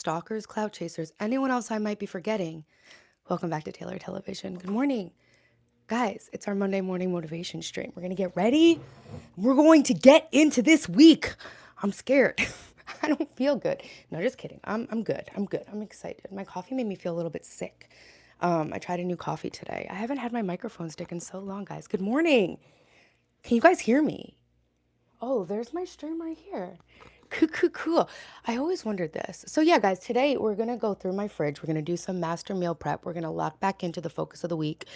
stalkers, clout chasers, anyone else I might be forgetting. Welcome back to Taylor Television. Good morning. Guys, it's our Monday morning motivation stream. We're going to get ready. We're going to get into this week. I'm scared. I don't feel good. No, just kidding. I'm good. I'm good. I'm excited. My coffee made me feel a little bit sick. I tried a new coffee today. I haven't had my microphone stick in so long, guys. Good morning. Can you guys hear me? Oh, there's my stream right here. Cool, cool, cool. I always wondered this. So yeah, guys, today we're gonna go through my fridge. We're gonna do some master meal prep. We're gonna lock back into the focus of the week,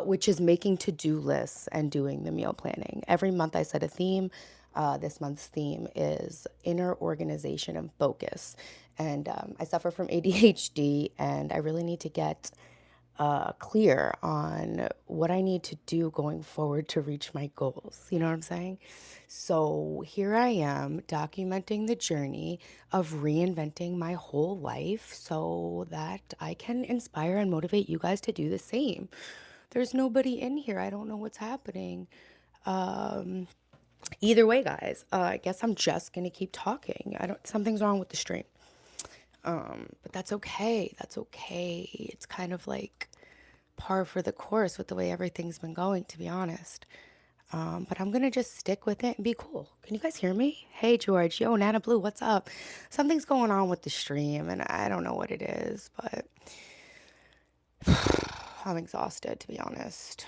which is making to-do lists and doing the meal planning. Every month I set a theme. This month's theme is inner organization and focus. And I suffer from ADHD, and I really need to get clear on what I need to do going forward to reach my goals. You know what I'm saying? So here I am documenting the journey of reinventing my whole life so that I can inspire and motivate you guys to do the same. There's nobody in here. I don't know what's happening. Either way, guys, I guess I'm just gonna keep talking. Something's wrong with the stream. But that's okay. That's okay. It's kind of like par for the course with the way everything's been going, to be honest. But I'm gonna just stick with it and be cool. Can you guys hear me? Hey, George. Yo, Nana Blue, what's up? Something's going on with the stream, and I don't know what it is, but I'm exhausted, to be honest.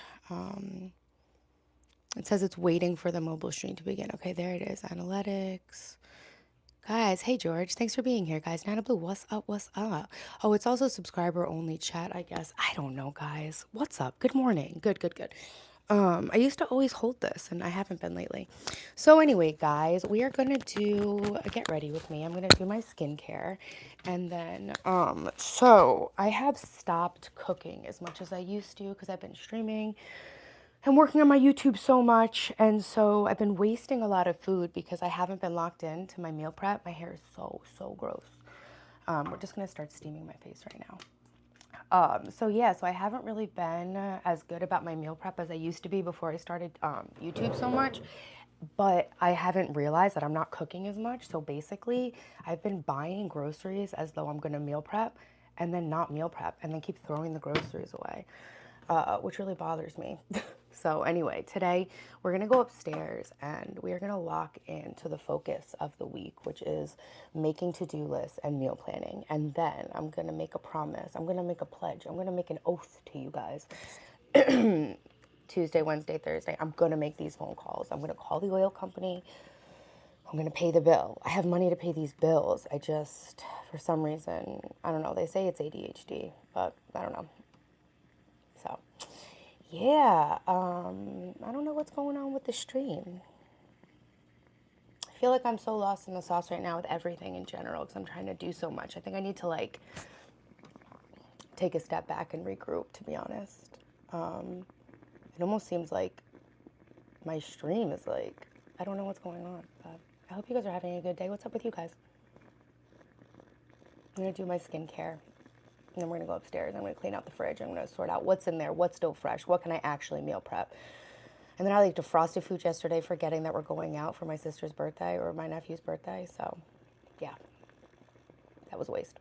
It says it's waiting for the mobile stream to begin. Okay, there it is. Analytics. Guys, hey George, thanks for being here, guys. Nana Blue, what's up? What's up? Oh, it's also subscriber only chat, I guess. I don't know, guys. What's up? Good morning. Good, good, good. I used to always hold this, and I haven't been lately. So anyway, guys, we are gonna do. Get ready with me. I'm gonna do my skincare, and then so I have stopped cooking as much as I used to because I've been streaming. I'm working on my YouTube so much, and so I've been wasting a lot of food because I haven't been locked into my meal prep. My hair is so gross. We're just gonna start steaming my face right now. So yeah, so I haven't really been as good about my meal prep as I used to be before I started YouTube so much. But I haven't realized that I'm not cooking as much. So basically, I've been buying groceries as though I'm gonna meal prep and then not meal prep and then keep throwing the groceries away, which really bothers me. So anyway, today we're gonna go upstairs and we are gonna lock into the focus of the week, which is making to-do lists and meal planning. And then I'm gonna make a promise. I'm gonna make a pledge. I'm gonna make an oath to you guys. Tuesday, Wednesday, Thursday, I'm gonna make these phone calls. I'm gonna call the oil company. I'm gonna pay the bill. I have money to pay these bills. I just, for some reason, I don't know. They say it's ADHD, but I don't know. So, yeah, I don't know what's going on with the stream. I feel like I'm so lost in the sauce right now with everything in general because I'm trying to do so much. I think I need to like take a step back and regroup, to be honest. It almost seems like my stream is like, I don't know what's going on, but I hope you guys are having a good day. What's up with you guys? I'm gonna do my skincare, and then we're gonna go upstairs. I'm gonna clean out the fridge. I'm gonna sort out what's in there, what's still fresh, what can I actually meal prep. And then I like defrosted food yesterday, forgetting that we're going out for my sister's birthday or my nephew's birthday. So, yeah, that was a waste.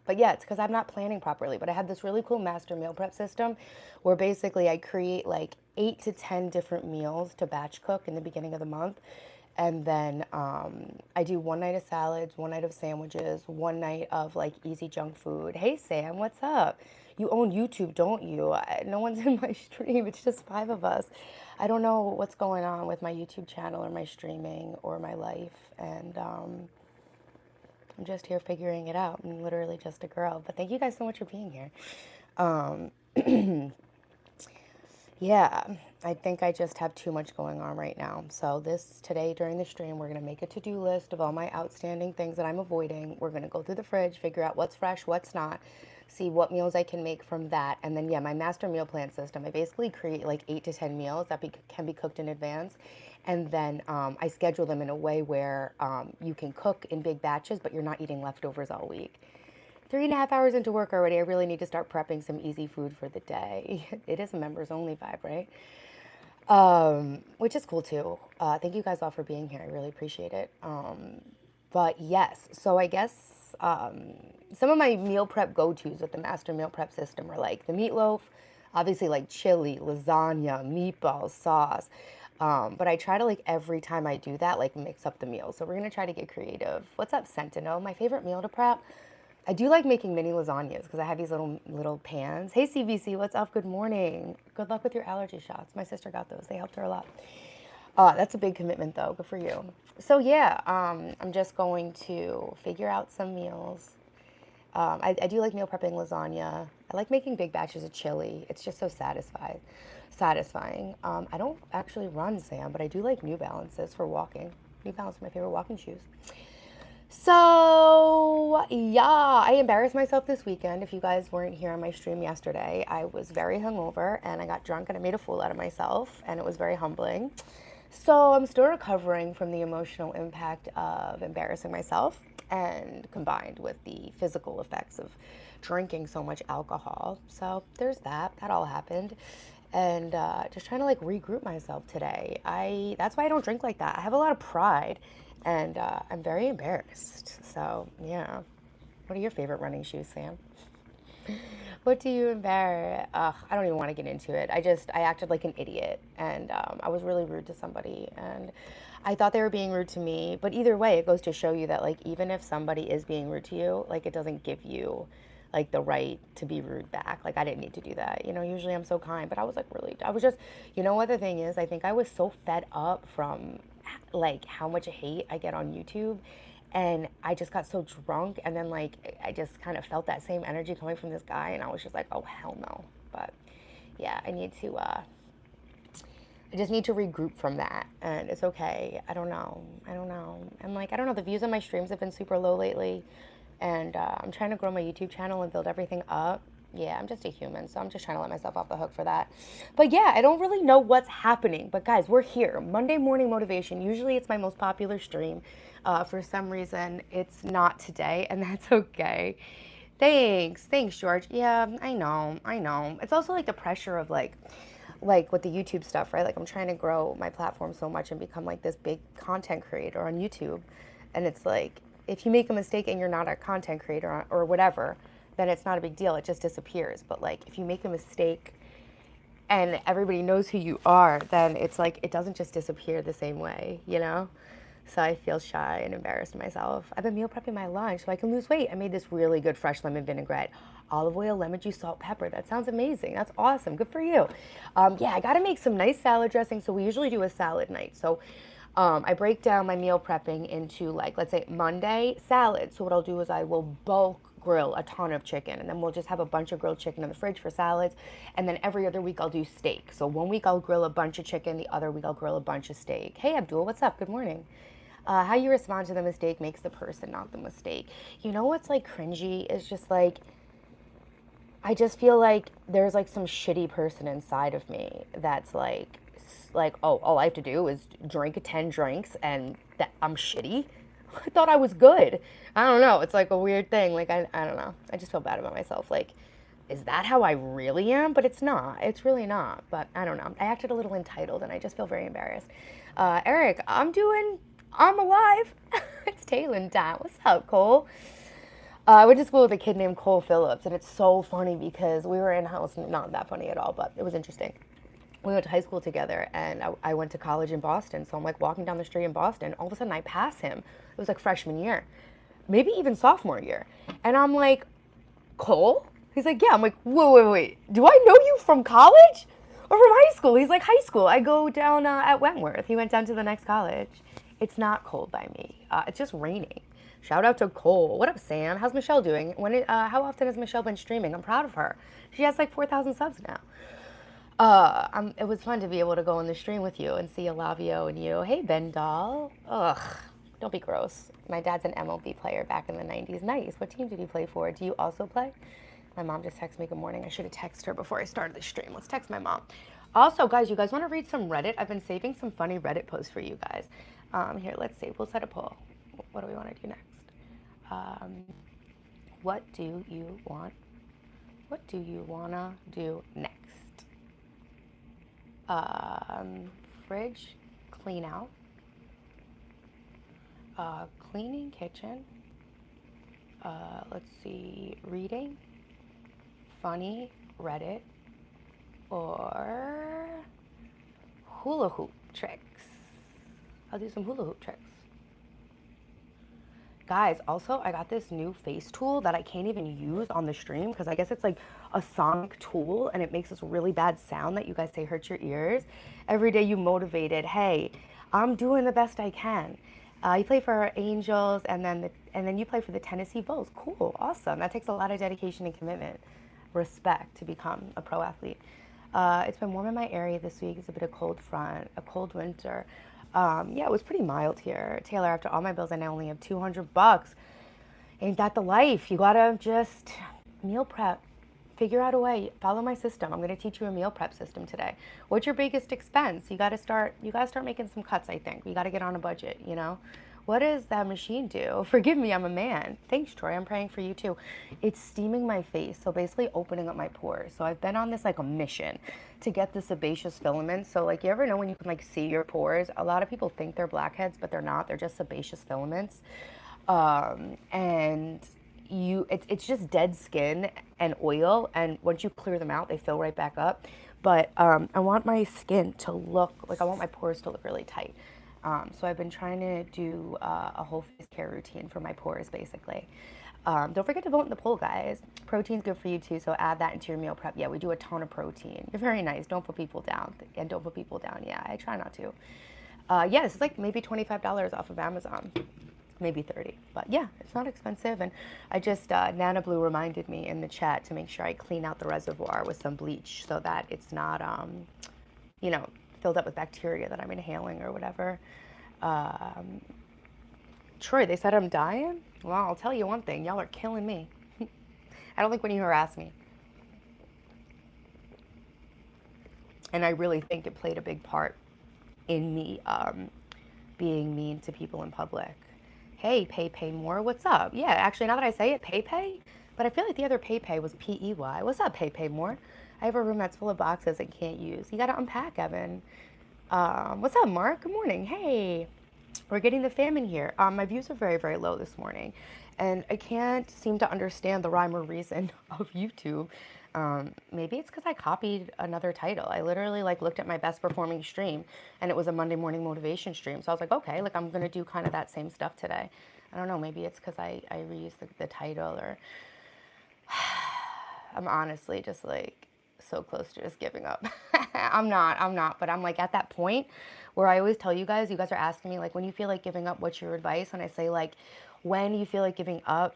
But yeah, it's because I'm not planning properly. But I have this really cool master meal prep system where basically I create like 8 to 10 different meals to batch cook in the beginning of the month. And then I do one night of salads, one night of sandwiches, one night of like easy junk food. Hey, Sam, what's up? You own YouTube, don't you? No one's in my stream. It's just 5 of us. I don't know what's going on with my YouTube channel or my streaming or my life. And I'm just here figuring it out. I'm literally just a girl. But thank you guys so much for being here. Yeah, I think I just have too much going on right now. So today during the stream, we're going to make a to-do list of all my outstanding things that I'm avoiding. We're going to go through the fridge, figure out what's fresh, what's not, see what meals I can make from that. And then, yeah, my master meal plan system, I basically create like 8 to 10 meals that can be cooked in advance. And then I schedule them in a way where you can cook in big batches, but you're not eating leftovers all week. 3.5 hours into work already. I really need to start prepping some easy food for the day. It is a members only vibe, right? Which is cool too. Thank you guys all for being here. I really appreciate it. But yes, so I guess Some of my meal prep go-tos with the master meal prep system are like the meatloaf, obviously like chili, lasagna, meatballs, sauce. But I try to like every time I do that, like mix up the meals. So we're gonna try to get creative. What's up, Sentinel? My favorite meal to prep. I do like making mini lasagnas because I have these little pans. Hey CBC, what's up? Good morning. Good luck with your allergy shots. My sister got those. They helped her a lot. That's a big commitment though. Good for you. So yeah, I'm just going to figure out some meals. I do like meal prepping lasagna. I like making big batches of chili. It's just so satisfying. I don't actually run, Sam, but I do like New Balances for walking. New Balance are my favorite walking shoes. So, yeah, I embarrassed myself this weekend. If you guys weren't here on my stream yesterday, I was very hungover and I got drunk and I made a fool out of myself, and it was very humbling. So, I'm still recovering from the emotional impact of embarrassing myself, and combined with the physical effects of drinking so much alcohol. So, there's that. That all happened. And just trying to like regroup myself today. That's why I don't drink like that. I have a lot of pride, and I'm very embarrassed. So yeah. What are your favorite running shoes, Sam? What do you embarrass? I don't even want to get into it. I acted like an idiot, and I was really rude to somebody, and I thought they were being rude to me. But either way, it goes to show you that like even if somebody is being rude to you, like it doesn't give you like the right to be rude back. Like I didn't need to do that. You know, usually I'm so kind, but I was like I was just, you know what the thing is? I think I was so fed up from like how much hate I get on YouTube, and I just got so drunk, and then like I just kind of felt that same energy coming from this guy, and I was just like, oh hell no. But yeah, I just need to regroup from that, and it's okay. I don't know. And like, I don't know, the views on my streams have been super low lately, and I'm trying to grow my YouTube channel and build everything up. Yeah, I'm just a human, so I'm just trying to let myself off the hook for that. But yeah, I don't really know what's happening. But guys, we're here. Monday morning motivation. Usually it's my most popular stream. For some reason, it's not today, and that's okay. Thanks, George. Yeah, I know. It's also like the pressure of like with the YouTube stuff, right? Like I'm trying to grow my platform so much and become like this big content creator on YouTube. And it's like, if you make a mistake and you're not a content creator or whatever, then it's not a big deal. It just disappears. But like if you make a mistake and everybody knows who you are, then it's like it doesn't just disappear the same way, you know? So I feel shy and embarrassed myself. I've been meal prepping my lunch so I can lose weight. I made this really good fresh lemon vinaigrette, olive oil, lemon juice, salt, pepper. That sounds amazing. That's awesome. Good for you. Yeah, I got to make some nice salad dressing. So we usually do a salad night. So I break down my meal prepping into like, let's say Monday salad. So what I'll do is I will bulk grill a ton of chicken, and then we'll just have a bunch of grilled chicken in the fridge for salads. And then every other week I'll do steak. So one week I'll grill a bunch of chicken, the other week I'll grill a bunch of steak. Hey Abdul, what's up? Good morning. How you respond to the mistake makes the person, not the mistake. You know what's like cringy is just like, I just feel like there's like some shitty person inside of me that's like, oh, all I have to do is drink 10 drinks and that I'm shitty. I thought I was good. I don't know. It's like a weird thing. Like, I don't know. I just feel bad about myself. Like, is that how I really am? But it's not. It's really not. But I don't know. I acted a little entitled and I just feel very embarrassed. Eric, I'm alive. It's Taylor time. What's up, Cole? I went to school with a kid named Cole Phillips, and it's so funny because we were in house, not that funny at all, but it was interesting. We went to high school together, and I went to college in Boston. So I'm like walking down the street in Boston. All of a sudden, I pass him. It was like freshman year, maybe even sophomore year. And I'm like, Cole? He's like, yeah. I'm like, wait. Do I know you from college or from high school? He's like, high school. I go down at Wentworth. He went down to the next college. It's not cold by me. It's just raining. Shout out to Cole. What up, Sam? How's Michelle doing? How often has Michelle been streaming? I'm proud of her. She has like 4,000 subs now. It was fun to be able to go on the stream with you and see Alavio and you. Hey, Ben Doll. Ugh, don't be gross. My dad's an MLB player back in the 90s. Nice. What team did he play for? Do you also play? My mom just texted me good morning. I should have texted her before I started the stream. Let's text my mom. Also, guys, you guys want to read some Reddit? I've been saving some funny Reddit posts for you guys. Here, let's see. We'll set a poll. What do we want to do next? What do you wanna do next? Fridge clean out, cleaning kitchen, Let's see, reading, funny, Reddit, or hula hoop tricks. I'll do some hula hoop tricks. Guys, also, I got this new face tool that I can't even use on the stream because I guess it's like a sonic tool and it makes this really bad sound that you guys say hurts your ears. Every day you motivated, hey, I'm doing the best I can. You play for our Angels and then you play for the Tennessee Vols. Cool, awesome. That takes a lot of dedication and commitment, respect to become a pro athlete. It's been warm in my area this week. It's a bit of cold front, a cold winter. Yeah, it was pretty mild here. Taylor, after all my bills, I now only have 200 bucks. Ain't that the life? You gotta just meal prep. Figure out a way. Follow my system. I'm gonna teach you a meal prep system today. What's your biggest expense? You gotta start making some cuts, I think. You gotta get on a budget, you know? What does that machine do? Forgive me, I'm a man. Thanks, Troy. I'm praying for you too. It's steaming my face, so basically opening up my pores. So I've been on this like a mission to get the sebaceous filaments. So like you ever know when you can like see your pores? A lot of people think they're blackheads, but they're not. They're just sebaceous filaments. And it's just dead skin and oil, and once you clear them out they fill right back up. But I want my skin to look like, I want my pores to look really tight. So I've been trying to do a whole face care routine for my pores basically. Don't forget to vote in the poll, guys. Protein's good for you too, so add that into your meal prep. Yeah, we do a ton of protein. You're very nice. Don't put people down. And don't put people down. Yeah, I try not to. Yeah, this is like maybe $25 off of Amazon, maybe 30, but yeah, it's not expensive. And I just Nana Blue reminded me in the chat to make sure I clean out the reservoir with some bleach so that it's not you know, filled up with bacteria that I'm inhaling or whatever. Troy, they said I'm dying. Well, I'll tell you one thing, y'all are killing me. I don't like when you harass me, and I really think it played a big part in me being mean to people in public. Hey, pay more, what's up? Yeah, actually, now that I say it, pay, but I feel like the other pay was P-E-Y. What's up, pay more? I have a room that's full of boxes and can't use. You gotta unpack, Evan. What's up, Mark? Good morning. Hey, we're getting the fam in here. My views are very, very low this morning, and I can't seem to understand the rhyme or reason of YouTube. Maybe it's because I copied another title. I literally like looked at my best performing stream, and it was a Monday morning motivation stream. So I was like, okay, like I'm gonna do kind of that same stuff today. I don't know. Maybe it's because I reused the title, or I'm honestly just like so close to just giving up. I'm not, but I'm like at that point where I always tell you guys are asking me like, when you feel like giving up, what's your advice? And I say like, when you feel like giving up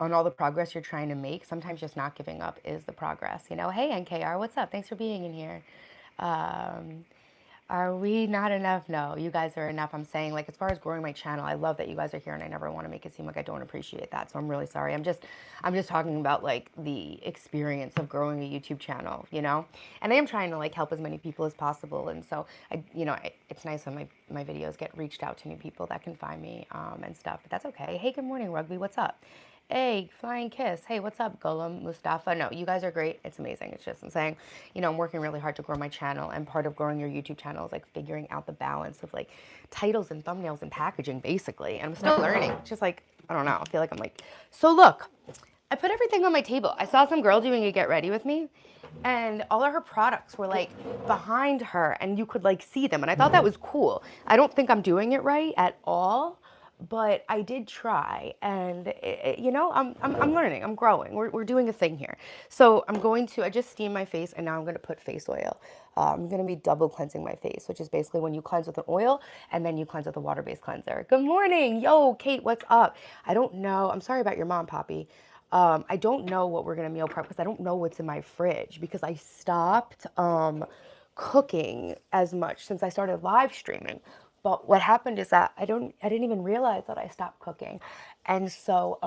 on all the progress you're trying to make, sometimes just not giving up is the progress, you know? Hey, NKR, what's up? Thanks for being in here. Um, are we not enough? No, you guys are enough. I'm saying, like, as far as growing my channel, I love that you guys are here, and I never want to make it seem like I don't appreciate that. So I'm really sorry. I'm just talking about like the experience of growing a YouTube channel, you know. And I am trying to like help as many people as possible. And so it's nice when my videos get reached out to new people that can find me and stuff. But that's okay. Hey, good morning, Rugby. What's up? Hey, flying kiss. Hey, what's up, Golem, Mustafa? No, you guys are great. It's amazing. It's just, I'm saying, I'm working really hard to grow my channel, and part of growing your YouTube channel is like figuring out the balance of like titles and thumbnails and packaging, basically. And I'm still learning. It's just like, I don't know. I feel like I'm like, so look, I put everything on my table. I saw some girl doing a get ready with me, and all of her products were like behind her, and you could like see them. And I thought that was cool. I don't think I'm doing it right at all, but I did try, and I'm learning, I'm growing. We're doing a thing here. So I just steamed my face, and now I'm going to put face oil. I'm going to be double cleansing my face, which is basically when you cleanse with an oil and then you cleanse with a water-based cleanser. Good morning. Yo, Kate, what's up? I don't know. I'm sorry about your mom, Poppy. I don't know what we're going to meal prep because I don't know what's in my fridge because I stopped cooking as much since I started live streaming. But what happened is that I didn't even realize that I stopped cooking. And so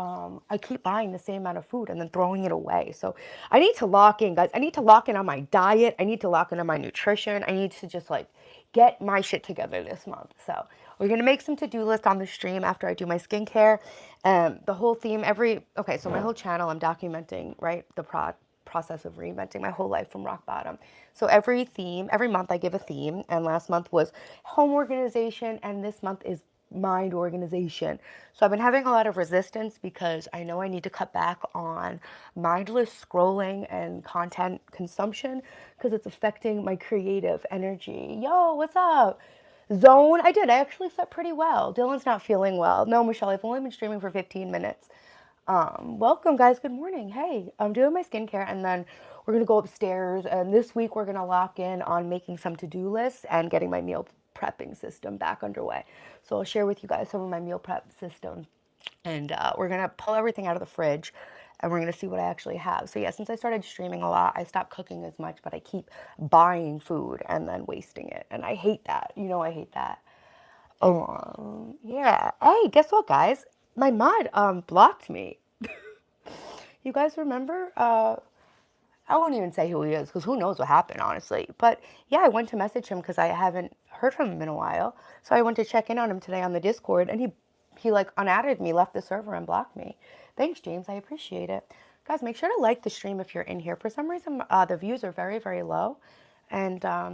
I keep buying the same amount of food and then throwing it away. So I need to lock in, guys. I need to lock in on my diet. I need to lock in on my nutrition. I need to just like get my shit together this month. So we're going to make some to-do list on the stream after I do my skincare. The whole theme, so my whole channel, I'm documenting, right, the process of reinventing my whole life from rock bottom. So every month I give a theme, and last month was home organization, and this month is mind organization. So I've been having a lot of resistance because I know I need to cut back on mindless scrolling and content consumption because it's affecting my creative energy. Yo, what's up? Zone, I did. I actually slept pretty well. Dylan's not feeling well. No, Michelle, I've only been streaming for 15 minutes. Welcome, guys. Good morning. Hey, I'm doing my skincare and then we're going to go upstairs. And this week we're going to lock in on making some to-do lists and getting my meal prepping system back underway. So I'll share with you guys some of my meal prep system. And we're going to pull everything out of the fridge and we're going to see what I actually have. So yeah, since I started streaming a lot, I stopped cooking as much, but I keep buying food and then wasting it. And I hate that. You know, I hate that. Yeah. Hey, guess what, guys? My mod blocked me. You guys remember? I won't even say who he is because who knows what happened, honestly. But yeah, I went to message him because I haven't heard from him in a while. So I went to check in on him today on the Discord, and he like unadded me, left the server, and blocked me. Thanks, James. I appreciate it. Guys, make sure to like the stream if you're in here. For some reason, the views are very, very low, and I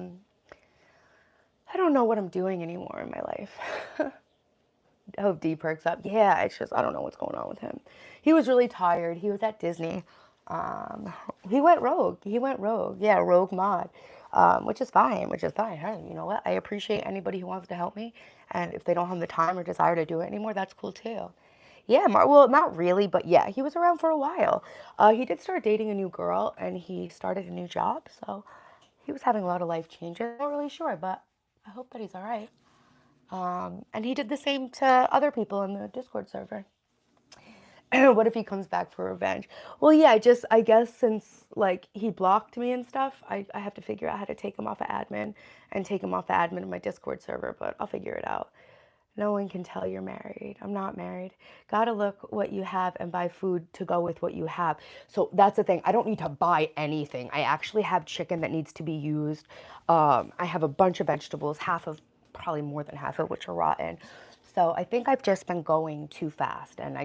don't know what I'm doing anymore in my life. I hope D perks up. Yeah, it's just I don't know what's going on with him. He was really tired. He was at Disney. Um, he went rogue. He went rogue. Yeah, rogue mod, which is fine. Which is fine. Hey, you know what? I appreciate anybody who wants to help me, and if they don't have the time or desire to do it anymore, that's cool too. Yeah, well, not really, but yeah, he was around for a while. He did start dating a new girl, and he started a new job, so he was having a lot of life changes. I'm not really sure, but I hope that he's all right. And he did the same to other people in the Discord server. What if he comes back for revenge? Well, yeah, I guess since like he blocked me and stuff, I have to figure out how to take him off of admin and take him off the admin of my Discord server, but I'll figure it out. No one can tell you're married. I'm not married. Gotta look what you have and buy food to go with what you have. So that's the thing. I don't need to buy anything. I actually have chicken that needs to be used. I have a bunch of vegetables, probably more than half of which are rotten. So I think I've just been going too fast and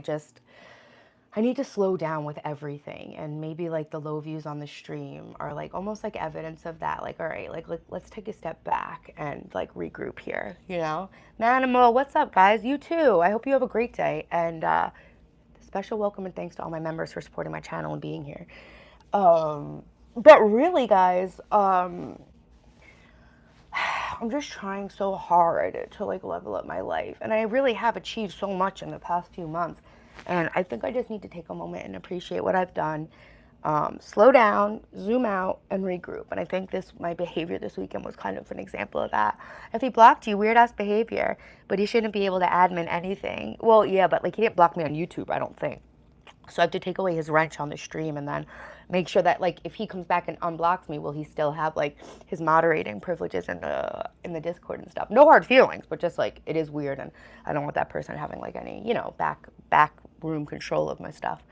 I need to slow down with everything, and maybe like the low views on the stream are like almost like evidence of that. Like, all right, like let's take a step back and like regroup here, you know? Manimal, what's up, guys? You too. I hope you have a great day, and special welcome and thanks to all my members for supporting my channel and being here. But really, guys, I'm just trying so hard to like level up my life, and I really have achieved so much in the past few months. And I think I just need to take a moment and appreciate what I've done, slow down, zoom out, and regroup. And I think my behavior this weekend was kind of an example of that. If he blocked you, weird ass behavior, but he shouldn't be able to admin anything. Well, yeah, but like he didn't block me on YouTube, I don't think. So I have to take away his wrench on the stream and then make sure that like if he comes back and unblocks me, will he still have like his moderating privileges in the Discord and stuff? No hard feelings, but just like it is weird and I don't want that person having like any, back room control of my stuff.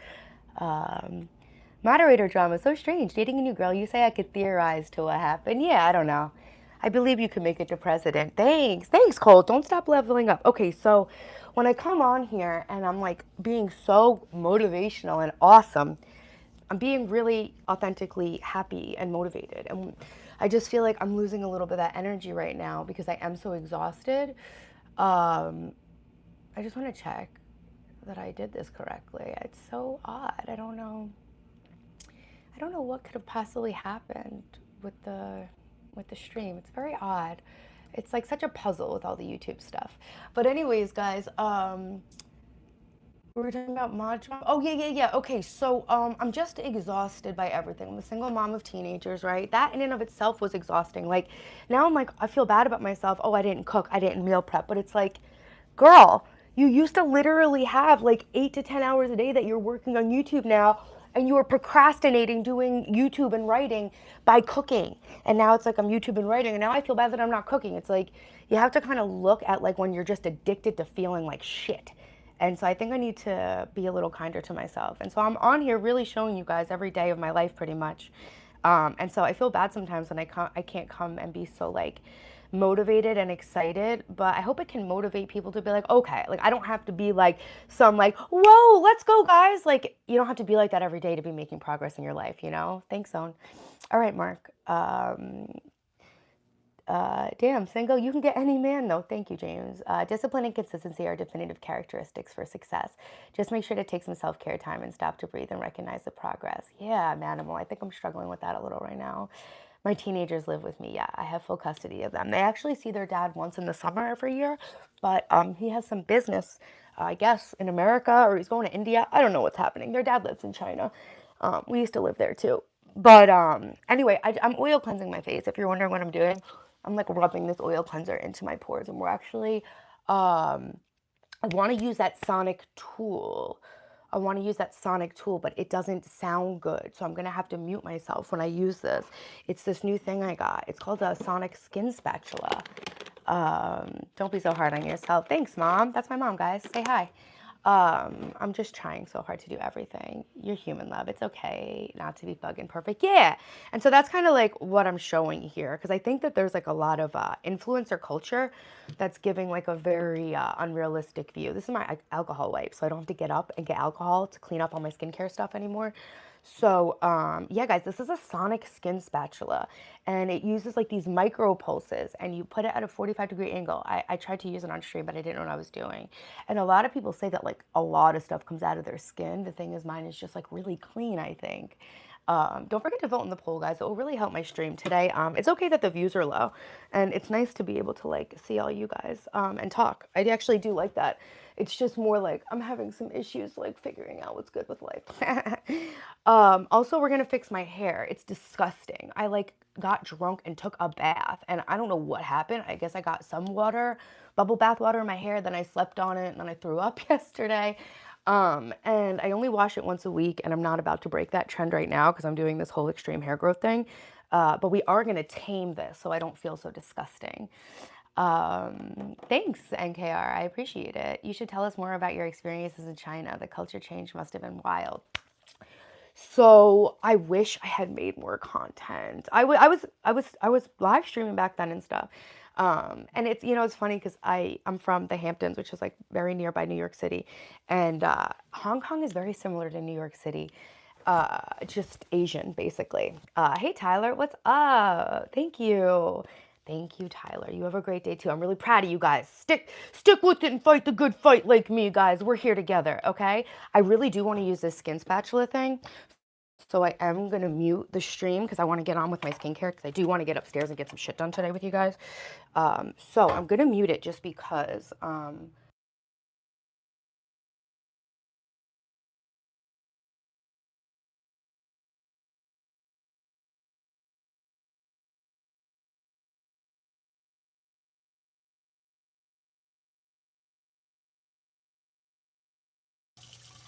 Moderator drama, so strange. Dating a new girl, you say I could theorize to what happened. Yeah, I don't know. I believe you could make it to president. Thanks, Cole. Don't stop leveling up. Okay, so when I come on here and I'm like being so motivational and awesome, I'm being really authentically happy and motivated. And I just feel like I'm losing a little bit of that energy right now because I am so exhausted. I just want to check that I did this correctly. It's so odd. I don't know what could have possibly happened with the stream. It's very odd. It's like such a puzzle with all the YouTube stuff. But anyways, guys, we were talking about mod drama. Oh yeah. Okay, so I'm just exhausted by everything. I'm a single mom of teenagers, right? That in and of itself was exhausting. Like now I'm like I feel bad about myself. Oh, I didn't cook. I didn't meal prep. But it's like, girl, you used to literally have like 8 to 10 hours a day that you're working on YouTube now, and you were procrastinating doing YouTube and writing by cooking. And now it's like I'm YouTube and writing, and now I feel bad that I'm not cooking. It's like you have to kind of look at like when you're just addicted to feeling like shit. And so I think I need to be a little kinder to myself. And so I'm on here really showing you guys every day of my life pretty much. And so I feel bad sometimes when I can't come and be so like motivated and excited, but I hope it can motivate people to be like, okay, like I don't have to be like some like, whoa, let's go guys. Like you don't have to be like that every day to be making progress in your life, you know? Thanks, Zone. All right, Mark. Damn, single, you can get any man though. Thank you, James. Discipline and consistency are definitive characteristics for success. Just make sure to take some self-care time and stop to breathe and recognize the progress. Yeah, Manimal, I think I'm struggling with that a little right now. My teenagers live with me. Yeah, I have full custody of them. They actually see their dad once in the summer every year, but he has some business, I guess, in America, or he's going to India. I don't know what's happening. Their dad lives in China. We used to live there too. But anyway, I'm oil cleansing my face. If you're wondering what I'm doing, I'm like rubbing this oil cleanser into my pores, and we're actually I want to use that sonic tool. I want to use that sonic tool, but it doesn't sound good. So I'm going to have to mute myself when I use this. It's this new thing I got. It's called a sonic skin spatula. Don't be so hard on yourself. Thanks, Mom. That's my mom, guys. Say hi. I'm just trying so hard to do everything. You're human, love. It's okay not to be fucking perfect. Yeah. And so that's kind of like what I'm showing here, because I think that there's like a lot of influencer culture that's giving like a very unrealistic view. This is my alcohol wipe, so I don't have to get up and get alcohol to clean up all my skincare stuff anymore. So, yeah, guys, this is a sonic skin spatula, and it uses like these micro pulses, and you put it at a 45-degree angle. I tried to use it on stream, but I didn't know what I was doing. And a lot of people say that like a lot of stuff comes out of their skin. The thing is, mine is just like really clean, I think. Don't forget to vote in the poll, guys. It will really help my stream today. It's okay that the views are low, and it's nice to be able to like see all you guys and talk. I actually do like that. It's just more like I'm having some issues like figuring out what's good with life. Also, we're gonna fix my hair. It's disgusting. I like got drunk and took a bath, and I don't know what happened. I guess I got some water, bubble bath water in my hair, then I slept on it, and then I threw up yesterday. And I only wash it once a week, and I'm not about to break that trend right now because I'm doing this whole extreme hair growth thing. But we are gonna tame this so I don't feel so disgusting. Thanks, NKR. I appreciate it. You should tell us more about your experiences in China. The culture change must have been wild. So I wish I had made more content. I was live streaming back then and stuff. And it's it's funny because I'm from the Hamptons, which is like very nearby New York City, and Hong Kong is very similar to New York City, just Asian basically. Hey Tyler, what's up? Thank you. Thank you, Tyler. You have a great day too. I'm really proud of you guys. Stick with it and fight the good fight like me, guys. We're here together, okay? I really do want to use this skin spatula thing. So I am going to mute the stream because I want to get on with my skincare because I do want to get upstairs and get some shit done today with you guys. So I'm going to mute it just because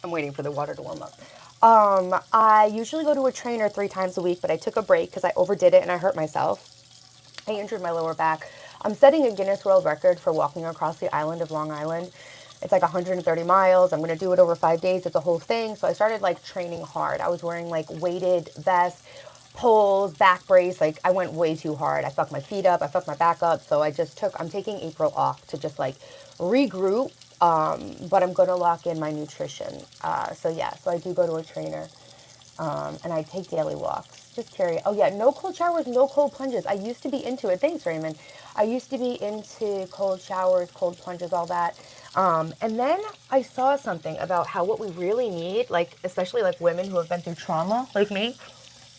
I'm waiting for the water to warm up. I usually go to a trainer 3 times a week, but I took a break because I overdid it and I hurt myself. I injured my lower back. I'm setting a Guinness World Record for walking across the island of Long Island. It's like 130 miles. I'm going to do it over 5 days. It's a whole thing. So I started like training hard. I was wearing like weighted vests, poles, back brace. Like I went way too hard. I fucked my feet up. I fucked my back up. So I'm taking April off to just like regroup. But I'm going to lock in my nutrition. So yeah, so I do go to a trainer. And I take daily walks. Just curious. Oh yeah, no cold showers, no cold plunges. I used to be into it. Thanks, Raymond. I used to be into cold showers, cold plunges, all that. And then I saw something about how what we really need, like especially like women who have been through trauma, like me,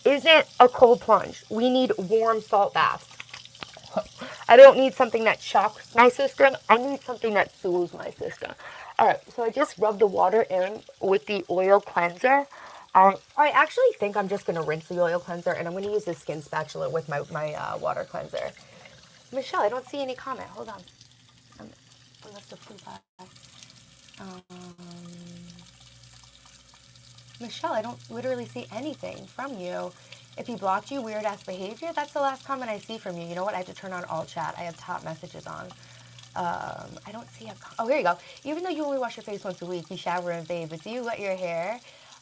isn't a cold plunge. We need warm salt baths. I don't need something that shocks my system. I need something that soothes my system. All right, so I just rubbed the water in with the oil cleanser. I actually think I'm just going to rinse the oil cleanser, and I'm going to use this skin spatula with my water cleanser. Michelle, I don't see any comment. Hold on. I must have flew by. Um, Michelle, I don't literally see anything from you. If he blocked you, weird ass behavior, that's the last comment I see from you. You know what? I have to turn on all chat. I have top messages on. I don't see a. Oh, here you go. Even though you only wash your face once a week, you shower and bathe, but do you wet your hair?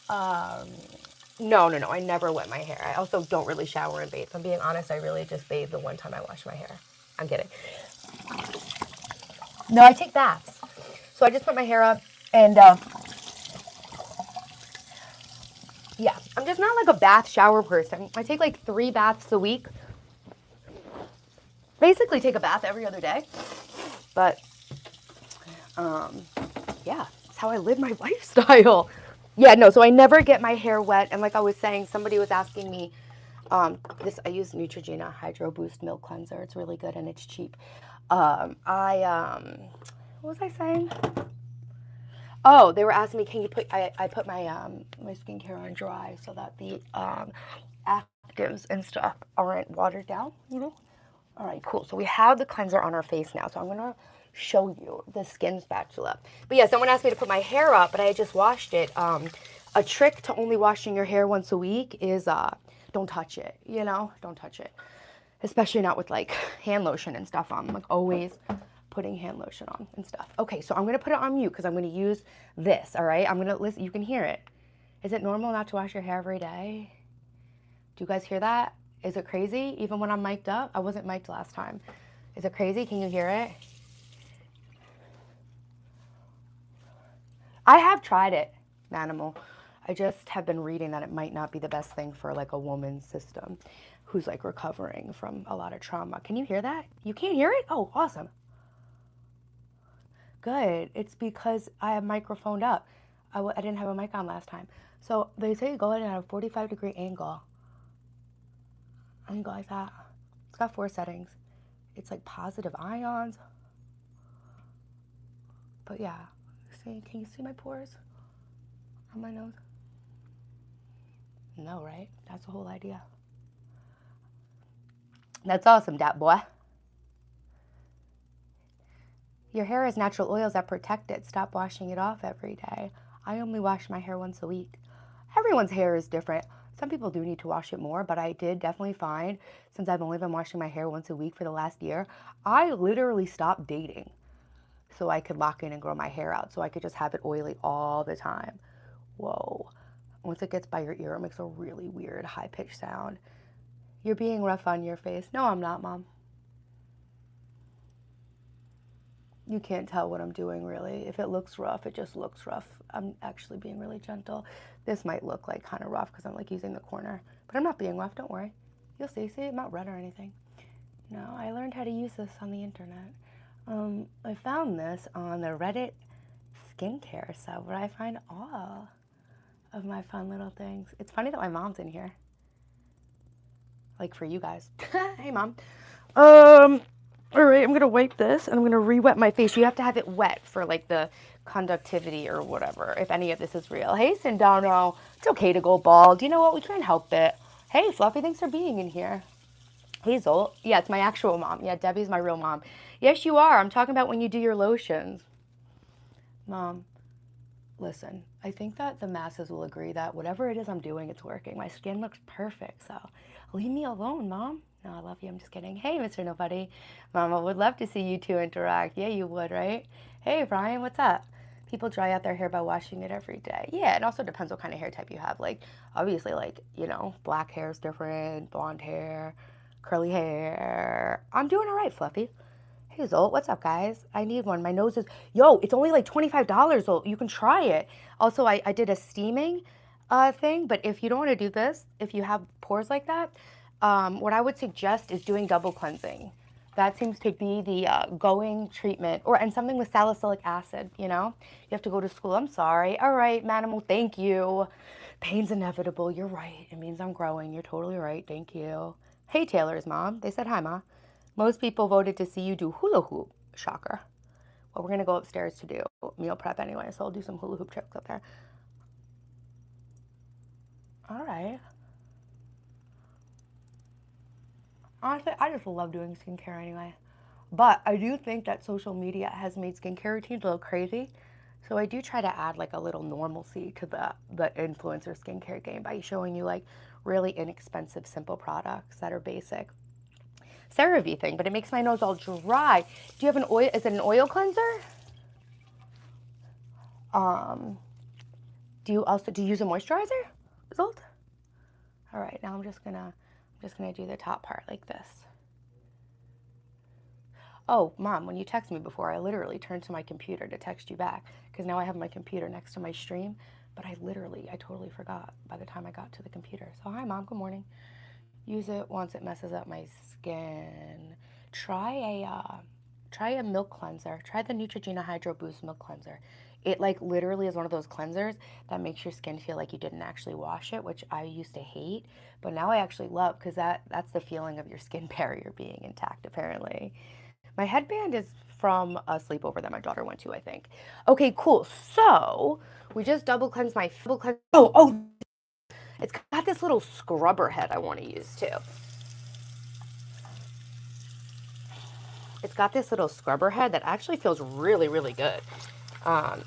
No. I never wet my hair. I also don't really shower and bathe. If I'm being honest, I really just bathe the one time I wash my hair. I'm kidding. No, I take baths. So I just put my hair up and yeah, I'm just not like a bath shower person. I take like 3 baths a week. basically take a bath every other day. But yeah, it's how I live my lifestyle. Yeah, no, so I never get my hair wet. And like I was saying, somebody was asking me, I use Neutrogena Hydro Boost Milk Cleanser. It's really good and it's cheap. What was I saying? Oh, they were asking me, can you put, I put my skincare on dry so that the actives and stuff aren't watered down, you know? All right, cool. So we have the cleanser on our face now. So I'm going to show you the skin spatula. But yeah, someone asked me to put my hair up, but I just washed it. A trick to only washing your hair once a week is don't touch it, you know? Don't touch it. Especially not with like hand lotion and stuff on. I'm like always putting hand lotion on and stuff. Okay, so I'm going to put it on mute because I'm going to use this, all right? I'm going to listen. You can hear it. Is it normal not to wash your hair every day? Do you guys hear that? Is it crazy? Even when I'm mic'd up? I wasn't mic'd last time. Is it crazy? Can you hear it? I have tried it, Manimal. I just have been reading that it might not be the best thing for like a woman's system who's like recovering from a lot of trauma. Can you hear that? You can't hear it? Oh, awesome. Good. It's because I have microphoned up. I didn't have a mic on last time. So they say go in at a 45-degree angle. Angle like that. It's got 4 settings. It's like positive ions. But yeah, see, can you see my pores on my nose? No, right? That's the whole idea. That's awesome, dat boy. Your hair has natural oils that protect it. Stop washing it off every day. I only wash my hair once a week. Everyone's hair is different. Some people do need to wash it more, but I did definitely find, since I've only been washing my hair once a week for the last year, I literally stopped dating so I could lock in and grow my hair out, so I could just have it oily all the time. Whoa. Once it gets by your ear, it makes a really weird high-pitched sound. You're being rough on your face. No, I'm not, Mom. You can't tell what I'm doing, really. If it looks rough, it just looks rough. I'm actually being really gentle. This might look like kind of rough because I'm like using the corner, but I'm not being rough, don't worry. You'll see, I'm not red or anything. No, I learned how to use this on the internet. I found this on the Reddit skincare sub where I find all of my fun little things. It's funny that my mom's in here. Like for you guys. Hey, Mom. All right, I'm gonna wipe this and I'm gonna re-wet my face. You have to have it wet for like the conductivity or whatever, if any of this is real. Hey, Sindano. It's okay to go bald. You know what? We can't help it. Hey, Fluffy, thanks for being in here. Hazel. Yeah, it's my actual mom. Yeah, Debbie's my real mom. Yes, you are. I'm talking about when you do your lotions. Mom, listen, I think that the masses will agree that whatever it is I'm doing, it's working. My skin looks perfect, so leave me alone, Mom. No, I love you. I'm just kidding. Hey, Mr. Nobody. Mama would love to see you two interact. Yeah, you would, right? Hey, Brian, what's up? People dry out their hair by washing it every day. Yeah, it also depends what kind of hair type you have. Like, obviously, like, you know, black hair is different, blonde hair, curly hair. I'm doing all right, Fluffy. Hazel, what's up, guys? I need one. My nose is, yo, it's only like $25, so you can try it. Also, I did a steaming thing, but if you don't want to do this, if you have pores like that, what I would suggest is doing double cleansing. That seems to be the going treatment, and something with salicylic acid, you know? You have to go to school. I'm sorry. All right, Manimal, thank you. Pain's inevitable. You're right. It means I'm growing. You're totally right. Thank you. Hey, Taylor's mom. They said hi, Ma. Most people voted to see you do hula hoop. Shocker. Well, we're going to go upstairs to do meal prep anyway, so I'll do some hula hoop tricks up there. All right. Honestly, I just love doing skincare anyway. But I do think that social media has made skincare routines a little crazy. So I do try to add like a little normalcy to the influencer skincare game by showing you like really inexpensive, simple products that are basic. CeraVe thing, but it makes my nose all dry. Do you have an oil? Is it an oil cleanser? Do you use a moisturizer? Result? All right, now I'm just gonna do the top part like this. Oh, Mom, when you text me before, I literally turned to my computer to text you back because now I have my computer next to my stream, but I totally forgot by the time I got to the computer. So hi, Mom, good morning. Use it once it messes up my skin. try a milk cleanser. Try the Neutrogena Hydro Boost milk cleanser. It like literally is one of those cleansers that makes your skin feel like you didn't actually wash it, which I used to hate, but now I actually love because that's the feeling of your skin barrier being intact apparently. My headband is from a sleepover that my daughter went to, I think. Okay, cool. So we just double cleansed my double cleanse. Oh, it's got this little scrubber head I want to use too. It's got this little scrubber head that actually feels really, really good.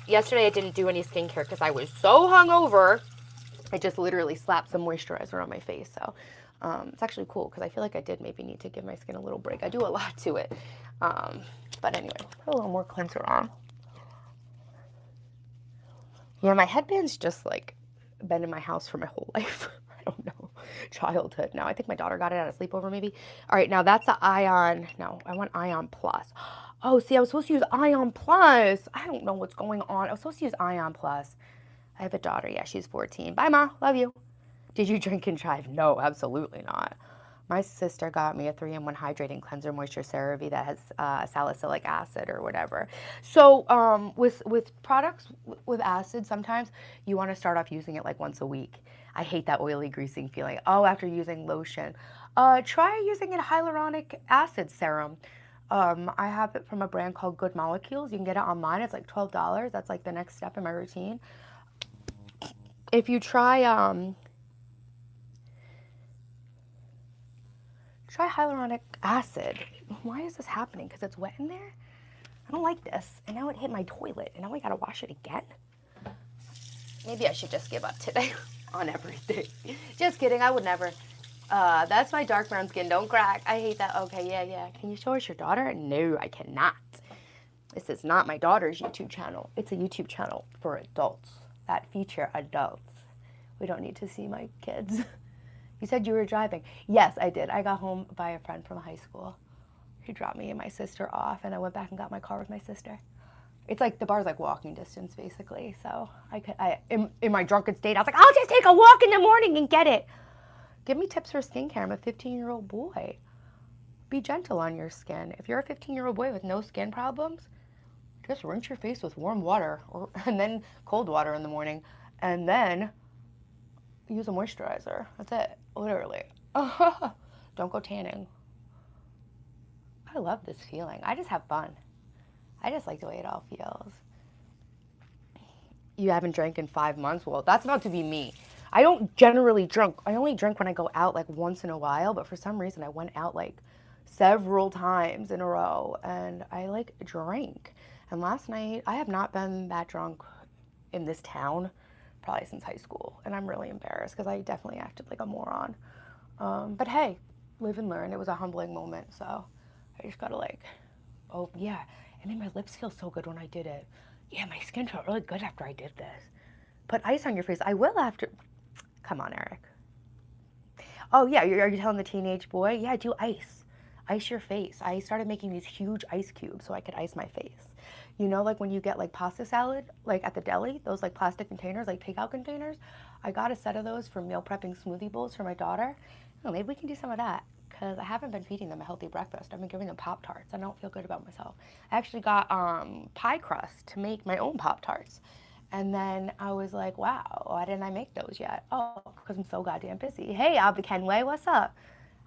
Yesterday I didn't do any skincare because I was so hungover. I just literally slapped some moisturizer on my face. So it's actually cool because I feel like I did maybe need to give my skin a little break. I do a lot to it. But anyway, put a little more cleanser on. Yeah, my headband's just like been in my house for my whole life. I don't know. Childhood. No, I think my daughter got it at a sleepover maybe. All right, now that's the Ion. No, I want Ion Plus. Oh, see, I was supposed to use Ion Plus. I don't know what's going on. I was supposed to use Ion Plus. I have a daughter. Yeah, she's 14. Bye, Ma. Love you. Did you drink and drive? No, absolutely not. My sister got me a 3-in-1 hydrating cleanser moisture CeraVe that has salicylic acid or whatever. So with products with acid, sometimes you want to start off using it like once a week. I hate that oily, greasing feeling. Oh, after using lotion. Try using a hyaluronic acid serum. I have it from a brand called Good Molecules. You can get it online. It's like $12. That's like the next step in my routine. If you try hyaluronic acid. Why is this happening? Because it's wet in there? I don't like this. And now it hit my toilet. And now I gotta wash it again? Maybe I should just give up today on everything. Just kidding. I would never. That's my dark brown skin. Don't crack. I hate that. Okay, yeah. Can you show us your daughter? No, I cannot. This is not my daughter's YouTube channel. It's a YouTube channel for adults that feature adults. We don't need to see my kids. You said you were driving. Yes, I did. I got home by a friend from high school. She dropped me and my sister off, and I went back and got my car with my sister. It's like the bar's like walking distance, basically. So in my drunken state, I was like, I'll just take a walk in the morning and get it. Give me tips for skincare. I'm a 15-year-old boy. Be gentle on your skin. If you're a 15-year-old boy with no skin problems, just rinse your face with warm water and then cold water in the morning, and then use a moisturizer. That's it, literally. Don't go tanning. I love this feeling. I just have fun. I just like the way it all feels. You haven't drank in 5 months? Well, that's about to be me. I don't generally drink. I only drink when I go out like once in a while, but for some reason I went out like several times in a row and I like drank. And last night, I have not been that drunk in this town probably since high school, and I'm really embarrassed because I definitely acted like a moron. But hey, live and learn. It was a humbling moment, so I just gotta like, oh yeah, it made my lips feel so good when I did it. Yeah, my skin felt really good after I did this. Put ice on your face. I will after. Come on, Eric. Oh yeah, are you telling the teenage boy? Yeah, do ice. Ice your face. I started making these huge ice cubes so I could ice my face. You know, like when you get like pasta salad, like at the deli, those like plastic containers, like takeout containers. I got a set of those for meal prepping smoothie bowls for my daughter. Oh, maybe we can do some of that because I haven't been feeding them a healthy breakfast. I've been giving them Pop-Tarts. I don't feel good about myself. I actually got pie crust to make my own Pop-Tarts. And then I was like, wow, why didn't I make those yet? Oh, because I'm so goddamn busy. Hey, Abby Kenway, what's up?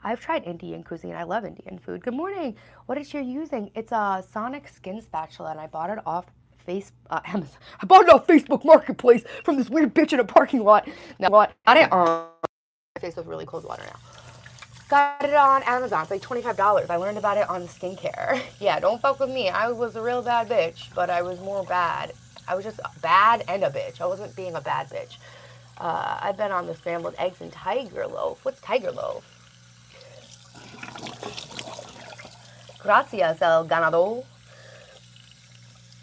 I've tried Indian cuisine. I love Indian food. Good morning. What is you using? It's a Sonic skin spatula, and I bought it off Amazon. I bought it off Facebook Marketplace from this weird bitch in a parking lot. Now what? Got it on my face with really cold water now. Got it on Amazon. It's like $25. I learned about it on skincare. Yeah, don't fuck with me. I was a real bad bitch, but I was more bad. I was just bad and a bitch. I wasn't being a bad bitch. I've been on the scrambled eggs and tiger loaf. What's tiger loaf? Gracias, el ganador.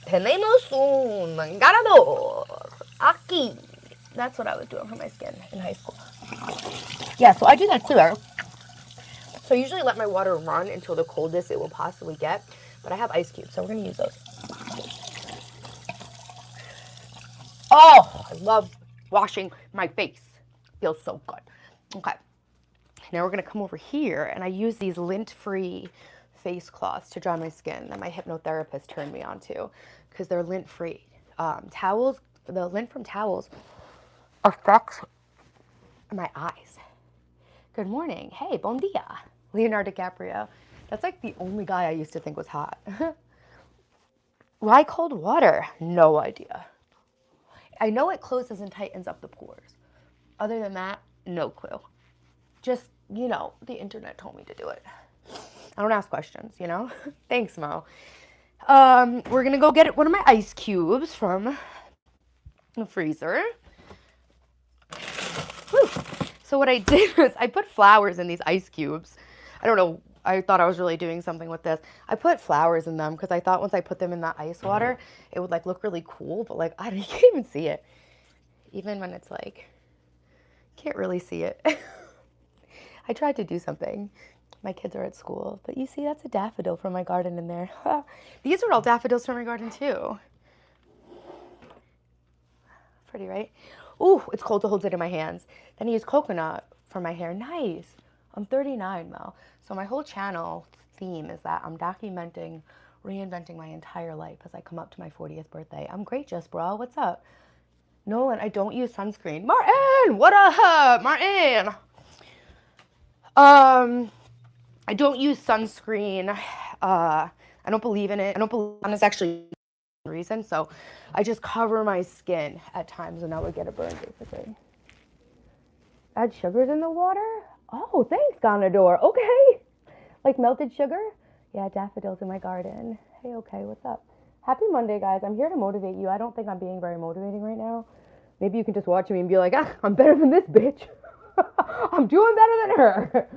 Tenemos un ganador. Aquí. That's what I was doing for my skin in high school. Yeah, so I do that too. So I usually let my water run until the coldest it will possibly get. But I have ice cubes, so we're going to use those. Oh, I love washing my face. Feels so good. Okay. Now we're going to come over here, and I use these lint-free face cloths to dry my skin that my hypnotherapist turned me on to because they're lint free. Towels, the lint from towels affects my eyes. Good morning. Hey, bon dia. Leonardo DiCaprio. That's like the only guy I used to think was hot. Why cold water? No idea. I know it closes and tightens up the pores. Other than that, no clue. Just, you know, the internet told me to do it. I don't ask questions, you know? Thanks, Mo. We're gonna go get one of my ice cubes from the freezer. Whew. So what I did was I put flowers in these ice cubes. I don't know. I thought I was really doing something with this. I put flowers in them because I thought once I put them in that ice water, it would like look really cool. But like, you can't even see it. Even when it's like, can't really see it. I tried to do something. My kids are at school. But you see, that's a daffodil from my garden in there. These are all daffodils from my garden too. Pretty, right? Ooh, it's cold to hold it in my hands. Then I use coconut for my hair. Nice. I'm 39, Mel. So my whole channel theme is that I'm documenting, reinventing my entire life as I come up to my 40th birthday. I'm great, Just Bro. What's up? Nolan, I don't use sunscreen. Martin, what up, Martin? I don't use sunscreen. I don't believe in it. I don't believe it's actually reason. So I just cover my skin at times and that would get a burn basically. Add sugars in the water? Oh, thanks, Ganador. Okay. Like melted sugar? Yeah, daffodils in my garden. Hey, okay, what's up? Happy Monday, guys. I'm here to motivate you. I don't think I'm being very motivating right now. Maybe you can just watch me and be like, I'm better than this bitch. I'm doing better than her.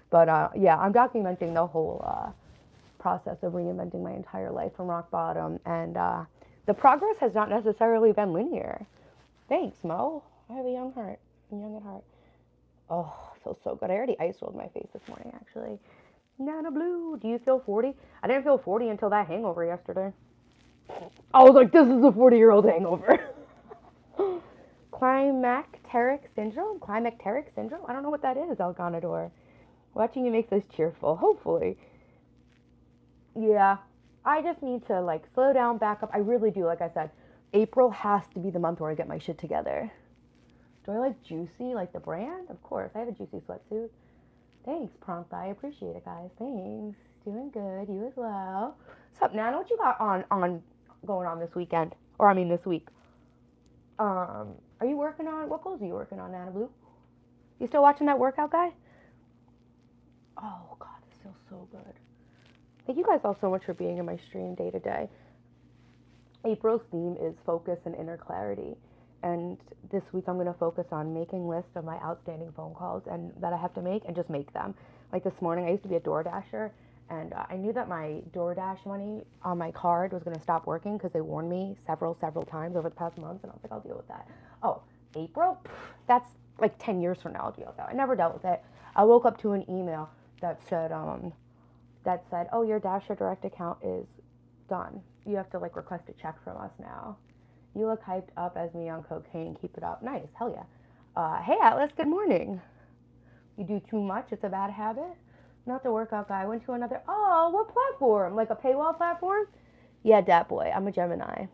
But yeah, I'm documenting the whole process of reinventing my entire life from rock bottom. And the progress has not necessarily been linear. Thanks, Mo. I have a young heart. I'm young at heart. Oh, feels so good. I already ice rolled my face this morning, actually. Nana Blue, do you feel 40? I didn't feel 40 until that hangover yesterday. I was like, this is a 40-year-old hangover. Climacteric syndrome? Climacteric syndrome? I don't know what that is, Elganador. Watching you makes us cheerful, hopefully. Yeah, I just need to, like, slow down, back up. I really do, like I said. April has to be the month where I get my shit together. Do I like Juicy, like the brand? Of course, I have a Juicy sweatsuit. Thanks, Prompt. I appreciate it, guys. Thanks. Doing good. You as well. What's up, Nana? What you got on going on this weekend? Or, I mean, this week. Are you working on, what goals are you working on, Nana Blue? You still watching that workout, guy? Oh, God, this feels so good. Thank you guys all so much for being in my stream day to day. April's theme is focus and inner clarity. And this week I'm going to focus on making lists of my outstanding phone calls and that I have to make and just make them. Like this morning, I used to be a DoorDasher, and I knew that my DoorDash money on my card was going to stop working because they warned me several times over the past months, and I was like, I'll deal with that. Oh, April? That's like 10 years from now I'll deal with that. I never dealt with it. I woke up to an email that said, oh, your Dasher Direct account is done. You have to like request a check from us now. You look hyped up as me on cocaine. Keep it up. Nice. Hell yeah. Hey, Atlas. Good morning. You do too much. It's a bad habit. Not the workout guy. I went to another. Oh, what platform? Like a paywall platform? Yeah, dat boy. I'm a Gemini.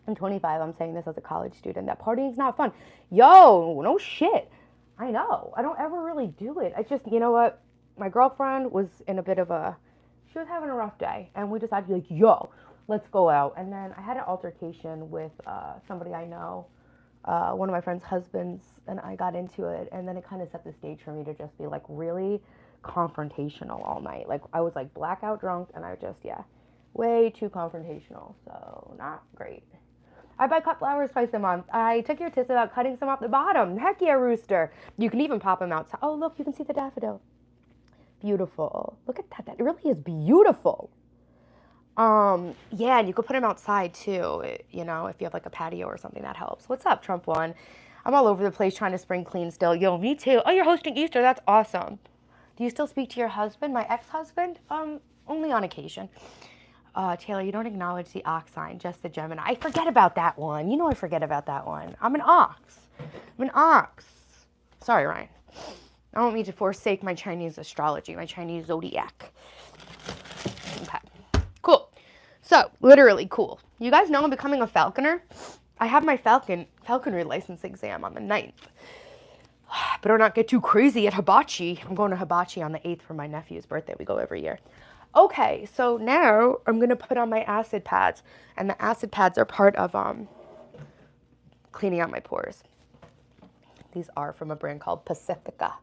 I'm 25. I'm saying this as a college student. That partying's not fun. Yo, no shit. I know. I don't ever really do it. I just, you know what? My girlfriend was in a bit of she was having a rough day. And we decided to be like, yo, let's go out. And then I had an altercation with somebody I know, one of my friend's husbands, and I got into it. And then it kind of set the stage for me to just be like really confrontational all night. Like I was like blackout drunk, and I just, yeah, way too confrontational. So not great. I buy cut flowers twice a month. I took your tips about cutting some off the bottom. Heck yeah, Rooster. You can even pop them outside. Oh, look, you can see the daffodil. Beautiful. Look at that. That really is beautiful. Yeah, and you could put them outside too, you know, if you have like a patio or something, that helps. What's up, Trump One? I'm all over the place trying to spring clean still. Yo, me too. Oh, you're hosting Easter. That's awesome. Do you still speak to your husband, my ex-husband? Only on occasion. Taylor, you don't acknowledge the ox sign, just the Gemini. I forget about that one. You know I forget about that one. I'm an ox. I'm an ox. Sorry, Ryan. I don't mean to forsake my Chinese astrology, my Chinese zodiac. So, literally cool. You guys know I'm becoming a falconer. I have my falconry license exam on the 9th. Better not get too crazy at hibachi. I'm going to hibachi on the 8th for my nephew's birthday. We go every year. Okay, so now I'm going to put on my acid pads. And the acid pads are part of cleaning out my pores. These are from a brand called Pacifica.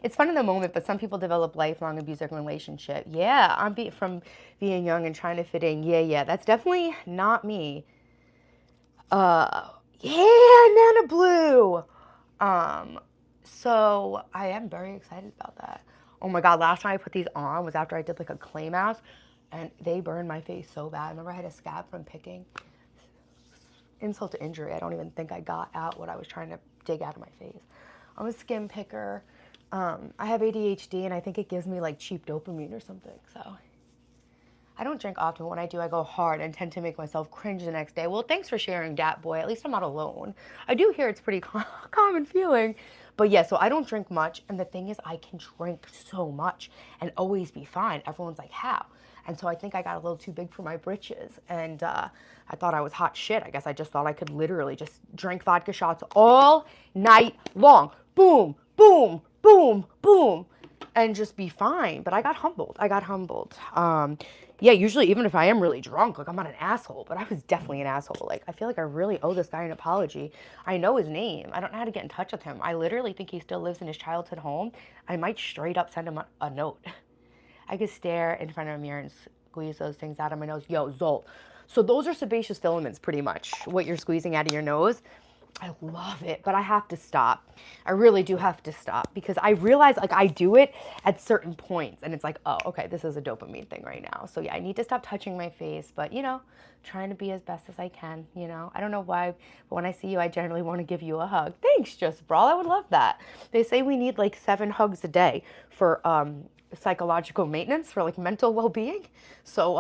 It's fun in the moment, but some people develop lifelong abusive relationship. Yeah, from being young and trying to fit in. Yeah, that's definitely not me. Yeah, Nana Blue. So I am very excited about that. Oh my God, last time I put these on was after I did like a clay mask, and they burned my face so bad. Remember I had a scab from picking? Insult to injury. I don't even think I got out what I was trying to dig out of my face. I'm a skin picker. I have ADHD, and I think it gives me like cheap dopamine or something. So I don't drink often. When I do, I go hard and tend to make myself cringe the next day. Well, thanks for sharing that, boy. At least I'm not alone. I do hear it's pretty common feeling. But yeah, so I don't drink much. And the thing is, I can drink so much and always be fine. Everyone's like, how? And so I think I got a little too big for my britches. And I thought I was hot shit. I guess I just thought I could literally just drink vodka shots all night long. Boom, boom, boom, boom. And just be fine. But I got humbled. Yeah, usually even if I am really drunk, like I'm not an asshole, but I was definitely an asshole. Like I feel like I really owe this guy an apology. I know his name. I don't know how to get in touch with him. I literally think he still lives in his childhood home. I might straight up send him a note. I could stare in front of a mirror and squeeze those things out of my nose. Yo, Zolt. So those are sebaceous filaments, pretty much, what you're squeezing out of your nose. I love it, but I have to stop. I really do have to stop because I realize like I do it at certain points and it's like, oh, okay, this is a dopamine thing right now. So yeah, I need to stop touching my face, but you know, trying to be as best as I can, you know. I don't know why, but when I see you, I generally want to give you a hug. Thanks, Just Brawl. I would love that. They say we need like 7 hugs a day for psychological maintenance, for like mental well-being. So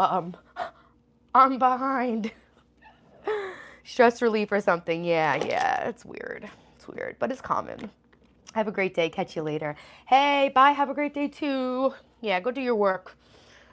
I'm behind. Stress relief or something. Yeah, it's weird. But it's common. Have a great day. Catch you later. Hey, bye. Have a great day too. Yeah, go do your work.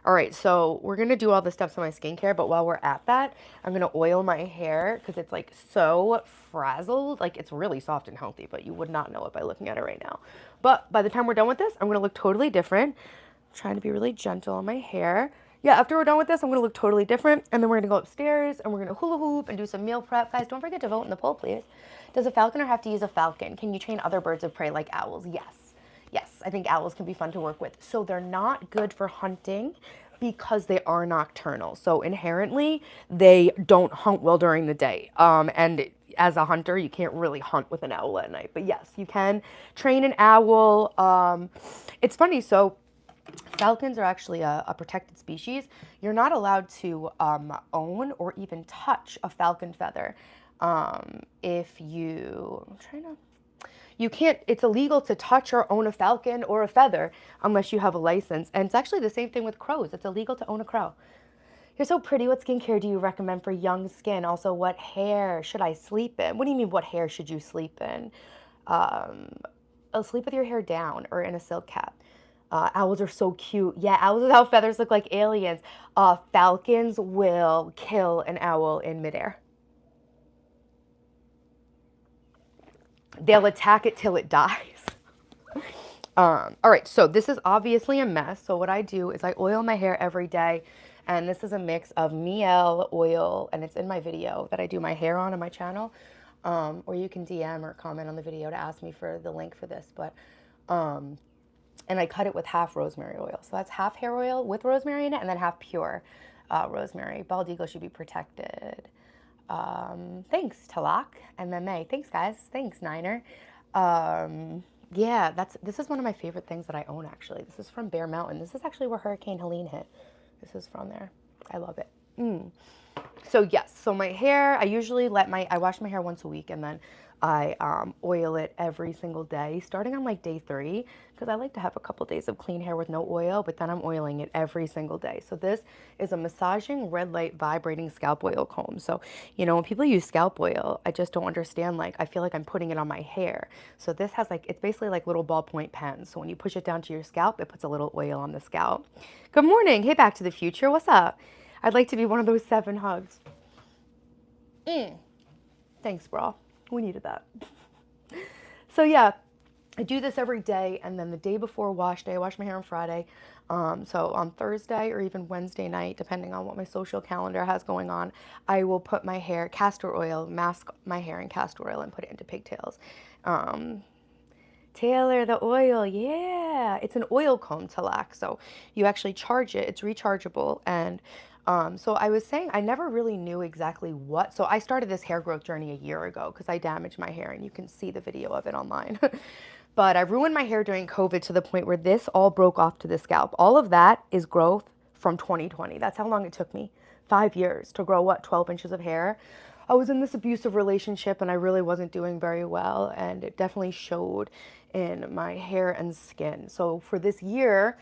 All right, so we're going to do all the steps of my skincare, but while we're at that, I'm going to oil my hair because it's like so frazzled. Like it's really soft and healthy, but you would not know it by looking at it right now. But by the time we're done with this, I'm going to look totally different. I'm trying to be really gentle on my hair. Yeah, after we're done with this, I'm going to look totally different. And then we're going to go upstairs and we're going to hula hoop and do some meal prep. Guys, don't forget to vote in the poll, please. Does a falconer have to use a falcon? Can you train other birds of prey like owls? Yes, I think owls can be fun to work with. So they're not good for hunting because they are nocturnal. So inherently, they don't hunt well during the day. And as a hunter, you can't really hunt with an owl at night. But yes, you can train an owl. It's funny, so falcons are actually a protected species. You're not allowed to own or even touch a falcon feather. You can't, it's illegal to touch or own a falcon or a feather unless you have a license. And it's actually the same thing with crows. It's illegal to own a crow. You're so pretty. What skincare do you recommend for young skin? Also, what hair should I sleep in? What do you mean, what hair should you sleep in? I'll sleep with your hair down or in a silk cap. Owls are so cute. Yeah, owls without feathers look like aliens. Falcons will kill an owl in midair. They'll attack it till it dies. All right, so this is obviously a mess. So what I do is I oil my hair every day. And this is a mix of miel oil, and it's in my video that I do my hair on my channel. Or you can DM or comment on the video to ask me for the link for this. But and I cut it with half rosemary oil. So that's half hair oil with rosemary in it, and then half pure rosemary. Bald eagle should be protected. Thanks, Talak MMA. Thanks, guys. Thanks, Niner. Yeah, this is one of my favorite things that I own, actually. This is from Bear Mountain. This is actually where Hurricane Helene hit. This is from there. I love it. So yes, so my hair, I usually I wash my hair once a week, and then I oil it every single day, starting on like day 3, because I like to have a couple days of clean hair with no oil, but then I'm oiling it every single day. So this is a massaging red light vibrating scalp oil comb. So, when people use scalp oil, I just don't understand. Like, I feel like I'm putting it on my hair. So this has like, it's basically like little ballpoint pens. So when you push it down to your scalp, it puts a little oil on the scalp. Good morning. Hey, Back to the Future. What's up? I'd like to be one of those 7 hugs. Thanks, bro. We needed that. So yeah, I do this every day, and then the day before wash day, I wash my hair on Friday. So on Thursday or even Wednesday night, depending on what my social calendar has going on, I will put my hair, castor oil, mask my hair in castor oil and put it into pigtails. Taylor, the oil, yeah. It's an oil comb to lac. So you actually charge it, it's rechargeable. And so I was saying, I never really knew exactly what. So I started this hair growth journey a year ago because I damaged my hair, and you can see the video of it online. But I ruined my hair during COVID to the point where this all broke off to the scalp. All of that is growth from 2020. That's how long it took me. 5 years to grow, 12 inches of hair. I was in this abusive relationship and I really wasn't doing very well, and it definitely showed in my hair and skin. So for this year,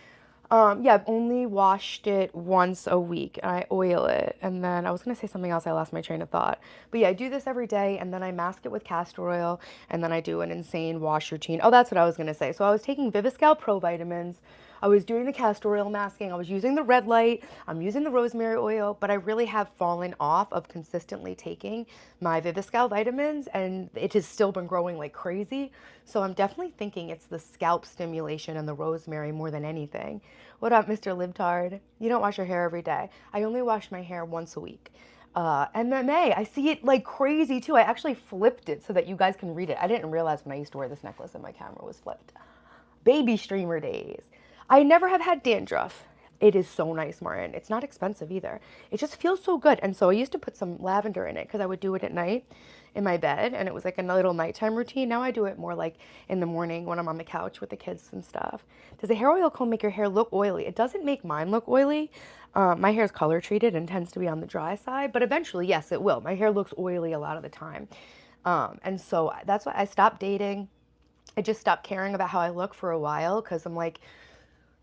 yeah, I've only washed it once a week, and I oil it. And then I was gonna say something else, I lost my train of thought. But yeah, I do this every day, and then I mask it with castor oil, and then I do an insane wash routine. Oh, that's what I was gonna say. So I was taking Viviscal Pro vitamins. I was doing the castor oil masking. I was using the red light. I'm using the rosemary oil, but I really have fallen off of consistently taking my Viviscal vitamins, and it has still been growing like crazy. So I'm definitely thinking it's the scalp stimulation and the rosemary more than anything. What up, Mr. Libtard? You don't wash your hair every day. I only wash my hair once a week. MMA, I see it like crazy too. I actually flipped it so that you guys can read it. I didn't realize when I used to wear this necklace that my camera was flipped. Baby streamer days. I never have had dandruff. It is so nice, Martin. It's not expensive either. It just feels so good. And so I used to put some lavender in it because I would do it at night in my bed, and it was like a little nighttime routine. Now I do it more like in the morning when I'm on the couch with the kids and stuff. Does a hair oil comb make your hair look oily? It doesn't make mine look oily. My hair is color treated and tends to be on the dry side, but eventually, yes, it will. My hair looks oily a lot of the time. And so that's why I stopped dating. I just stopped caring about how I look for a while because I'm like,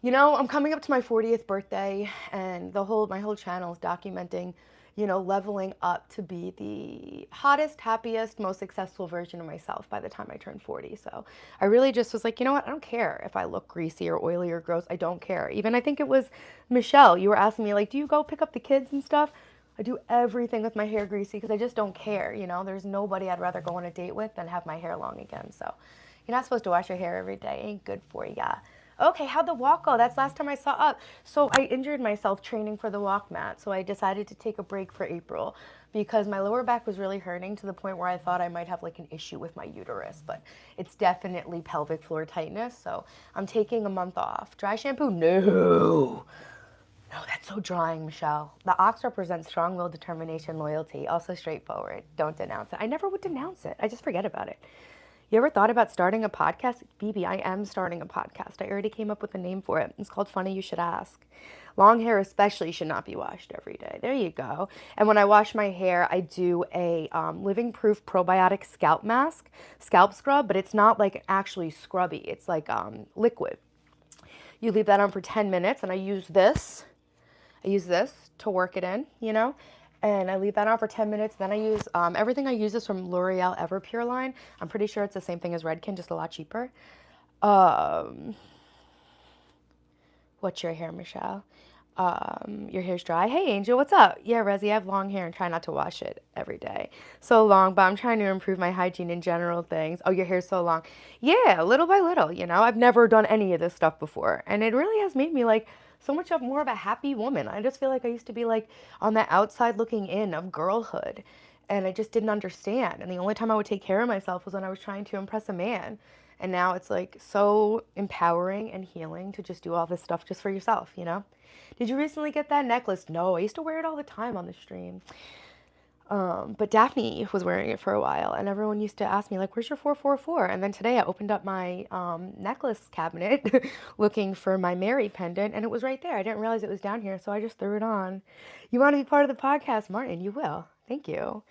I'm coming up to my 40th birthday, and my whole channel is documenting, leveling up to be the hottest, happiest, most successful version of myself by the time I turn 40. So I really just was like, you know what? I don't care if I look greasy or oily or gross. I don't care. Even I think it was Michelle, you were asking me like, do you go pick up the kids and stuff? I do everything with my hair greasy because I just don't care. There's nobody I'd rather go on a date with than have my hair long again. So you're not supposed to wash your hair every day. Ain't good for ya. Okay, how'd the walk go? That's last time I saw up. So I injured myself training for the walk mat. So I decided to take a break for April because my lower back was really hurting to the point where I thought I might have like an issue with my uterus, but it's definitely pelvic floor tightness. So I'm taking a month off. Dry shampoo? No. No, that's so drying, Michelle. The ox represents strong will, determination, loyalty, also straightforward. Don't denounce it. I never would denounce it. I just forget about it. You ever thought about starting a podcast? BB, I am starting a podcast. I already came up with a name for it. It's called Funny You Should Ask. Long hair especially should not be washed every day. There you go. And when I wash my hair, I do a living proof probiotic scalp mask, scalp scrub, but it's not like actually scrubby. It's like liquid. You leave that on for 10 minutes, and I use this. To work it in, and I leave that on for 10 minutes. Then I use, everything I use is from L'Oreal Everpure line. I'm pretty sure it's the same thing as Redken, just a lot cheaper. What's your hair, Michelle? Your hair's dry. Hey, Angel, what's up? Yeah, Resi, I have long hair and try not to wash it every day. So long, but I'm trying to improve my hygiene in general things. Oh, your hair's so long. Yeah, little by little, I've never done any of this stuff before. And it really has made me like so much more of a happy woman. I just feel like I used to be like on the outside looking in of girlhood. And I just didn't understand. And the only time I would take care of myself was when I was trying to impress a man. And now it's like so empowering and healing to just do all this stuff just for yourself, Did you recently get that necklace? No, I used to wear it all the time on the stream. But Daphne was wearing it for a while, and everyone used to ask me, like, where's your 444? And then today I opened up my necklace cabinet looking for my Mary pendant, and it was right there. I didn't realize it was down here, so I just threw it on. You want to be part of the podcast, Martin? You will. Thank you.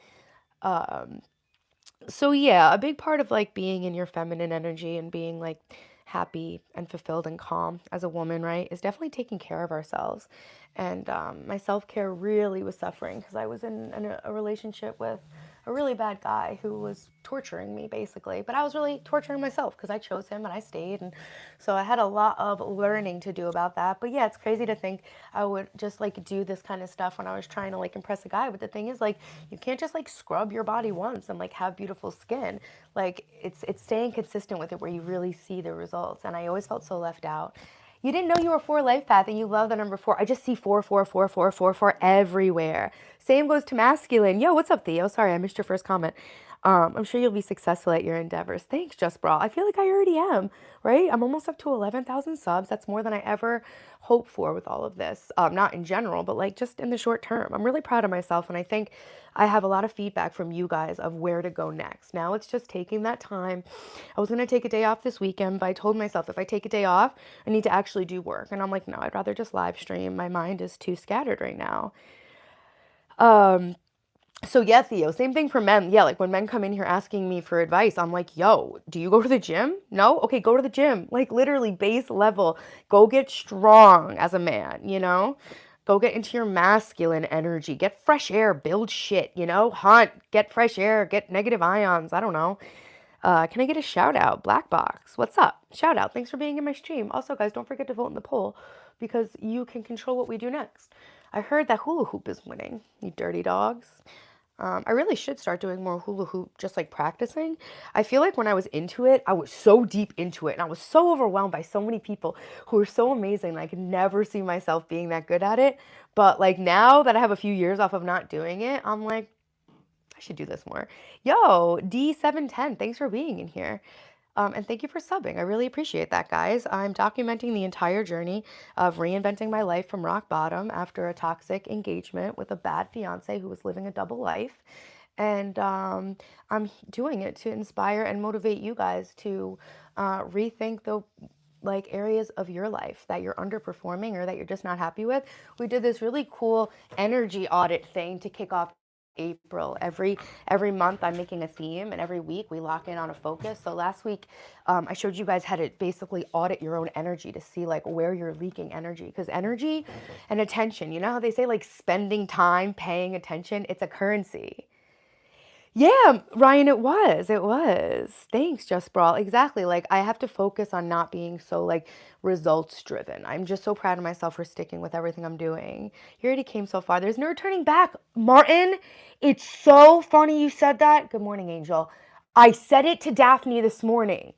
So yeah, a big part of like being in your feminine energy and being like happy and fulfilled and calm as a woman, right, is definitely taking care of ourselves. And my self-care really was suffering because I was in a relationship with a really bad guy who was torturing me basically. But I was really torturing myself because I chose him and I stayed. And so I had a lot of learning to do about that. But yeah, it's crazy to think I would just like do this kind of stuff when I was trying to like impress a guy. But the thing is, like, you can't just like scrub your body once and like have beautiful skin. Like it's staying consistent with it where you really see the results. And I always felt so left out. You didn't know you were four life path and you love the number four. I just see four, four, four, four, four, four everywhere. Same goes to masculine. Yo, what's up, Theo? Sorry, I missed your first comment. I'm sure you'll be successful at your endeavors. Thanks, Just Brawl. I feel like I already am, right? I'm almost up to 11,000 subs. That's more than I ever hoped for with all of this. Not in general, but like just in the short term. I'm really proud of myself, and I think I have a lot of feedback from you guys of where to go next. Now it's just taking that time. I was going to take a day off this weekend, but I told myself if I take a day off, I need to actually do work. And I'm like, no, I'd rather just live stream. My mind is too scattered right now. So yeah, Theo, same thing for men. Yeah, like when men come in here asking me for advice, I'm like, yo, do you go to the gym? No? Okay, go to the gym. Like literally base level. Go get strong as a man, you know? Go get into your masculine energy. Get fresh air, build shit, you know? Hunt, get fresh air, get negative ions. I don't know. Can I get a shout out? Black Box, what's up? Shout out. Thanks for being in my stream. Also, guys, don't forget to vote in the poll because you can control what we do next. I heard that hula hoop is winning, you dirty dogs. I really should start doing more hula hoop, just like practicing. I feel like when I was into it, I was so deep into it and I was so overwhelmed by so many people who were so amazing. I could never see myself being that good at it. But like now that I have a few years off of not doing it, I'm like, I should do this more. Yo, D710, thanks for being in here. And thank you for subbing. I really appreciate that, guys. I'm documenting the entire journey of reinventing my life from rock bottom after a toxic engagement with a bad fiance who was living a double life. And I'm doing it to inspire and motivate you guys to rethink the like areas of your life that you're underperforming or that you're just not happy with. We did this really cool energy audit thing to kick off April. Every month I'm making a theme, and every week we lock in on a focus. So last week I showed you guys how to basically audit your own energy to see like where you're leaking energy, because energy and attention, you know how they say like spending time paying attention, it's a currency. Yeah, Ryan, it was. It was. Thanks, Just Brawl. Exactly. Like I have to focus on not being so like results driven. I'm just so proud of myself for sticking with everything I'm doing. You already came so far. There's no turning back. Martin, it's so funny you said that. Good morning, Angel. I said it to Daphne this morning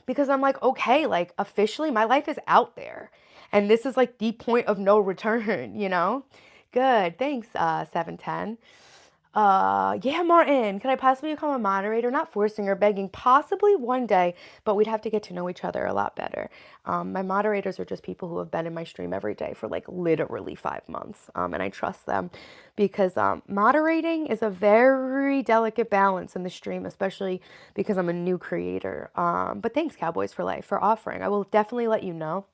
because I'm like, okay, like officially my life is out there. And this is like the point of no return, you know? Good. Thanks, 710. Yeah, Martin, could I possibly become a moderator? Not forcing or begging, possibly one day, but we'd have to get to know each other a lot better. My moderators are just people who have been in my stream every day for like literally 5 months, and I trust them because moderating is a very delicate balance in the stream, especially because I'm a new creator. But thanks, Cowboys for Life, for offering. I will definitely let you know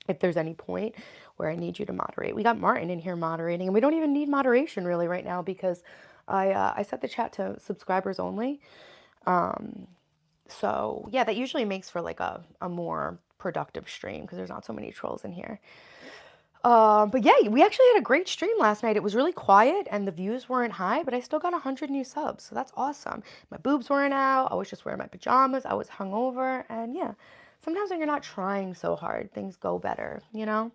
if there's any point where I need you to moderate. We got Martin in here moderating, and we don't even need moderation really right now because I set the chat to subscribers only. So yeah, that usually makes for like a more productive stream because there's not so many trolls in here. But yeah, we actually had a great stream last night. It was really quiet and the views weren't high, but I still got 100 new subs, so that's awesome. My boobs weren't out. I was just wearing my pajamas. I was hungover, and yeah, sometimes when you're not trying so hard, things go better, you know?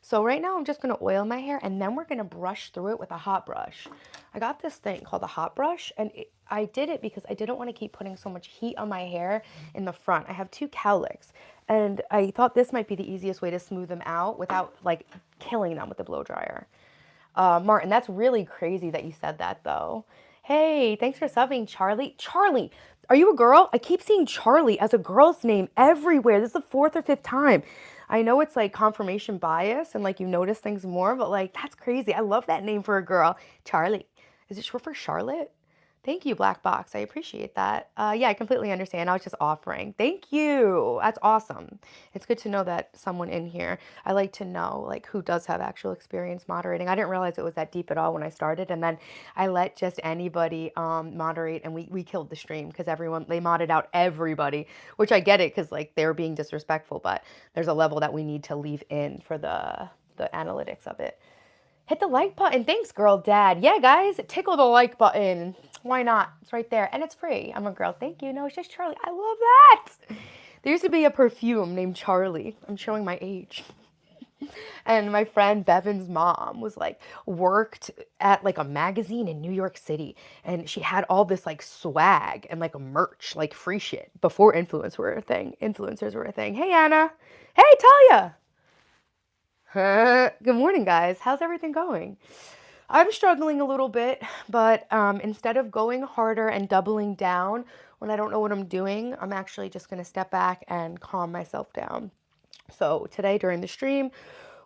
So right now I'm just gonna oil my hair and then we're gonna brush through it with a hot brush. I got this thing called a hot brush, and I did it because I didn't want to keep putting so much heat on my hair in the front. I have two cowlicks and I thought this might be the easiest way to smooth them out without like killing them with the blow dryer. Martin, that's really crazy that you said that though. Hey, thanks for subbing, Charlie. Charlie, are you a girl? I keep seeing Charlie as a girl's name everywhere. This is the fourth or fifth time. I know it's like confirmation bias and like you notice things more, but like that's crazy. I love that name for a girl. Charlie. Is it short for Charlotte? Thank you, Black Box. I appreciate that. Yeah, I completely understand. I was just offering. Thank you. That's awesome. It's good to know that someone in here, I like to know like who does have actual experience moderating. I didn't realize it was that deep at all when I started. And then I let just anybody moderate and we killed the stream because everyone, they modded out everybody, which I get it because like they were being disrespectful, but there's a level that we need to leave in for the analytics of it. Hit the like button. Thanks, girl dad. Yeah, guys, tickle the like button. Why not? It's right there. And it's free. I'm a girl. Thank you. No, it's just Charlie. I love that. There used to be a perfume named Charlie. I'm showing my age. And my friend Bevan's mom was like, worked at like a magazine in New York City. And she had all this like swag and like a merch, like free shit before influencers were a thing. Influencers were a thing. Hey, Anna. Hey, Talia. Good morning, guys. How's everything going? I'm struggling a little bit, but instead of going harder and doubling down when I don't know what I'm doing, I'm actually just going to step back and calm myself down. So today during the stream,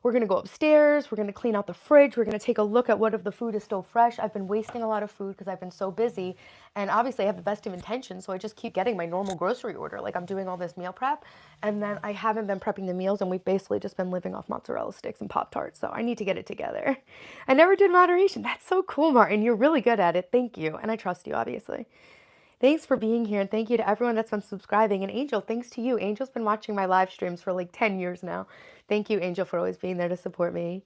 we're going to go upstairs. We're going to clean out the fridge. We're going to take a look at what if the food is still fresh. I've been wasting a lot of food because I've been so busy. And obviously I have the best of intentions, so I just keep getting my normal grocery order. Like I'm doing all this meal prep, and then I haven't been prepping the meals, and we've basically just been living off mozzarella sticks and Pop-Tarts. So I need to get it together. I never did moderation. That's so cool, Martin. You're really good at it. Thank you. And I trust you, obviously. Thanks for being here, and thank you to everyone that's been subscribing. And Angel, thanks to you. Angel's been watching my live streams for like 10 years now. Thank you, Angel, for always being there to support me.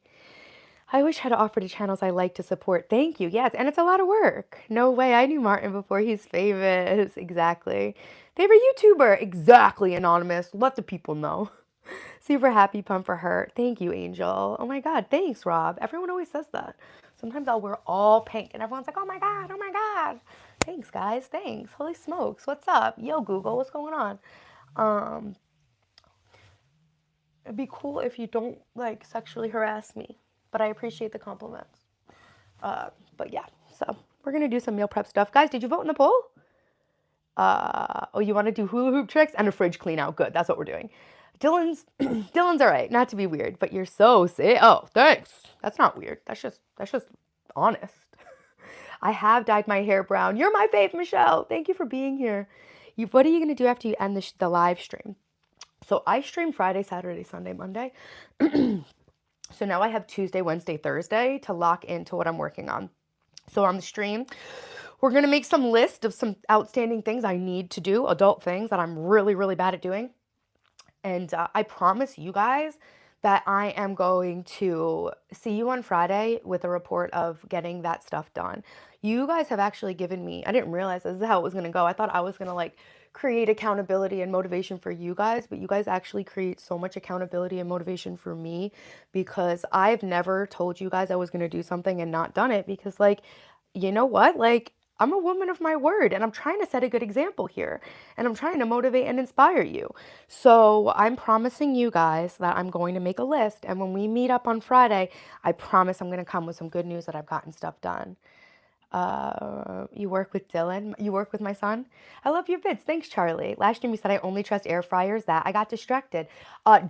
I wish I had offered to channels I like to support. Thank you. Yes, and it's a lot of work. No way. I knew Martin before he's famous. Exactly. Favorite YouTuber? Exactly, Anonymous. Let the people know. Super happy pump for her. Thank you, Angel. Oh my God. Thanks, Rob. Everyone always says that. Sometimes I'll wear all pink and everyone's like, oh my God, oh my God. Thanks, guys. Thanks. Holy smokes. What's up? Yo, Google, what's going on? It'd be cool if you don't like sexually harass me, but I appreciate the compliments. But yeah, so we're gonna do some meal prep stuff. Guys, did you vote in the poll? Oh, you want to do hula hoop tricks and a fridge clean out? Good, that's what we're doing. Dylan's Dylan's all right. Not to be weird, but you're so sick. Oh, thanks. That's not weird. That's just honest. I have dyed my hair brown. You're my fave, Michelle. Thank you for being here. What are you gonna do after you end the live stream? So I stream Friday, Saturday, Sunday, Monday. So now I have Tuesday, Wednesday, Thursday to lock into what I'm working on. So on the stream, we're going to make some list of some outstanding things I need to do, adult things that I'm really, really bad at doing. And I promise you guys that I am going to see you on Friday with a report of getting that stuff done. You guys have actually given me, I didn't realize this is how it was going to go. I thought I was going to like create accountability and motivation for you guys, but you guys actually create so much accountability and motivation for me because I've never told you guys I was going to do something and not done it because like, you know what? Like I'm a woman of my word and I'm trying to set a good example here and I'm trying to motivate and inspire you. So I'm promising you guys that I'm going to make a list. And when we meet up on Friday, I promise I'm going to come with some good news that I've gotten stuff done. You work with Dylan. You work with my son. I love your vids. Thanks, Charlie. Last stream you said I only trust air fryers. That I got distracted.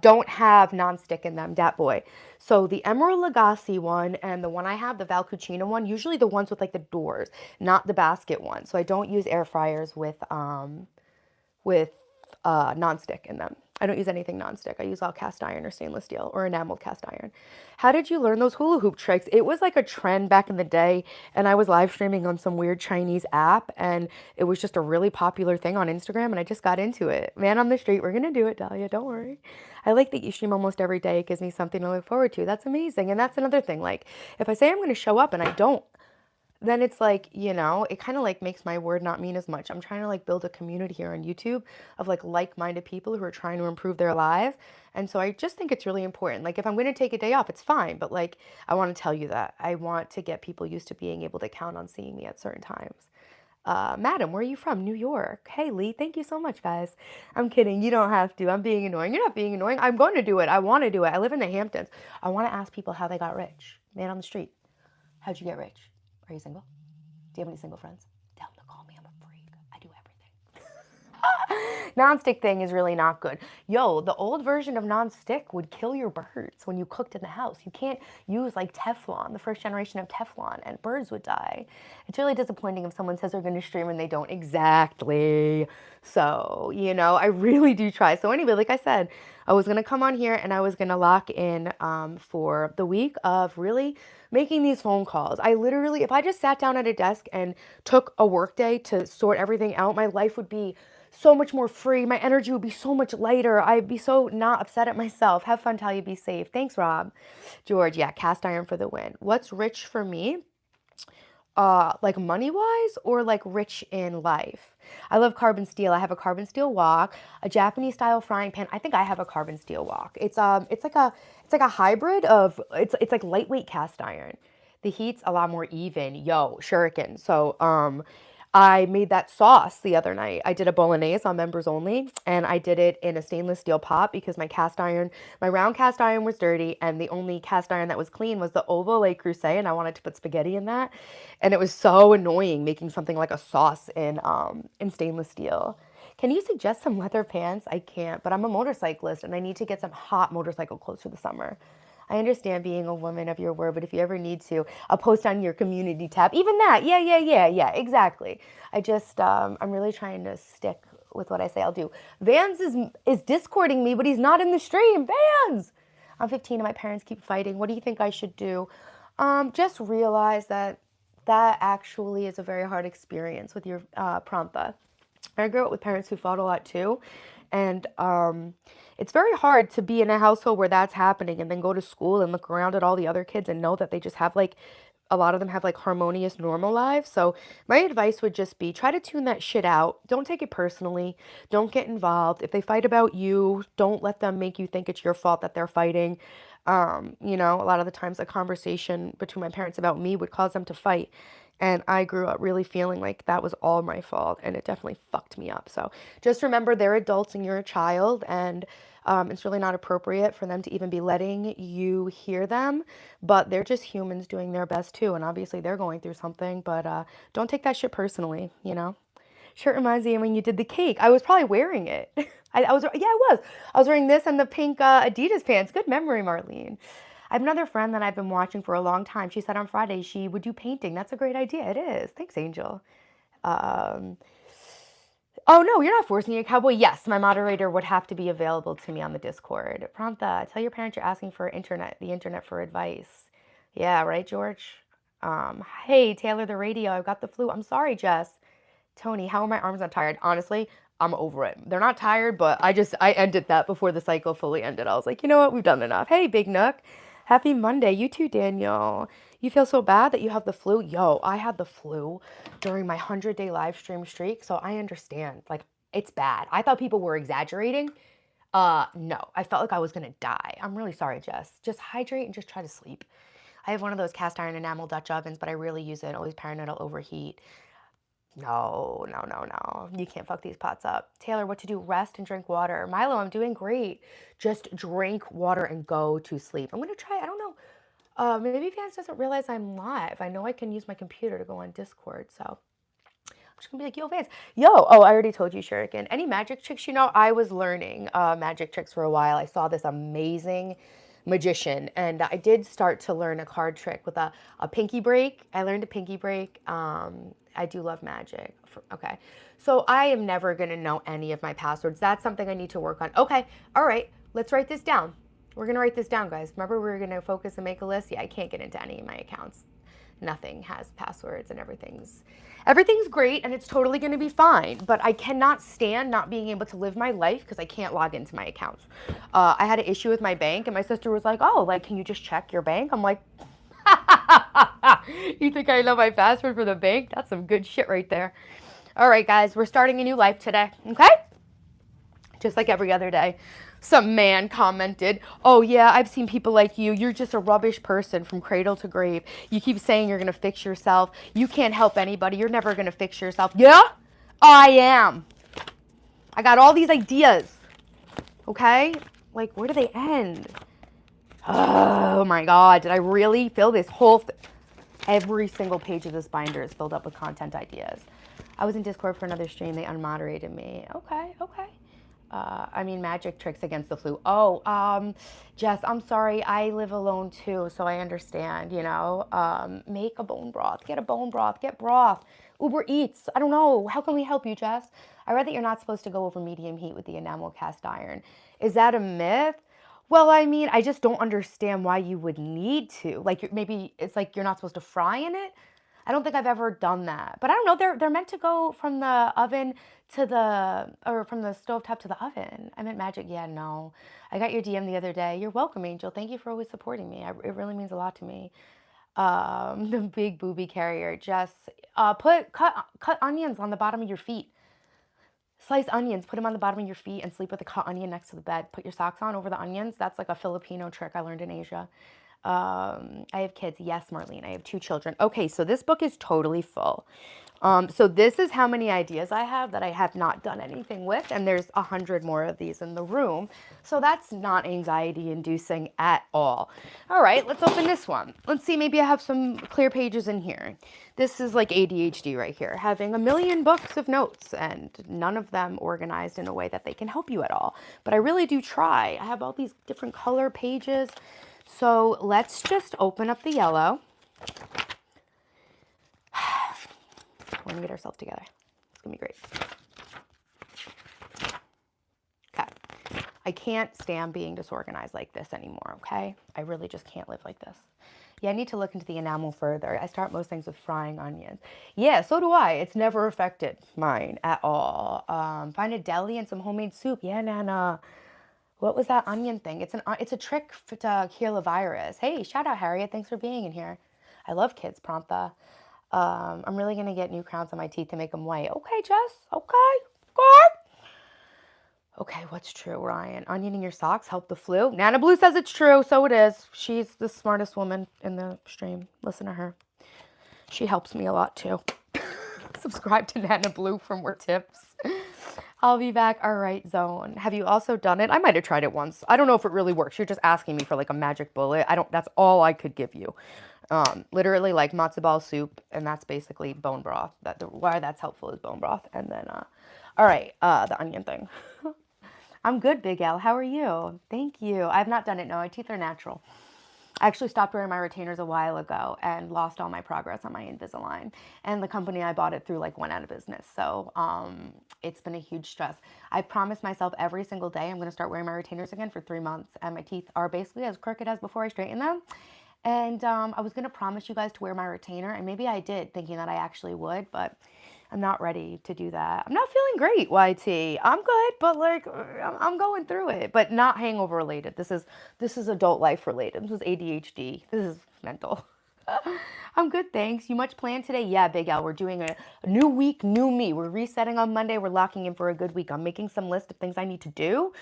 Don't have nonstick in them, dat boy. So the Emerald Lagasse one and the one I have, the Val Cucina one, usually the ones with like the doors, not the basket one. So I don't use air fryers with nonstick in them. I don't use anything nonstick. I use all cast iron or stainless steel or enameled cast iron. How did you learn those hula hoop tricks? It was like a trend back in the day, and I was live streaming on some weird Chinese app, and it was just a really popular thing on Instagram, and I just got into it. Man on the street, we're gonna do it, Dahlia, don't worry. I like that you stream almost every day. It gives me something to look forward to. That's amazing, and that's another thing. Like, if I say I'm gonna show up and I don't, then it's like, you know, it kind of like makes my word not mean as much. I'm trying to like build a community here on YouTube of like-minded people who are trying to improve their lives. And so I just think it's really important. Like if I'm going to take a day off, it's fine. But like, I want to tell you that I want to get people used to being able to count on seeing me at certain times. Madam, where are you from? New York. Hey, Lee, thank you so much, guys. I'm kidding. You don't have to. I'm being annoying. You're not being annoying. I'm going to do it. I want to do it. I live in the Hamptons. I want to ask people how they got rich. Man on the street. How'd you get rich? Are you single? Do you have any single friends? Tell them to call me. I'm a freak. I do everything. Non-stick thing is really not good. Yo, the old version of non-stick would kill your birds when you cooked in the house. You can't use like Teflon, the first generation of Teflon, and birds would die. It's really disappointing if someone says they're going to stream and they don't. Exactly. So, you know, I really do try. So anyway, like I said, I was going to come on here and I was going to lock in for the week of really making these phone calls. I literally, if I just sat down at a desk and took a work day to sort everything out, my life would be so much more free. My energy would be so much lighter. I'd be so not upset at myself. Have fun, Talia. Be safe. Thanks, Rob. George, yeah, cast iron for the win. What's rich for me? Like money wise or like rich in life. I love carbon steel. I have a carbon steel wok, a Japanese style frying pan. I think I have a carbon steel wok. It's like a hybrid of it's like lightweight cast iron. The heat's a lot more even. Yo, shuriken. So I made that sauce the other night. I did a bolognese on members only, and I did it in a stainless steel pot because my round cast iron was dirty, and the only cast iron that was clean was the oval Le Creuset, and I wanted to put spaghetti in that, and it was so annoying making something like a sauce in stainless steel. Can you suggest some leather pants? I can't, but I'm a motorcyclist, and I need to get some hot motorcycle clothes for the summer. I understand being a woman of your word, but if you ever need to, I'll post on your community tab. Even that, yeah, exactly. I'm really trying to stick with what I say I'll do. Vans is discording me, but he's not in the stream. Vans! I'm 15 and my parents keep fighting. What do you think I should do? Just realize that actually is a very hard experience with your Prantha. I grew up with parents who fought a lot too. And it's very hard to be in a household where that's happening and then go to school and look around at all the other kids and know that they just have like, a lot of them have like harmonious, normal lives. So my advice would just be try to tune that shit out. Don't take it personally. Don't get involved. If they fight about you, don't let them make you think it's your fault that they're fighting. You know, a lot of the times a conversation between my parents about me would cause them to fight. And I grew up really feeling like that was all my fault, and it definitely fucked me up. So just remember they're adults and you're a child, and it's really not appropriate for them to even be letting you hear them, but they're just humans doing their best too, and obviously they're going through something, but don't take that shit personally, you know? Shirt reminds me of when you did the cake. I was probably wearing it. I was. I was wearing this and the pink Adidas pants. Good memory, Marlene. I have another friend that I've been watching for a long time. She said on Friday she would do painting. That's a great idea. It is. Thanks, Angel. Um, oh, no, you're not forcing me a cowboy. Yes, my moderator would have to be available to me on the Discord. Prantha, tell your parents you're asking for the internet for advice. Yeah, right, George? Hey, Taylor the radio. I've got the flu. I'm sorry, Jess. Tony, how are my arms not tired? Honestly, I'm over it. They're not tired, but I ended that before the cycle fully ended. I was like, you know what? We've done enough. Hey, Big Nook. Happy Monday. You too, Daniel. You feel so bad that you have the flu? Yo, I had the flu during my 100-day live stream streak, so I understand. Like, it's bad. I thought people were exaggerating. No, I felt like I was going to die. I'm really sorry, Jess. Just hydrate and just try to sleep. I have one of those cast iron enamel Dutch ovens, but I rarely use it. Always paranoid it'll overheat. No. You can't fuck these pots up. Taylor, what to do? Rest and drink water. Milo, I'm doing great. Just drink water and go to sleep. I'm going to try, I don't know. Maybe Vance doesn't realize I'm live. I know I can use my computer to go on Discord, so I'm just going to be like, yo, Vance. I already told you, Shuriken. Any magic tricks you know? I was learning magic tricks for a while. I saw this amazing magician, and I did start to learn a card trick with a pinky break. I learned a pinky break. I do love magic. Okay. So I am never going to know any of my passwords. That's something I need to work on. Okay. All right. Let's write this down. We're going to write this down, guys. Remember, we were going to focus and make a list. Yeah, I can't get into any of my accounts. Nothing has passwords, and everything's great, and it's totally going to be fine. But I cannot stand not being able to live my life because I can't log into my accounts. I had an issue with my bank, and my sister was like, oh, like, can you just check your bank? I'm like, you think I know my password for the bank? That's some good shit right there. All right, guys, we're starting a new life today, okay? Just like every other day. Some man commented, oh yeah, I've seen people like you. You're just a rubbish person from cradle to grave. You keep saying you're going to fix yourself. You can't help anybody. You're never going to fix yourself. Yeah, I am. I got all these ideas, okay? Like, where do they end? Oh my God, did I really fill this whole every single page of this binder is filled up with content ideas. I was in Discord for another stream. They unmoderated me. Okay, okay. I mean, magic tricks against the flu. Oh, Jess, I'm sorry. I live alone too, so I understand, you know. Make a bone broth. Get a bone broth. Get broth. Uber Eats. I don't know. How can we help you, Jess? I read that you're not supposed to go over medium heat with the enamel cast iron. Is that a myth? Well, I mean, I just don't understand why you would need to. Like, maybe it's like you're not supposed to fry in it. I don't think I've ever done that. But I don't know. They're meant to go from the oven to the or from the stovetop to the oven. I meant magic. Yeah, no. I got your DM the other day. You're welcome, Angel. Thank you for always supporting me. It really means a lot to me. The big booby carrier. Just cut onions on the bottom of your feet. Slice onions, put them on the bottom of your feet and sleep with a cut onion next to the bed. Put your socks on over the onions. That's like a Filipino trick I learned in Asia. I have kids. Yes, Marlene, I have 2 children. Okay, so this book is totally full. So this is how many ideas I have that I have not done anything with, and there's 100 more of these in the room. So that's not anxiety inducing at all. All right, let's open this one. Let's see, maybe I have some clear pages in here. This is like ADHD right here, having a million books of notes and none of them organized in a way that they can help you at all. But I really do try. I have all these different color pages. So let's just open up the yellow. We're gonna get ourselves together. It's gonna be great. Okay. I can't stand being disorganized like this anymore, okay? I really just can't live like this. Yeah, I need to look into the enamel further. I start most things with frying onions. Yeah, so do I. It's never affected mine at all. Find a deli and some homemade soup. Yeah, Nana. What was that onion thing? It's a trick to cure the virus. Hey, shout out Harriet. Thanks for being in here. I love kids, Prantha. I'm really going to get new crowns on my teeth to make them white. Okay, Jess. Okay. Good. Okay, what's true, Ryan? Onion in your socks help the flu? Nana Blue says it's true, so it is. She's the smartest woman in the stream. Listen to her. She helps me a lot, too. Subscribe to Nana Blue for more tips. I'll be back. All right, Zone. Have you also done it? I might have tried it once. I don't know if it really works. You're just asking me for like a magic bullet. That's all I could give you. Literally like matzo ball soup, and that's basically bone broth. Why that's helpful is bone broth. And then, all right, the onion thing. I'm good, Big L. How are you? Thank you. I've not done it. No, my teeth are natural. I actually stopped wearing my retainers a while ago and lost all my progress on my Invisalign. And the company I bought it through like went out of business. So it's been a huge stress. I promised myself every single day I'm going to start wearing my retainers again for 3 months. And my teeth are basically as crooked as before I straighten them. And I was going to promise you guys to wear my retainer. And maybe I did, thinking that I actually would. But I'm not ready to do that. I'm not feeling great, YT. I'm good, but like I'm going through it, but not hangover related. This is adult life related. This is ADHD. This is mental. I'm good, thanks. You much planned today? Yeah, Big L. We're doing a new week, new me. We're resetting on Monday. We're locking in for a good week. I'm making some list of things I need to do.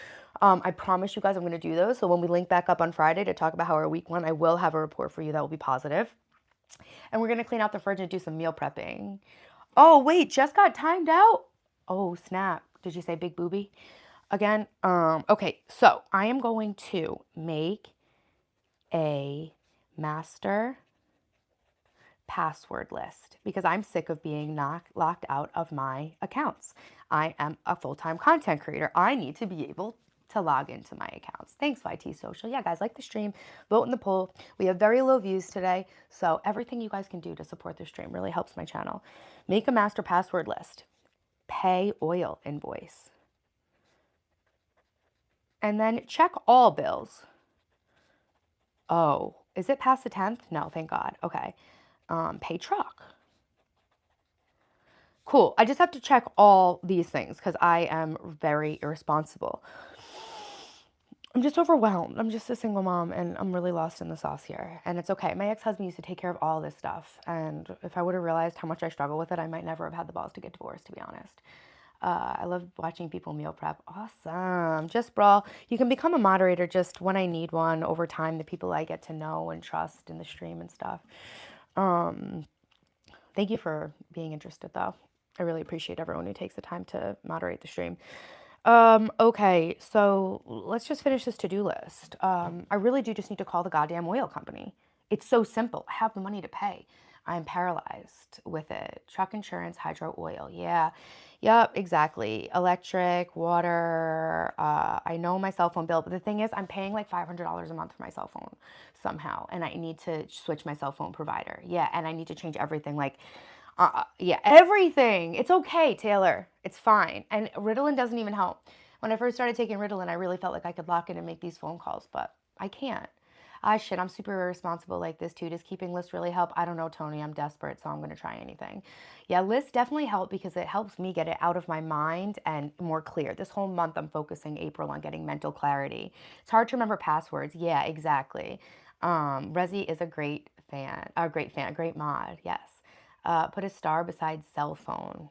I promise you guys I'm going to do those. So when we link back up on Friday to talk about how our week went, I will have a report for you that will be positive. And we're going to clean out the fridge and do some meal prepping. Oh, wait, just got timed out? Oh, snap. Did you say big booby? Again? Okay, so I am going to make a master password list because I'm sick of being locked out of my accounts. I am a full-time content creator. I need to be able to log into my accounts. Thanks, YT Social. Yeah, guys, like the stream, vote in the poll. We have very low views today, so everything you guys can do to support the stream really helps my channel. Make a master password list. Pay oil invoice. And then check all bills. Oh, is it past the 10th? No, thank God. Okay. Pay truck. Cool. I just have to check all these things because I am very irresponsible. I'm just overwhelmed. I'm just a single mom and I'm really lost in the sauce here. And it's okay. My ex-husband used to take care of all this stuff. And if I would have realized how much I struggle with it, I might never have had the balls to get divorced, to be honest. I love watching people meal prep. Awesome. Just brawl. You can become a moderator just when I need one over time. The people I get to know and trust in the stream and stuff. Thank you for being interested, though. I really appreciate everyone who takes the time to moderate the stream. Okay, so let's just finish this to-do list. I really do just need to call the goddamn oil company. It's so simple. I have the money to pay. I'm paralyzed with it. Truck insurance, hydro oil. Yeah. Yep, exactly. Electric, water. I know my cell phone bill, but the thing is, I'm paying like $500 a month for my cell phone somehow, and I need to switch my cell phone provider. Yeah, and I need to change everything. Like, yeah, everything. It's okay, Taylor. It's fine. And Ritalin doesn't even help. When I first started taking Ritalin, I really felt like I could lock in and make these phone calls, but I can't. Ah, shit, I'm super irresponsible like this too. Does keeping lists really help? I don't know, Tony. I'm desperate, so I'm going to try anything. Yeah, lists definitely help because it helps me get it out of my mind and more clear. This whole month, I'm focusing April on getting mental clarity. It's hard to remember passwords. Yeah, exactly. Resi is a great fan, a great mod. Yes. Put a star beside cell phone.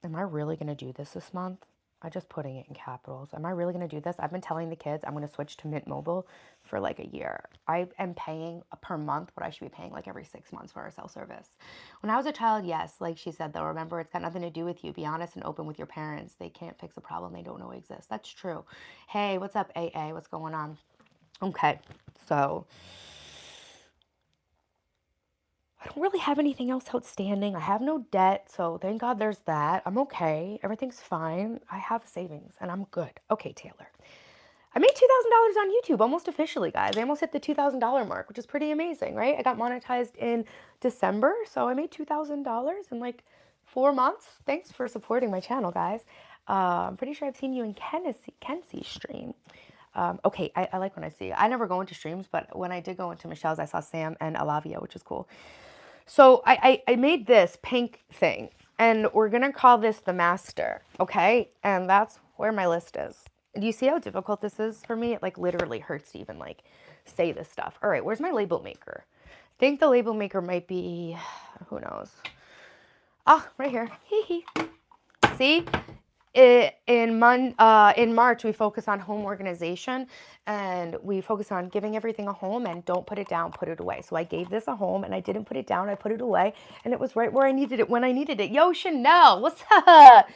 Am I really going to do this month? I'm just putting it in capitals. Am I really going to do this? I've been telling the kids I'm going to switch to Mint Mobile for like a year. I am paying per month what I should be paying like every 6 months for our cell service. When I was a child, yes, like she said though, remember it's got nothing to do with you. Be honest and open with your parents. They can't fix a problem they don't know exists. That's true. Hey, what's up, AA? What's going on? Okay, so I don't really have anything else outstanding. I have no debt, so thank God there's that. I'm okay. Everything's fine. I have savings and I'm good. Okay, Taylor. I made $2,000 on YouTube almost officially, guys. I almost hit the $2,000 mark, which is pretty amazing, right? I got monetized in December, so I made $2,000 in like 4 months. Thanks for supporting my channel, guys. I'm pretty sure I've seen you in Kenzie's stream. Okay, I like when I see you. I never go into streams, but when I did go into Michelle's, I saw Sam and Alavia, which is cool. So I made this pink thing, and we're going to call this the master, okay? And that's where my list is. Do you see how difficult this is for me? It like literally hurts to even like say this stuff. All right, where's my label maker? I think the label maker might be, who knows? Ah, right here. Hee hee. See? In March, we focus on home organization and we focus on giving everything a home and don't put it down, put it away. So I gave this a home and I didn't put it down. I put it away and it was right where I needed it when I needed it. Yo, Chanel, what's up?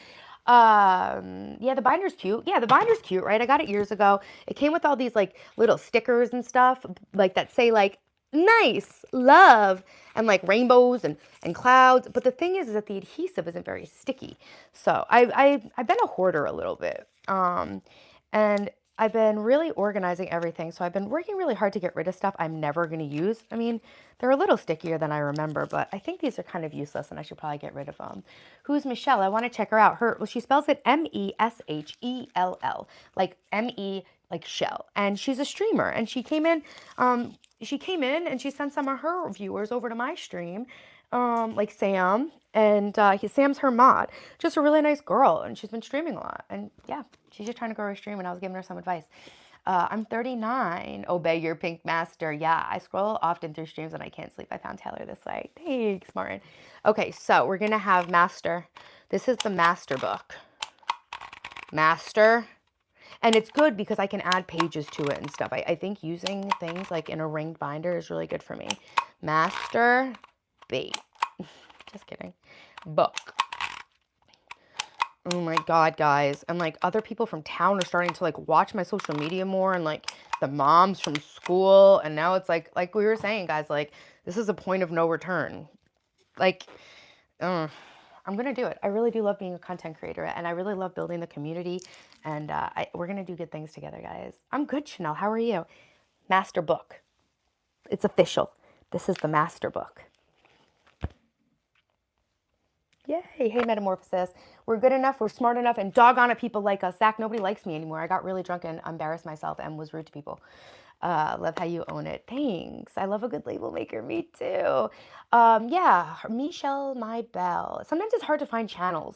Yeah, the binder's cute. Yeah, the binder's cute, right? I got it years ago. It came with all these like little stickers and stuff like that say like nice, love, and like rainbows and clouds. But the thing is that the adhesive isn't very sticky. So I've been a hoarder a little bit. And I've been really organizing everything. So I've been working really hard to get rid of stuff I'm never going to use. I mean, they're a little stickier than I remember, but I think these are kind of useless and I should probably get rid of them. Who's Michelle? I want to check her out. Well, she spells it Meshell, like M-E, like shell. And she's a streamer and she came in and she sent some of her viewers over to my stream, like Sam, and Sam's her mod. Just a really nice girl, and she's been streaming a lot. And yeah, she's just trying to grow her stream, and I was giving her some advice. I'm 39. Obey your pink master. Yeah, I scroll often through streams and I can't sleep. I found Taylor this way. Thanks, Martin. Okay, so we're going to have master. This is the master book. Master. And it's good because I can add pages to it and stuff. I think using things like in a ringed binder is really good for me. Master bait. Just kidding. Book. Oh my God, guys. And like other people from town are starting to like watch my social media more and like the moms from school. And now it's like we were saying, guys, like this is a point of no return. Like, I'm going to do it. I really do love being a content creator and I really love building the community and we're going to do good things together, guys. I'm good, Chanel. How are you? Master book. It's official. This is the master book. Yay. Hey, Metamorphosis. We're good enough. We're smart enough. And doggone it, people like us. Zach, nobody likes me anymore. I got really drunk and embarrassed myself and was rude to people. Love how you own it. Thanks. I love a good label maker. Me too. Yeah, Michelle My Bell. Sometimes it's hard to find channels.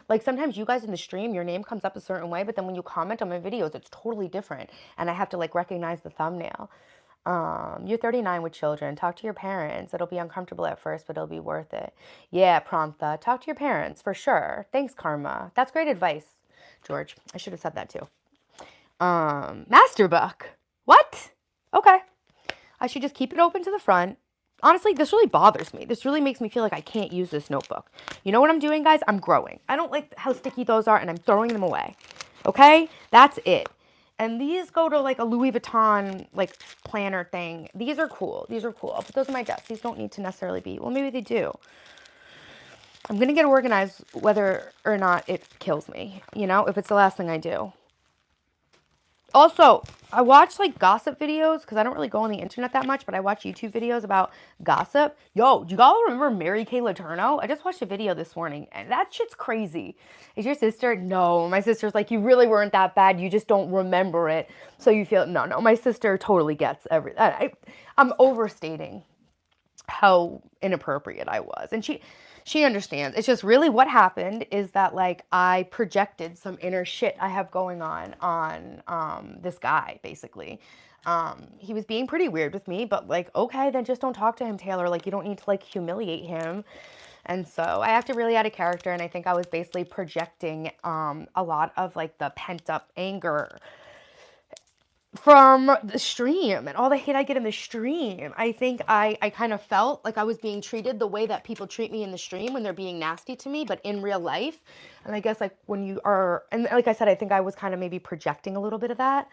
Like sometimes you guys in the stream, your name comes up a certain way, but then when you comment on my videos, it's totally different. And I have to like recognize the thumbnail. You're 39 with children. Talk to your parents. It'll be uncomfortable at first, but it'll be worth it. Yeah, Prantha. Talk to your parents for sure. Thanks, Karma. That's great advice, George. I should have said that too. Master book. What? Okay. I should just keep it open to the front. Honestly, this really bothers me. This really makes me feel like I can't use this notebook. You know what I'm doing, guys? I'm growing. I don't like how sticky those are, and I'm throwing them away. Okay? That's it. And these go to like a Louis Vuitton like planner thing. These are cool. These are cool. I'll put those on my desk. These don't need to necessarily be. Well, maybe they do. I'm going to get organized whether or not it kills me, you know, if it's the last thing I do. Also, I watch like gossip videos because I don't really go on the internet that much, but I watch YouTube videos about gossip. Yo, do you all remember Mary Kay Letourneau? I just watched a video this morning and that shit's crazy. Is your sister? No, my sister's like, you really weren't that bad. You just don't remember it. So you feel, no, my sister totally gets everything. I'm overstating how inappropriate I was. And she understands. It's just really what happened is that like I projected some inner shit I have going on this guy basically. He was being pretty weird with me, but like, okay, then just don't talk to him, Taylor. Like you don't need to like humiliate him. And so I acted really out of character, and I think I was basically projecting a lot of like the pent up anger from the stream and all the hate I get in the stream. I think I kind of felt like I was being treated the way that people treat me in the stream when they're being nasty to me, but in real life. And I guess like when you are, and like I said, I think I was kind of maybe projecting a little bit of that.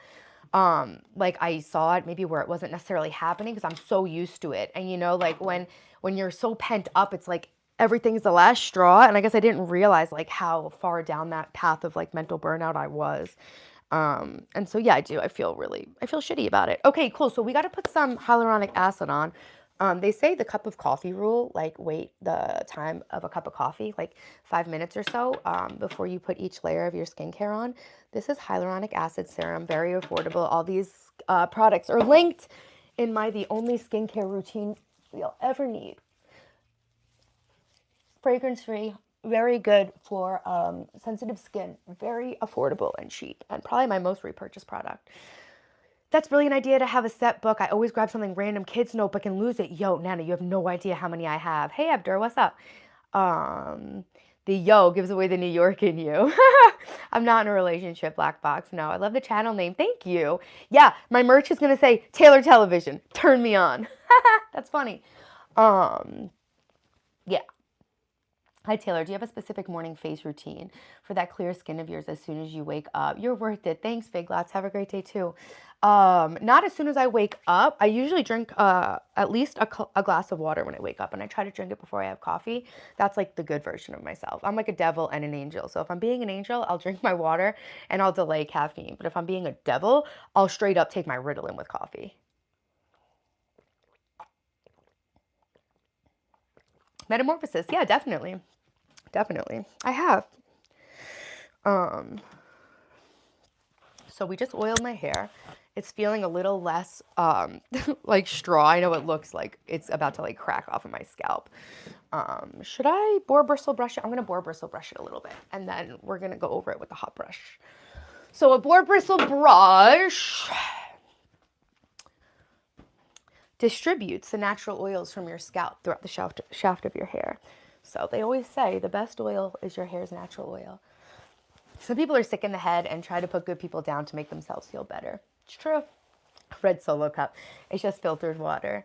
Like I saw it maybe where it wasn't necessarily happening because I'm so used to it. And you know, like when you're so pent up, it's like everything's the last straw. And I guess I didn't realize like how far down that path of like mental burnout I was. And so yeah, I do. I feel shitty about it. Okay, cool. So we got to put some hyaluronic acid on. They say the cup of coffee rule, like wait the time of a cup of coffee, like 5 minutes or so, before you put each layer of your skincare on. This is hyaluronic acid serum, very affordable. All these products are linked in my The Only Skincare Routine You'll Ever Need. Fragrance-free, very good for sensitive skin, very affordable and cheap, and probably my most repurchased product. That's really an idea to have a set book. I always grab something random, kids notebook, and lose it. Yo, Nana, you have no idea how many I have. Hey, Abdur, what's up? The yo gives away the New York in you. I'm not in a relationship, Black Box. No, I love the channel name. Thank you. Yeah, my merch is going to say, Taylor Television, turn me on. That's funny. Yeah. Hi, Taylor. Do you have a specific morning face routine for that clear skin of yours as soon as you wake up? You're worth it. Thanks, Big Lots. Have a great day, too. Not as soon as I wake up. I usually drink at least a glass of water when I wake up, and I try to drink it before I have coffee. That's like the good version of myself. I'm like a devil and an angel. So if I'm being an angel, I'll drink my water and I'll delay caffeine. But if I'm being a devil, I'll straight up take my Ritalin with coffee. Metamorphosis. Yeah, definitely. Definitely. I have. So we just oiled my hair. It's feeling a little less like straw. I know it looks like it's about to like crack off of my scalp. Should I boar bristle brush it? I'm gonna boar bristle brush it a little bit, and then we're gonna go over it with the hot brush. So a boar bristle brush distributes the natural oils from your scalp throughout the shaft of your hair. So they always say the best oil is your hair's natural oil. Some people are sick in the head and try to put good people down to make themselves feel better. It's true. Red Solo cup. It's just filtered water.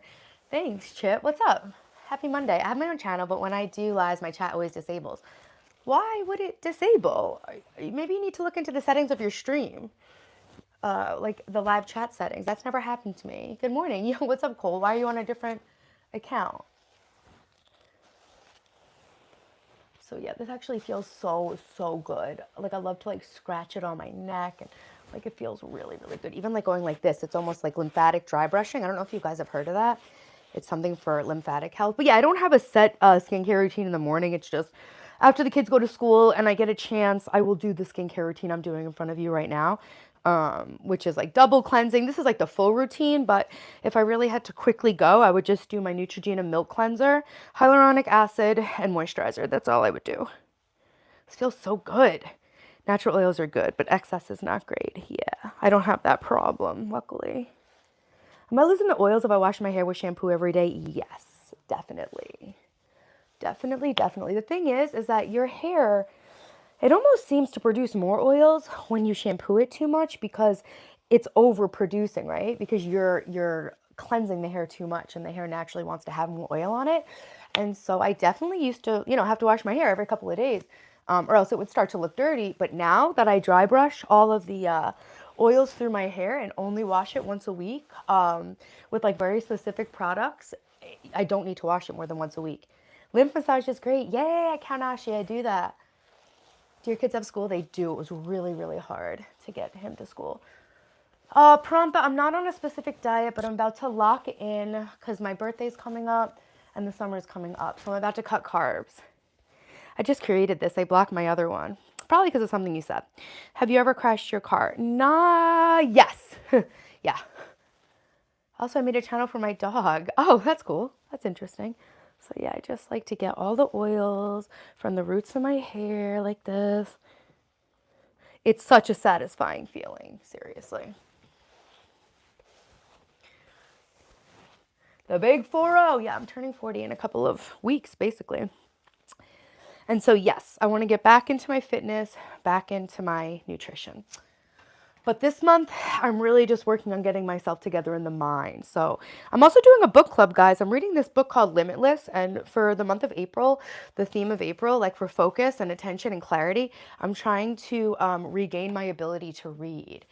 Thanks, Chip. What's up? Happy Monday. I have my own channel, but when I do lives, my chat always disables. Why would it disable? Maybe you need to look into the settings of your stream. Like the live chat settings. That's never happened to me. Good morning. Yo, what's up, Cole? Why are you on a different account? So yeah, this actually feels so good. Like I love to like scratch it on my neck, and like it feels really good. Even like going like this, it's almost like lymphatic dry brushing. I don't know if you guys have heard of that. It's something for lymphatic health. But yeah, I don't have a set skincare routine in the morning. It's just after the kids go to school and I get a chance, I will do the skincare routine I'm doing in front of you right now. Which is like double cleansing. This is like the full routine, but if I really had to quickly go, I would just do my Neutrogena milk cleanser, hyaluronic acid, and moisturizer. That's all I would do. This feels so good. Natural oils are good, but excess is not great. Yeah, I don't have that problem, luckily. Am I losing the oils if I wash my hair with shampoo every day? Yes, definitely. Definitely. The thing is that your hair, it almost seems to produce more oils when you shampoo it too much because it's overproducing, right? Because you're cleansing the hair too much, and the hair naturally wants to have more oil on it. And so I definitely used to, have to wash my hair every couple of days. or else it would start to look dirty. But now that I dry brush all of the oils through my hair and only wash it once a week with like very specific products, I don't need to wash it more than once a week. Lymph massage is great. Yay, Kanashi, I do that. Do your kids have school? They do. It was really, really hard to get him to school. Prompt, I'm not on a specific diet, but I'm about to lock in because my birthday's coming up and the summer's coming up. So I'm about to cut carbs. I just created this. I blocked my other one. Probably because of something you said. Have you ever crashed your car? Nah, yes. Yeah. Also, I made a channel for my dog. Oh, that's cool. That's interesting. So yeah, I just like to get all the oils from the roots of my hair like this. It's such a satisfying feeling, seriously. The big 40. Yeah, I'm turning 40 in a couple of weeks, basically. And so, yes, I want to get back into my fitness, back into my nutrition. But this month, I'm really just working on getting myself together in the mind. So I'm also doing a book club, guys. I'm reading this book called Limitless. And for the month of April, the theme of April, like for focus and attention and clarity, I'm trying to regain my ability to read.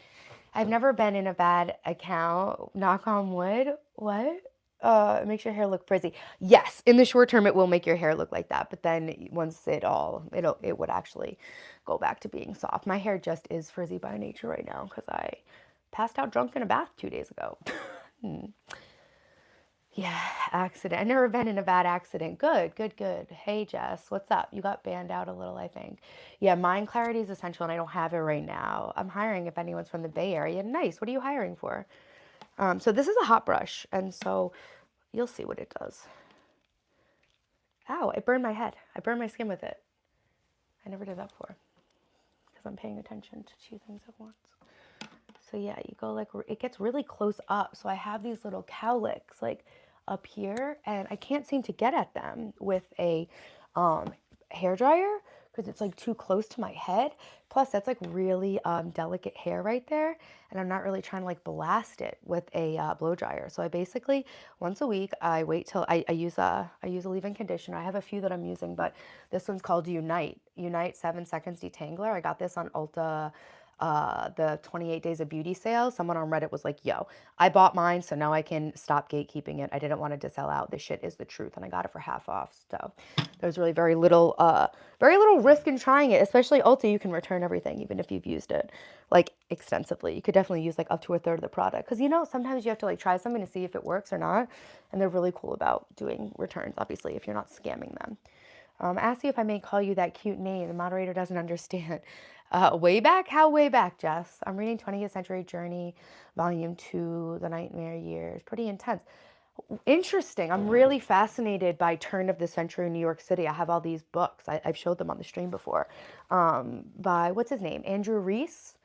I've never been in a bad account, knock on wood. What? It makes your hair look frizzy. Yes, in the short term, it will make your hair look like that. But then once it would actually go back to being soft. My hair just is frizzy by nature right now because I passed out drunk in a bath 2 days ago. Yeah, accident. I've never been in a bad accident. Good, good, good. Hey, Jess, what's up? You got banned out a little, I think. Yeah, mind clarity is essential, and I don't have it right now. I'm hiring if anyone's from the Bay Area. Nice. What are you hiring for? So this is a hot brush, and so you'll see what it does. Ow, it burned my head. I burned my skin with it. I never did that before because I'm paying attention to two things at once. So yeah, you go like, it gets really close up. So I have these little cowlicks like up here and I can't seem to get at them with a hair dryer because it's like too close to my head. Plus that's like really delicate hair right there. And I'm not really trying to like blast it with a blow dryer. So I basically, once a week, I wait till I use a leave-in conditioner. I have a few that I'm using, but this one's called Unite 7 Seconds Detangler. I got this on Ulta the 28 Days of Beauty sale. Someone on Reddit was like, yo, I bought mine, so now I can stop gatekeeping it. I didn't want it to sell out. This shit is the truth. And I got it for half off. So there's really very little risk in trying it, especially Ulta. You can return everything, even if you've used it like extensively. You could definitely use like up to a third of the product. Cause you know, sometimes you have to like try something to see if it works or not. And they're really cool about doing returns, obviously, if you're not scamming them. Ask you if I may call you that cute name. The moderator doesn't understand. Way back? How way back, Jess? I'm reading 20th Century Journey, Volume 2, The Nightmare Years. Pretty intense. Interesting. I'm really fascinated by turn of the century New York City. I have all these books. I've showed them on the stream before. By, what's his name? Andrew Reese,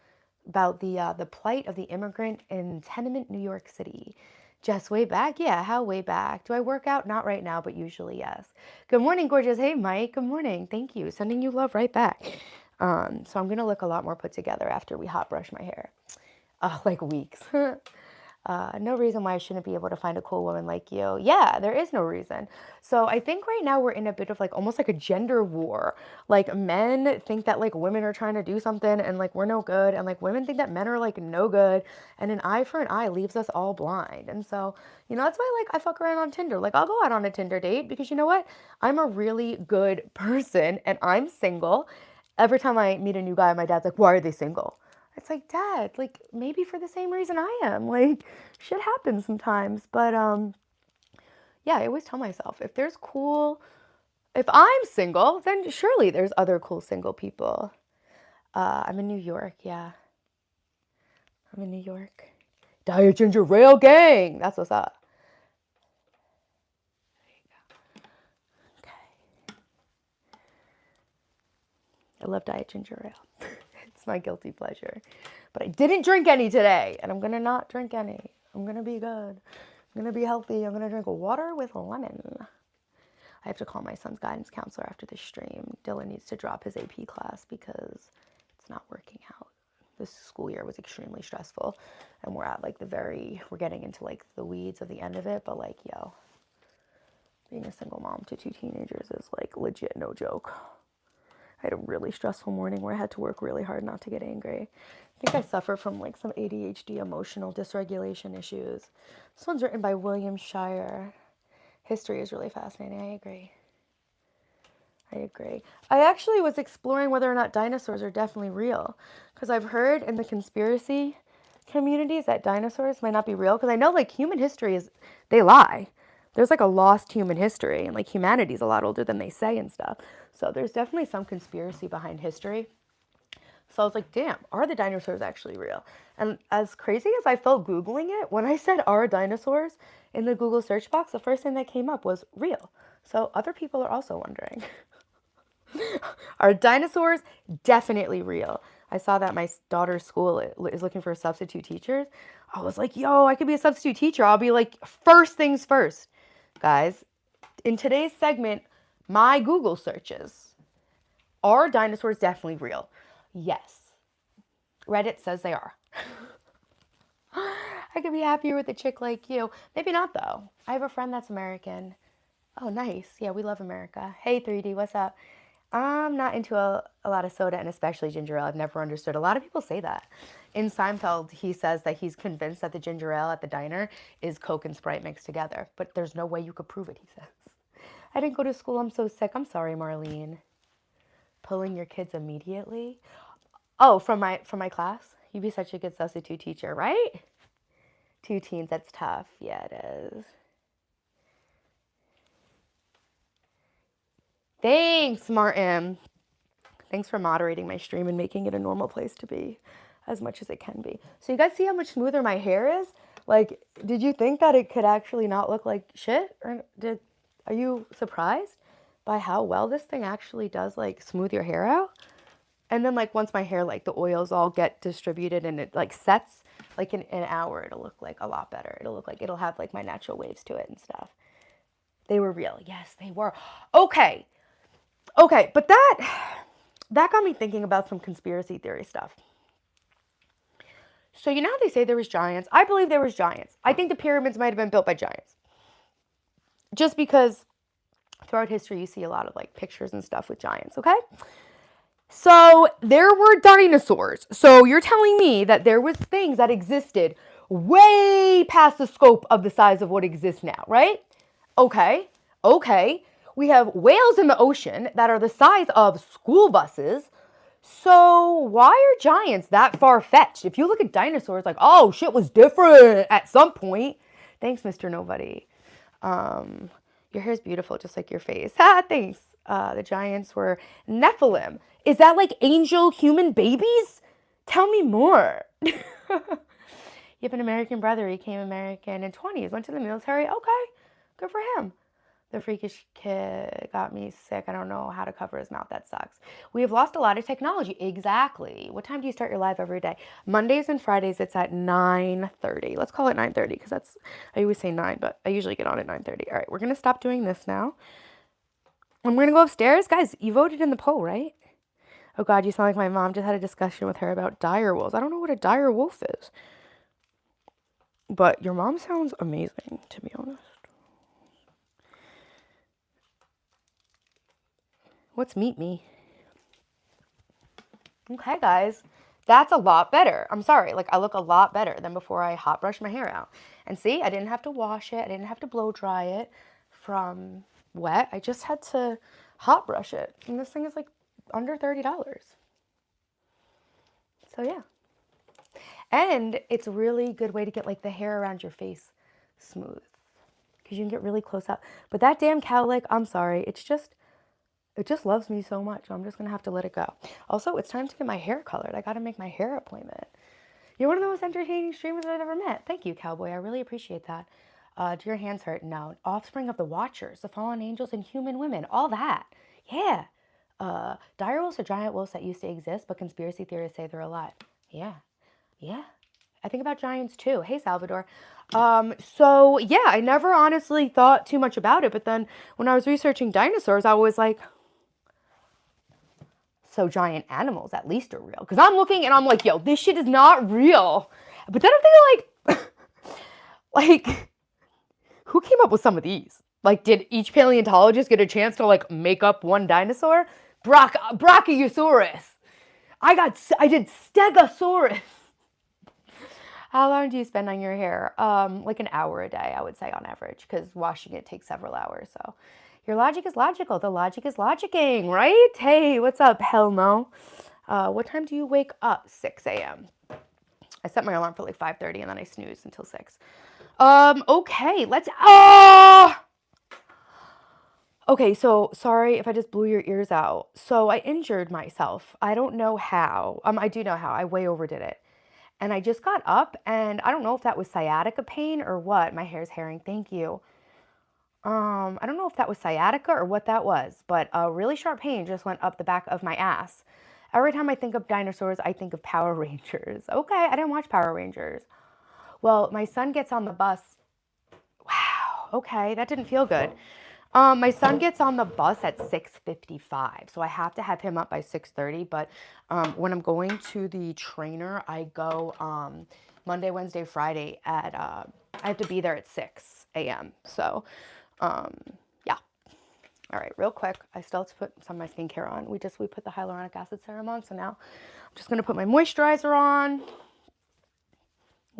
about the plight of the immigrant in tenement New York City. Jess, way back? Yeah, how way back? Do I work out? Not right now, but usually yes. Good morning, gorgeous. Hey, Mike. Good morning. Thank you. Sending you love right back. So I'm going to look a lot more put together after we hot brush my hair. Like weeks. No reason why I shouldn't be able to find a cool woman like you. Yeah, there is no reason. So I think right now we're in a bit of like almost like a gender war. Like men think that like women are trying to do something and like we're no good. And like women think that men are like no good. And an eye for an eye leaves us all blind. And so, you know, that's why like I fuck around on Tinder. Like I'll go out on a Tinder date because you know what? I'm a really good person and I'm single. Every time I meet a new guy, my dad's like, why are they single? It's like, Dad, like maybe for the same reason I am. Like shit happens sometimes. But yeah, I always tell myself if I'm single, then surely there's other cool single people. I'm in New York, yeah. I'm in New York. Diet Ginger Ale Gang. That's what's up. Okay. I love Diet Ginger Ale. It's my guilty pleasure. But I didn't drink any today, and I'm going to not drink any. I'm going to be good. I'm going to be healthy. I'm going to drink water with lemon. I have to call my son's guidance counselor after this stream. Dylan needs to drop his AP class because it's not working out. This school year was extremely stressful, and we're at like we're getting into like the weeds of the end of it, but like, yo, being a single mom to 2 teenagers is like legit no joke. I had a really stressful morning where I had to work really hard not to get angry. I think I suffer from like some ADHD emotional dysregulation issues. This one's written by William Shire. History is really fascinating. I agree. I actually was exploring whether or not dinosaurs are definitely real, because I've heard in the conspiracy communities that dinosaurs might not be real, because I know like human history is, they lie. There's like a lost human history, and like humanity's a lot older than they say and stuff. So there's definitely some conspiracy behind history. So I was like, damn, are the dinosaurs actually real? And as crazy as I felt Googling it, when I said are dinosaurs in the Google search box, the first thing that came up was real. So other people are also wondering. Are dinosaurs definitely real? I saw that my daughter's school is looking for substitute teachers. I was like, yo, I could be a substitute teacher. I'll be like, first things first. Guys, in today's segment, my Google searches. Are dinosaurs definitely real? Yes. Reddit says they are. I could be happier with a chick like you. Maybe not, though. I have a friend that's American. Oh, nice. Yeah, we love America. Hey, 3D, what's up? I'm not into a lot of soda, and especially ginger ale. I've never understood. A lot of people say that. In Seinfeld, he says that he's convinced that the ginger ale at the diner is Coke and Sprite mixed together. But there's no way you could prove it, he says. I didn't go to school. I'm so sick. I'm sorry, Marlene. Pulling your kids immediately? Oh, from my class? You'd be such a good substitute teacher, right? 2 teens, that's tough. Yeah, it is. Thanks, Martin. Thanks for moderating my stream and making it a normal place to be as much as it can be. So you guys see how much smoother my hair is? Like, did you think that it could actually not look like shit? Or are you surprised by how well this thing actually does like smooth your hair out? And then like once my hair, like the oils all get distributed and it like sets, like in an hour, it'll look like a lot better. It'll look like it'll have like my natural waves to it and stuff. They were real. Yes, they were. Okay, but that got me thinking about some conspiracy theory stuff. So you know how they say there was giants? I believe there was giants. I think the pyramids might have been built by giants. Just because throughout history you see a lot of like pictures and stuff with giants, okay? So there were dinosaurs. So you're telling me that there was things that existed way past the scope of the size of what exists now, right? Okay. We have whales in the ocean that are the size of school buses. So why are giants that far-fetched? If you look at dinosaurs, like, oh, shit was different at some point. Thanks, Mr. Nobody. Your hair's beautiful, just like your face. Thanks. The giants were Nephilim. Is that like angel human babies? Tell me more. You have an American brother. He came American in 20s. Went to the military. Okay, good for him. The freakish kid got me sick. I don't know how to cover his mouth. That sucks. We have lost a lot of technology. Exactly. What time do you start your live every day? Mondays and Fridays, it's at 9:30. Let's call it 9:30 because that's, I always say 9, but I usually get on at 9:30. All right, we're going to stop doing this now. And we're going to go upstairs. Guys, you voted in the poll, right? Oh, God, you sound like my mom. Just had a discussion with her about dire wolves. I don't know what a dire wolf is. But your mom sounds amazing, to be honest. What's meet me? Okay, guys. That's a lot better. I'm sorry. Like, I look a lot better than before I hot brushed my hair out. And see, I didn't have to wash it. I didn't have to blow dry it from wet. I just had to hot brush it. And this thing is like under $30. So, yeah. And it's a really good way to get like the hair around your face smooth. Because you can get really close up. But that damn cowlick, I'm sorry. It just loves me so much. I'm just going to have to let it go. Also, it's time to get my hair colored. I got to make my hair appointment. You're one of the most entertaining streamers I've ever met. Thank you, Cowboy. I really appreciate that. Do your hands hurt? No. Offspring of the Watchers, the fallen angels, and human women. All that. Yeah. Dire wolves are giant wolves that used to exist, but conspiracy theorists say they're alive. Yeah. I think about giants too. Hey, Salvador. So yeah, I never honestly thought too much about it. But then when I was researching dinosaurs, I was like, so giant animals at least are real. Because I'm looking and I'm like, yo, this shit is not real. But then I'm thinking like, who came up with some of these? Like, did each paleontologist get a chance to like make up one dinosaur? Brachiosaurus. I did Stegosaurus. How long do you spend on your hair? Like an hour a day, I would say on average, because washing it takes several hours. So your logic is logical. The logic is logicking, right? Hey, what's up? Hell no. What time do you wake up? 6 a.m. I set my alarm for like 5:30 and then I snooze until 6. Okay, let's, okay, so sorry if I just blew your ears out. So I injured myself. I don't know how. I do know how. I way overdid it. And I just got up and I don't know if that was sciatica pain or what. My hair's herring. Thank you. I don't know if that was sciatica or what that was, but a really sharp pain just went up the back of my ass. Every time I think of dinosaurs, I think of Power Rangers. Okay, I didn't watch Power Rangers. Well, my son gets on the bus. Wow, okay, that didn't feel good. My son gets on the bus at 6:55, so I have to have him up by 6:30. But when I'm going to the trainer, I go Monday, Wednesday, Friday at I have to be there at 6 a.m. So yeah. All right, real quick, I still have to put some of my skincare on. We put the hyaluronic acid serum on, so now I'm just gonna put my moisturizer on.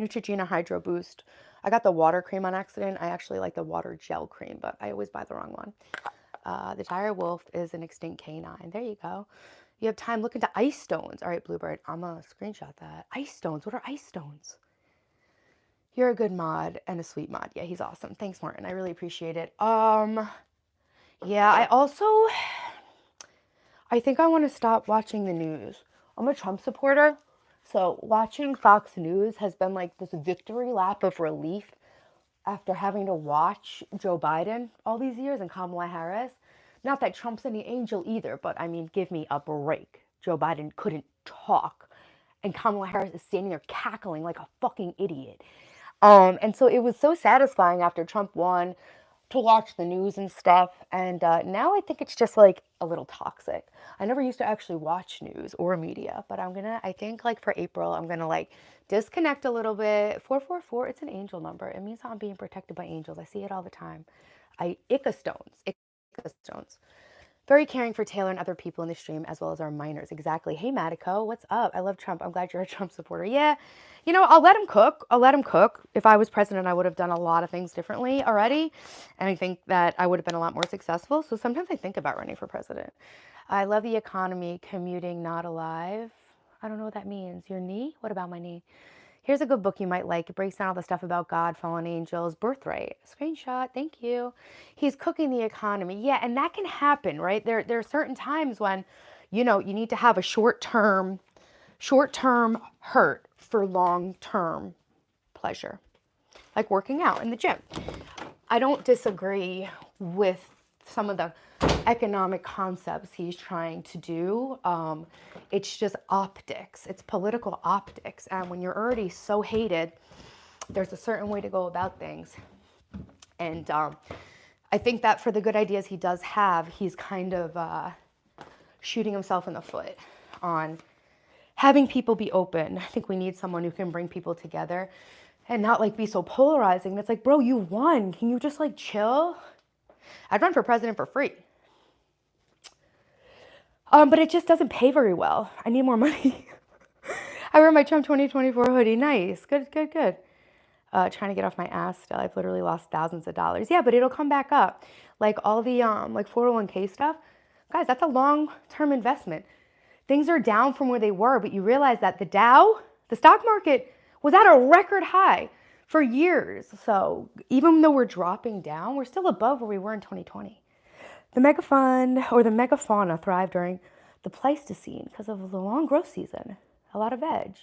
Neutrogena Hydro Boost. I got the water cream on accident. I actually like the water gel cream, but I always buy the wrong one. The dire wolf is an extinct canine. There you go. You have time, look into ice stones. All right, Bluebird, I'm gonna screenshot that. Ice stones, what are ice stones? You're a good mod and a sweet mod. Yeah, he's awesome. Thanks, Martin. I really appreciate it. Yeah, I think I want to stop watching the news. I'm a Trump supporter. So watching Fox News has been like this victory lap of relief after having to watch Joe Biden all these years and Kamala Harris. Not that Trump's any angel either, but I mean, give me a break. Joe Biden couldn't talk, and Kamala Harris is standing there cackling like a fucking idiot. And so it was so satisfying after Trump won to watch the news and stuff. And now I think it's just like a little toxic. I never used to actually watch news or media, but I think like for April, I'm gonna like disconnect a little bit. 444, it's an angel number. It means I'm being protected by angels. I see it all the time. Ica stones. Very caring for Taylor and other people in the stream, as well as our minors. Exactly. Hey, Matico, what's up? I love Trump. I'm glad you're a Trump supporter. Yeah, you know, I'll let him cook. If I was president, I would have done a lot of things differently already. And I think that I would have been a lot more successful. So sometimes I think about running for president. I love the economy, commuting, not alive. I don't know what that means. Your knee? What about my knee? Here's a good book you might like. It breaks down all the stuff about God, fallen angels, birthright. Screenshot, thank you. He's cooking the economy. Yeah, and that can happen, right? There are certain times when, you know, you need to have a short-term hurt for long-term pleasure. Like working out in the gym. I don't disagree with some of the economic concepts he's trying to do. It's just optics. It's political optics. And when you're already so hated, there's a certain way to go about things. And I think that for the good ideas he does have, he's kind of shooting himself in the foot on having people be open. I think we need someone who can bring people together and not like be so polarizing. That's like, bro, you won. Can you just like chill? I'd run for president for free. But it just doesn't pay very well. I need more money. I wear my Trump 2024 hoodie. Nice. Good. Trying to get off my ass still. I've literally lost thousands of dollars. Yeah, but it'll come back up. Like all the like 401k stuff. Guys, that's a long-term investment. Things are down from where they were, but you realize that the Dow, the stock market, was at a record high for years. So even though we're dropping down, we're still above where we were in 2020. The megafauna thrived during the Pleistocene because of the long growth season. A lot of veg.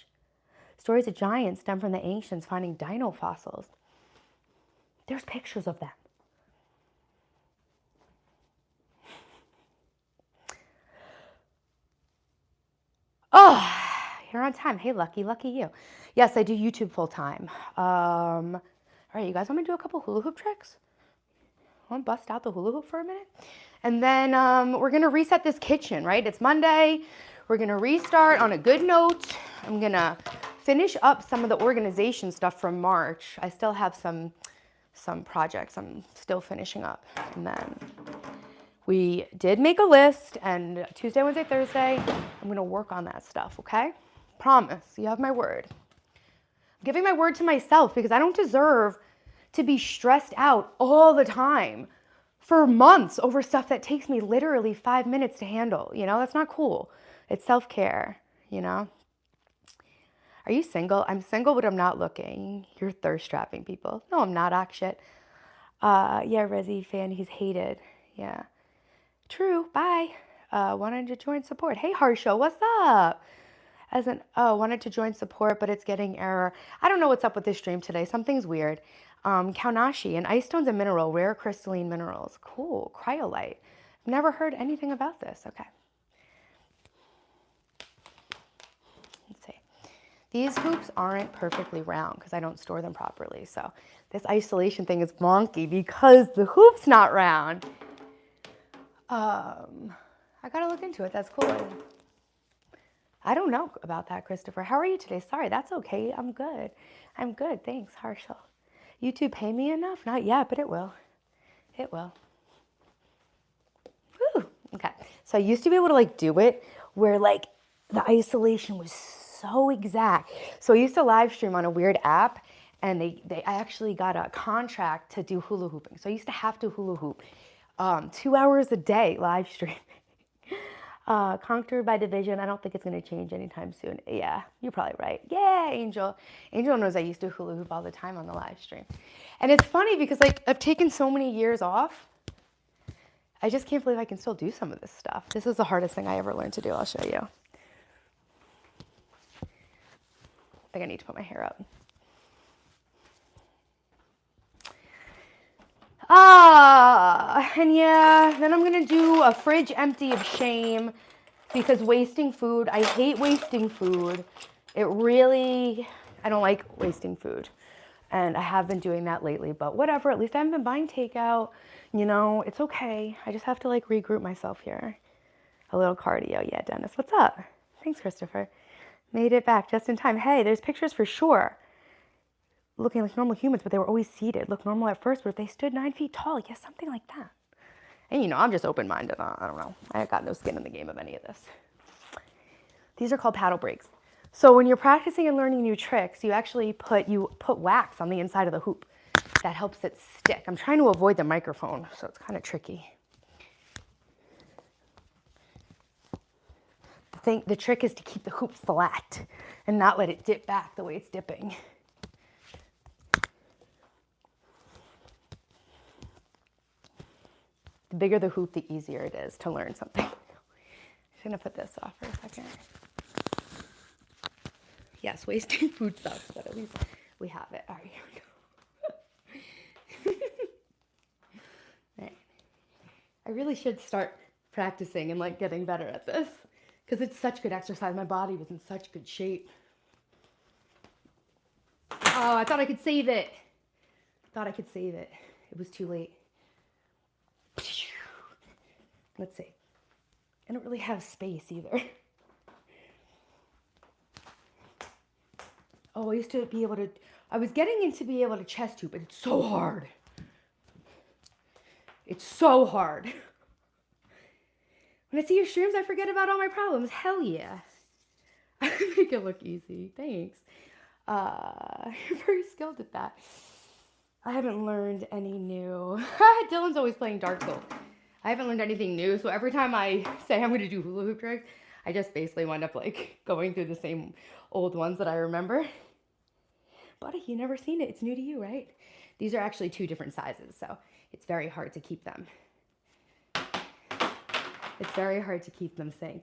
Stories of giants stem from the ancients finding dino fossils. There's pictures of them. Oh, you're on time. Hey, lucky you. Yes, I do YouTube full time. All right, you guys want me to do a couple hula hoop tricks? Want to bust out the hula hoop for a minute? And then we're going to reset this kitchen, right? It's Monday. We're going to restart on a good note. I'm going to finish up some of the organization stuff from March. I still have some projects I'm still finishing up. And then We did make a list, and Tuesday, Wednesday, Thursday, I'm going to work on that stuff, okay? Promise. You have my word. I'm giving my word to myself because I don't deserve to be stressed out all the time for months over stuff that takes me literally 5 minutes to handle. You know, that's not cool. It's self-care, you know? Are you single? I'm single, but I'm not looking. You're thirst trapping people. No, I'm not, Akshat. Yeah, Resi fan, he's hated. Yeah. True, bye. Wanted to join support. Hey, Harsha, what's up? Wanted to join support, but it's getting error. I don't know what's up with this stream today. Something's weird. Kaunashi, an ice stone's a mineral, rare crystalline minerals. Cool, cryolite. Never heard anything about this. Okay. Let's see. These hoops aren't perfectly round because I don't store them properly. So this isolation thing is wonky because the hoop's not round. I gotta look into it. That's cool. I don't know about that, Christopher. How are you today? Sorry, that's okay. I'm good. I'm good. Thanks, Harshal. YouTube pay me enough? Not yet, but it will. It will. Whew. Okay. So I used to be able to like do it where like the isolation was so exact. So I used to live stream on a weird app, and I actually got a contract to do hula hooping. So I used to have to hula hoop 2 hours a day live stream. Conquered by division. I don't think it's going to change anytime soon. Yeah, you're probably right. Yeah, Angel. Angel knows I used to hula hoop all the time on the live stream. And it's funny because like I've taken so many years off. I just can't believe I can still do some of this stuff. This is the hardest thing I ever learned to do. I'll show you. I think I need to put my hair up. And yeah, then I'm gonna do a fridge empty of shame because wasting food, I hate wasting food. I don't like wasting food. And I have been doing that lately, but whatever, at least I haven't been buying takeout. You know, it's okay. I just have to like regroup myself here. A little cardio. Yeah, Dennis, what's up? Thanks, Christopher. Made it back just in time. Hey, there's pictures for sure. Looking like normal humans, but they were always seated. Look normal at first, but if they stood 9 feet tall, yeah, something like that. And you know, I'm just open-minded. I don't know. I got no skin in the game of any of this. These are called paddle breaks. So when you're practicing and learning new tricks, you actually put wax on the inside of the hoop. That helps it stick. I'm trying to avoid the microphone, so it's kind of tricky. The trick is to keep the hoop flat and not let it dip back the way it's dipping. The bigger the hoop, the easier it is to learn something. I'm just gonna put this off for a second. Yes, wasting food sucks, but at least we have it. All right, here we go. All right. I really should start practicing and like getting better at this because it's such good exercise. My body was in such good shape. Oh, I thought I could save it. It was too late. Let's see. I don't really have space either. Oh, I was getting into be able to chest hoop, but it's so hard. It's so hard. When I see your streams, I forget about all my problems. Hell yeah. I make it look easy. Thanks. You're very skilled at that. I haven't learned any new. Dylan's always playing Dark Souls. I haven't learned anything new, so every time I say I'm going to do hula hoop tricks, I just basically wind up like going through the same old ones that I remember. Buddy, you never seen it. It's new to you, right? These are actually 2 different sizes, so it's very hard to keep them. It's very hard to keep them synced.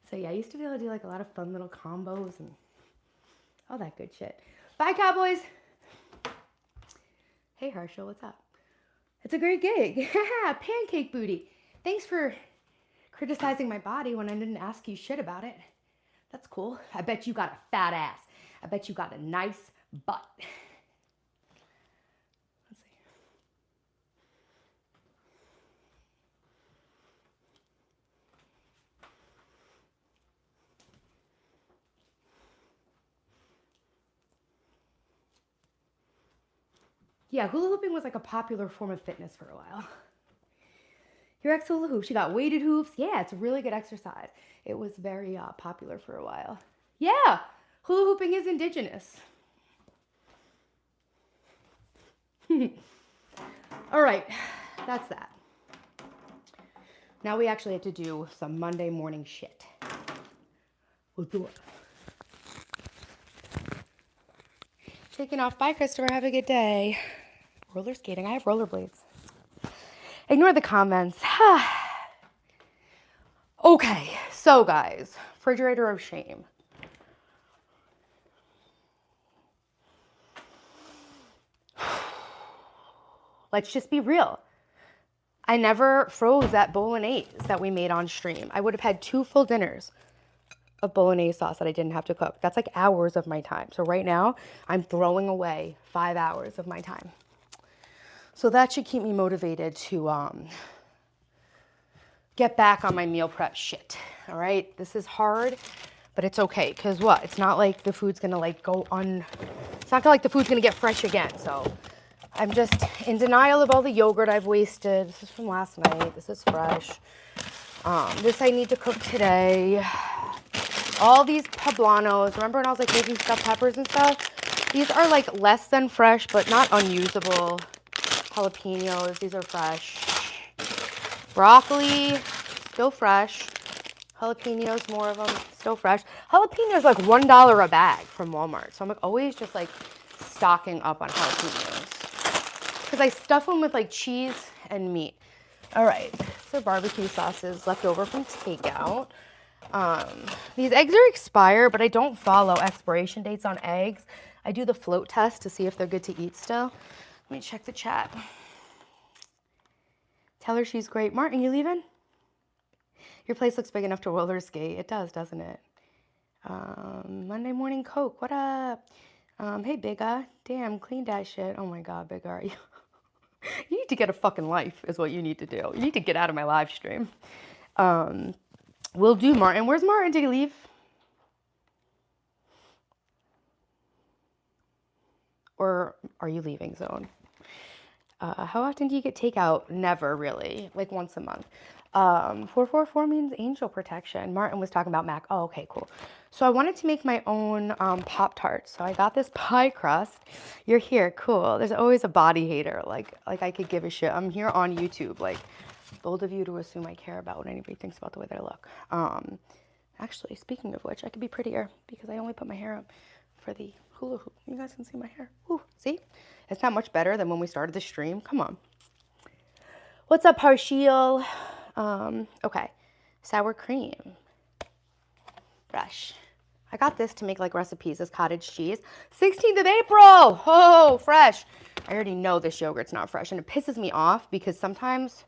So yeah, I used to be able to do like a lot of fun little combos and all that good shit. Bye, Cowboys. Hey, Harshal, what's up? It's a great gig. Pancake booty. Thanks for criticizing my body when I didn't ask you shit about it. That's cool. I bet you got a fat ass. I bet you got a nice butt. Let's see. Yeah, hula hooping was like a popular form of fitness for a while. Your ex hula hoop. She got weighted hoops. Yeah, it's a really good exercise. It was very popular for a while. Yeah, hula hooping is indigenous. All right, that's that. Now we actually have to do some Monday morning shit. We'll do it. Taking off. Bye, Christopher. Have a good day. Roller skating. I have rollerblades. Ignore the comments. Okay, so guys, refrigerator of shame. Let's just be real. I never froze that bolognese that we made on stream. I would have had 2 full dinners of bolognese sauce that I didn't have to cook. That's like hours of my time. So right now, I'm throwing away 5 hours of my time. So that should keep me motivated to get back on my meal prep shit. All right, this is hard, but it's okay. Cause what? It's not like the food's gonna like it's not like the food's gonna get fresh again. So I'm just in denial of all the yogurt I've wasted. This is from last night. This is fresh. This I need to cook today. All these poblanos. Remember when I was like making stuffed peppers and stuff? These are like less than fresh, but not unusable. Jalapenos, these are fresh. Broccoli, still fresh. Jalapenos, more of them, still fresh. Jalapenos like $1 a bag from Walmart. So I'm like always just like stocking up on jalapenos. Because I stuff them with like cheese and meat. All right, so barbecue sauces left over from takeout. These eggs are expired, but I don't follow expiration dates on eggs. I do the float test to see if they're good to eat still. Let me check the chat. Tell her she's great. Martin, you leaving? Your place looks big enough to roller skate. It does, doesn't it? Monday morning Coke. What up? Hey, Bigga. Damn, clean that shit. Oh my God, Bigga, you? You need to get a fucking life is what you need to do. You need to get out of my live stream. We'll do Martin. Where's Martin? Did he leave? Or are you leaving zone? How often do you get takeout? Never really, like once a month. 444 means angel protection. Martin was talking about Mac. Oh, okay, cool. So I wanted to make my own Pop-Tarts. So I got this pie crust. You're here, cool. There's always a body hater. Like I could give a shit. I'm here on YouTube. Like, bold of you to assume I care about what anybody thinks about the way they look. Actually, speaking of which, I could be prettier because I only put my hair up for the hula hoop. You guys can see my hair. Ooh, see? It's not much better than when we started the stream. Come on. What's up, Partial? Okay. Sour cream. Fresh. I got this to make like recipes. This cottage cheese. 16th of April. Oh, fresh. I already know this yogurt's not fresh. And it pisses me off because sometimes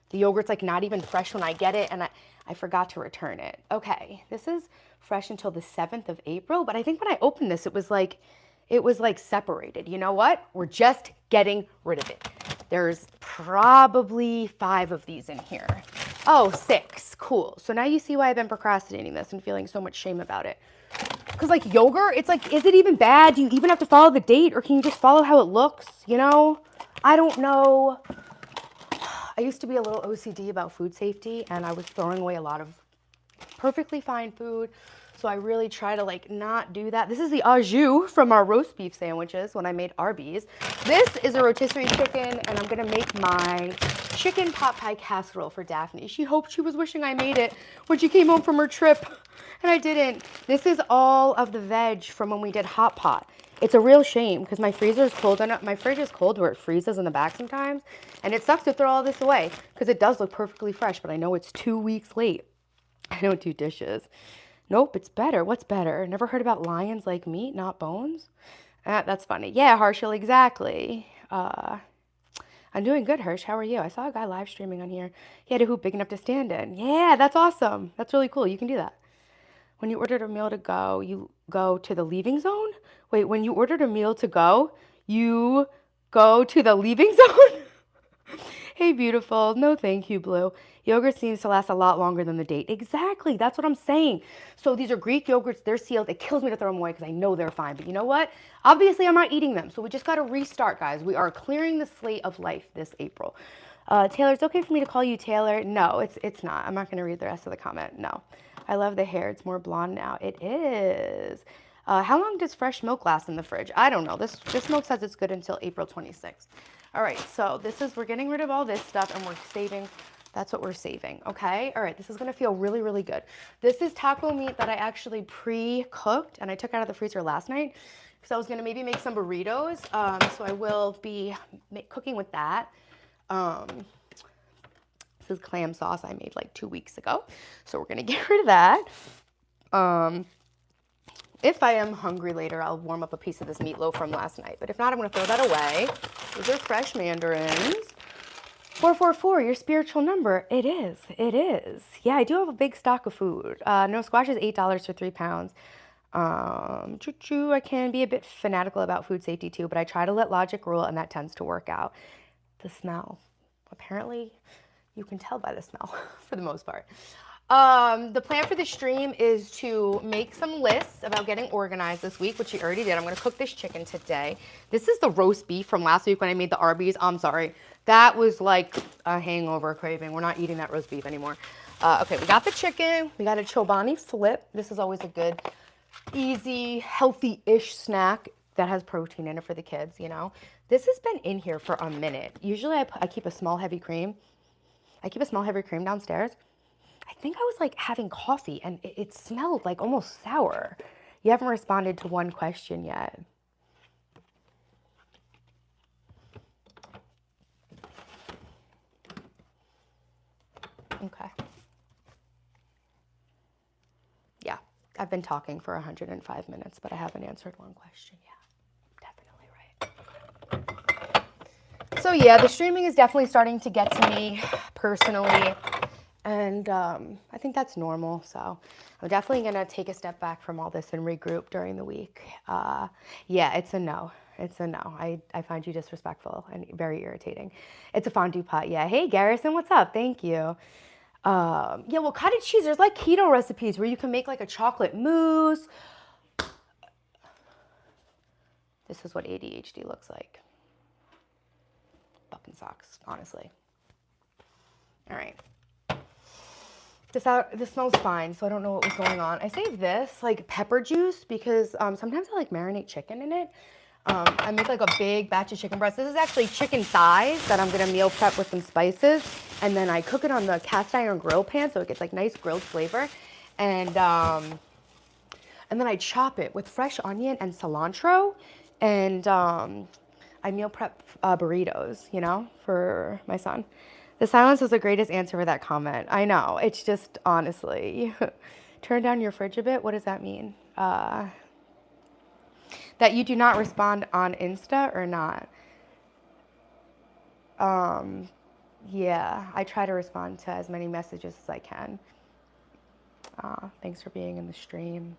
the yogurt's like not even fresh when I get it. And I forgot to return it. Okay. This is fresh until the 7th of April. But I think when I opened this, it was like separated. You know what? We're just getting rid of it. There's probably 5 of these in here. Oh, 6. Cool. So now you see why I've been procrastinating this and feeling so much shame about it. Because like yogurt, it's like, is it even bad? Do you even have to follow the date or can you just follow how it looks? You know? I don't know. I used to be a little OCD about food safety and I was throwing away a lot of perfectly fine food. So I really try to like not do that. This is the au jus from our roast beef sandwiches when I made Arby's. This is a rotisserie chicken and I'm gonna make my chicken pot pie casserole for Daphne. She hoped she was wishing I made it when she came home from her trip and I didn't. This is all of the veg from when we did hot pot. It's a real shame because my freezer is cold enough. My fridge is cold where it freezes in the back sometimes. And it sucks to throw all this away because it does look perfectly fresh, but I know it's 2 weeks late. I don't do dishes. Nope, it's better. What's better? Never heard about lions like meat, not bones? That's funny. Yeah, Harshal, exactly. I'm doing good, Hirsch. How are you? I saw a guy live streaming on here. He had a hoop big enough to stand in. Yeah, that's awesome. That's really cool. You can do that. When you ordered a meal to go, you go to the leaving zone? Wait, when you ordered a meal to go, you go to the leaving zone? Hey, beautiful. No, thank you, Blue. Yogurt seems to last a lot longer than the date. Exactly. That's what I'm saying. So these are Greek yogurts. They're sealed. It kills me to throw them away because I know they're fine. But you know what? Obviously, I'm not eating them. So we just got to restart, guys. We are clearing the slate of life this April. Taylor, it's okay for me to call you Taylor. No, it's not. I'm not going to read the rest of the comment. No. I love the hair. It's more blonde now. It is. How long does fresh milk last in the fridge? I don't know. This milk says it's good until April 26th. All right, so we're getting rid of all this stuff and we're saving. That's what we're saving, okay? All right, this is gonna feel really, really good. This is taco meat that I actually pre-cooked and I took out of the freezer last night because I was gonna maybe make some burritos. So I will be cooking with that. This is clam sauce I made like 2 weeks ago. So we're gonna get rid of that. If I am hungry later, I'll warm up a piece of this meatloaf from last night. But if not, I'm going to throw that away. These are fresh mandarins. 444, your spiritual number. It is. It is. Yeah, I do have a big stock of food. No, squash is $8 for 3 pounds. Choo-choo, I can be a bit fanatical about food safety too, but I try to let logic rule, and that tends to work out. The smell. Apparently, you can tell by the smell for the most part. The plan for the stream is to make some lists about getting organized this week, which you already did. I'm going to cook this chicken today. This is the roast beef from last week when I made the Arby's. I'm sorry. That was like a hangover craving. We're not eating that roast beef anymore. Okay, we got the chicken. We got a Chobani flip. This is always a good, easy, healthy-ish snack that has protein in it for the kids, you know. This has been in here for a minute. Usually I keep a small heavy cream. I keep a small heavy cream downstairs. I think I was like having coffee and it smelled like almost sour. You haven't responded to one question yet. Okay. Yeah, I've been talking for 105 minutes, but I haven't answered one question yet. Definitely right. Okay. So yeah, the streaming is definitely starting to get to me personally. And I think that's normal. So I'm definitely going to take a step back from all this and regroup during the week. Yeah, it's a no. It's a no. I find you disrespectful and very irritating. It's a fondue pot. Yeah. Hey, Garrison, what's up? Thank you. Yeah, well, cottage cheese, there's like keto recipes where you can make like a chocolate mousse. This is what ADHD looks like. Fucking sucks, honestly. All right. This smells fine, so I don't know what was going on. I saved this, like pepper juice, because sometimes I like marinate chicken in it. I make like a big batch of chicken breast. This is actually chicken thighs that I'm gonna meal prep with some spices, and then I cook it on the cast iron grill pan so it gets like nice grilled flavor. And then I chop it with fresh onion and cilantro, and I meal prep burritos, you know, for my son. The silence was the greatest answer for that comment. I know. It's just, honestly, turn down your fridge a bit. What does that mean? That you do not respond on Insta or not? Yeah, I try to respond to as many messages as I can. Thanks for being in the stream.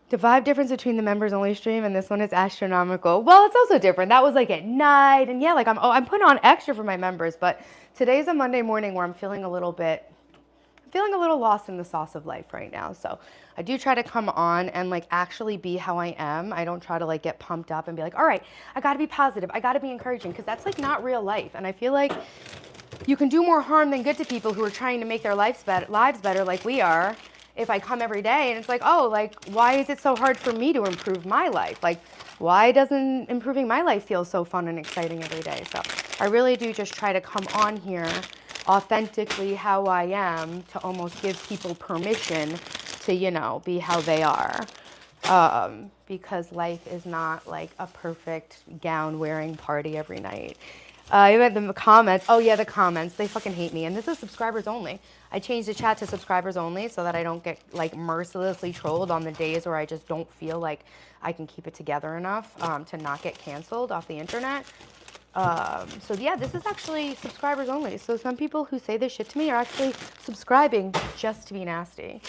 The vibe difference between the members only stream and this one is astronomical. Well, it's also different. That was like at night, and yeah, like I'm putting on extra for my members, but today's a Monday morning where I'm feeling a little lost in the sauce of life right now. So I do try to come on and like actually be how I am. I don't try to like get pumped up and be like, all right, I gotta be positive. I gotta be encouraging, because that's like not real life. And I feel like you can do more harm than good to people who are trying to make their lives better like we are. If I come every day and it's like, oh, like, why is it so hard for me to improve my life? Like, why doesn't improving my life feel so fun and exciting every day? So I really do just try to come on here authentically how I am, to almost give people permission to, you know, be how they are. Because life is not like a perfect gown wearing party every night. You had the comments. Oh yeah, the comments. They fucking hate me. And this is subscribers only. I changed the chat to subscribers only so that I don't get like mercilessly trolled on the days where I just don't feel like I can keep it together enough to not get canceled off the internet. So yeah, this is actually subscribers only. So some people who say this shit to me are actually subscribing just to be nasty.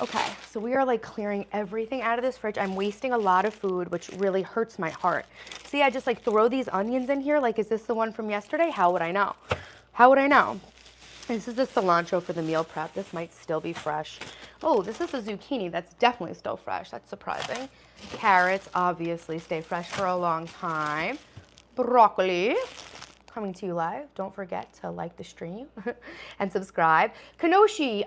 Okay, so we are like clearing everything out of this fridge. I'm wasting a lot of food, which really hurts my heart. See, I just like throw these onions in here. Like, is this the one from yesterday? How would I know? How would I know? This is the cilantro for the meal prep. This might still be fresh. Oh, this is a zucchini. That's definitely still fresh. That's surprising. Carrots obviously stay fresh for a long time. Broccoli, coming to you live. Don't forget to like the stream and subscribe. Kanoshi,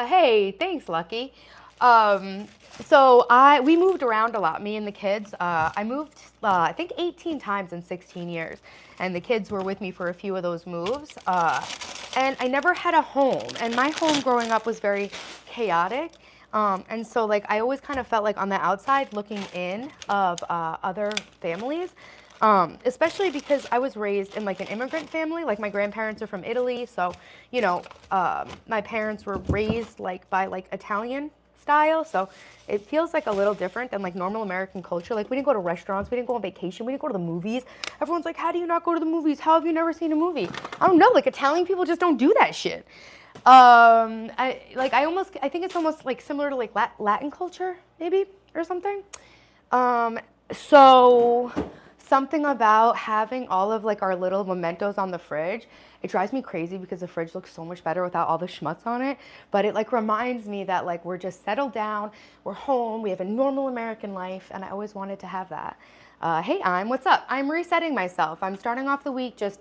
hey, thanks, Lucky. We moved around a lot, me and the kids. I moved, I think 18 times in 16 years. And the kids were with me for a few of those moves. And I never had a home. And my home growing up was very chaotic. And so like I always kind of felt like on the outside looking in of other families. Especially because I was raised in like an immigrant family. Like my grandparents are from Italy, so you know, my parents were raised like by like Italian style, so it feels like a little different than like normal American culture. Like we didn't go to restaurants, we didn't go on vacation, we didn't go to the movies. Everyone's like, how do you not go to the movies? How have you never seen a movie? I don't know, like Italian people just don't do that shit. I think it's almost like similar to like Latin culture, maybe, or something. Um, so something about having all of like our little mementos on the fridge, it drives me crazy because the fridge looks so much better without all the schmutz on it. But it like reminds me that like we're just settled down, we're home, we have a normal American life, and I always wanted to have that. Hey, what's up? I'm resetting myself. I'm starting off the week just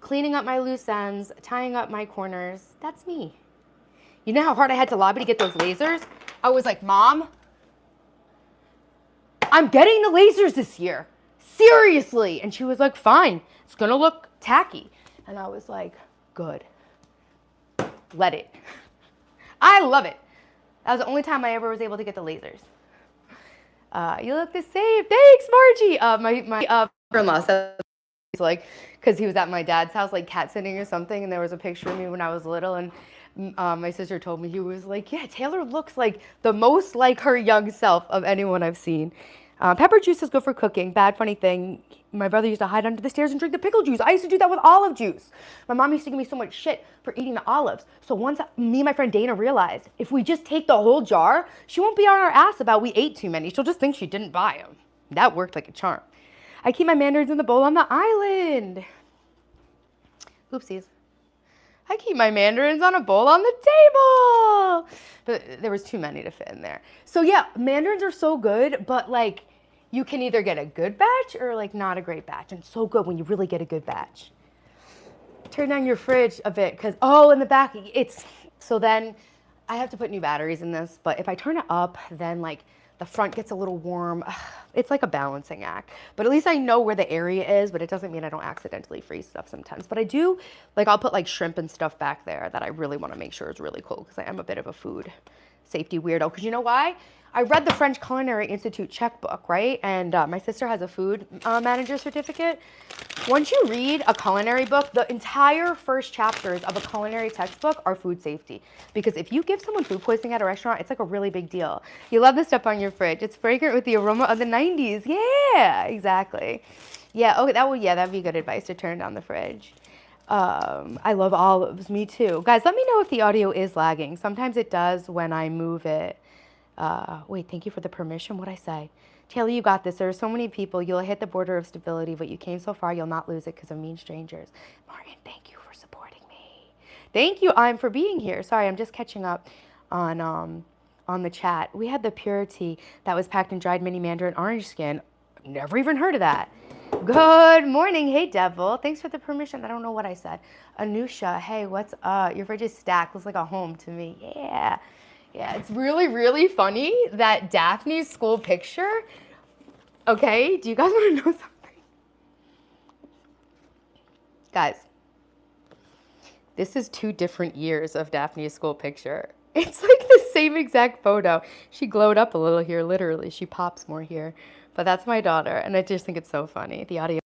cleaning up my loose ends, tying up my corners. That's me. You know how hard I had to lobby to get those lasers? I was like, Mom, I'm getting the lasers this year. Seriously. And she was like, fine. It's going to look tacky. And I was like, good. Let it. I love it. That was the only time I ever was able to get the lasers. You look the same. Thanks, Margie. My brother-in-law said, like, because he was at my dad's house, like cat sitting or something, and there was a picture of me when I was little, and my sister told me, he was like, yeah, Taylor looks like the most like her young self of anyone I've seen. Pepper juice is good for cooking. Bad funny thing, my brother used to hide under the stairs and drink the pickle juice. I used to do that with olive juice. My mom used to give me so much shit for eating the olives. So once me and my friend Dana realized, if we just take the whole jar, she won't be on our ass about we ate too many. She'll just think she didn't buy them. That worked like a charm. I keep my mandarins in the bowl on the island. Oopsies. I keep my mandarins on a bowl on the table. But there was too many to fit in there. So yeah, mandarins are so good, but like you can either get a good batch or like not a great batch. And so good when you really get a good batch. Turn down your fridge a bit because, oh, in the back, so then I have to put new batteries in this, but if I turn it up, then like the front gets a little warm. It's like a balancing act. But at least I know where the area is, but it doesn't mean I don't accidentally freeze stuff sometimes. But I do, like I'll put like shrimp and stuff back there that I really want to make sure is really cool because I am a bit of a food safety weirdo. Because you know why? I read the French Culinary Institute checkbook, right? And my sister has a food manager certificate. Once you read a culinary book, the entire first chapters of a culinary textbook are food safety. Because if you give someone food poisoning at a restaurant, it's like a really big deal. You love the stuff on your fridge. It's fragrant with the aroma of the 90s. Yeah, exactly. Yeah, okay, that'd be good advice to turn down the fridge. I love olives, me too. Guys, let me know if the audio is lagging. Sometimes it does when I move it. Wait, thank you for the permission. What'd I say? Taylor, you got this. There are so many people. You'll hit the border of stability, but you came so far, you'll not lose it because of mean strangers. Martin, thank you for supporting me. Thank you, for being here. Sorry, I'm just catching up on the chat. We had the purity that was packed in dried mini mandarin orange skin. Never even heard of that. Good morning. Hey, Devil. Thanks for the permission. I don't know what I said. Anusha, hey, what's up? Your fridge is stacked. Looks like a home to me. Yeah. Yeah, it's really, really funny that Daphne's school picture. Okay, do you guys want to know something? Guys, this is 2 different years of Daphne's school picture. It's like the same exact photo. She glowed up a little here, literally. She pops more here. But that's my daughter, and I just think it's so funny. The audio.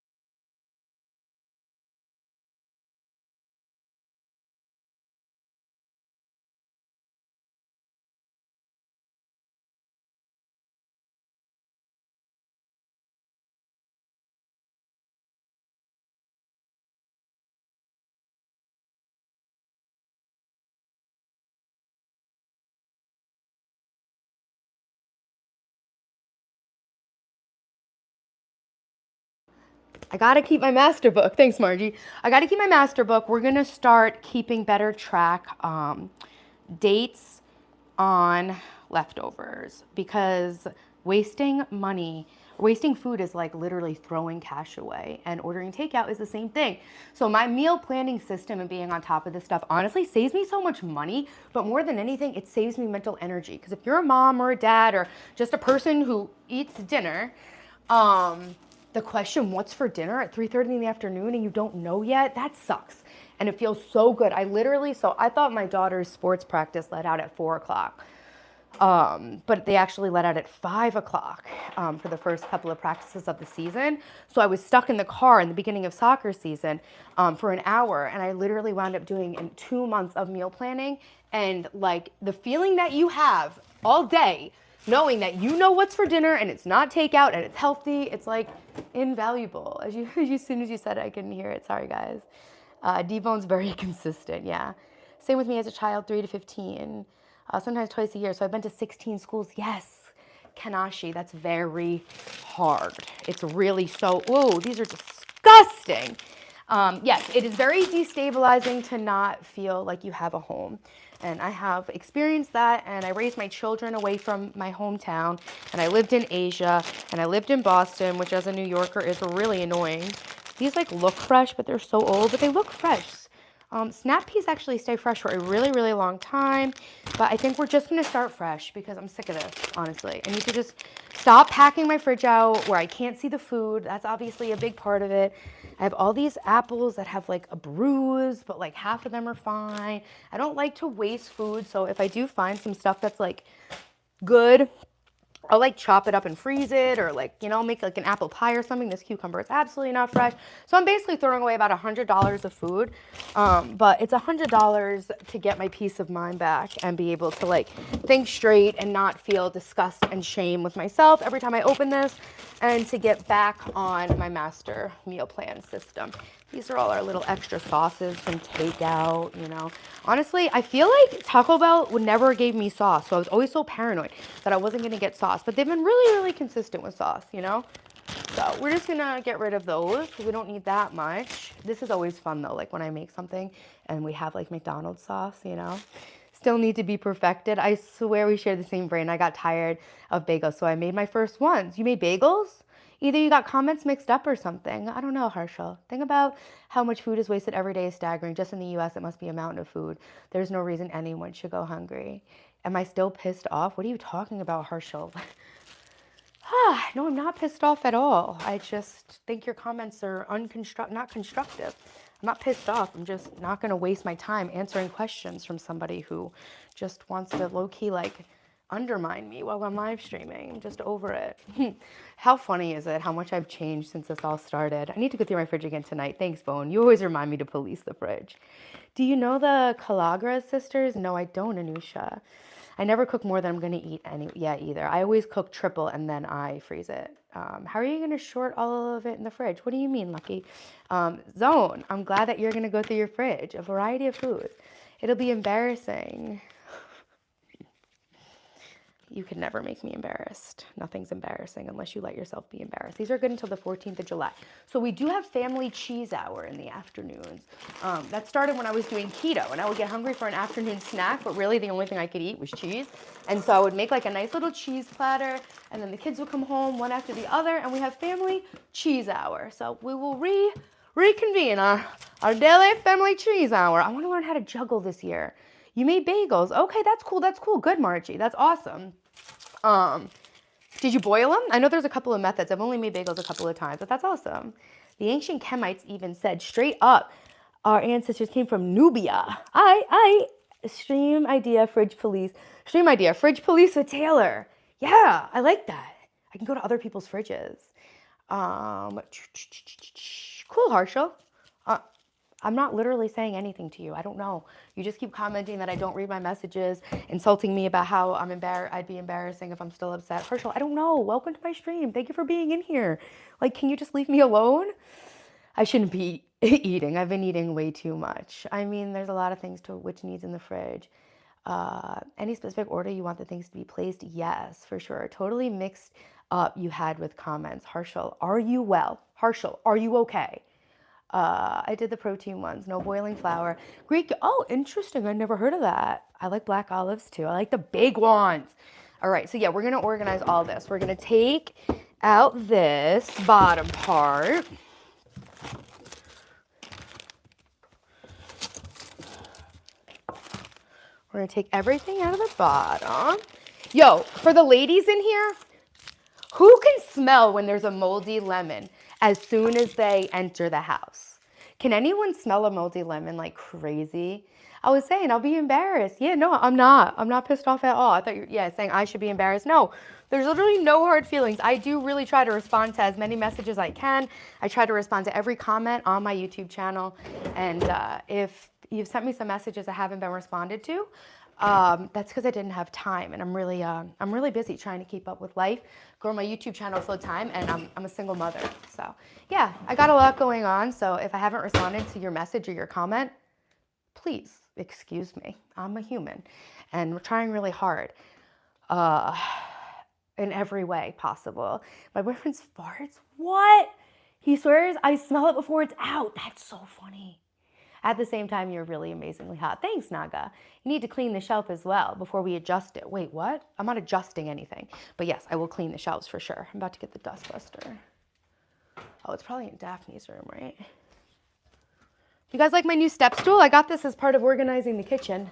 I gotta keep my master book. Thanks, Margie. I gotta keep my master book. We're gonna start keeping better track dates on leftovers because wasting money, wasting food is like literally throwing cash away, and ordering takeout is the same thing. So my meal planning system and being on top of this stuff honestly saves me so much money, but more than anything, it saves me mental energy. Because if you're a mom or a dad or just a person who eats dinner, the question, what's for dinner at 3:30 in the afternoon and you don't know yet, that sucks. And it feels so good. I thought my daughter's sports practice let out at 4 o'clock. But they actually let out at 5 o'clock for the first couple of practices of the season. So I was stuck in the car in the beginning of soccer season for an hour, and I literally wound up doing in 2 months of meal planning. And like the feeling that you have all day, knowing that you know what's for dinner and it's not takeout and it's healthy, it's like invaluable. As soon as you said it, I couldn't hear it. Sorry, guys. D-Bone's very consistent, yeah. Same with me as a child, 3 to 15. Sometimes twice a year. So I've been to 16 schools. Yes, Kanashi, that's very hard. It's really so, whoa, these are disgusting. Yes, it is very destabilizing to not feel like you have a home. And I have experienced that, and I raised my children away from my hometown, and I lived in Asia, and I lived in Boston, which as a New Yorker is really annoying. These like look fresh, but they're so old, but they look fresh. Snap peas actually stay fresh for a really, really long time, but I think we're just gonna start fresh because I'm sick of this, honestly. I need to just stop packing my fridge out where I can't see the food. That's obviously a big part of it. I have all these apples that have like a bruise, but like half of them are fine. I don't like to waste food, so if I do find some stuff that's like good, I'll like chop it up and freeze it, or like, you know, make like an apple pie or something. This cucumber is absolutely not fresh. So I'm basically throwing away about $100 of food. But it's $100 to get my peace of mind back and be able to like think straight and not feel disgust and shame with myself every time I open this, and to get back on my master meal plan system. These are all our little extra sauces from takeout, you know. Honestly, I feel like Taco Bell would never gave me sauce, so I was always so paranoid that I wasn't gonna get sauce. But they've been really, really consistent with sauce, you know. So we're just gonna get rid of those. We don't need that much. This is always fun though, like when I make something and we have like McDonald's sauce, you know. Still need to be perfected. I swear we share the same brain. I got tired of bagels, so I made my first ones. You made bagels? Either you got comments mixed up or something. I don't know, Harshal. Think about how much food is wasted every day is staggering. Just in the US, it must be a mountain of food. There's no reason anyone should go hungry. Am I still pissed off? What are you talking about, Harshal? No, I'm not pissed off at all. I just think your comments are not constructive. I'm not pissed off. I'm just not going to waste my time answering questions from somebody who just wants to low-key like undermine me while I'm live streaming. I'm just over it. How funny is it how much I've changed since this all started? I need to go through my fridge again tonight. Thanks, Bone. You always remind me to police the fridge. Do you know the Calagra sisters? No, I don't, Anusha. I never cook more than I'm going to eat either. I always cook triple and then I freeze it. How are you going to short all of it in the fridge? What do you mean, Lucky? Zone, I'm glad that you're going to go through your fridge. A variety of foods. It'll be embarrassing. You could never make me embarrassed. Nothing's embarrassing unless you let yourself be embarrassed. These are good until the 14th of July. So we do have family cheese hour in the afternoons. That started when I was doing keto, and I would get hungry for an afternoon snack, but really the only thing I could eat was cheese. And so I would make like a nice little cheese platter, and then the kids would come home one after the other, and we have family cheese hour. So we will reconvene our daily family cheese hour. I want to learn how to juggle this year. You made bagels. Okay, that's cool. That's cool. Good, Margie. That's awesome. Did you boil them? I know there's a couple of methods. I've only made bagels a couple of times, but that's awesome. The ancient Kemites even said straight up, our ancestors came from Nubia. Stream idea, fridge police. Stream idea, fridge police with Taylor. Yeah, I like that. I can go to other people's fridges. Cool, Harshal. I'm not literally saying anything to you. I don't know. You just keep commenting that I don't read my messages, insulting me about how I'd be embarrassing if I'm still upset. Herschel, I don't know. Welcome to my stream. Thank you for being in here. Like, can you just leave me alone? I shouldn't be eating. I've been eating way too much. I mean, there's a lot of things to which needs in the fridge. Any specific order you want the things to be placed? Yes, for sure. Totally mixed up you had with comments. Harshal, are you well? Partial. Are you okay? I did the protein ones. No boiling flour. Greek. Oh, interesting. I never heard of that. I like black olives too. I like the big ones. All right. So yeah, we're going to organize all this. We're going to take out this bottom part. We're going to take everything out of the bottom. Yo, for the ladies in here, who can smell when there's a moldy lemon as soon as they enter the house? Can anyone smell a moldy lemon like crazy? I was saying I'll be embarrassed. Yeah, no, I'm not. I'm not pissed off at all. I thought you were, saying I should be embarrassed. No, there's literally no hard feelings. I do really try to respond to as many messages as I can. I try to respond to every comment on my YouTube channel. And if you've sent me some messages that haven't been responded to, that's because I didn't have time, and I'm really busy trying to keep up with life, grow my YouTube channel full time, and I'm a single mother. So yeah, I got a lot going on. So if I haven't responded to your message or your comment, please excuse me. I'm a human, and we're trying really hard, in every way possible. My boyfriend's farts. What? He swears I smell it before it's out. That's so funny. At the same time, you're really amazingly hot. Thanks, Naga. You need to clean the shelf as well before we adjust it. Wait, what? I'm not adjusting anything. But yes, I will clean the shelves for sure. I'm about to get the dust buster. Oh, it's probably in Daphne's room, right? You guys like my new step stool? I got this as part of organizing the kitchen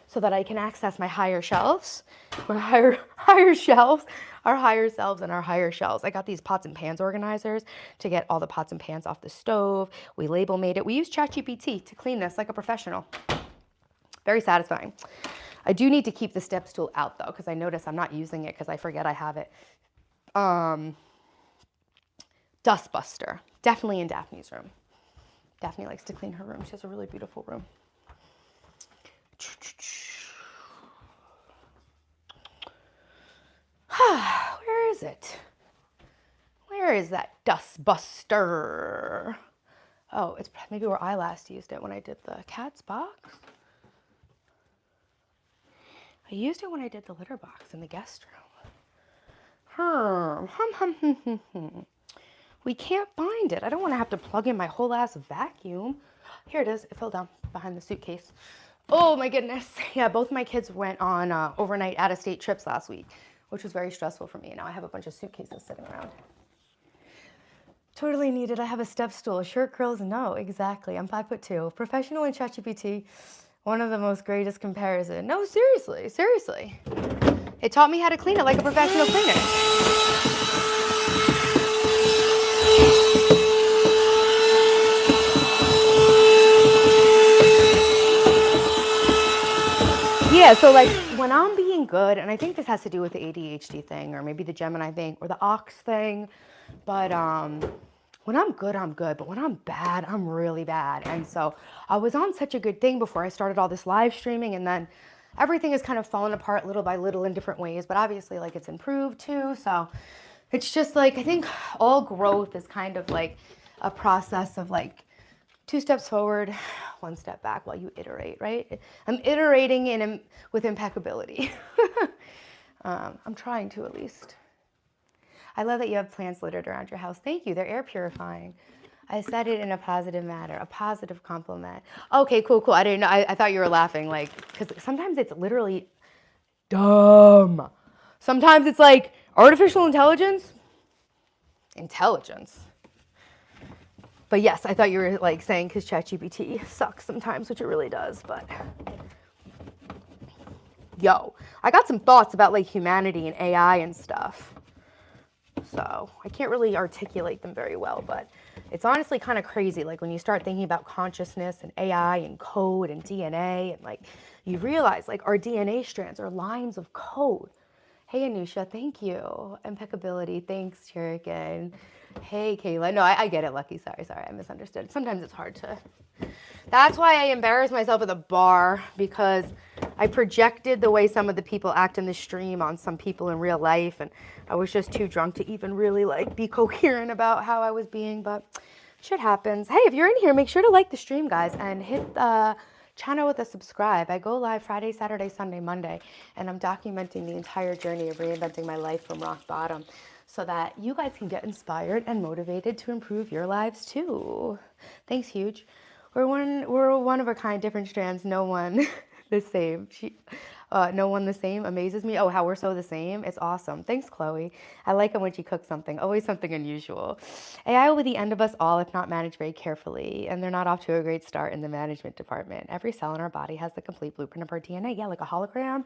so that I can access my higher shelves, my higher shelves, our higher selves and our higher shelves. I got these pots and pans organizers to get all the pots and pans off the stove. We label made it. We use ChatGPT to clean this like a professional. Very satisfying. I do need to keep the step stool out though, because I notice I'm not using it because I forget I have it. Dust buster, definitely in Daphne's room. Daphne likes to clean her room. She has a really beautiful room. Where is it? Where is that dust buster? Oh, it's maybe where I last used it when I did the cat's box. I used it when I did the litter box in the guest room. We can't find it. I don't want to have to plug in my whole ass vacuum. Here it is. It fell down behind the suitcase. Oh my goodness. Yeah, both my kids went on overnight out-of-state trips last week, which was very stressful for me. And now I have a bunch of suitcases sitting around. Totally needed. I have a step stool. Shirt curls? No, exactly. I'm 5'2". Professional in ChatGPT. One of the most greatest comparison. No, seriously, seriously. It taught me how to clean it like a professional cleaner. Yeah, so like when I'm being good, and I think this has to do with the ADHD thing, or maybe the Gemini thing, or the Ox thing, but when I'm good, I'm good. But when I'm bad, I'm really bad. And so I was on such a good thing before I started all this live streaming, and then everything has kind of fallen apart little by little in different ways, but obviously like it's improved too. So it's just like, I think all growth is kind of like a process of like 2 steps forward, 1 step back while you iterate, right? I'm iterating with impeccability. I'm trying to at least. I love that you have plants littered around your house. Thank you. They're air purifying. I said it in a positive manner, a positive compliment. Okay, cool. I didn't know. I thought you were laughing, like, because sometimes it's literally dumb. Sometimes it's like artificial intelligence. But yes, I thought you were like saying because ChatGPT sucks sometimes, which it really does. But yo, I got some thoughts about like humanity and AI and stuff. So I can't really articulate them very well, but it's honestly kind of crazy. Like when you start thinking about consciousness and AI and code and DNA, and like you realize like our DNA strands are lines of code. Hey, Anusha, thank you. Impeccability, thanks, Shuriken. Hey, Kayla. No, I get it, Lucky. Sorry, I misunderstood. Sometimes it's hard to. That's why I embarrass myself at the bar, because I projected the way some of the people act in the stream on some people in real life, and I was just too drunk to even really like be coherent about how I was being, but shit happens. Hey, if you're in here, make sure to like the stream, guys, and hit the channel with a subscribe. I go live Friday, Saturday, Sunday, Monday, and I'm documenting the entire journey of reinventing my life from rock bottom. so that you guys can get inspired and motivated to improve your lives too. Thanks, Huge. We're one of a kind, different strands, no one the same. No one the same amazes me. Oh, how we're so the same. It's awesome. Thanks, Chloe. I like it when she cooks something, always something unusual. AI will be the end of us all if not managed very carefully, and they're not off to a great start in the management department. Every cell in our body has the complete blueprint of our DNA. Yeah, like a hologram.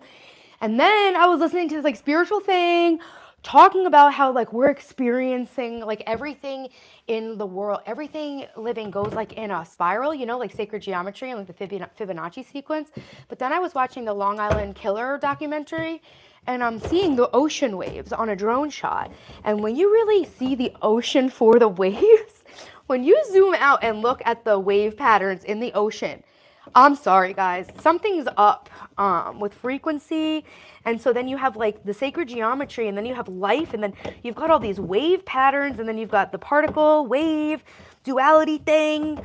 And then I was listening to this like spiritual thing talking about how like we're experiencing like everything in the world, everything living goes like in a spiral, you know, like sacred geometry and like the Fibonacci sequence. But then I was watching the Long Island Killer documentary, and I'm seeing the ocean waves on a drone shot. And when you really see the ocean for the waves, when you zoom out and look at the wave patterns in the ocean, I'm sorry, guys. Something's up with frequency. And so then you have like the sacred geometry, and then you have life, and then you've got all these wave patterns, and then you've got the particle wave duality thing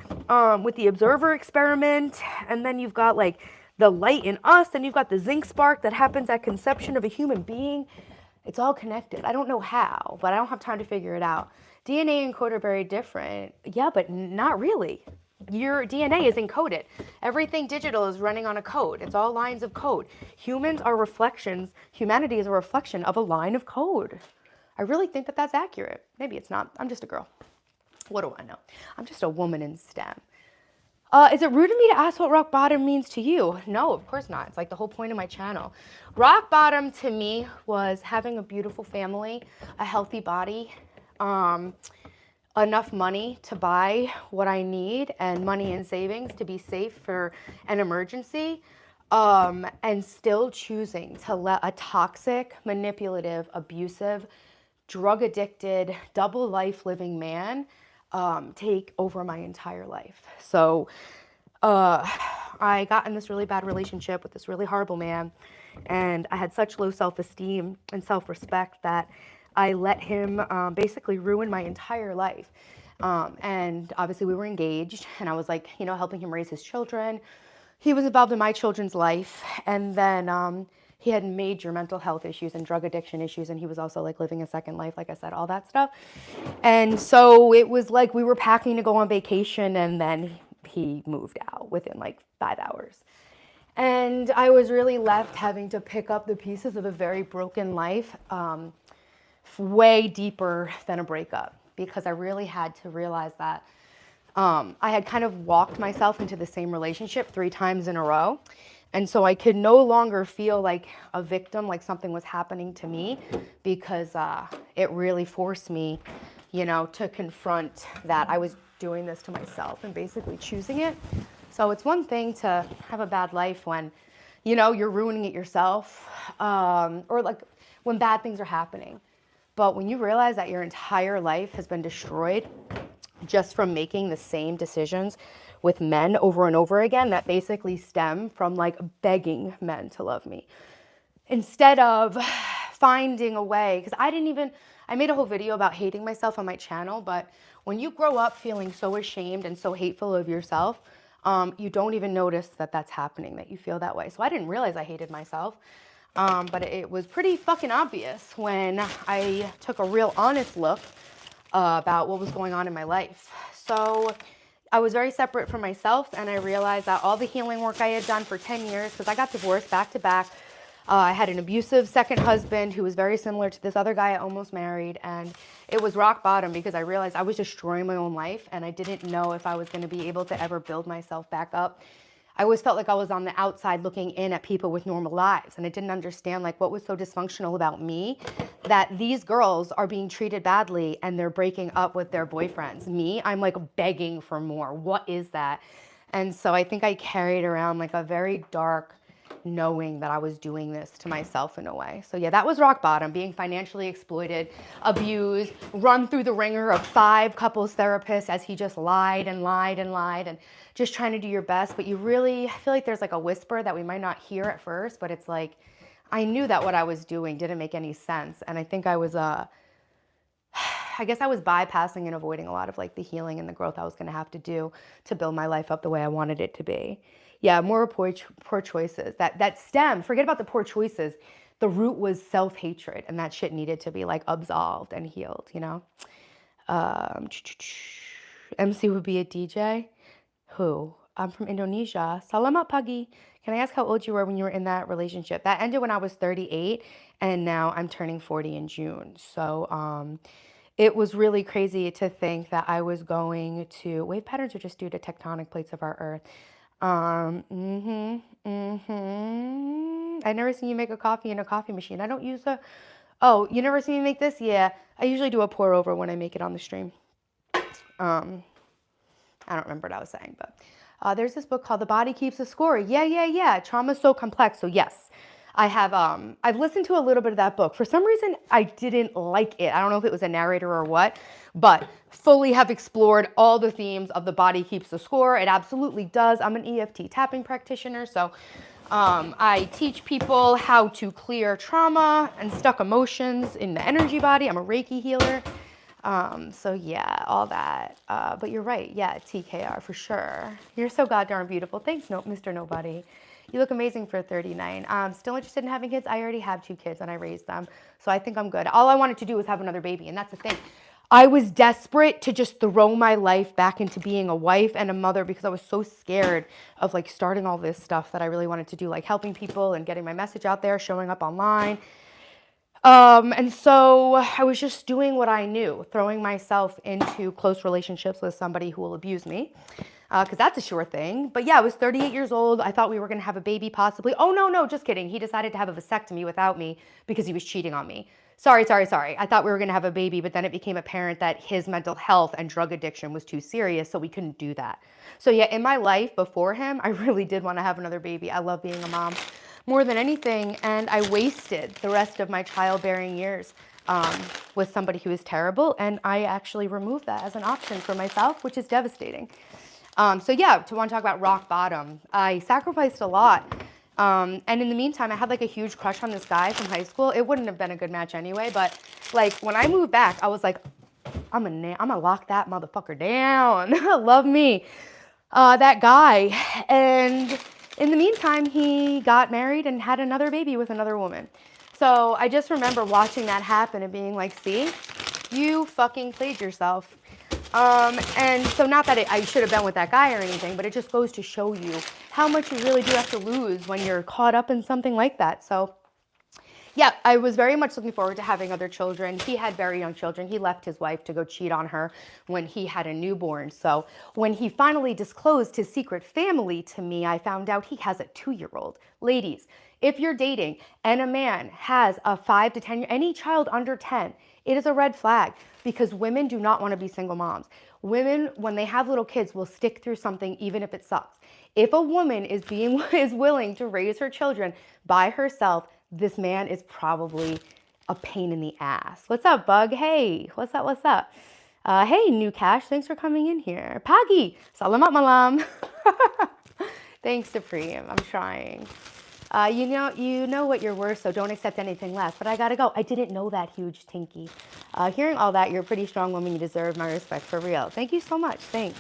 with the observer experiment. And then you've got like the light in us, and you've got the zinc spark that happens at conception of a human being. It's all connected. I don't know how, but I don't have time to figure it out. DNA and code are very different. Yeah, but not really. Your DNA is encoded. Everything digital is running on a code. It's all lines of code. Humans are reflections. Humanity is a reflection of a line of code. I really think that that's accurate. Maybe it's not. I'm just a girl. What do I know? I'm just a woman in STEM. Is it rude of me to ask what rock bottom means to you? No, of course not. It's like the whole point of my channel. Rock bottom to me was having a beautiful family, a healthy body, enough money to buy what I need, and money and savings to be safe for an emergency, and still choosing to let a toxic, manipulative, abusive, drug addicted, double life living man take over my entire life. So I got in this really bad relationship with this really horrible man, and I had such low self-esteem and self-respect that I let him basically ruin my entire life. And obviously we were engaged, and I was like, you know, helping him raise his children. He was involved in my children's life. And then he had major mental health issues and drug addiction issues. And he was also like living a second life, like I said, all that stuff. And so it was like we were packing to go on vacation, and then he moved out within like 5 hours. And I was really left having to pick up the pieces of a very broken life, way deeper than a breakup, because I really had to realize that I had kind of walked myself into the same relationship 3 times in a row. And so I could no longer feel like a victim, like something was happening to me, because it really forced me, you know, to confront that I was doing this to myself and basically choosing it. So it's one thing to have a bad life when, you know, you're ruining it yourself, or like when bad things are happening. But when you realize that your entire life has been destroyed just from making the same decisions with men over and over again that basically stem from like begging men to love me, instead of finding a way, because I made a whole video about hating myself on my channel, but when you grow up feeling so ashamed and so hateful of yourself, you don't even notice that that's happening, that you feel that way. So I didn't realize I hated myself. But it was pretty fucking obvious when I took a real honest look about what was going on in my life. So I was very separate from myself, and I realized that all the healing work I had done for 10 years, because I got divorced back to back. I had an abusive second husband who was very similar to this other guy I almost married, and it was rock bottom because I realized I was destroying my own life, and I didn't know if I was going to be able to ever build myself back up. I always felt like I was on the outside looking in at people with normal lives, and I didn't understand like what was so dysfunctional about me that these girls are being treated badly and they're breaking up with their boyfriends. Me, I'm like begging for more. What is that? And so I think I carried around like a very dark knowing that I was doing this to myself in a way. So yeah, that was rock bottom, being financially exploited, abused, run through the ringer of 5 couples therapists as he just lied and lied and lied, and just trying to do your best. But you really, I feel like there's like a whisper that we might not hear at first, but it's like, I knew that what I was doing didn't make any sense. And I think I was, I guess I was bypassing and avoiding a lot of like the healing and the growth I was going to have to do to build my life up the way I wanted it to be. Yeah, more poor choices that stem, forget about the poor choices. the root was self-hatred, and that shit needed to be like absolved and healed, you know? Um, MC would be a DJ. Who? I'm from Indonesia. Salamat pagi. Can I ask how old you were when you were in that relationship? That ended when I was 38, and now I'm turning 40 in June. So, it was really crazy to think that I was going to, wave patterns are just due to tectonic plates of our earth. I never seen you make a coffee in a coffee machine. I don't use a, oh, you never seen me make this? Yeah, I usually do a pour over when I make it on the stream. Um, I don't remember what I was saying, but there's this book called The Body Keeps a Score. Yeah. Trauma's so complex. So yes, I have, I've listened to a little bit of that book. For some reason, I didn't like it. I don't know if it was a narrator or what, but fully have explored all the themes of The Body Keeps the Score. It absolutely does. I'm an EFT tapping practitioner, so I teach people how to clear trauma and stuck emotions in the energy body. I'm a Reiki healer. So yeah, all that. But you're right. Yeah, TKR for sure. You're so goddamn beautiful. Thanks, no, Mr. Nobody. You look amazing for 39. Still interested in having kids? I already have 2 kids and I raised them. So I think I'm good. All I wanted to do was have another baby. And that's the thing. I was desperate to just throw my life back into being a wife and a mother because I was so scared of like starting all this stuff that I really wanted to do, like helping people and getting my message out there, showing up online. And so I was just doing what I knew, throwing myself into close relationships with somebody who will abuse me, because that's a sure thing. But yeah, I was 38 years old. I thought we were going to have a baby possibly. Oh, no, just kidding. He decided to have a vasectomy without me because he was cheating on me. Sorry. I thought we were going to have a baby, but then it became apparent that his mental health and drug addiction was too serious, so we couldn't do that. So yeah, in my life before him, I really did want to have another baby. I love being a mom more than anything, and I wasted the rest of my childbearing years with somebody who was terrible, and I actually removed that as an option for myself, which is devastating. So yeah, to want to talk about rock bottom, I sacrificed a lot. And in the meantime, I had like a huge crush on this guy from high school. It wouldn't have been a good match anyway, but like when I moved back, I was like, I'm gonna lock that motherfucker down. Love me. That guy. And in the meantime, he got married and had another baby with another woman. So I just remember watching that happen and being like, see, you fucking played yourself. And so not that I should have been with that guy or anything, but it just goes to show you how much you really do have to lose when you're caught up in something like that. So yeah, I was very much looking forward to having other children. He had very young children. He left his wife to go cheat on her when he had a newborn. So when he finally disclosed his secret family to me, I found out he has a 2-year-old. Ladies, if you're dating and a man has a 5 to 10, any child under 10, it is a red flag because women do not want to be single moms. Women, when they have little kids, will stick through something even if it sucks. If a woman is willing to raise her children by herself, this man is probably a pain in the ass. What's up, Bug? Hey, what's up? Hey, New Cash, thanks for coming in here. Pagi, salamat malam. Thanks, Supreme, I'm trying. You know what you're worth, so don't accept anything less. But I gotta go. I didn't know that, huge Tinky. Hearing all that, you're a pretty strong woman. You deserve my respect, for real. Thank you so much. Thanks.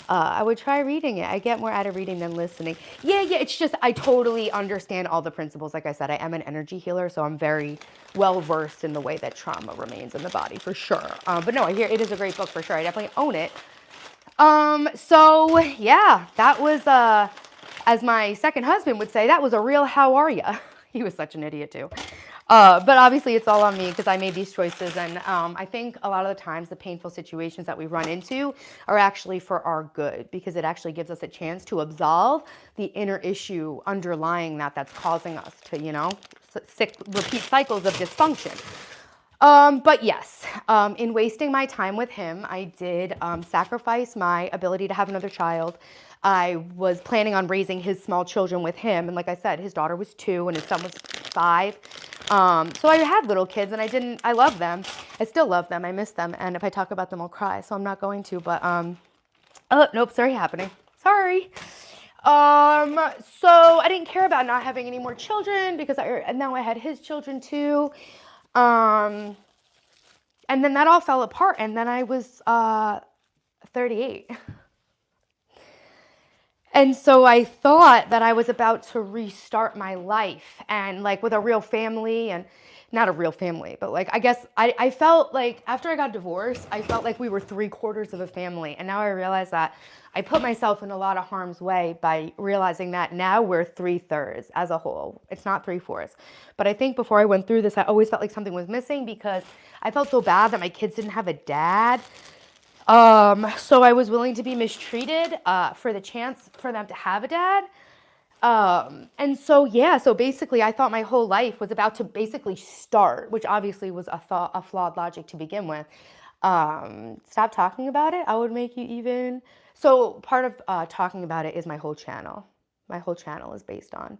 I would try reading it. I get more out of reading than listening. Yeah, it's just I totally understand all the principles. Like I said, I am an energy healer, so I'm very well versed in the way that trauma remains in the body, for sure. But no, I hear it is a great book, for sure. I definitely own it. So yeah, that was as my second husband would say, that was a real how are ya. He was such an idiot too. But obviously it's all on me because I made these choices. And I think a lot of the times the painful situations that we run into are actually for our good because it actually gives us a chance to absolve the inner issue underlying that's causing us to, repeat cycles of dysfunction. But yes, in wasting my time with him, I did sacrifice my ability to have another child. I was planning on raising his small children with him. And like I said, his daughter was 2 and his son was 5. So I had little kids and I love them. I still love them. I miss them. And if I talk about them, I'll cry. So I'm not going to, but, oh, nope, sorry happening. Sorry. So I didn't care about not having any more children because now I had his children too. And then that all fell apart. And then I was, 38. And so I thought that I was about to restart my life and like with a real family and not a real family, but like I guess I felt like after I got divorced, I felt like we were 3/4 of a family. And now I realize that I put myself in a lot of harm's way by realizing that now we're 3/3 as a whole. It's not 3/4. But I think before I went through this, I always felt like something was missing because I felt so bad that my kids didn't have a dad. So I was willing to be mistreated for the chance for them to have a dad. And so yeah, so basically I thought my whole life was about to basically start, which obviously was a flawed logic to begin with. Stop talking about it. I would make you even. So part of talking about it is my whole channel. My whole channel is based on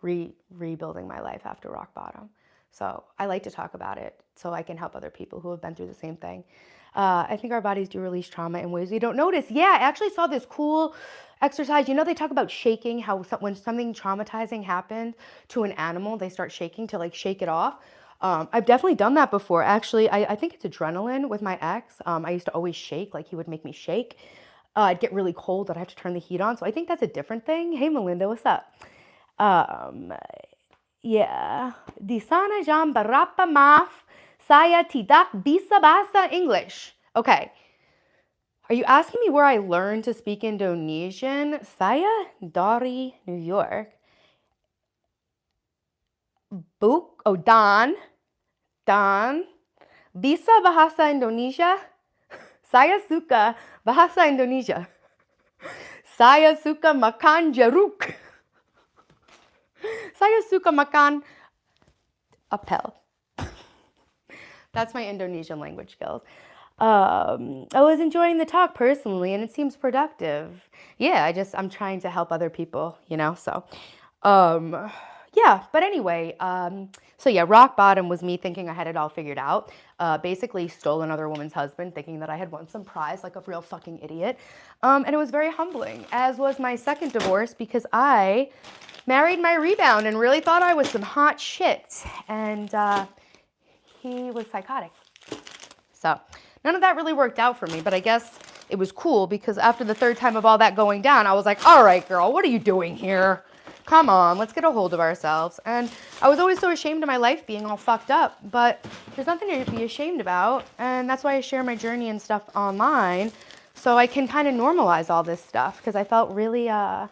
rebuilding my life after rock bottom. So I like to talk about it so I can help other people who have been through the same thing. I think our bodies do release trauma in ways we don't notice. Yeah, I actually saw this cool exercise. You know, they talk about shaking, how when something traumatizing happened to an animal, they start shaking to like shake it off. I've definitely done that before. Actually, I think it's adrenaline with my ex. I used to always shake, like he would make me shake. I'd get really cold, I'd have to turn the heat on. So I think that's a different thing. Hey, Melinda, what's up? Um, yeah. Di sana jam barapa maaf, saya tidak bisa bahasa English. Okay. Are you asking me where I learned to speak Indonesian? Saya dari New York. Dan bisa bahasa Indonesia? Saya suka bahasa Indonesia. Saya suka makan jeruk. Saya suka makan apel. That's my Indonesian language skills. I was enjoying the talk personally, and it seems productive. Yeah, I'm trying to help other people, you know, so. Yeah, but anyway, so yeah, rock bottom was me thinking I had it all figured out. Basically stole another woman's husband, thinking that I had won some prize like a real fucking idiot. And it was very humbling, as was my second divorce, because I married my rebound and really thought I was some hot shit. And he was psychotic. So none of that really worked out for me, but I guess it was cool because after the third time of all that going down, I was like, all right, girl, what are you doing here? Come on, let's get a hold of ourselves. And I was always so ashamed of my life being all fucked up, but there's nothing to be ashamed about. And that's why I share my journey and stuff online, so I can kind of normalize all this stuff, because I felt really on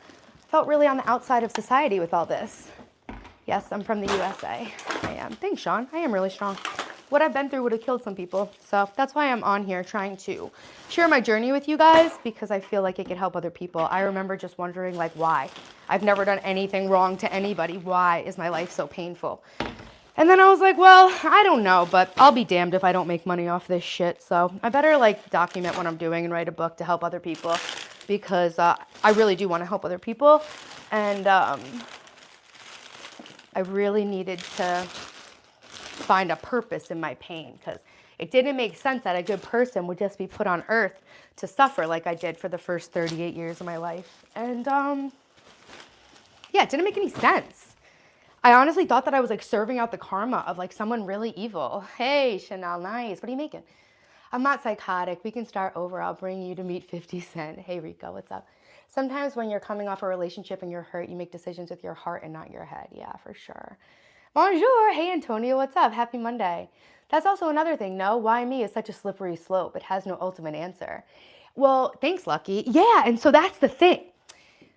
the outside of society with all this. Yes, I'm from the USA. I am. Thanks, Sean. I am really strong. What I've been through would have killed some people. So that's why I'm on here trying to share my journey with you guys, because I feel like it could help other people. I remember just wondering, like, why? I've never done anything wrong to anybody. Why is my life so painful? And then I was like, well, I don't know, but I'll be damned if I don't make money off this shit. So I better like document what I'm doing and write a book to help other people, because I really do want to help other people. And I really needed to find a purpose in my pain, because it didn't make sense that a good person would just be put on earth to suffer like I did for the first 38 years of my life. And yeah, it didn't make any sense. I honestly thought that I was like serving out the karma of like someone really evil. Hey, Chanel, nice. What are you making? I'm not psychotic. We can start over. I'll bring you to meet 50 Cent. Hey, Rico, what's up? Sometimes when you're coming off a relationship and you're hurt, you make decisions with your heart and not your head. Yeah, for sure. Bonjour. Hey, Antonio, what's up? Happy Monday. That's also another thing. No, why me is such a slippery slope. It has no ultimate answer. Well, thanks, Lucky. Yeah, and so that's the thing.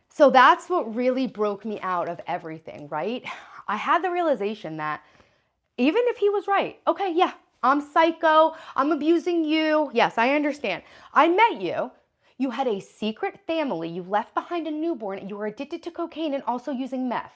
So that's what really broke me out of everything, right? I had the realization that even if he was right, okay, yeah, I'm psycho, I'm abusing you. Yes, I understand. I met you. You had a secret family. You left behind a newborn, and you were addicted to cocaine and also using meth.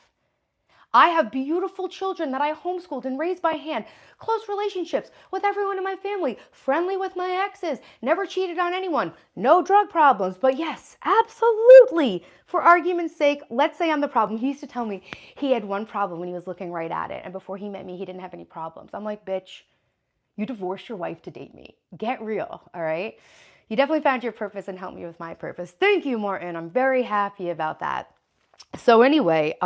I have beautiful children that I homeschooled and raised by hand, close relationships with everyone in my family, friendly with my exes, never cheated on anyone, no drug problems. But yes, absolutely, for argument's sake, let's say I'm the problem. He used to tell me he had one problem when he was looking right at it, and before he met me, he didn't have any problems. I'm like, bitch, you divorced your wife to date me. Get real, all right? You definitely found your purpose and helped me with my purpose. Thank you, Martin. I'm very happy about that. So anyway,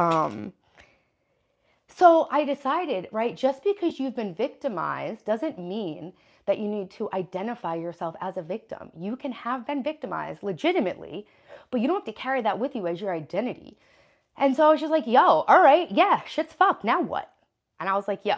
so I decided, right, just because you've been victimized doesn't mean that you need to identify yourself as a victim. You can have been victimized legitimately, but you don't have to carry that with you as your identity. And so I was just like, yo, all right, yeah, shit's fucked. Now what? And I was like, yo,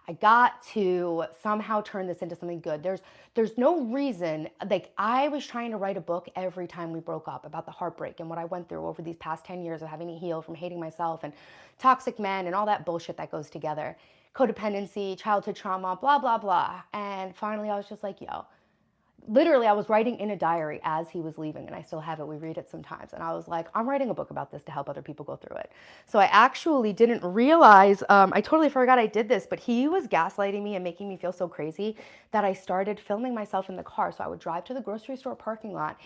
I got to somehow turn this into something good. There's no reason, like I was trying to write a book every time we broke up about the heartbreak and what I went through over these past 10 years of having to heal from hating myself and toxic men and all that bullshit that goes together. Codependency, childhood trauma, blah, blah, blah. And finally I was just like, yo, literally I was writing in a diary as he was leaving, and I still have it. We read it sometimes. And I was like, I'm writing a book about this to help other people go through it. So I actually didn't realize, I totally forgot I did this, but he was gaslighting me and making me feel so crazy that I started filming myself in the car. So I would drive to the grocery store parking lot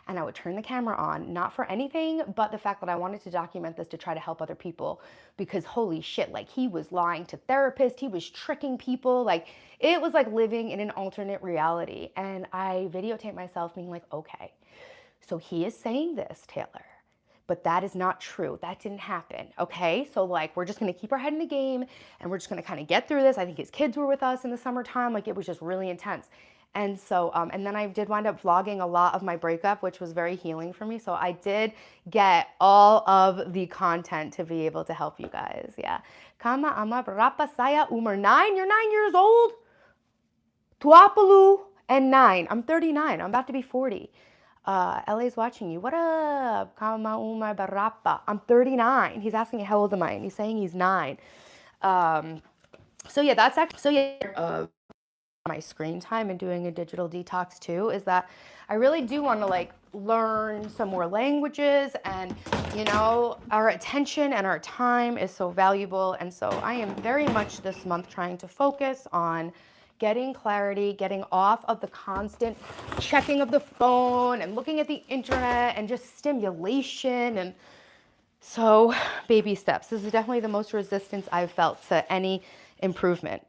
and I would turn the camera on, not for anything but the fact that I wanted to document this to try to help other people, because holy shit, like he was lying to therapists, he was tricking people, like it was like living in an alternate reality. And I videotaped myself being like, okay, so he is saying this, Taylor, but that is not true. That didn't happen, okay? So like, we're just gonna keep our head in the game and we're just gonna kind of get through this. I think his kids were with us in the summertime. Like it was just really intense. And so, and then I did wind up vlogging a lot of my breakup, which was very healing for me. So I did get all of the content to be able to help you guys, yeah. Kama ama berapa saya umur 9? You're 9 years old? 20 and 9. I'm 39. I'm about to be 40. LA's watching you. What up? Kama umur berapa? I'm 39. He's asking me how old am I, and he's saying he's 9. So yeah, that's actually, so yeah, my screen time and doing a digital detox too, is that I really do want to like learn some more languages, and you know, our attention and our time is so valuable. And so I am very much this month trying to focus on getting clarity, getting off of the constant checking of the phone and looking at the internet and just stimulation. And so baby steps. This is definitely the most resistance I've felt to any improvement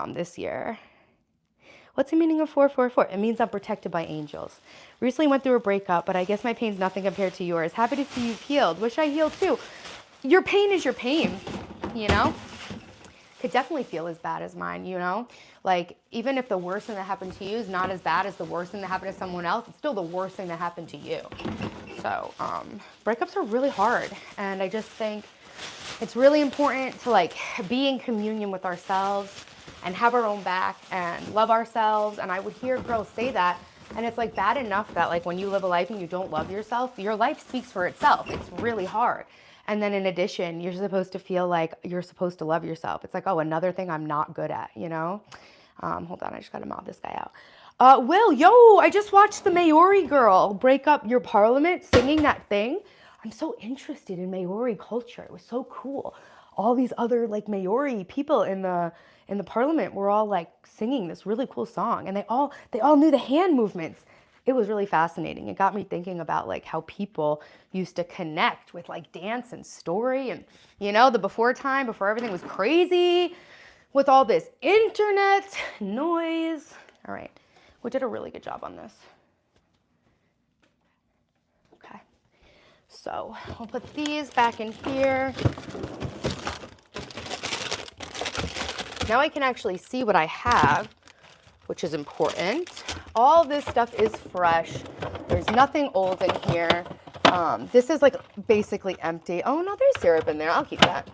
this year. What's the meaning of 444? It means I'm protected by angels. Recently went through a breakup, but I guess my pain's nothing compared to yours. Happy to see you've healed. Wish I healed too. Your pain is your pain, you know? Could definitely feel as bad as mine, you know? Like, even if the worst thing that happened to you is not as bad as the worst thing that happened to someone else, it's still the worst thing that happened to you. So, breakups are really hard. And I just think it's really important to like be in communion with ourselves and have our own back and love ourselves. And I would hear girls say that, and it's like bad enough that like when you live a life and you don't love yourself, your life speaks for itself. It's really hard. And then in addition, you're supposed to feel like you're supposed to love yourself. It's like, oh, another thing I'm not good at, you know? Hold on, I just gotta mouth this guy out. Will, yo, I just watched the Maori girl break up your parliament singing that thing. I'm so interested in Maori culture. It was so cool. All these other like Maori people in the parliament were all like singing this really cool song, and they all knew the hand movements. It was really fascinating. It got me thinking about like how people used to connect with like dance and story, and you know, the before time, before everything was crazy with all this internet noise. All right, we did a really good job on this. Okay, so I'll put these back in here. Now I can actually see what I have, which is important. All this stuff is fresh. There's nothing old in here. This is like basically empty. Oh no, there's syrup in there. I'll keep that.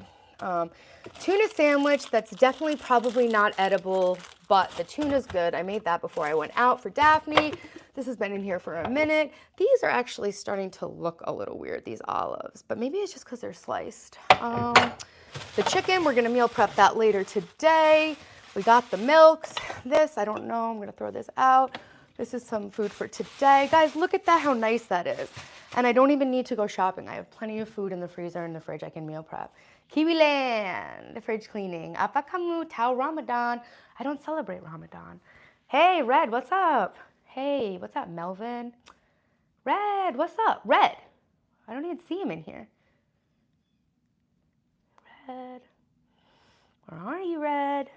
Tuna sandwich that's definitely probably not edible, but the tuna's good. I made that before I went out for Daphne. This has been in here for a minute. These are actually starting to look a little weird, these olives, but maybe it's just because they're sliced. The chicken, we're gonna meal prep that later today. We got the milks. This, I don't know, I'm gonna throw this out. This is some food for today. Guys, look at that, how nice that is. And I don't even need to go shopping. I have plenty of food in the freezer and the fridge I can meal prep. Kiwiland, the fridge cleaning. Apa kamu tahu Ramadan? I don't celebrate Ramadan. Hey, Red, what's up? Hey, what's up, Melvin? Red, what's up? Red, I don't even see him in here. Red, where are you, Red?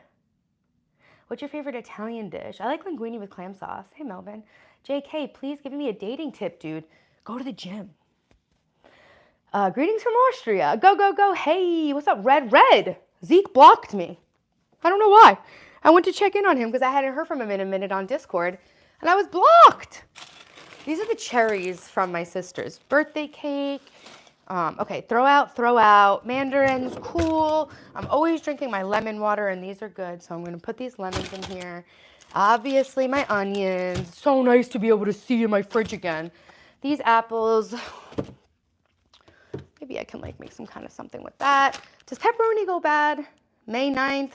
What's your favorite Italian dish? I like linguine with clam sauce. Hey, Melvin. JK, please give me a dating tip, dude. Go to the gym. Greetings from Austria. Go, go, go. Hey, what's up, Red? Red. Zeke blocked me. I don't know why. I went to check in on him because I hadn't heard from him in a minute on Discord, and I was blocked. These are the cherries from my sister's birthday cake. Okay, throw out. Mandarins, cool. I'm always drinking my lemon water, and these are good, so I'm going to put these lemons in here. Obviously, my onions. So nice to be able to see in my fridge again. These apples. Maybe I can like make some kind of something with that. Does pepperoni go bad? May 9th.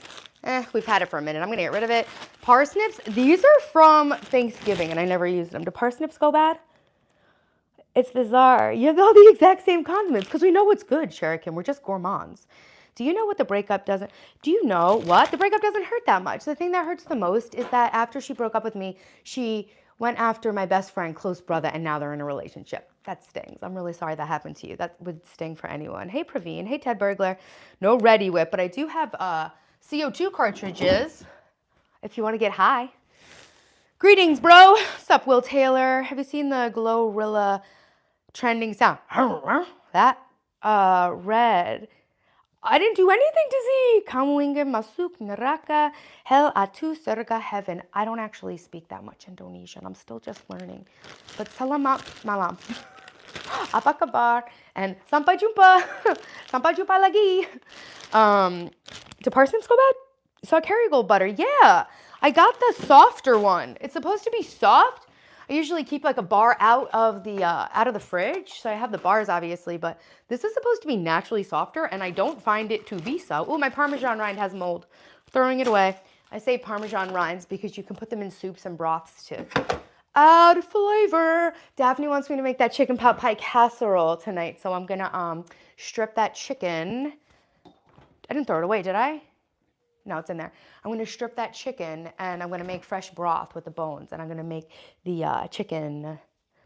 We've had it for a minute. I'm going to get rid of it. Parsnips. These are from Thanksgiving, and I never used them. Do parsnips go bad? It's bizarre. You have all the exact same condiments because we know what's good, Shuriken. We're just gourmands. Do you know what the breakup doesn't? Do you know what? The breakup doesn't hurt that much. The thing that hurts the most is that after she broke up with me, she went after my best friend, close brother, and now they're in a relationship. That stings. I'm really sorry that happened to you. That would sting for anyone. Hey, Praveen. Hey, Ted Burglar. No Ready Whip, but I do have CO2 cartridges if you want to get high. Greetings, bro. What's up, Will Taylor? Have you seen the Glorilla trending sound? That red. I didn't do anything to see. Kamwinga masuk neraka hell atu surga heaven. I don't actually speak that much Indonesian. I'm still just learning. But salamat malam. Apa kabar? And sampai jumpa. Sampai jumpa lagi. Do parsnips go bad? So Kerrygold butter. Yeah. I got the softer one. It's supposed to be soft. I usually keep like a bar out of the fridge, so I have the bars obviously, but this is supposed to be naturally softer, and I don't find it to be so. Oh, my Parmesan rind has mold. Throwing it away. I say Parmesan rinds because you can put them in soups and broths too. Add flavor. Daphne wants me to make that chicken pot pie casserole tonight, so I'm gonna strip that chicken. I didn't throw it away, did I? No, it's in there. I'm going to strip that chicken, and I'm going to make fresh broth with the bones, and I'm going to make the chicken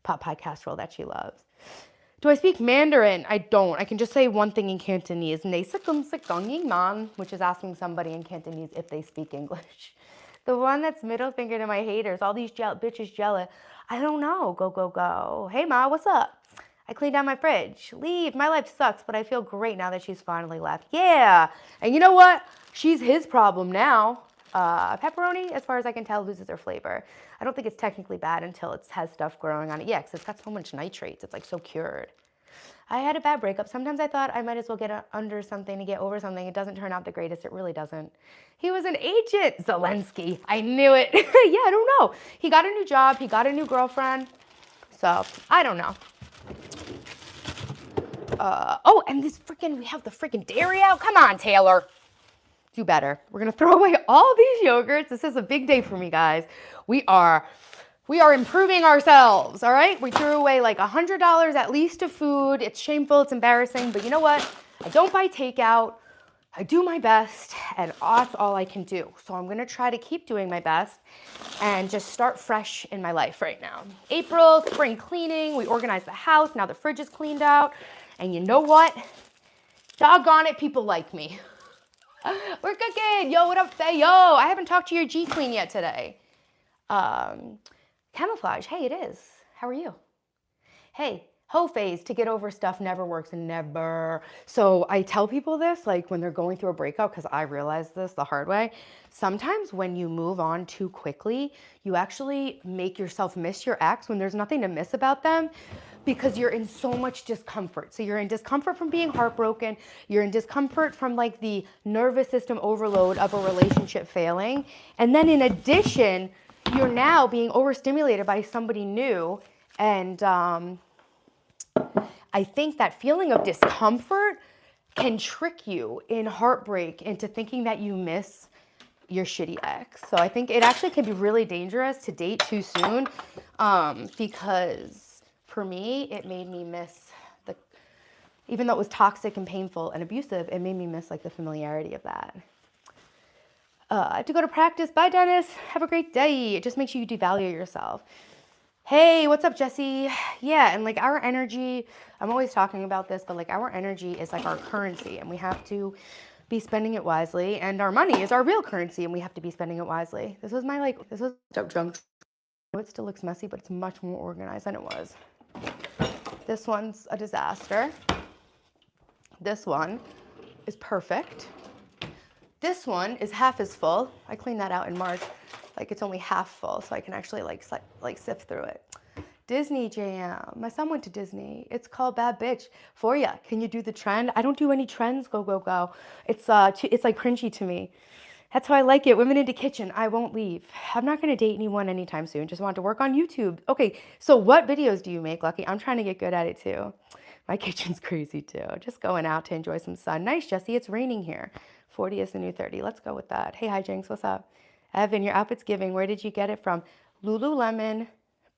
pot pie casserole that she loves. Do I speak Mandarin? I don't. I can just say one thing in Cantonese, which is asking somebody in Cantonese if they speak English. The one that's middle finger to my haters, all these bitches jealous. I don't know. Go, go, go. Hey, Ma, what's up? I cleaned out my fridge. Leave. My life sucks, but I feel great now that she's finally left. Yeah. And you know what? She's his problem now. Pepperoni, as far as I can tell, loses their flavor. I don't think it's technically bad until it has stuff growing on it. Yeah, because it's got so much nitrates. It's like so cured. I had a bad breakup. Sometimes I thought I might as well get under something to get over something. It doesn't turn out the greatest. It really doesn't. He was an agent, Zelensky. I knew it. Yeah, I don't know. He got a new job. He got a new girlfriend. So, I don't know. Oh, and we have the freaking dairy out. Come on, Taylor. Do better. We're going to throw away all these yogurts. This is a big day for me, guys. We are improving ourselves, all right? We threw away like $100 at least of food. It's shameful. It's embarrassing. But you know what? I don't buy takeout. I do my best, and that's all I can do. So I'm going to try to keep doing my best and just start fresh in my life right now. April, spring cleaning. We organized the house. Now the fridge is cleaned out. And you know what? Doggone it, people like me. We're cooking. Yo, what up, Faye? Yo, I haven't talked to your G Queen yet today. Camouflage. Hey, it is. How are you? Hey, hoe phase to get over stuff never works. Never. So I tell people this, like when they're going through a breakup, because I realized this the hard way. Sometimes when you move on too quickly, you actually make yourself miss your ex when there's nothing to miss about them, because you're in so much discomfort. So you're in discomfort from being heartbroken. You're in discomfort from like the nervous system overload of a relationship failing. And then in addition, you're now being overstimulated by somebody new. And I think that feeling of discomfort can trick you in heartbreak into thinking that you miss your shitty ex. So I think it actually can be really dangerous to date too soon, because for me, it made me miss even though it was toxic and painful and abusive, it made me miss like the familiarity of that. I have to go to practice. Bye, Dennis. Have a great day. It just makes you devalue yourself. Hey, what's up, Jesse? Yeah, and like our energy, I'm always talking about this, but like our energy is like our currency, and we have to be spending it wisely, and our money is our real currency, and we have to be spending it wisely. This was junk. It still looks messy, but it's much more organized than it was. This one's a disaster. This one is perfect. This one is half as full. I cleaned that out in March. Like it's only half full, so I can actually like sift through it. Disney Jam. My son went to Disney. It's called Bad Bitch. For ya. Can you do the trend? I don't do any trends. Go go go. It's like cringy to me. That's how I like it. Women into kitchen. I won't leave. I'm not gonna date anyone anytime soon. Just want to work on YouTube. Okay, so what videos do you make, Lucky? I'm trying to get good at it too. My kitchen's crazy too. Just going out to enjoy some sun. Nice, Jesse. It's raining here. 40 is the new 30. Let's go with that. Hey, hi, Jinx. What's up? Evan, your outfit's giving. Where did you get it from? Lululemon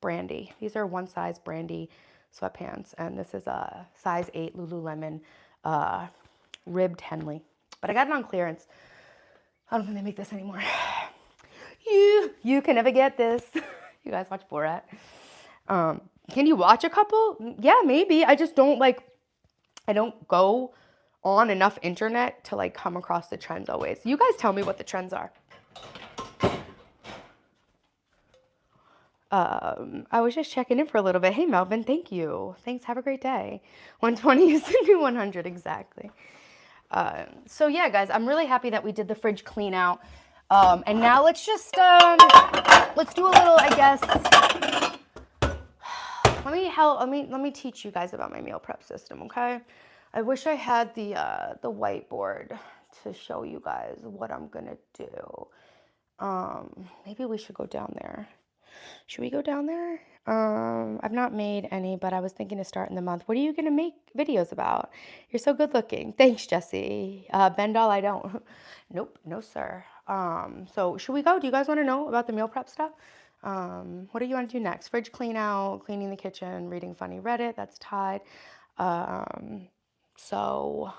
Brandy. These are one size Brandy sweatpants. And this is a size 8 Lululemon ribbed Henley. But I got it on clearance. I don't think they make this anymore. You can never get this. You guys watch Borat? Can you watch a couple? Yeah, maybe. I just don't I don't go on enough internet to like come across the trends always. You guys tell me what the trends are. I was just checking in for a little bit. Hey, Melvin, thank you. Thanks. Have a great day. 120 is the new 100, exactly. So yeah, guys, I'm really happy that we did the fridge clean out. And now let's just, let's do a little, I guess, let me teach you guys about my meal prep system, okay? I wish I had the whiteboard to show you guys what I'm gonna do. Maybe we should go down there. Should we go down there? I've not made any, but I was thinking to start in the month. What are you gonna make videos about? You're so good looking. Thanks, Jesse. Ben Doll, I don't. Nope, no sir. So should we go? Do you guys want to know about the meal prep stuff? What do you want to do next? Fridge clean out, cleaning the kitchen, reading funny Reddit. That's tied. So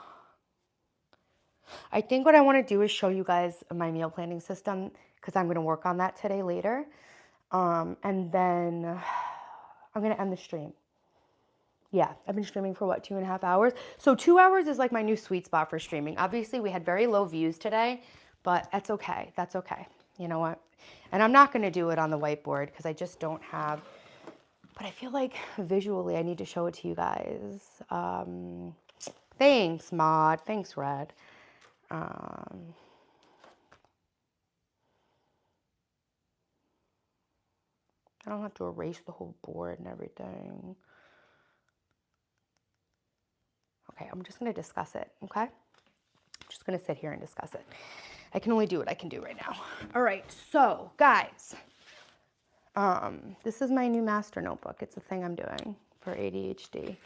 I think what I want to do is show you guys my meal planning system because I'm going to work on that today later. And then I'm going to end the stream. Yeah, I've been streaming for what, 2.5 hours? So 2 hours is like my new sweet spot for streaming. Obviously, we had very low views today, but that's okay. That's okay. You know what? And I'm not going to do it on the whiteboard because I just don't have, but I feel like visually I need to show it to you guys. Thanks, Mod. Thanks, Red. I don't have to erase the whole board and everything. Okay, I'm just going to discuss it, okay? I'm just going to sit here and discuss it. I can only do what I can do right now. All right, so guys, this is my new master notebook. It's a thing I'm doing for ADHD.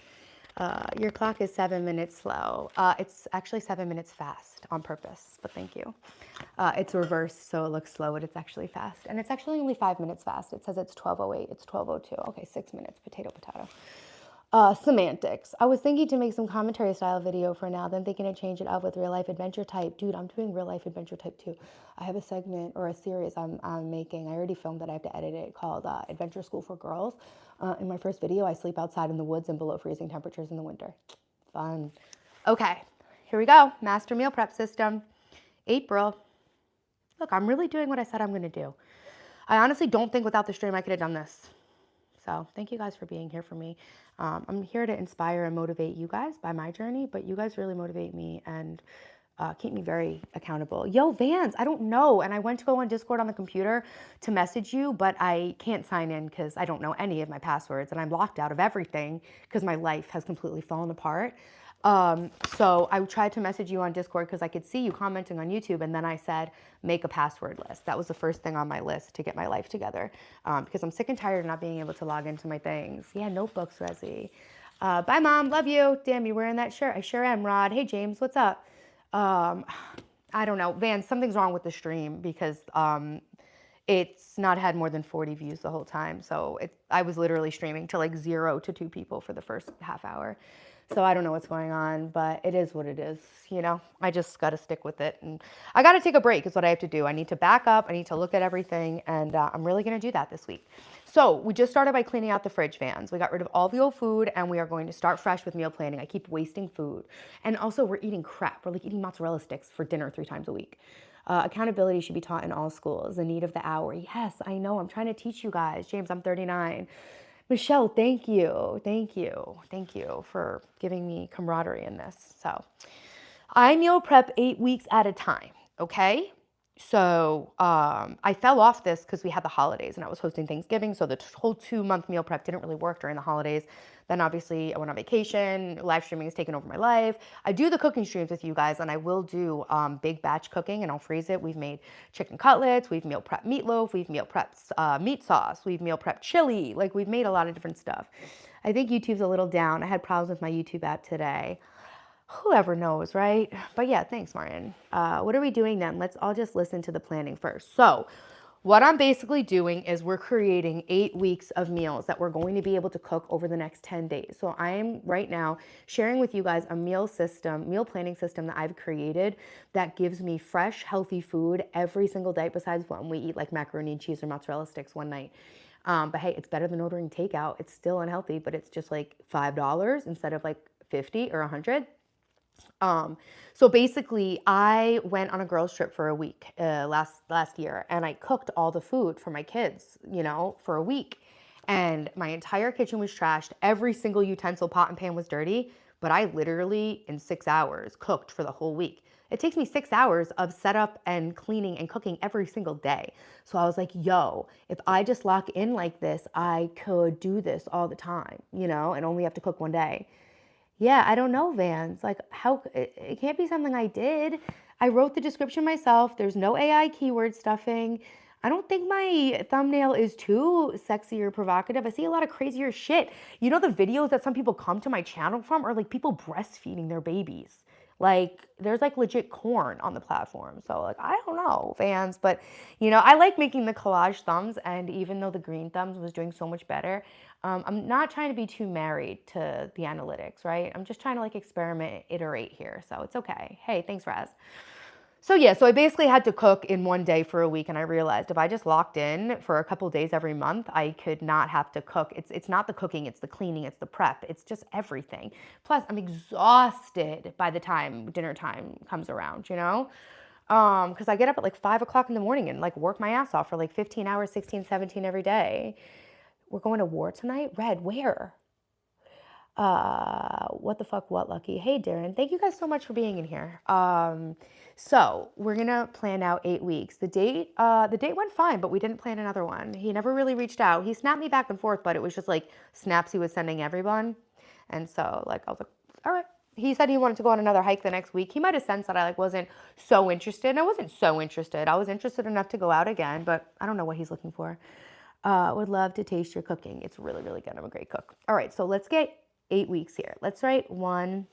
Your clock is 7 minutes slow. It's actually 7 minutes fast on purpose, but thank you. It's reversed, so it looks slow, but it's actually fast. And it's actually only 5 minutes fast. It says it's 12:08. It's 12:02. Okay, 6 minutes. Potato, potato. Semantics. I was thinking to make some commentary style video for now, then thinking to change it up with real life adventure type. Dude, I'm doing real life adventure type too. I have a segment or a series I'm making. I already filmed it. I have to edit it called Adventure School for Girls. In my first video, I sleep outside in the woods and below freezing temperatures in the winter. Fun. Okay, here we go. Master meal prep system. April. Look, I'm really doing what I said I'm going to do. I honestly don't think without the stream I could have done this. So thank you guys for being here for me. I'm here to inspire and motivate you guys by my journey, but you guys really motivate me and keep me very accountable. Yo, Vans, I don't know. And I went to go on Discord on the computer to message you, but I can't sign in because I don't know any of my passwords and I'm locked out of everything because my life has completely fallen apart. So I tried to message you on Discord because I could see you commenting on YouTube, and then I said, make a password list. That was the first thing on my list to get my life together because I'm sick and tired of not being able to log into my things. Yeah, notebooks, Resi. Bye, Mom. Love you. Damn, you wearing that shirt? I sure am, Rod. Hey, James. What's up? I don't know. Van, something's wrong with the stream because it's not had more than 40 views the whole time. So I was literally streaming to like 0 to 2 people for the first half hour. So I don't know what's going on, but it is what it is, you know? I just got to stick with it. And I got to take a break is what I have to do. I need to back up. I need to look at everything. And I'm really going to do that this week. So we just started by cleaning out the fridge, Vans. We got rid of all the old food and we are going to start fresh with meal planning. I keep wasting food. And also we're eating crap. We're like eating mozzarella sticks for dinner 3 times a week. Accountability should be taught in all schools. The need of the hour. Yes, I know. I'm trying to teach you guys. James, I'm 39. Michelle, thank you. Thank you. Thank you for giving me camaraderie in this. So I meal prep 8 weeks at a time. okay? So I fell off this because we had the holidays and I was hosting Thanksgiving. So the whole 2 month meal prep didn't really work during the holidays. Then obviously I went on vacation. Live streaming has taken over my life. I do the cooking streams with you guys and I will do big batch cooking and I'll freeze it. We've made chicken cutlets. We've meal prepped meatloaf. We've meal prepped meat sauce. We've meal prepped chili. Like we've made a lot of different stuff. I think YouTube's a little down. I had problems with my YouTube app today. Whoever knows, right? But yeah, thanks, Martin. What are we doing then? Let's all just listen to the planning first. So, what I'm basically doing is we're creating 8 weeks of meals that we're going to be able to cook over the next 10 days. So, I am right now sharing with you guys a meal planning system that I've created that gives me fresh, healthy food every single day, besides when we eat like macaroni and cheese or mozzarella sticks one night. But hey, it's better than ordering takeout. It's still unhealthy, but it's just like $5 instead of like 50 or 100. So basically, I went on a girls' trip for a week last year, and I cooked all the food for my kids, for a week. And my entire kitchen was trashed. Every single utensil, pot, and pan was dirty. But I literally, in 6 hours, cooked for the whole week. It takes me 6 hours of setup and cleaning and cooking every single day. So I was like, yo, if I just lock in like this, I could do this all the time, and only have to cook one day. Yeah, I don't know, Vans. Like, how it can't be something I did. I wrote the description myself. There's no AI keyword stuffing. I don't think my thumbnail is too sexy or provocative. I see a lot of crazier shit. The videos that some people come to my channel from are like people breastfeeding their babies. Like, there's like legit corn on the platform. So, like, I don't know, fans. But, I like making the collage thumbs. And even though the green thumbs was doing so much better, I'm not trying to be too married to the analytics, right? I'm just trying to like experiment, iterate here. So it's okay. Hey, thanks, Raz. So yeah, so I basically had to cook in one day for a week, and I realized if I just locked in for a couple days every month, I could not have to cook. It's not the cooking, it's the cleaning, it's the prep, it's just everything. Plus, I'm exhausted by the time dinner time comes around, because I get up at like 5 o'clock in the morning and like work my ass off for like 15 hours, 16, 17 every day. We're going to war tonight? Red, where? What the fuck, what, Lucky? Hey, Darren, thank you guys so much for being in here. So we're gonna plan out 8 weeks. The date went fine, but we didn't plan another one. He never really reached out. He snapped me back and forth, but it was just like snaps he was sending everyone. And so like, I was like, all right. He said he wanted to go on another hike the next week. He might have sensed that I like wasn't so interested. And I wasn't so interested. I was interested enough to go out again, but I don't know what he's looking for. Would love to taste your cooking. It's really, really good. I'm a great cook. All right, so let's get 8 weeks here. Let's write one.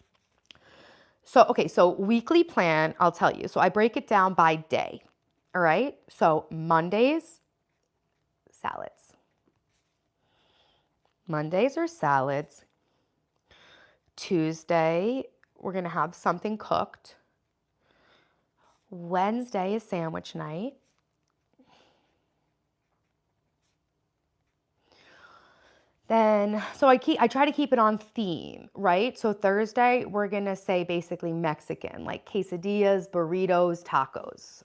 So weekly plan, I'll tell you. So I break it down by day. All right, so Mondays, salads. Mondays are salads. Tuesday, we're going to have something cooked. Wednesday is sandwich night. Then, so I try to keep it on theme, right? So Thursday, we're gonna say basically Mexican, like quesadillas, burritos, tacos.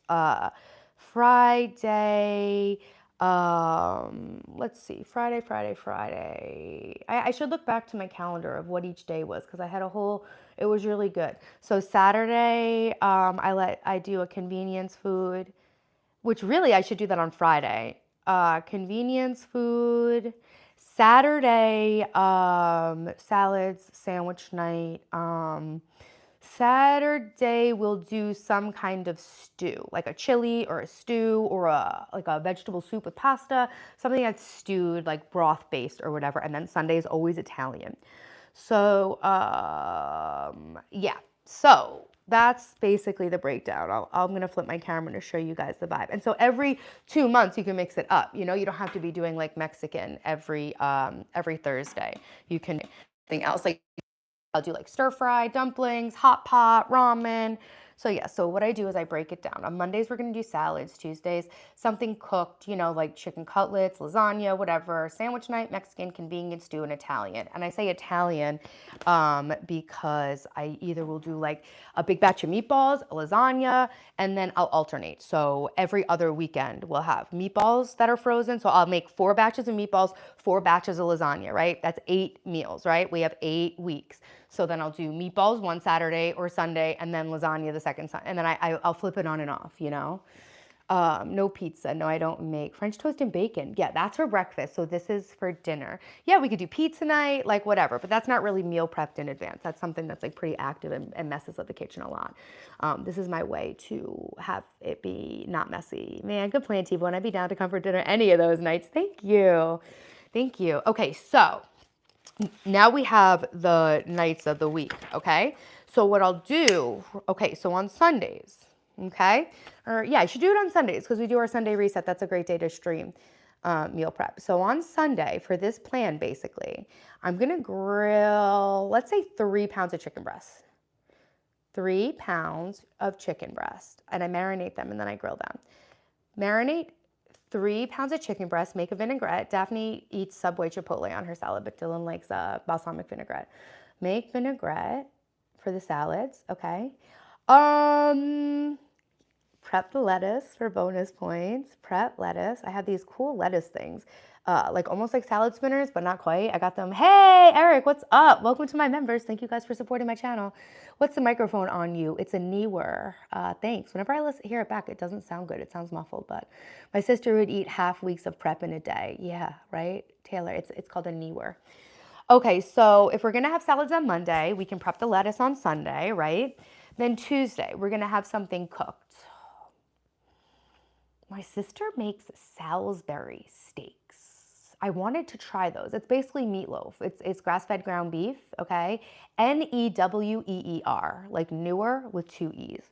Friday, let's see, Friday. I should look back to my calendar of what each day was because I had it was really good. So Saturday, I do a convenience food, which really I should do that on Friday. Convenience food. Saturday, salads, sandwich night. Saturday we'll do some kind of stew, like a chili or a stew or like a vegetable soup with pasta, something that's stewed, like broth based or whatever. And then Sunday is always Italian. So yeah, so that's basically the breakdown. I'm going to flip my camera to show you guys the vibe. And so every 2 months you can mix it up. You don't have to be doing like Mexican every Thursday. You can do something else. Like I'll do like stir fry, dumplings, hot pot, ramen. So yeah, so what I do is I break it down. On Mondays, we're gonna do salads. Tuesdays, something cooked, like chicken cutlets, lasagna, whatever. Sandwich night, Mexican, convenience stew, and Italian. And I say Italian because I either will do like a big batch of meatballs, a lasagna, and then I'll alternate. So every other weekend, we'll have meatballs that are frozen. So I'll make 4 batches of meatballs, 4 batches of lasagna, right? That's 8 meals, right? We have 8 weeks. So then I'll do meatballs one Saturday or Sunday, and then lasagna the second Sunday, and then I'll flip it on and off, you know? No pizza. No, I don't make French toast and bacon. Yeah, that's for breakfast. So this is for dinner. Yeah, we could do pizza night, like whatever, but that's not really meal prepped in advance. That's something that's like pretty active and messes up the kitchen a lot. This is my way to have it be not messy. Man, good plan, T-Bone. I'd be down to come for dinner any of those nights. Thank you. Thank you. Okay, so now we have the nights of the week, okay? So what I'll do, okay, so on Sundays, okay? Or yeah, I should do it on Sundays because we do our Sunday reset. That's a great day to stream meal prep. So on Sunday for this plan, basically, I'm gonna grill, let's say 3 pounds of chicken breast. 3 pounds of chicken breast, and I marinate them and then I grill them. Marinate 3 pounds of chicken breast, make a vinaigrette. Daphne eats Subway Chipotle on her salad, but Dylan likes balsamic vinaigrette. Make vinaigrette for the salads, okay? Prep the lettuce for bonus points. Prep lettuce. I have these cool lettuce things, like almost like salad spinners, but not quite. I got them. Hey, Eric, what's up? Welcome to my members. Thank you guys for supporting my channel. What's the microphone on you? It's a Neewer. Thanks. Whenever I hear it back, it doesn't sound good. It sounds muffled, but my sister would eat half weeks of prep in a day. Yeah, right? Taylor, it's called a Neewer. Okay, so if we're gonna have salads on Monday, we can prep the lettuce on Sunday, right? Then Tuesday, we're gonna have something cooked. My sister makes Salisbury steaks. I wanted to try those. It's basically meatloaf. It's grass-fed ground beef, okay? Neweer, like newer with 2 E's.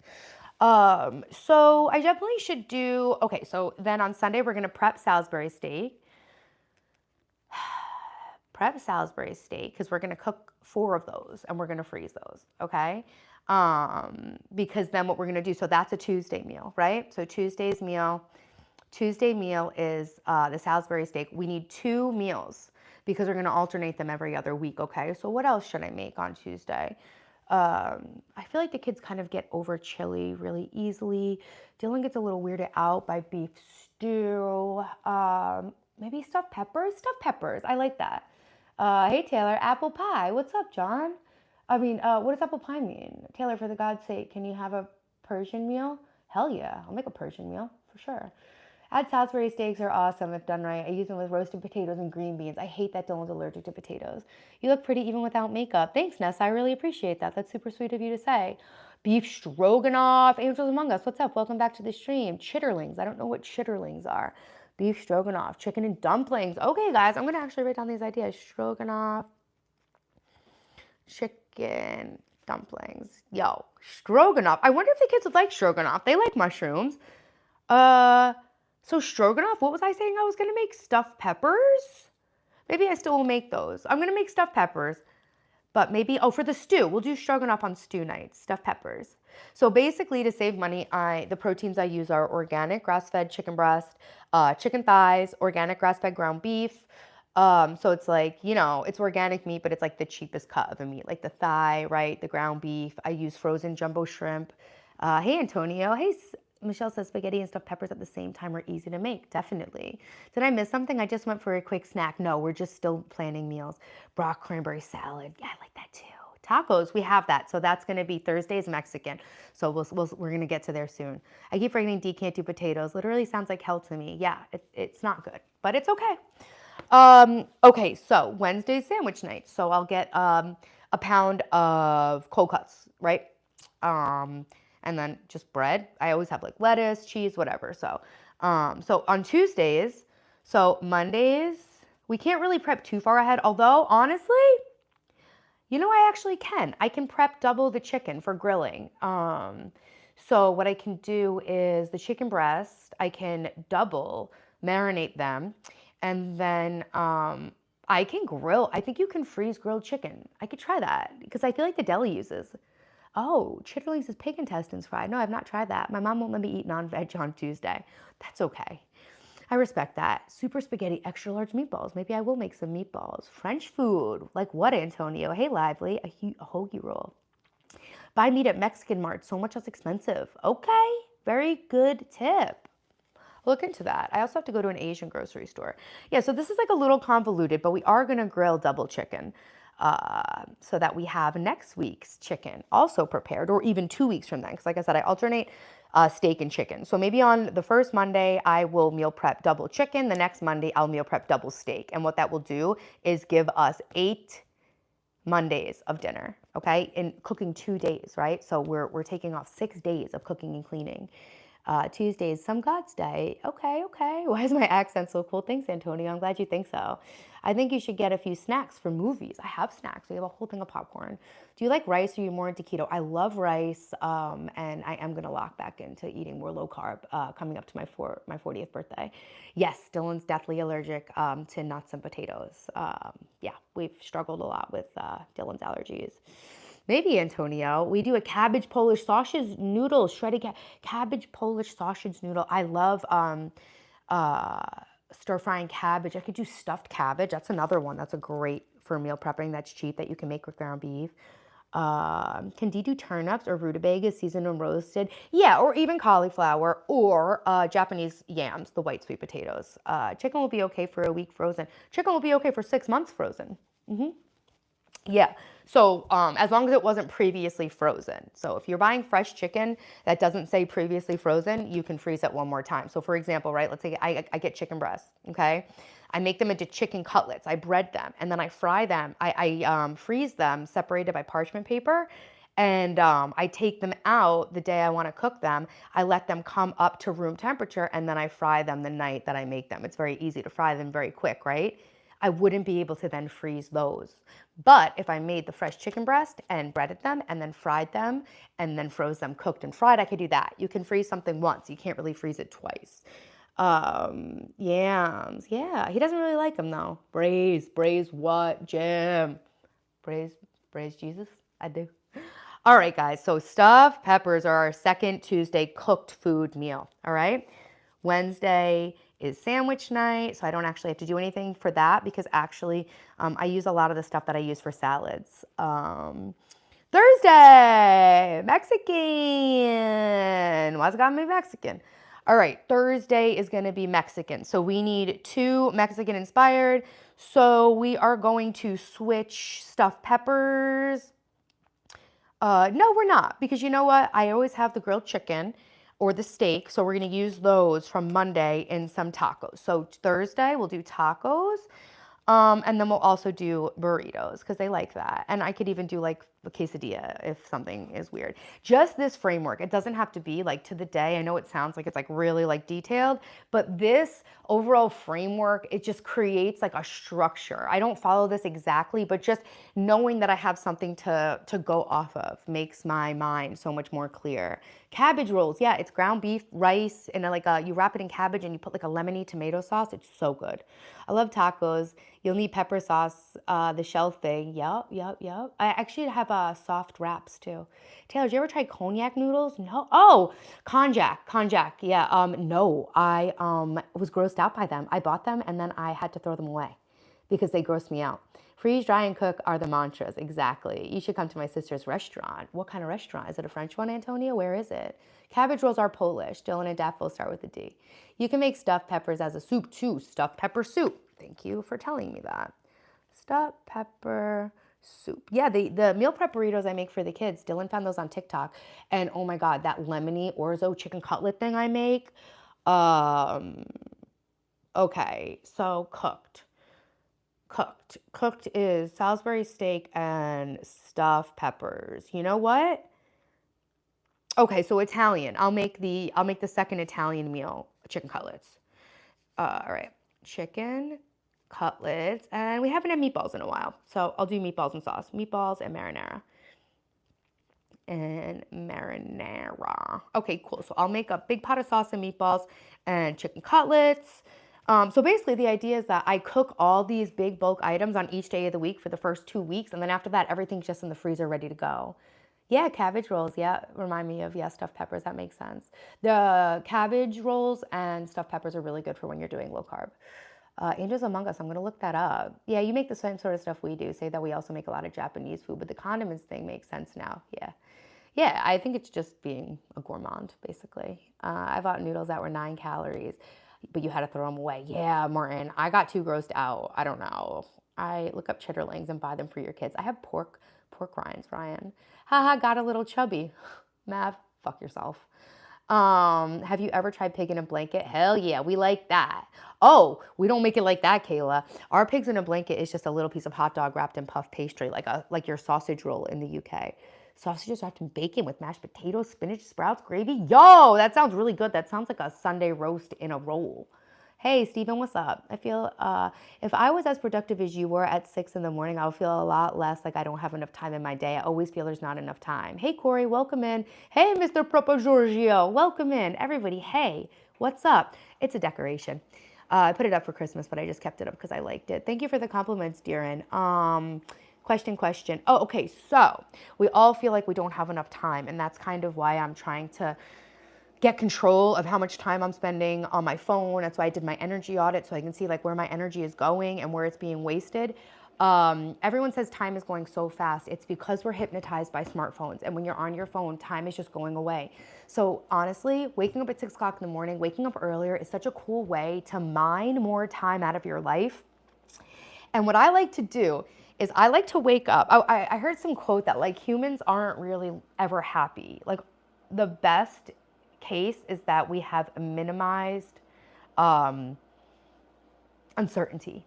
So I definitely should do, okay, so then on Sunday, we're gonna prep Salisbury steak. Prep Salisbury steak, because we're gonna cook 4 of those and we're gonna freeze those, okay? Because then what we're gonna do, so that's a Tuesday meal, right? So Tuesday meal is the Salisbury steak. We need 2 meals because we're gonna alternate them every other week, okay? So what else should I make on Tuesday? I feel like the kids kind of get over chili really easily. Dylan gets a little weirded out by beef stew. Maybe stuffed peppers? Stuffed peppers, I like that. Hey Taylor, apple pie. What's up, John? I mean, what does apple pie mean? Taylor, for the God's sake, can you have a Persian meal? Hell yeah, I'll make a Persian meal for sure. Add Salisbury steaks are awesome if done right. I use them with roasted potatoes and green beans. I hate that Dylan's allergic to potatoes. You look pretty even without makeup. Thanks, Nessa. I really appreciate that. That's super sweet of you to say. Beef stroganoff. Angels Among Us. What's up? Welcome back to the stream. Chitterlings. I don't know what chitterlings are. Beef stroganoff. Chicken and dumplings. Okay, guys. I'm going to actually write down these ideas. Stroganoff. Chicken dumplings. Yo, stroganoff. I wonder if the kids would like stroganoff. They like mushrooms. So stroganoff, what was I saying I was gonna make? Stuffed peppers? Maybe I still will make those. I'm gonna make stuffed peppers, but maybe, oh, for the stew, we'll do stroganoff on stew nights, stuffed peppers. So basically to save money, the proteins I use are organic grass-fed chicken breast, chicken thighs, organic grass-fed ground beef. So it's like, you know, it's organic meat, but it's like the cheapest cut of a meat, like the thigh, right? The ground beef. I use frozen jumbo shrimp. Hey, Antonio. Hey, Michelle says spaghetti and stuffed peppers at the same time are easy to make. Definitely. Did I miss something? I just went for a quick snack. No, we're just still planning meals. Brock cranberry salad. Yeah, I like that too. Tacos, we have that. So that's going to be Thursday's Mexican. So we're going to get to there soon. I keep forgetting D can't do potatoes. Literally sounds like hell to me. Yeah, it's not good, but it's okay. Okay, so Wednesday sandwich night. So I'll get a pound of cold cuts, right? And then just bread. I always have like lettuce, cheese, whatever. So on Tuesdays, so Mondays, we can't really prep too far ahead. Although honestly, you know, I actually can. I can prep double the chicken for grilling. So what I can do is the chicken breast, I can double marinate them. And then I can grill. I think you can freeze grilled chicken. I could try that because I feel like the deli uses. Oh, chitterlings is pig intestines fried. No, I've not tried that. My mom won't let me eat non-veg on Tuesday. That's okay. I respect that. Super spaghetti, extra large meatballs. Maybe I will make some meatballs. French food. Like what, Antonio? Hey, Lively. A hoagie roll. Buy meat at Mexican Mart. So much less expensive. Okay. Very good tip. Look into that. I also have to go to an Asian grocery store. Yeah, so this is like a little convoluted, but we are going to grill double chicken. so that we have next week's chicken also prepared, or even 2 weeks from then. Because like I said, I alternate steak and chicken. So maybe on the first Monday, I will meal prep double chicken. The next Monday, I'll meal prep double steak. And what that will do is give us 8 Mondays of dinner, okay? And cooking 2 days, right? So we're taking off 6 days of cooking and cleaning. Tuesday's Some God's Day. Okay, okay. Why is my accent so cool? Thanks, Antonio. I'm glad you think so. I think you should get a few snacks for movies. I have snacks. We have a whole thing of popcorn. Do you like rice, or are you more into keto? I love rice, and I am going to lock back into eating more low carb coming up to my 40th birthday. Yes, Dylan's deathly allergic to nuts and potatoes. Yeah, we've struggled a lot with Dylan's allergies. Maybe, Antonio, we do a cabbage Polish sausage noodle, shredded cabbage Polish sausage noodle. I love stir frying cabbage. I could do stuffed cabbage. That's another one that's a great for meal prepping. That's cheap, that you can make with ground beef. Can Dee do turnips or rutabagas seasoned and roasted? Yeah, or even cauliflower, or Japanese yams, the white sweet potatoes. Chicken will be okay for a week frozen. Chicken will be okay for 6 months frozen. Yeah, so as long as it wasn't previously frozen. So if you're buying fresh chicken that doesn't say previously frozen, you can freeze it one more time. So for example, right, let's say I get chicken breasts, okay? I make them into chicken cutlets. I bread them, and then I fry them. I freeze them separated by parchment paper, and I take them out the day I want to cook them. I let them come up to room temperature, and then I fry them the night that I make them. It's very easy to fry them, very quick, right? I wouldn't be able to then freeze those. But if I made the fresh chicken breast and breaded them and then fried them and then froze them cooked and fried, I could do that. You can freeze something once. You can't really freeze it twice. Yams. Yeah, he doesn't really like them though. Braise what, Jim? Braise Jesus? I do. All right, guys. So stuffed peppers are our second Tuesday cooked food meal. All right. Wednesday is sandwich night, so I don't actually have to do anything for that, because actually I use a lot of the stuff that I use for salads. Thursday, Mexican. Why's it gotta be Mexican? All right, Thursday is gonna be Mexican. So we need 2 Mexican inspired. So we are going to switch stuffed peppers. No, we're not, because you know what? I always have the grilled chicken or the steak, so we're gonna use those from Monday in some tacos. So Thursday we'll do tacos, and then we'll also do burritos because they like that. And I could even do like a quesadilla if something is weird. Just this framework. It doesn't have to be like to the day. I know it sounds like it's like really like detailed, but this overall framework, it just creates like a structure. I don't follow this exactly, but just knowing that I have something to go off of makes my mind so much more clear. Cabbage rolls, yeah, it's ground beef, rice, and like you wrap it in cabbage and you put like a lemony tomato sauce. It's so good. I love tacos. You'll need pepper sauce, the shell thing. Yep. I actually have soft wraps too. Taylor, did you ever try cognac noodles? No. Oh, konjac. Yeah. No, I was grossed out by them. I bought them and then I had to throw them away because they grossed me out. Freeze, dry, and cook are the mantras. Exactly. You should come to my sister's restaurant. What kind of restaurant? Is it a French one, Antonio? Where is it? Cabbage rolls are Polish. Dylan and Daffo start with a D. You can make stuffed peppers as a soup too. Stuffed pepper soup. Thank you for telling me that. Stuffed pepper soup. Yeah, the meal prep burritos I make for the kids, Dylan found those on TikTok. And oh my God, that lemony orzo chicken cutlet thing I make. Okay, so cooked. Cooked is Salisbury steak and stuffed peppers. You know what? Okay, so Italian. I'll make the second Italian meal, chicken cutlets. All right, chicken cutlets, and we haven't had meatballs in a while, so I'll do meatballs and sauce. Meatballs and marinara. Okay, cool. So I'll make a big pot of sauce and meatballs and chicken cutlets. So basically the idea is that I cook all these big bulk items on each day of the week for the first 2 weeks, and then after that, everything's just in the freezer ready to go. Yeah, cabbage rolls. Yeah, remind me of, yeah, stuffed peppers. That makes sense. The cabbage rolls and stuffed peppers are really good for when you're doing low carb. Angels Among Us, I'm going to look that up. Yeah, you make the same sort of stuff we do. Say that we also make a lot of Japanese food, but the condiments thing makes sense now. Yeah, I think it's just being a gourmand, basically. I bought noodles that were 9 calories, but you had to throw them away. Yeah, Martin, I got too grossed out. I don't know. I look up chitterlings and buy them for your kids. I have pork rinds, Ryan. Haha, got a little chubby. Mav, fuck yourself. Have you ever tried pig in a blanket? Hell yeah, we like that. Oh, we don't make it like that, Kayla. Our pigs in a blanket is just a little piece of hot dog wrapped in puff pastry, like your sausage roll in the UK. Sausages wrapped in bacon with mashed potatoes, spinach, sprouts, gravy. Yo, that sounds really good. That sounds like a Sunday roast in a roll. Hey, Stephen, what's up? I feel if I was as productive as you were at 6 in the morning, I would feel a lot less like I don't have enough time in my day. I always feel there's not enough time. Hey, Corey, welcome in. Hey, Mr. Propo Giorgio, welcome in. Everybody, hey, what's up? It's a decoration. I put it up for Christmas, but I just kept it up because I liked it. Thank you for the compliments, Deeran. Question. Oh, okay, so we all feel like we don't have enough time, and that's kind of why I'm trying to get control of how much time I'm spending on my phone. That's why I did my energy audit, so I can see like where my energy is going and where it's being wasted. Everyone says time is going so fast. It's because we're hypnotized by smartphones. And when you're on your phone, time is just going away. So honestly, waking up at 6 o'clock in the morning, waking up earlier is such a cool way to mine more time out of your life. And what I like to do is I like to wake up. I heard some quote that like humans aren't really ever happy. Like the best case is that we have minimized uncertainty.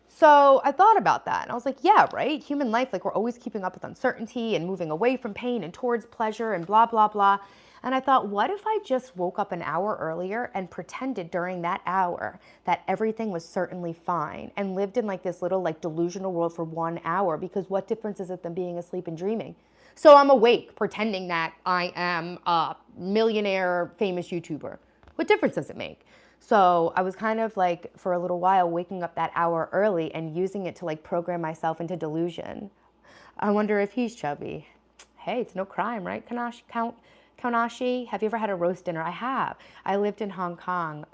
So I thought about that and I was like, yeah, right? Human life, like we're always keeping up with uncertainty and moving away from pain and towards pleasure and blah, blah, blah. And I thought, what if I just woke up an hour earlier and pretended during that hour that everything was certainly fine and lived in like this little like delusional world for 1 hour? Because what difference is it than being asleep and dreaming? So I'm awake pretending that I am a millionaire famous YouTuber. What difference does it make? So I was kind of like, for a little while, waking up that hour early and using it to like program myself into delusion. I wonder if he's chubby. Hey, it's no crime, right? Kaunashi, have you ever had a roast dinner? I have. I lived in Hong Kong.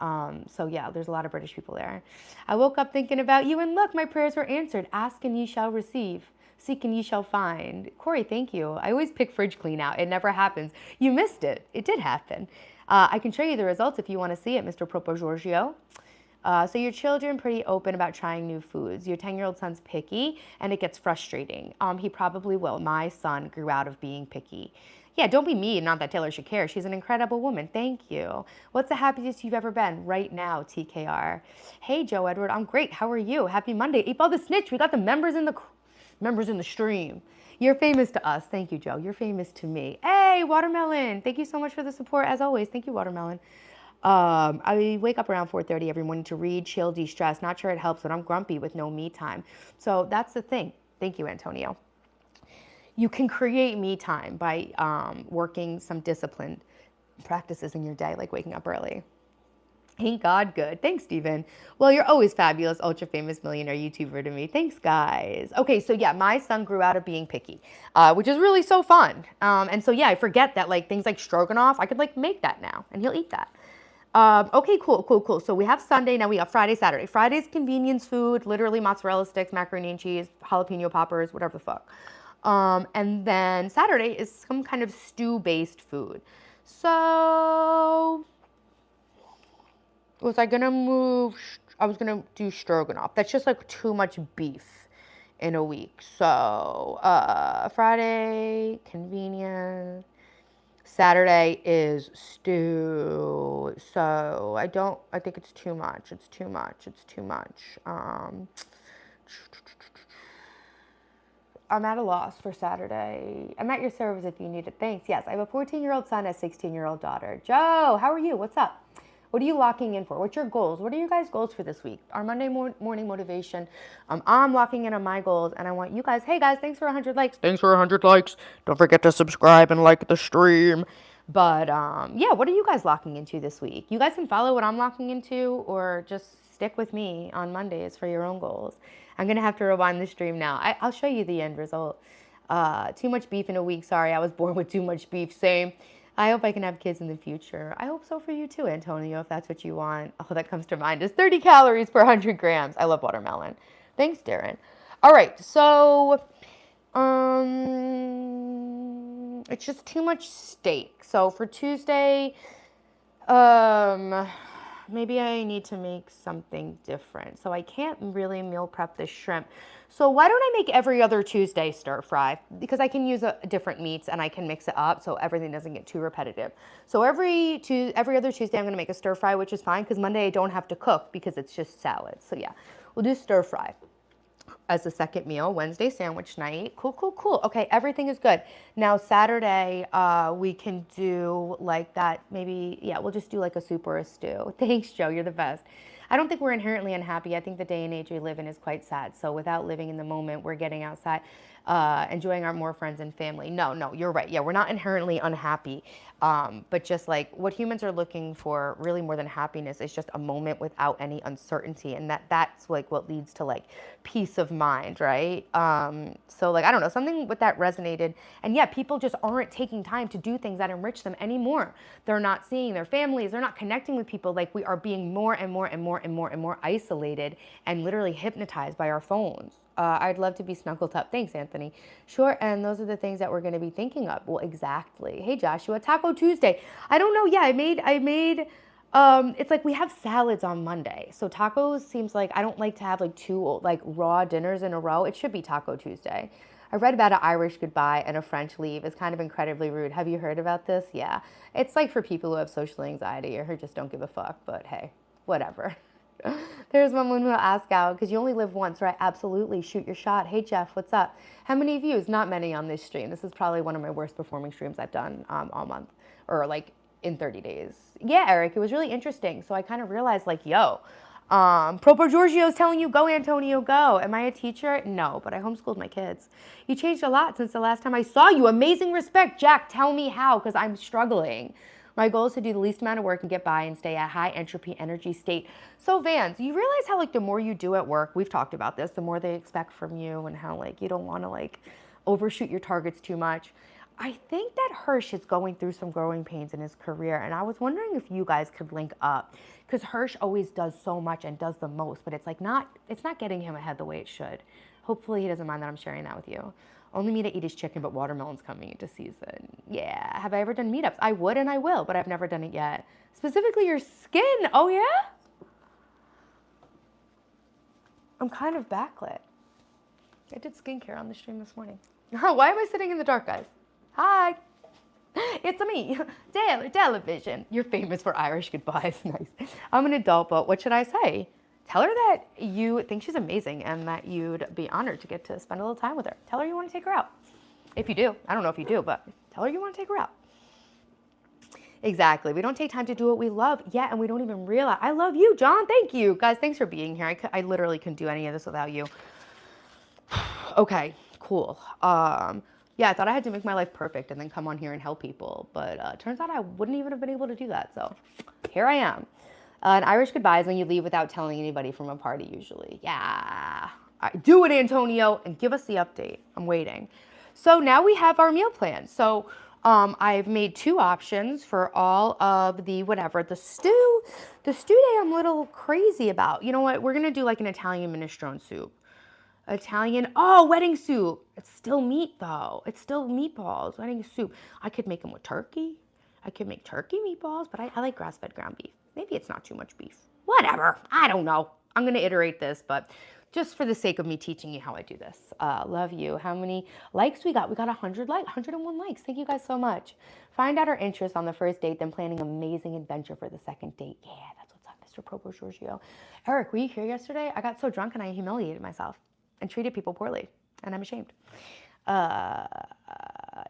So yeah, there's a lot of British people there. I woke up thinking about you and look, my prayers were answered. Ask and ye shall receive. Seek and ye shall find. Corey, thank you. I always pick fridge clean out. It never happens. You missed it. It did happen. I can show you the results if you want to see it, Mr. Propo Giorgio. So your children pretty open about trying new foods. Your 10-year-old son's picky, and it gets frustrating. He probably will. My son grew out of being picky. Yeah, don't be mean. Not that Taylor should care. She's an incredible woman. Thank you. What's the happiest you've ever been right now, TKR? Hey, Joe Edward. I'm great. How are you? Happy Monday. Ape all the snitch. We got the members in the stream. You're famous to us. Thank you, Joe. You're famous to me. Hey, Watermelon. Thank you so much for the support, as always. Thank you, Watermelon. I wake up around 4:30 every morning to read, chill, de-stress. Not sure it helps, but I'm grumpy with no me time. So that's the thing. Thank you, Antonio. You can create me time by working some disciplined practices in your day, like waking up early. Ain't God good? Thanks, Steven. Well, you're always fabulous, ultra famous millionaire YouTuber to me. Thanks, guys. Okay, so yeah, my son grew out of being picky, which is really so fun. And so yeah, I forget that like things like stroganoff, I could like make that now and he'll eat that. Okay, cool. So we have Sunday, now we have Friday, Saturday. Friday's convenience food, literally mozzarella sticks, macaroni and cheese, jalapeno poppers, whatever the fuck. And then Saturday is some kind of stew-based food. So was I gonna I was gonna do stroganoff. That's just like too much beef in a week. So Friday, convenient. Saturday is stew. So I think it's too much. It's too much. I'm at a loss for Saturday. I'm at your service if you need it. Thanks. Yes, I have a 14-year-old son, a 16-year-old daughter. Joe, how are you? What's up? What are you locking in for? What's your goals? What are you guys' goals for this week? Our Monday morning motivation. I'm locking in on my goals, and I want you guys. Hey guys, thanks for 100 likes. Thanks for 100 likes. Don't forget to subscribe and like the stream. But yeah, what are you guys locking into this week? You guys can follow what I'm locking into, or just stick with me on Mondays for your own goals. I'm gonna have to rewind the stream now. I'll show you the end result. Too much beef in a week. Sorry, I was born with too much beef. Same. I hope I can have kids in the future. I hope so for you too, Antonio, if that's what you want. All that comes to mind is 30 calories per 100 grams. I love watermelon. Thanks, Darren. All right, so it's just too much steak. So for Tuesday, maybe I need to make something different. So I can't really meal prep this shrimp. So why don't I make every other Tuesday stir fry? Because I can use different meats and I can mix it up so everything doesn't get too repetitive. So every other Tuesday I'm gonna make a stir fry, which is fine because Monday I don't have to cook because it's just salad. So yeah, we'll do stir fry as the second meal. Wednesday sandwich night. Cool, cool, cool. Okay, everything is good. Now Saturday, we can do like that. Maybe, yeah, we'll just do like a soup or a stew. Thanks, Joe. You're the best. I don't think we're inherently unhappy. I think the day and age we live in is quite sad. So without living in the moment, we're getting outside, enjoying our more friends and family. No, you're right. Yeah, we're not inherently unhappy. But just like what humans are looking for really more than happiness is just a moment without any uncertainty. And that's like what leads to like peace of mind, right? So like, I don't know, something with that resonated. And yeah, people just aren't taking time to do things that enrich them anymore. They're not seeing their families. They're not connecting with people. Like we are being more and more and more and more and more isolated and literally hypnotized by our phones. I'd love to be snuggled up. Thanks, Anthony. Sure, and those are the things that we're going to be thinking of. Well, exactly. Hey, Joshua, Taco Tuesday. I don't know. Yeah, I made. It's like we have salads on Monday, so tacos seems like I don't like to have like two like raw dinners in a row. It should be Taco Tuesday. I read about an Irish goodbye and a French leave. It's kind of incredibly rude. Have you heard about this? Yeah, it's like for people who have social anxiety or who just don't give a fuck. But hey, whatever. There's one who will ask out because you only live once, right? Absolutely. Shoot your shot. Hey, Jeff, what's up? How many views? Not many on this stream. This is probably one of my worst performing streams I've done all month or like in 30 days. Yeah, Eric, it was really interesting. So I kind of realized like, yo, Propo Giorgio's telling you, go, Antonio, go. Am I a teacher? No, but I homeschooled my kids. You changed a lot since the last time I saw you. Amazing respect. Jack, tell me how because I'm struggling. My goal is to do the least amount of work and get by and stay at high entropy energy state. So Vans, you realize how like the more you do at work, we've talked about this, the more they expect from you and how like you don't want to like overshoot your targets too much. I think that Hirsch is going through some growing pains in his career, and I was wondering if you guys could link up because Hirsch always does so much and does the most, but it's not getting him ahead the way it should. Hopefully he doesn't mind that I'm sharing that with you. Only meat I eat is chicken, but watermelon's coming into season. Yeah. Have I ever done meetups? I would and I will, but I've never done it yet. Specifically your skin. Oh, yeah? I'm kind of backlit. I did skincare on the stream this morning. Why am I sitting in the dark, guys? Hi. It's me, television. You're famous for Irish goodbyes. Nice. I'm an adult, but what should I say? Tell her that you think she's amazing and that you'd be honored to get to spend a little time with her. Tell her you want to take her out. If you do. I don't know if you do, but tell her you want to take her out. Exactly. We don't take time to do what we love. Yeah, and we don't even realize. I love you, John. Thank you. Guys, thanks for being here. I literally couldn't do any of this without you. Okay, cool. Yeah, I thought I had to make my life perfect and then come on here and help people. But turns out I wouldn't even have been able to do that. So here I am. An Irish goodbye is when you leave without telling anybody from a party usually. Yeah. All right, do it, Antonio, and give us the update. I'm waiting. So now we have our meal plan. So I've made two options for all of the whatever. The stew day I'm a little crazy about. You know what? We're going to do like an Italian minestrone soup. Wedding soup. It's still meat though. It's still meatballs, wedding soup. I could make them with turkey. I could make turkey meatballs, but I like grass-fed ground beef. Maybe it's not too much beef. Whatever. I don't know. I'm going to iterate this, but just for the sake of me teaching you how I do this. Love you. How many likes we got? We got 101 likes. Thank you guys so much. Find out our interests on the first date, then planning an amazing adventure for the second date. Yeah, that's what's up, Mr. Propo Giorgio. Eric, were you here yesterday? I got so drunk and I humiliated myself and treated people poorly, and I'm ashamed. I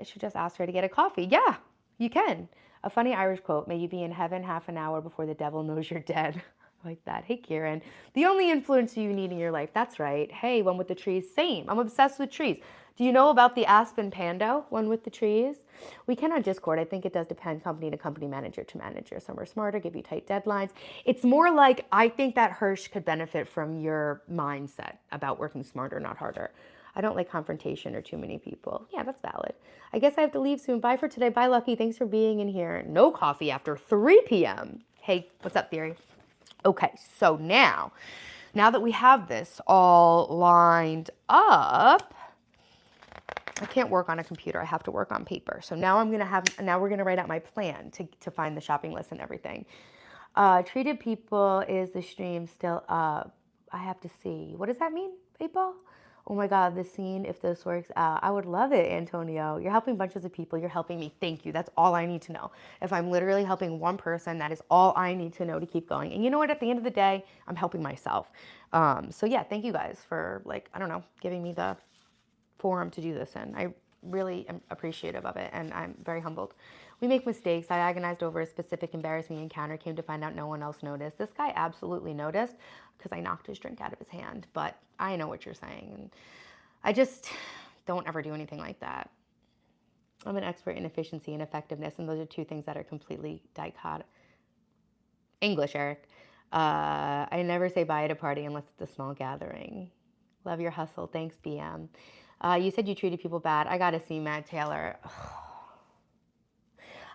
should just ask her to get a coffee. Yeah, you can. A funny Irish quote, may you be in heaven half an hour before the devil knows you're dead. Like that. Hey, Kieran. The only influencer you need in your life. That's right. Hey, one with the trees. Same. I'm obsessed with trees. Do you know about the Aspen Pando, one with the trees? We can on Discord. I think it does depend company to company, manager to manager. Some are smarter, give you tight deadlines. It's more like I think that Hirsch could benefit from your mindset about working smarter, not harder. I don't like confrontation or too many people. Yeah, that's valid. I guess I have to leave soon. Bye for today. Bye, Lucky. Thanks for being in here. No coffee after 3 p.m. Hey, what's up, Theory? Okay, so now that we have this all lined up, I can't work on a computer. I have to work on paper. So now we're gonna write out my plan to find the shopping list and everything. Treated people, is the stream still up? I have to see. What does that mean, people? Oh my God, the scene, if this works out. I would love it, Antonio. You're helping bunches of people. You're helping me. Thank you. That's all I need to know. If I'm literally helping one person, that is all I need to know to keep going. And you know what? At the end of the day, I'm helping myself. So yeah, thank you guys for, like, I don't know, giving me the forum to do this in. I really am appreciative of it, and I'm very humbled. We make mistakes. I agonized over a specific embarrassing encounter, came to find out no one else noticed. This guy absolutely noticed because I knocked his drink out of his hand, but I know what you're saying. And I just don't ever do anything like that. I'm an expert in efficiency and effectiveness, and those are two things that are completely dichotomous. English, Eric. I never say bye at a party unless it's a small gathering. Love your hustle. Thanks, BM. You said you treated people bad. I gotta see Matt Taylor.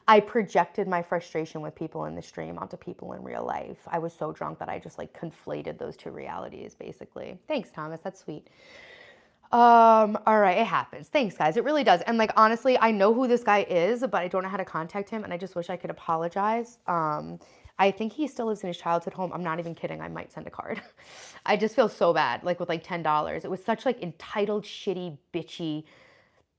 I projected my frustration with people in the stream onto people in real life. I was so drunk that I just like conflated those two realities, basically. Thanks, Thomas. That's sweet. All right, it happens. Thanks, guys. It really does. And like, honestly, I know who this guy is, but I don't know how to contact him, and I just wish I could apologize. I think he still lives in his childhood home. I'm not even kidding. I might send a card. I just feel so bad, like with like $10. It was such like entitled, shitty, bitchy,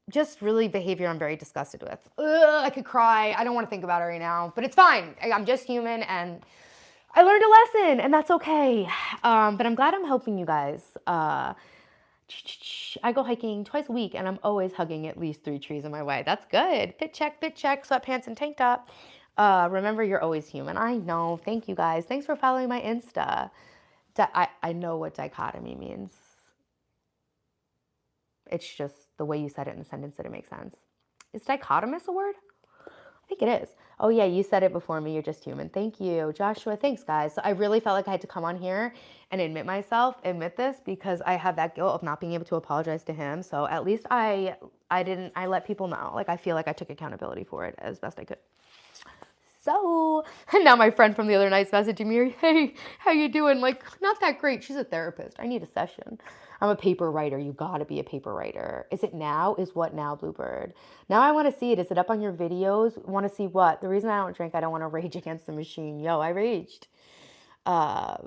just really behavior I'm very disgusted with. Ugh, I could cry. I don't want to think about it right now, but it's fine. I'm just human, and I learned a lesson, and that's okay. But I'm glad I'm helping you guys. I go hiking twice a week, and I'm always hugging at least 3 trees in my way. That's good. Fit check, sweatpants and tank top. Remember, you're always human. I know. Thank you, guys. Thanks for following my Insta. I know what dichotomy means. It's just the way you said it in the sentence didn't make sense. Is dichotomous a word? I think it is. Oh yeah, you said it before me. You're just human. Thank you, Joshua. Thanks, guys. So I really felt like I had to come on here and admit this, because I have that guilt of not being able to apologize to him. So at least I let people know. Like, I feel like I took accountability for it as best I could. So, and now my friend from the other night's messaging me, hey, how you doing? Like, not that great. She's a therapist. I need a session. I'm a paper writer. You gotta be a paper writer. Is it now? Is what now, Bluebird? Now I wanna see it. Is it up on your videos? Wanna see what? The reason I don't drink, I don't wanna rage against the machine. Yo, I raged. What up,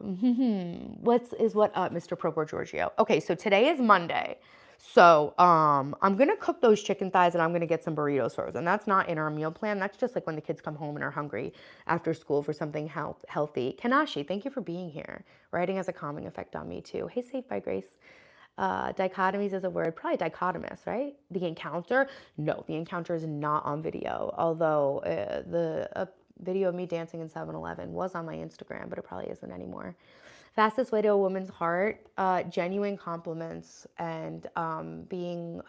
Mr. Probo Giorgio? Okay, so today is Monday. So I'm gonna cook those chicken thighs, and I'm gonna get some burritos frozen. That's not in our meal plan. That's just like when the kids come home and are hungry after school for something healthy. Kanashi, thank you for being here. Writing has a calming effect on me too. Hey, Safe by Grace. Dichotomies is a word, probably dichotomous, right? The encounter? No, the encounter is not on video. Although the video of me dancing in 7-Eleven was on my Instagram, but it probably isn't anymore. Fastest way to a woman's heart, genuine compliments, and being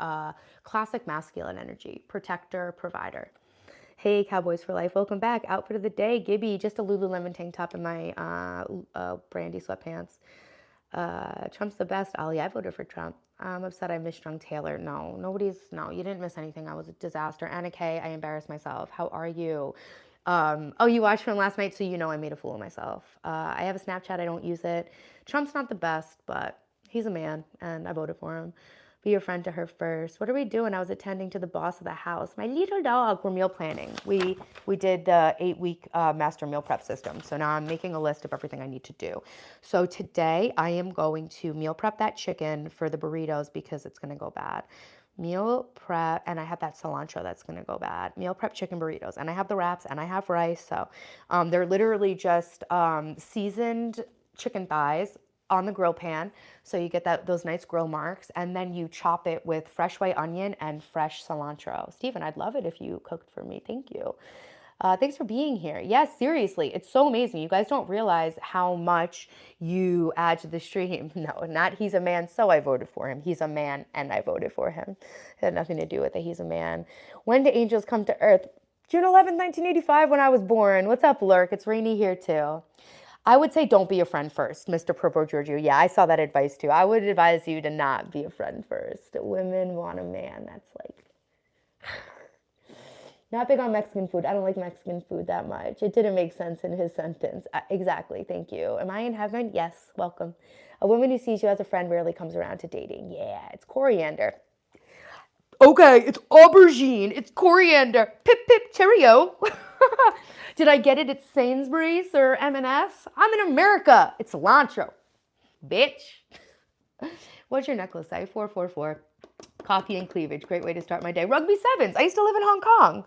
classic masculine energy, protector, provider. Hey, Cowboys for Life, welcome back. Outfit of the day, Gibby, just a Lululemon tank top and my brandy sweatpants. Trump's the best, Ollie. I voted for Trump. I'm upset I misstrung Taylor. No, you didn't miss anything. I was a disaster. Anna K, I embarrassed myself. How are you? Oh, you watched from last night, so you know I made a fool of myself. I have a Snapchat, I don't use it. Trump's not the best, but he's a man, and I voted for him. Be your friend to her first. What are we doing? I was attending to the boss of the house. My little dog. We're meal planning. We did the 8-week master meal prep system. So now I'm making a list of everything I need to do. So today I am going to meal prep that chicken for the burritos because it's going to go bad. Meal prep, and I have that cilantro that's going to go bad. Meal prep chicken burritos, and I have the wraps, and I have rice. So they're literally just seasoned chicken thighs on the grill pan, so you get those nice grill marks, and then you chop it with fresh white onion and fresh cilantro. Stephen, I'd love it if you cooked for me. Thank you. Thanks for being here. Yes, seriously, it's so amazing. You guys don't realize how much you add to the stream. No, not he's a man, so I voted for him. He's a man, and I voted for him. It had nothing to do with it. He's a man. When do angels come to earth? June 11th, 1985, when I was born. What's up, Lurk? It's rainy here, too. I would say don't be a friend first, Mr. Propo Giorgio. Yeah, I saw that advice, too. I would advise you to not be a friend first. Women want a man that's like... Not big on Mexican food. I don't like Mexican food that much. It didn't make sense in his sentence. Exactly. Thank you. Am I in heaven? Yes. Welcome. A woman who sees you as a friend rarely comes around to dating. Yeah, it's coriander. Okay, it's aubergine. It's coriander. Pip, pip, cheerio. Did I get it at Sainsbury's or M&S? I'm in America. It's cilantro, bitch. What's your necklace say? 444. Coffee and cleavage. Great way to start my day. Rugby sevens. I used to live in Hong Kong.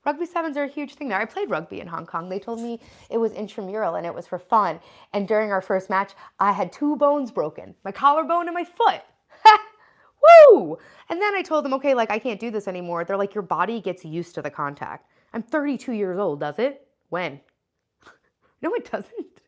Rugby sevens are a huge thing there. I played rugby in Hong Kong. They told me it was intramural and it was for fun. And during our first match, I had 2 bones broken. My collarbone and my foot. Woo! And then I told them, okay, like I can't do this anymore. They're like, your body gets used to the contact. I'm 32 years old, does it? When? No, it doesn't.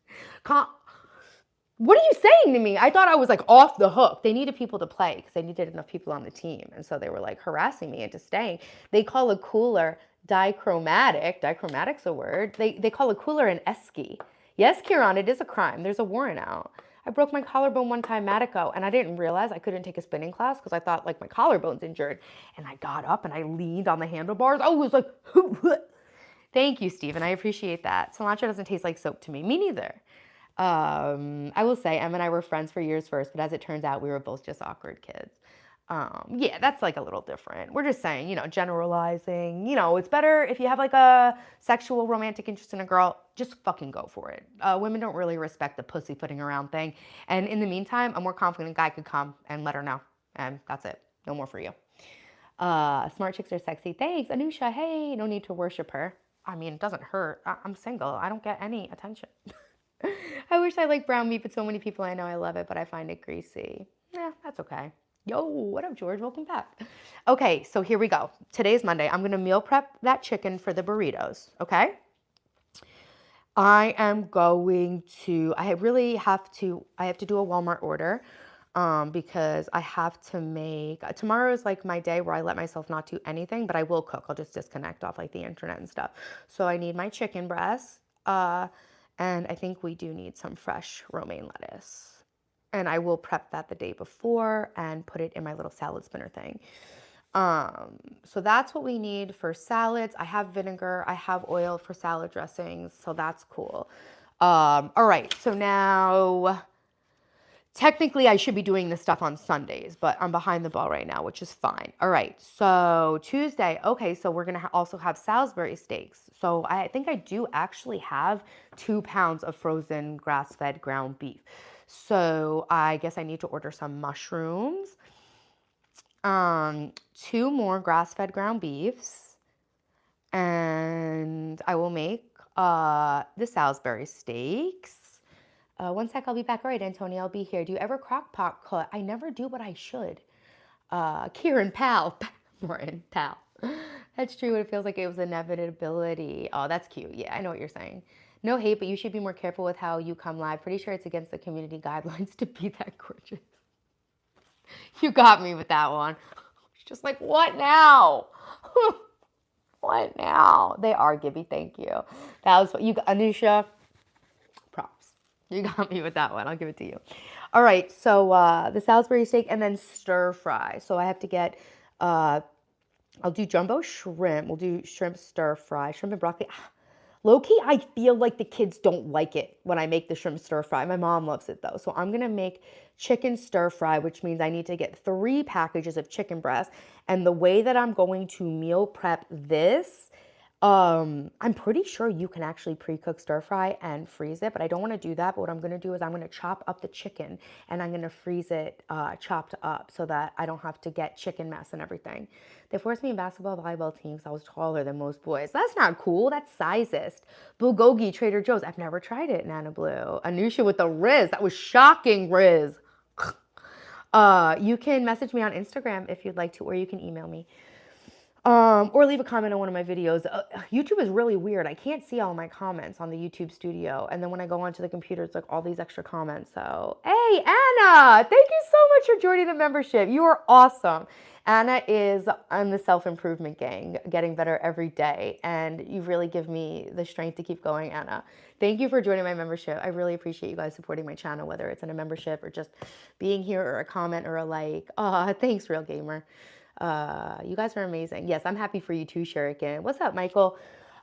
What are you saying to me? I thought I was like off the hook. They needed people to play because they needed enough people on the team. And so they were like harassing me into staying. They call a cooler dichromatic. Dichromatic's a word. They call a cooler an esky. Yes, Kieran, it is a crime. There's a warrant out. I broke my collarbone one time, Matico, and I didn't realize I couldn't take a spinning class because I thought like my collarbone's injured. And I got up and I leaned on the handlebars. I was like, thank you, Stephen. I appreciate that. Cilantro doesn't taste like soap to me. Me neither. I will say Em and I were friends for years first, but as it turns out, we were both just awkward kids. Yeah, that's like a little different. We're just saying, generalizing, it's better if you have like a sexual romantic interest in a girl, just fucking go for it. Women don't really respect the pussyfooting around thing. And in the meantime, a more confident guy could come and let her know. And that's it. No more for you. Smart chicks are sexy. Thanks, Anusha. Hey, no need to worship her. I mean, it doesn't hurt. I'm single. I don't get any attention. I wish I liked brown meat, but so many people I know I love it, but I find it greasy. Yeah, that's okay. Yo, what up, George? Welcome back. Okay, so here we go. Today's Monday. I'm going to meal prep that chicken for the burritos, okay? I am going to, I have to do a Walmart order because I have to make, tomorrow is like my day where I let myself not do anything, but I will cook. I'll just disconnect off like the internet and stuff. So I need my chicken breast. And I think we do need some fresh romaine lettuce. And I will prep that the day before and put it in my little salad spinner thing. So that's what we need for salads. I have vinegar. I have oil for salad dressings. So that's cool. All right. So now, technically, I should be doing this stuff on Sundays, but I'm behind the ball right now, which is fine. All right, so Tuesday, okay, so we're gonna also have Salisbury steaks. So I think I do actually have 2 pounds of frozen grass-fed ground beef. So I guess I need to order some mushrooms, 2 more grass-fed ground beefs, and I will make the Salisbury steaks. One sec, I'll be back. All right, Antonio, I'll be here. Do you ever crock pot cook? I never do, but I should. Kieran, pal. Morton, pal. That's true. It feels like it was inevitability. Oh, that's cute. Yeah, I know what you're saying. No hate, but you should be more careful with how you come live. Pretty sure it's against the community guidelines to be that gorgeous. You got me with that one. It's just like, what now? What now? They are, Gibby. Thank you. That was what you got, Anusha. Props. You got me with that one. I'll give it to you. All right. So the Salisbury steak and then stir fry. So I have to get, I'll do jumbo shrimp. We'll do shrimp stir fry, shrimp and broccoli. Low-key, I feel like the kids don't like it when I make the shrimp stir fry. My mom loves it though. So I'm going to make chicken stir fry, which means I need to get 3 packages of chicken breast. And the way that I'm going to meal prep this, I'm pretty sure you can actually pre-cook stir fry and freeze it, but I don't want to do that. But what I'm going to do is I'm going to chop up the chicken and I'm going to freeze it chopped up so that I don't have to get chicken mess and everything. They forced me in basketball volleyball teams. I was taller than most boys. That's not cool. That's sizest. Bulgogi, Trader Joe's. I've never tried it, Nana Blue. Anusha with the Riz. That was shocking, Riz. You can message me on Instagram if you'd like to, or you can email me. Or leave a comment on one of my videos. YouTube is really weird. I can't see all my comments on the YouTube studio. And then when I go onto the computer, it's like all these extra comments. So, hey, Anna, thank you so much for joining the membership. You are awesome. Anna is on the self-improvement gang, getting better every day. And you really give me the strength to keep going, Anna. Thank you for joining my membership. I really appreciate you guys supporting my channel, whether it's in a membership or just being here or a comment or a like. Thanks, Real Gamer. You guys are amazing. Yes, I'm happy for you too, Shuriken. What's up, Michael?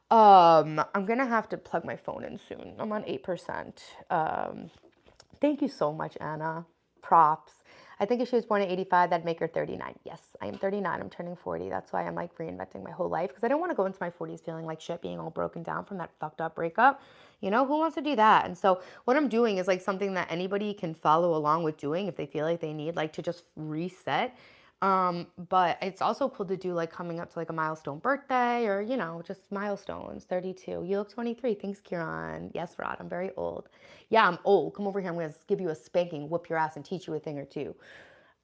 I'm gonna have to plug my phone in soon. I'm on 8%. Thank you so much, Anna. Props. I think if she was born at 85, that'd make her 39. Yes, I am 39. I'm turning 40. That's why I'm like reinventing my whole life because I don't want to go into my 40s feeling like shit, being all broken down from that fucked up breakup. You know, who wants to do that? And so what I'm doing is like something that anybody can follow along with doing if they feel like they need like to just reset. But it's also cool to do like coming up to like a milestone birthday or, you know, just milestones. 32. You look 23. Thanks, Kieran. Yes, Rod, I'm very old. Yeah, I'm old. Come over here. I'm going to give you a spanking, whoop your ass, and teach you a thing or two.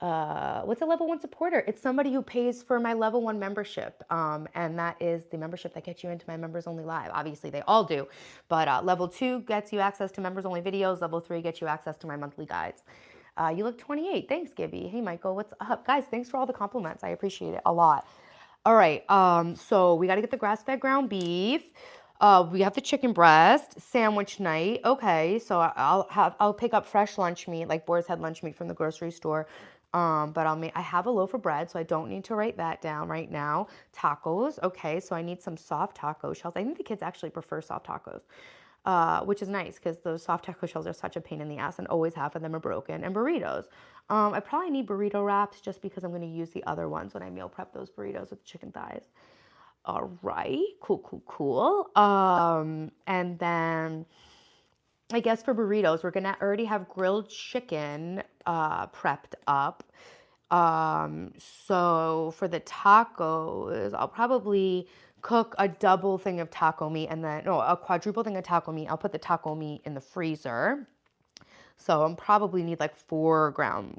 What's a level 1 supporter? It's somebody who pays for my level 1 membership. And that is the membership that gets you into my members only live. Obviously, they all do. But level 2 gets you access to members only videos. Level 3 gets you access to my monthly guides. You look 28. Thanks, Gibby. Hey, Michael, what's up? Guys, thanks for all the compliments. I appreciate it a lot. All right, so we got to get the grass-fed ground beef. We have the chicken breast, sandwich night. Okay, so I'll pick up fresh lunch meat, like Boar's Head lunch meat from the grocery store. But I have a loaf of bread, so I don't need to write that down right now. Tacos. Okay, so I need some soft taco shells. I think the kids actually prefer soft tacos. Which is nice because those soft taco shells are such a pain in the ass and always half of them are broken. And burritos. I probably need burrito wraps just because I'm going to use the other ones when I meal prep those burritos with chicken thighs. All right, cool. And then I guess for burritos, we're going to already have grilled chicken prepped up. So for the tacos, I'll probably cook a double thing of taco meat and then, no, a quadruple thing of taco meat. I'll put the taco meat in the freezer. So I'm probably need like 4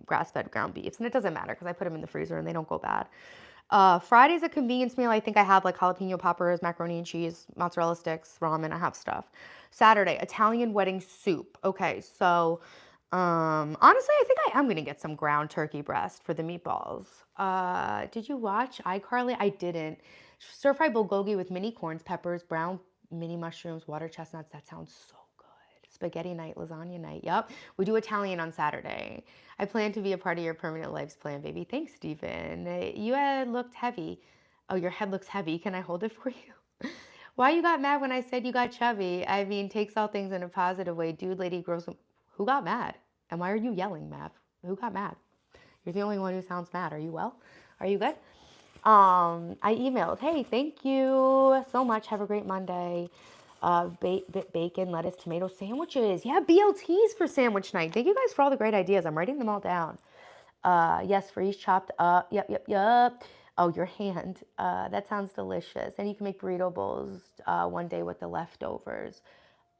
grass-fed ground beefs. And it doesn't matter because I put them in the freezer and they don't go bad. Friday's a convenience meal. I think I have like jalapeno poppers, macaroni and cheese, mozzarella sticks, ramen. I have stuff. Saturday, Italian wedding soup. Okay, so honestly, I think I am going to get some ground turkey breast for the meatballs. Did you watch iCarly? I didn't. Stir-fried bulgogi with mini corns, peppers, brown mini mushrooms, water chestnuts. That sounds so good. Spaghetti night, lasagna night. Yep. We do Italian on Saturday. I plan to be a part of your permanent life's plan, baby. Thanks, Stephen. You had looked heavy. Oh, your head looks heavy. Can I hold it for you? Why you got mad when I said you got chubby? I mean, takes all things in a positive way. Dude, lady, gross. Who got mad? And why are you yelling, Mav? Who got mad? You're the only one who sounds mad. Are you well? Are you good? I emailed, hey, thank you so much. Have a great Monday. Bacon, lettuce, tomato sandwiches. Yeah, BLTs for sandwich night. Thank you guys for all the great ideas. I'm writing them all down. Yes, freeze chopped up. Yep. Oh, your hand. That sounds delicious. And you can make burrito bowls one day with the leftovers.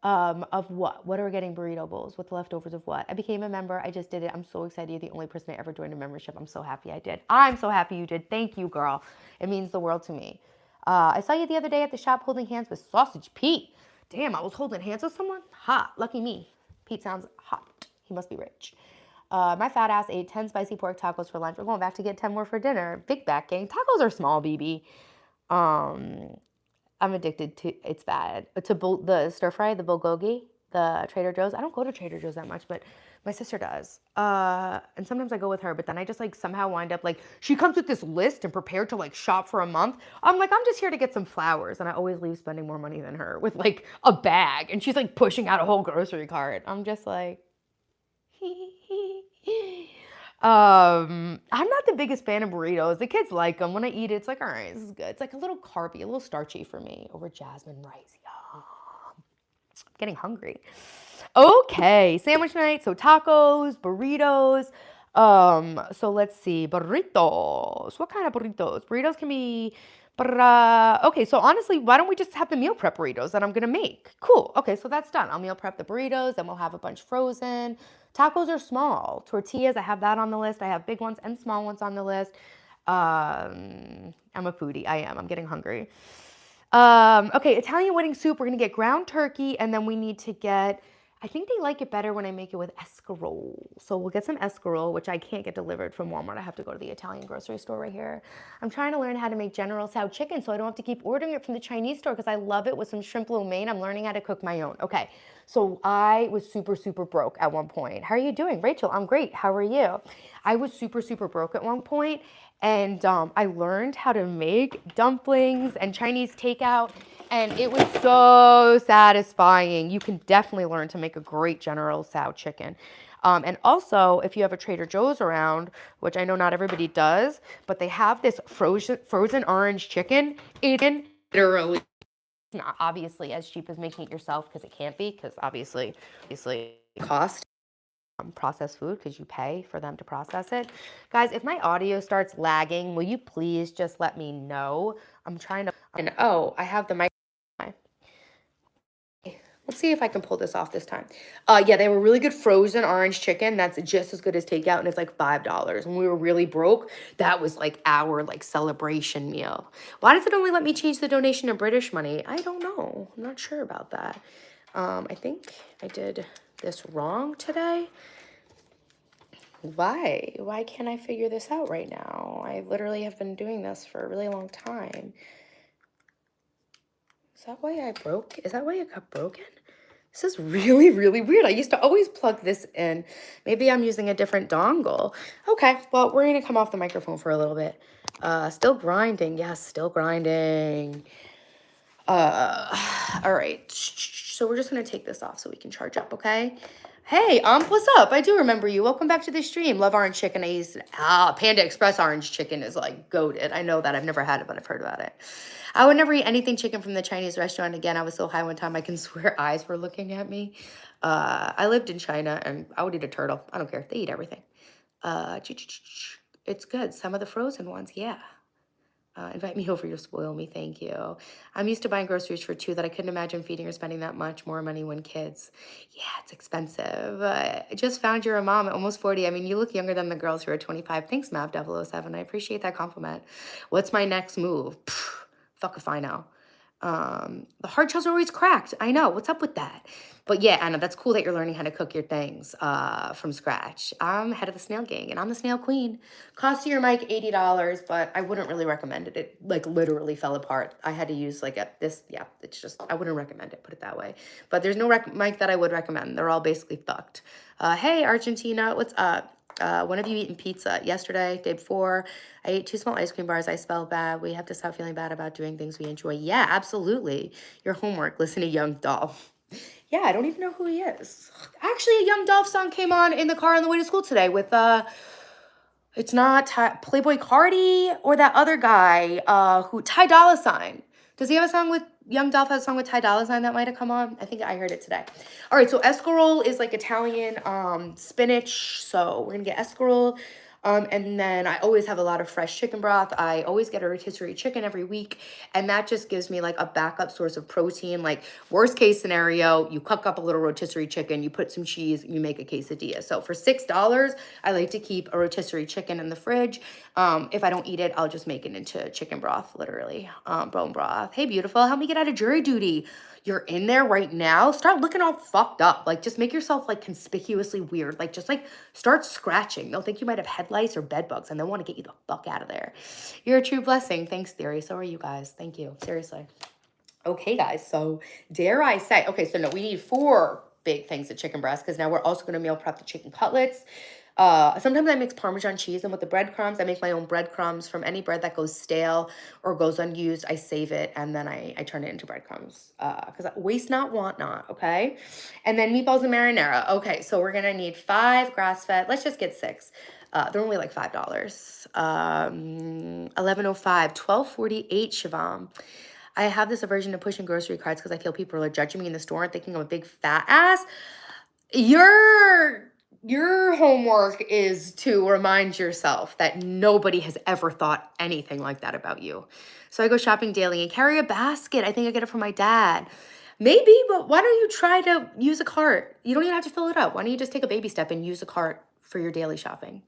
Of what? What are we getting burrito bowls with the leftovers of what? I became a member. I just did it. I'm so excited. You're the only person I ever joined a membership. I'm so happy I did. I'm so happy you did. Thank you, girl. It means the world to me. I saw you the other day at the shop holding hands with Sausage Pete. Damn, I was holding hands with someone? Hot. Lucky me. Pete sounds hot. He must be rich. My fat ass ate 10 spicy pork tacos for lunch. We're going back to get 10 more for dinner. Big back gang. Tacos are small, BB. I'm addicted to, it's bad, to the stir fry, the bulgogi, the Trader Joe's. I don't go to Trader Joe's that much, but my sister does. And sometimes I go with her, but then I just like somehow wind up like, she comes with this list and prepared to like shop for a month. I'm like, I'm just here to get some flowers. And I always leave spending more money than her with like a bag. And she's like pushing out a whole grocery cart. I'm just like, I'm not the biggest fan of burritos. The kids like them. When I eat it, it's like, all right, this is good. It's like a little carby, a little starchy for me over jasmine rice. Yum. I'm getting hungry. Okay, sandwich night. So tacos, burritos. So let's see, burritos. What kind of burritos? Burritos can be, okay, so honestly, why don't we just have the meal prep burritos that I'm gonna make? Cool. Okay, so that's done. I'll meal prep the burritos, then we'll have a bunch frozen. Tacos are small. Tortillas, I have that on the list. I have big ones and small ones on the list. I'm a foodie. I am. I'm getting hungry. Okay, Italian wedding soup. We're gonna get ground turkey, and then we need to get, I think they like it better when I make it with escarole. So we'll get some escarole, which I can't get delivered from Walmart. I have to go to the Italian grocery store right here. I'm trying to learn how to make General Tso chicken so I don't have to keep ordering it from the Chinese store because I love it with some shrimp lo mein. I'm learning how to cook my own. Okay, so I was super broke at one point. How are you doing? Rachel, I'm great. How are you? I was super broke at one point, and I learned how to make dumplings and Chinese takeout. And it was so satisfying. You can definitely learn to make a great General Tso chicken. And also, if you have a Trader Joe's around, which I know not everybody does, but they have this frozen orange chicken. It literally not obviously as cheap as making it yourself, because it can't be, because obviously cost processed food, because you pay for them to process it. Guys, if my audio starts lagging, will you please just let me know? I'm trying to, and oh, I have the mic. Let's see if I can pull this off this time. Yeah, they were really good frozen orange chicken. That's just as good as takeout, and it's like $5. When we were really broke, that was like our like celebration meal. Why does it only let me change the donation to British money? I don't know. I'm not sure about that. I think I did this wrong today. Why? Why can't I figure this out right now? I literally have been doing this for a really long time. Is that why I broke? Is that why it got broken? This is really, really weird. I used to always plug this in. Maybe I'm using a different dongle. Okay, well, we're going to come off the microphone for a little bit. Still grinding. Yes, still grinding. All right. So we're just going to take this off so we can charge up, okay? Hey, what's up? I do remember you. Welcome back to the stream. Love orange chicken. Panda Express orange chicken is like goated. I know that. I've never had it, but I've heard about it. I would never eat anything chicken from the Chinese restaurant again. I was so high one time I can swear eyes were looking at me. I lived in China and I would eat a turtle. I don't care. They eat everything. It's good. Some of the frozen ones, yeah. Invite me over, you'll spoil me, thank you. I'm used to buying groceries for two that I couldn't imagine feeding or spending that much more money when kids. Yeah, it's expensive. I just found you're a mom at almost 40. I mean, you look younger than the girls who are 25. Thanks, Mav007. I appreciate that compliment. What's my next move? Fuck if I know. The hard shells are always cracked. I know. What's up with that? But yeah, Anna, that's cool that you're learning how to cook your things from scratch. I'm head of the snail gang, and I'm the snail queen. Cost of your mic $80, but I wouldn't really recommend it. It like literally fell apart. I had to use like it's just, I wouldn't recommend it, put it that way. But there's no mic that I would recommend. They're all basically fucked. Hey, Argentina, what's up? When have you eaten pizza? Yesterday, day before. I ate 2 small ice cream bars. I spelled bad. We have to stop feeling bad about doing things we enjoy. Yeah, absolutely. Your homework. Listen to Young Dolph. Yeah, I don't even know who he is. Actually, a Young Dolph song came on in the car on the way to school today with it's not Playboy Cardi or that other guy who Ty Dolla $ign. Does he have a song with Young Dolph has a song with Ty Dolla $ign that might have come on? I think I heard it today. All right, so escarole is like Italian spinach. So we're gonna get escarole. And then I always have a lot of fresh chicken broth. I always get a rotisserie chicken every week. And that just gives me like a backup source of protein. Like worst case scenario, you cook up a little rotisserie chicken, you put some cheese, you make a quesadilla. So for $6, I like to keep a rotisserie chicken in the fridge. If I don't eat it, I'll just make it into chicken broth, literally. Bone broth. Hey, beautiful, help me get out of jury duty. You're in there right now. Start looking all fucked up. Like, just make yourself like conspicuously weird. Like, just like start scratching. They'll think you might have head lice or bed bugs and they'll want to get you the fuck out of there. You're a true blessing. Thanks, Theory. So are you guys. Thank you. Seriously. Okay, guys. So dare I say, okay, so no, we need 4 big things of chicken breast because now we're also going to meal prep the chicken cutlets. Sometimes I mix Parmesan cheese, and with the breadcrumbs, I make my own breadcrumbs from any bread that goes stale or goes unused. I save it, and then I turn it into breadcrumbs because waste not, want not, okay? And then meatballs and marinara. Okay, so we're going to need 5 grass-fed. Let's just get 6. They're only like $5. $11.05, $12.48, Shivam. I have this aversion to pushing grocery carts because I feel people are judging me in the store and thinking I'm a big fat ass. Your homework is to remind yourself that nobody has ever thought anything like that about you. So I go shopping daily and carry a basket. I think I get it from my dad. Maybe, but why don't you try to use a cart? You don't even have to fill it up. Why don't you just take a baby step and use a cart for your daily shopping?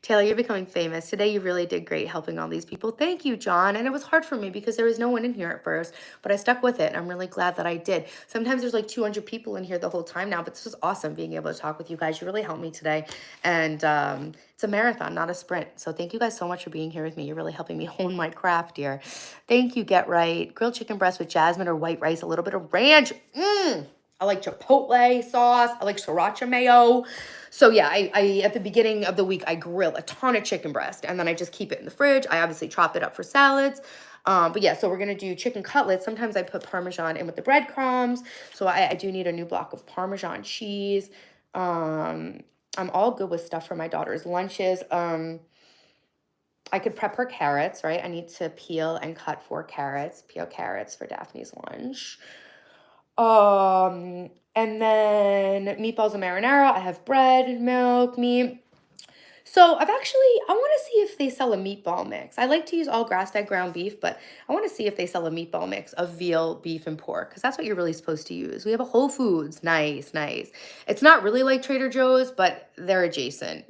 Taylor, you're becoming famous. Today you really did great helping all these people. Thank you, John. And it was hard for me because there was no one in here at first, but I stuck with it. And I'm really glad that I did. Sometimes there's like 200 people in here the whole time now, but this was awesome being able to talk with you guys. You really helped me today. And it's a marathon, not a sprint. So thank you guys so much for being here with me. You're really helping me hone my craft here. Thank you, Get Right. Grilled chicken breast with jasmine or white rice, a little bit of ranch. I like chipotle sauce. I like sriracha mayo. So yeah, I at the beginning of the week, I grill a ton of chicken breast and then I just keep it in the fridge. I obviously chop it up for salads. But yeah, so we're going to do chicken cutlets. Sometimes I put Parmesan in with the breadcrumbs. So I do need a new block of Parmesan cheese. I'm all good with stuff for my daughter's lunches. I could prep her carrots, right? I need to peel and cut 4 carrots, peel carrots for Daphne's lunch. And then meatballs and marinara. I have bread, milk, meat. So I want to see if they sell a meatball mix. I like to use all grass-fed ground beef, but I want to see if they sell a meatball mix of veal, beef, and pork, because that's what you're really supposed to use. We have a Whole Foods. Nice, nice. It's not really like Trader Joe's, but they're adjacent.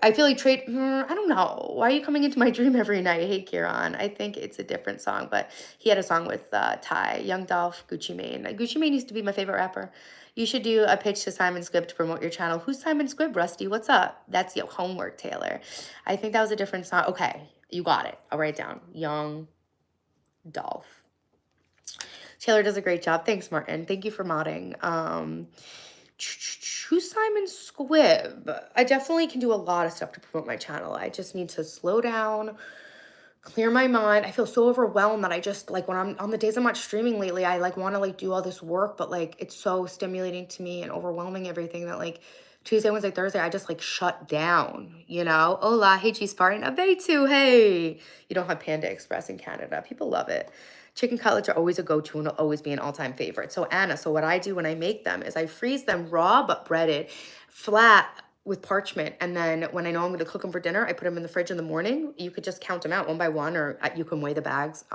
I feel like I don't know. Why are you coming into my dream every night? Hey, Kieran. I think it's a different song, but he had a song with Ty, Young Dolph, Gucci Mane. Gucci Mane used to be my favorite rapper. You should do a pitch to Simon Squibb to promote your channel. Who's Simon Squibb, Rusty? What's up? That's your homework, Taylor. I think that was a different song. Okay, you got it. I'll write it down. Young Dolph. Taylor does a great job. Thanks, Martin. Thank you for modding. Who's Simon Squibb? I definitely can do a lot of stuff to promote my channel. I just need to slow down, clear my mind. I feel so overwhelmed that I just like when I'm on the days I'm not streaming lately, I like want to like do all this work, but like it's so stimulating to me and overwhelming everything that like Tuesday, Wednesday, Thursday, I just like shut down, you know? Hola, hey G Spartan, Abetu, hey. You don't have Panda Express in Canada. People love it. Chicken cutlets are always a go-to and will always be an all-time favorite. So Anna, so what I do when I make them is I freeze them raw but breaded, flat with parchment, and then when I know I'm going to cook them for dinner, I put them in the fridge in the morning. You could just count them out one by one, or you can weigh the bags.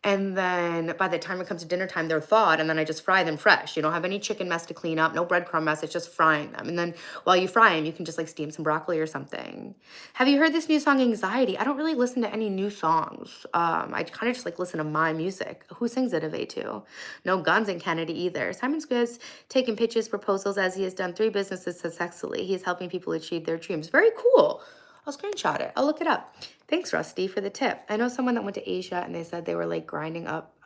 And then by the time it comes to dinner time, they're thawed, and then I just fry them fresh. You don't have any chicken mess to clean up, no breadcrumb mess. It's just frying them. And then while you fry them, you can just like steam some broccoli or something. Have you heard this new song, Anxiety? I don't really listen to any new songs. I kind of just like listen to my music. Who sings it of A2? No guns in Canada either. Simon Squibb's taking pitches, proposals, as he has done 3 businesses successfully. He's helping people achieve their dreams. Very cool. I'll screenshot it. I'll look it up. Thanks, Rusty, for the tip. I know someone that went to Asia and they said they were like grinding up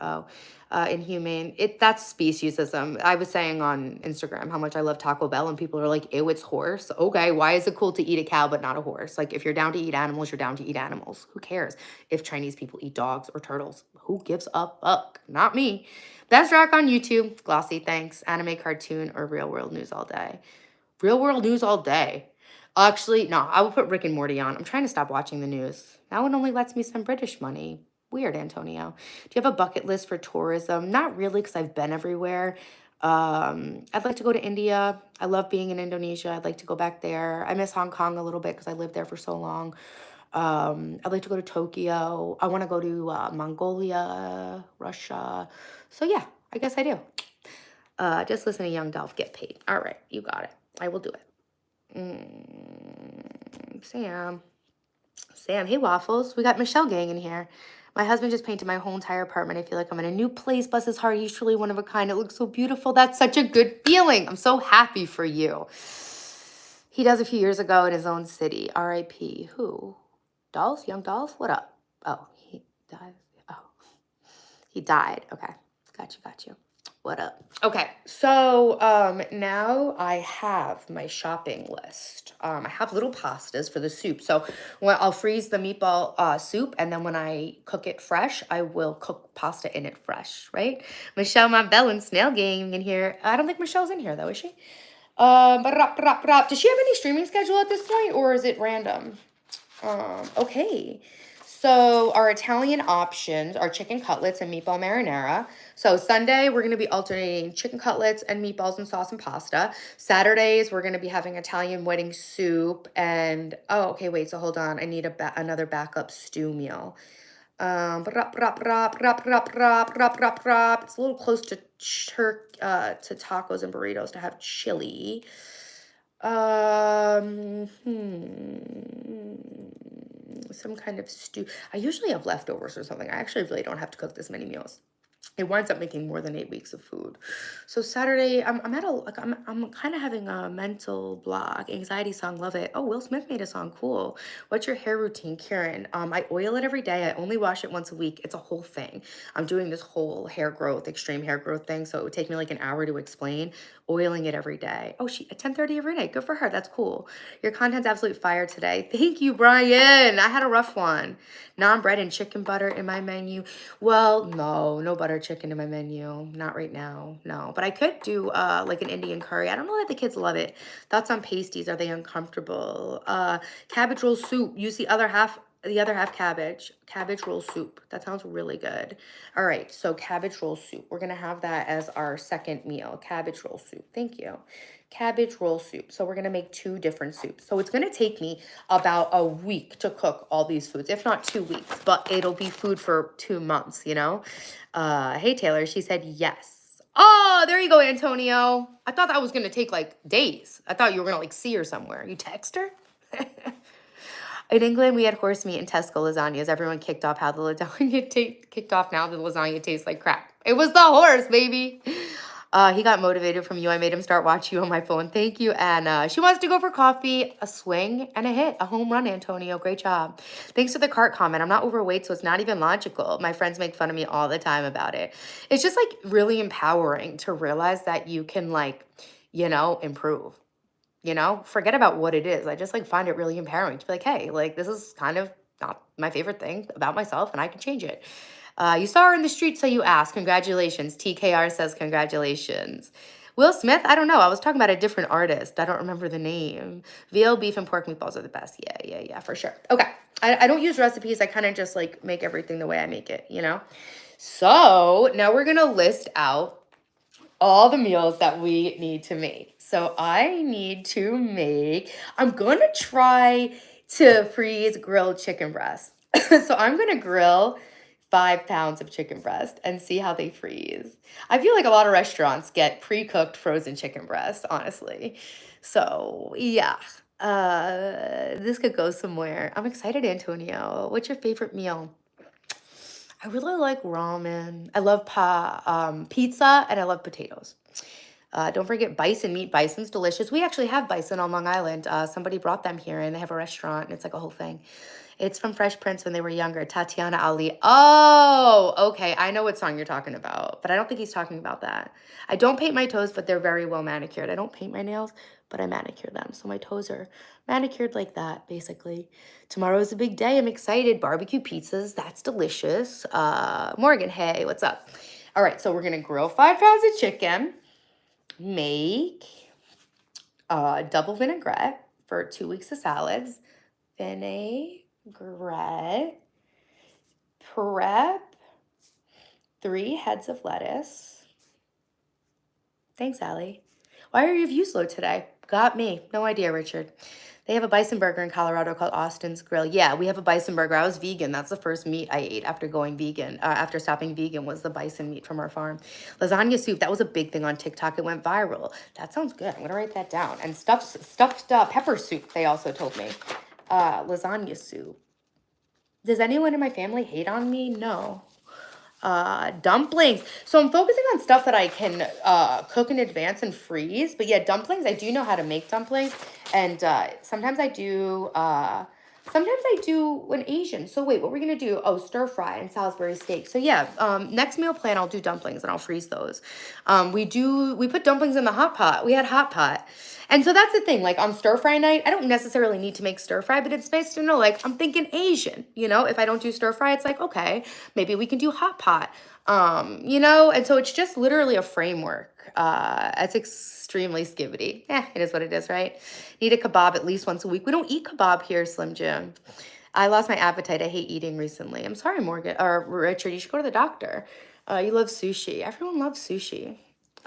inhumane. That's speciesism. I was saying on Instagram how much I love Taco Bell and people are like, ew, it's horse. Okay, why is it cool to eat a cow but not a horse? Like if you're down to eat animals, you're down to eat animals. Who cares if Chinese people eat dogs or turtles? Who gives a fuck? Not me. That's Rock on YouTube. Glossy, thanks. Anime, cartoon, or real world news all day. Real world news all day. Actually, no, I will put Rick and Morty on. I'm trying to stop watching the news. That one only lets me spend British money. Weird, Antonio. Do you have a bucket list for tourism? Not really, because I've been everywhere. I'd like to go to India. I love being in Indonesia. I'd like to go back there. I miss Hong Kong a little bit because I lived there for so long. I'd like to go to Tokyo. I want to go to Mongolia, Russia. So yeah, I guess I do. Just listen to Young Dolph get paid. All right, you got it. I will do it. Sam, hey Waffles, we got Michelle gang in here. My husband just painted my whole entire apartment. I feel like I'm in a new place. Bless his heart, he's truly one of a kind. It looks so beautiful. That's such a good feeling. I'm so happy for you. He does a few years ago in his own city. R.I.P. Who? Dolph? Young Dolph? What up? Oh, he died. Oh, he died. Okay, got you. What up? Okay, so now I have my shopping list. I have little pastas for the soup. So I'll freeze the meatball soup, and then when I cook it fresh, I will cook pasta in it fresh, right? Michelle Montbell and Snail Gang in here. I don't think Michelle's in here though, is she? Does she have any streaming schedule at this point, or is it random? Okay. So our Italian options are chicken cutlets and meatball marinara. So Sunday, we're going to be alternating chicken cutlets and meatballs and sauce and pasta. Saturdays, we're going to be having Italian wedding soup and, oh, okay, wait, so hold on. I need another backup stew meal. It's a little close to tacos and burritos to have chili. Some kind of stew. I usually have leftovers or something. I actually really don't have to cook this many meals. It winds up making more than 8 weeks of food. So Saturday, I'm kind of having a mental block. Anxiety song, love it. Oh, Will Smith made a song, cool. What's your hair routine, Karen? I oil it every day. I only wash it once a week. It's a whole thing. I'm doing this whole extreme hair growth thing. So it would take me like an hour to explain. Oiling it every day. Oh, she at 10:30 every night. Good for her. That's cool. Your content's absolute fire today. Thank you, Brian. I had a rough one. Non-bread and chicken butter in my menu. Well, no butter. butter chicken in my menu. Not right now, no. But I could do like an Indian curry. I don't know that the kids love it. Thoughts on pasties? Are they uncomfortable? Cabbage roll soup. Use the other half cabbage. Cabbage roll soup. That sounds really good. All right, so cabbage roll soup. We're gonna have that as our second meal. Cabbage roll soup. Thank you. Cabbage roll soup. So we're gonna make 2 different soups. So it's gonna take me about a week to cook all these foods, if not 2 weeks, but it'll be food for 2 months, you know? Hey Taylor, she said yes. Oh, there you go, Antonio. I thought that was gonna take like days. I thought you were gonna like see her somewhere. You text her? In England, we had horse meat and Tesco lasagnas. Everyone kicked off how the lasagna kicked off now the lasagna tastes like crap. It was the horse, baby. He got motivated from you. I made him start watching you on my phone. Thank you, Anna. She wants to go for coffee, a swing, and a hit. A home run, Antonio. Great job. Thanks for the cart comment. I'm not overweight, so it's not even logical. My friends make fun of me all the time about it. It's just like really empowering to realize that you can like, you know, improve. You know, forget about what it is. I just like find it really empowering to be like, hey, like this is kind of not my favorite thing about myself and I can change it. You saw her in the street, so you asked. Congratulations. TKR says congratulations. Will Smith? I don't know. I was talking about a different artist. I don't remember the name. Veal, beef, and pork meatballs are the best. Yeah, for sure. Okay. I don't use recipes. I kind of just like make everything the way I make it, you know? So now we're going to list out all the meals that we need to make. So I need to make, I'm going to try to freeze grilled chicken breast. So I'm going to grill 5 pounds of chicken breast and see how they freeze. I feel like a lot of restaurants get pre-cooked frozen chicken breast, honestly. So yeah, this could go somewhere. I'm excited, Antonio. What's your favorite meal? I really like ramen. I love pizza and I love potatoes. Don't forget bison meat. Bison's delicious. We actually have bison on Long Island. Somebody brought them here and they have a restaurant and it's like a whole thing. It's from Fresh Prince when they were younger. Tatiana Ali. Oh, okay. I know what song you're talking about, but I don't think he's talking about that. I don't paint my toes, but they're very well manicured. I don't paint my nails, but I manicure them. So my toes are manicured like that, basically. Tomorrow is a big day. I'm excited. Barbecue pizzas. That's delicious. Morgan, hey, what's up? All right, so we're going to grill 5 pounds of chicken. Make double vinaigrette for 2 weeks of salads. Vinaigrette. Prep 3 heads of lettuce. Thanks, Allie. Why are your views low today? Got me. No idea, Richard. They have a bison burger in Colorado called Austin's Grill. Yeah, we have a bison burger. I was vegan. That's the first meat I ate after going vegan. After stopping vegan was the bison meat from our farm. Lasagna soup. That was a big thing on TikTok. It went viral. That sounds good. I'm gonna write that down. And stuffed pepper soup. They also told me. Lasagna soup. Does anyone in my family hate on me? No. Dumplings. So I'm focusing on stuff that I can cook in advance and freeze. But yeah, dumplings, I do know how to make dumplings. And sometimes I do an Asian. So wait, what we're gonna do? Oh, stir fry and Salisbury steak. So yeah, next meal plan, I'll do dumplings and I'll freeze those. We put dumplings in the hot pot. We had hot pot. And so that's the thing, like on stir fry night, I don't necessarily need to make stir fry, but it's nice to know, like, I'm thinking Asian, you know, if I don't do stir fry, it's like, okay, maybe we can do hot pot, you know, and so it's just literally a framework. It's extremely skibbity. It is what it is, right? Need a kebab at least once a week. We don't eat kebab here, Slim Jim. I lost my appetite. I hate eating recently. I'm sorry, Morgan, or Richard, you should go to the doctor. You love sushi. Everyone loves sushi.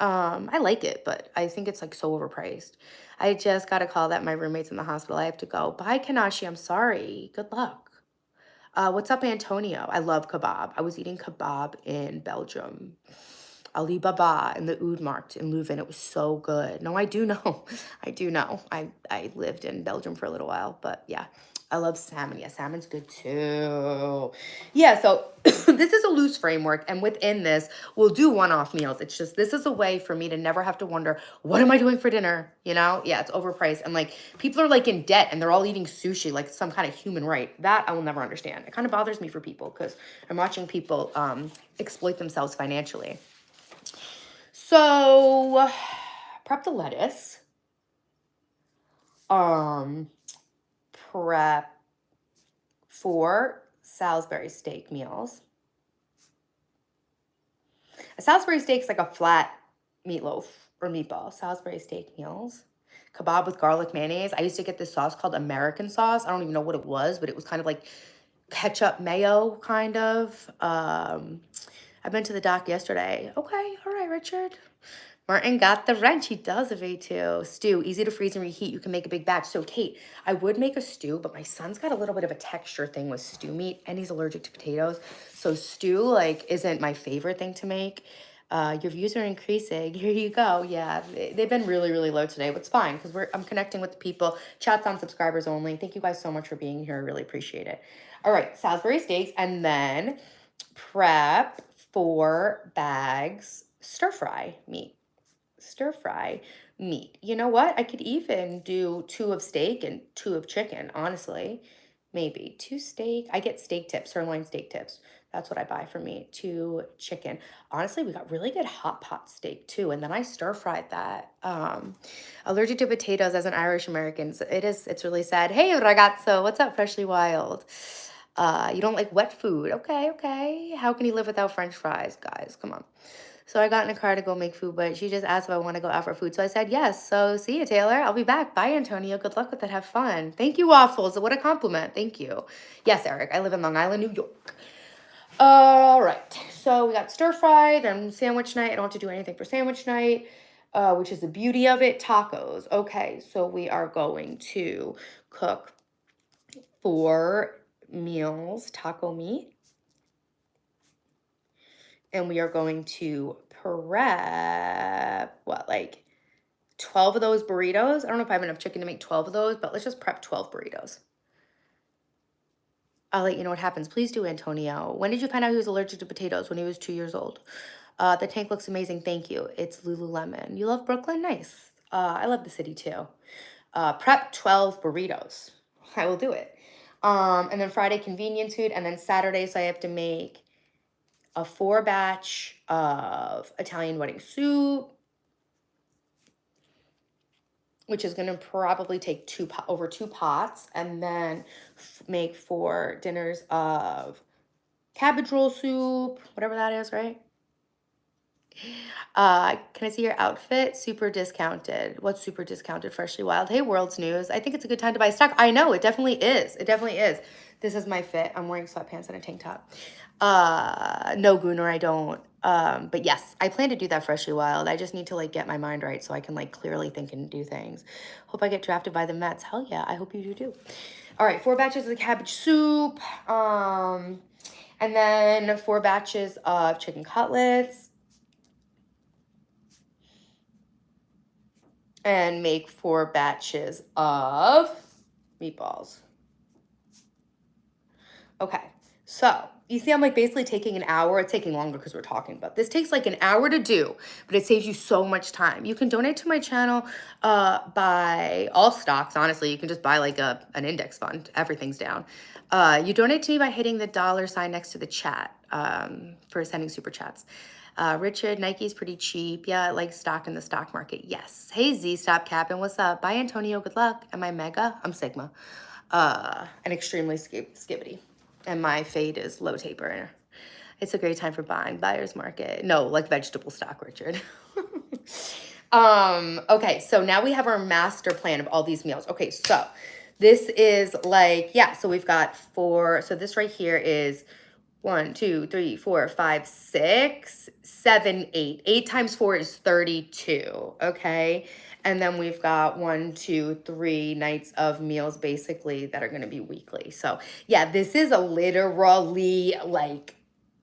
I like it, but I think it's like so overpriced. I just got a call that my roommate's in the hospital. I have to go. Bye, Kanashi. I'm sorry. Good luck. What's up, Antonio? I love kebab. I was eating kebab in Belgium. Ali Baba in the Oud Markt in Leuven. It was so good. No, I do know. I do know. I lived in Belgium for a little while, but yeah. I love salmon. Yeah, salmon's good too. Yeah, so this is a loose framework, and within this, we'll do one-off meals. It's just, this is a way for me to never have to wonder, what am I doing for dinner? You know? Yeah, it's overpriced. And like, people are like in debt and they're all eating sushi like some kind of human right. That I will never understand. It kind of bothers me for people because I'm watching people exploit themselves financially. So, prep the lettuce. Prep 4 Salisbury steak meals. A Salisbury steak's like a flat meatloaf or meatball. Salisbury steak meals. Kebab with garlic mayonnaise. I used to get this sauce called American sauce. I don't even know what it was, but it was kind of like ketchup mayo, kind of. I've been to the dock yesterday. Okay, all right, Richard. Martin got the wrench. He does have A2. Stew, easy to freeze and reheat. You can make a big batch. So, Kate, I would make a stew, but my son's got a little bit of a texture thing with stew meat, and he's allergic to potatoes. So, stew, like, isn't my favorite thing to make. Your views are increasing. Here you go. Yeah, they've been really, really low today, but it's fine because I'm connecting with the people. Chat's on subscribers only. Thank you guys so much for being here. I really appreciate it. All right, Salisbury steaks, and then prep 4 bags stir fry meat. Stir fry meat. You know what? I could even do 2 of steak and 2 of chicken, honestly. Maybe 2 steak. I get steak tips, sirloin steak tips. That's what I buy for meat. 2 chicken. Honestly, we got really good hot pot steak too. And then I stir fried that. Allergic to potatoes as an Irish American. So it's really sad. Hey, ragazzo, what's up, Freshly Wild? You don't like wet food. Okay, okay. How can you live without French fries, guys? Come on. So I got in a car to go make food, but she just asked if I want to go out for food. So I said yes. So see you, Taylor. I'll be back. Bye, Antonio. Good luck with it. Have fun. Thank you, Waffles. What a compliment. Thank you. Yes, Eric. I live in Long Island, New York. All right. So we got stir fry, then sandwich night. I don't have to do anything for sandwich night, which is the beauty of it. Tacos. Okay. So we are going to cook 4 meals, taco meat. And we are going to prep, like 12 of those burritos. I don't know if I have enough chicken to make 12 of those, but let's just prep 12 burritos. I'll let you know what happens. Please do, Antonio. When did you find out he was allergic to potatoes? When he was 2 years old. The tank looks amazing. Thank you. It's Lululemon. You love Brooklyn? Nice. I love the city too. Prep 12 burritos. I will do it. And then Friday, convenience food. And then Saturdays, I have to make a 4 batch of Italian wedding soup, which is going to probably take over 2 pots, and then make 4 dinners of cabbage roll soup, whatever that is, right? Can I see your outfit? Super discounted. What's super discounted? Freshly Wild. Hey, World's News. I think it's a good time to buy stock. I know, it definitely is. It definitely is. This is my fit. I'm wearing sweatpants and a tank top. No, Gunnar, I don't. But yes, I plan to do that Freshly Wild. I just need to like get my mind right so I can like clearly think and do things. Hope I get drafted by the Mets. Hell yeah, I hope you do too. All right, 4 batches of the cabbage soup. And then 4 batches of chicken cutlets. And make 4 batches of meatballs. Okay, so you see I'm like basically taking an hour. It's taking longer because we're talking, but this takes like an hour to do, but it saves you so much time. You can donate to my channel by all stocks. Honestly, you can just buy like an index fund. Everything's down. You donate to me by hitting the $ next to the chat for sending super chats. Richard, Nike's pretty cheap. Yeah, I like stock in the stock market. Yes. Hey, Z, stop capping. What's up? Bye, Antonio. Good luck. Am I mega? I'm Sigma. And extremely skibbity. And my fade is low taper. It's a great time for buying. Buyer's market. No, like vegetable stock, Richard. Okay, so now we have our master plan of all these meals. Okay, so this is like, yeah, so we've got 4. So this right here is 1, 2, 3, 4, 5, 6, 7, 8. 8 times 4 is 32. Okay. And then we've got 1, 2, 3 nights of meals basically that are going to be weekly. So yeah, this is a literally like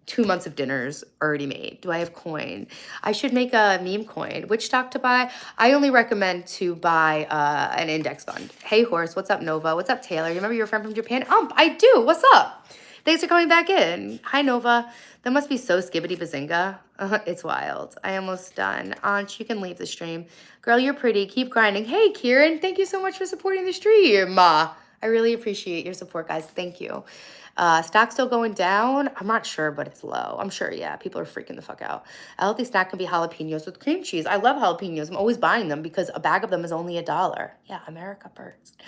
2 months of dinners already made. Do I have coin? I should make a meme coin. Which stock to buy? I only recommend to buy an index fund. Hey, Horse. What's up, Nova? What's up, Taylor? You remember your friend from Japan? I do. What's up? Thanks for coming back in. Hi, Nova. That must be so skibbity bazinga. It's wild. I almost done. Anch, you can leave the stream. Girl, you're pretty. Keep grinding. Hey, Kieran. Thank you so much for supporting the stream. I really appreciate your support, guys. Thank you. Stock still going down? I'm not sure, but it's low. I'm sure, yeah. People are freaking the fuck out. A healthy snack can be jalapenos with cream cheese. I love jalapenos. I'm always buying them because a bag of them is only $1. Yeah, America first.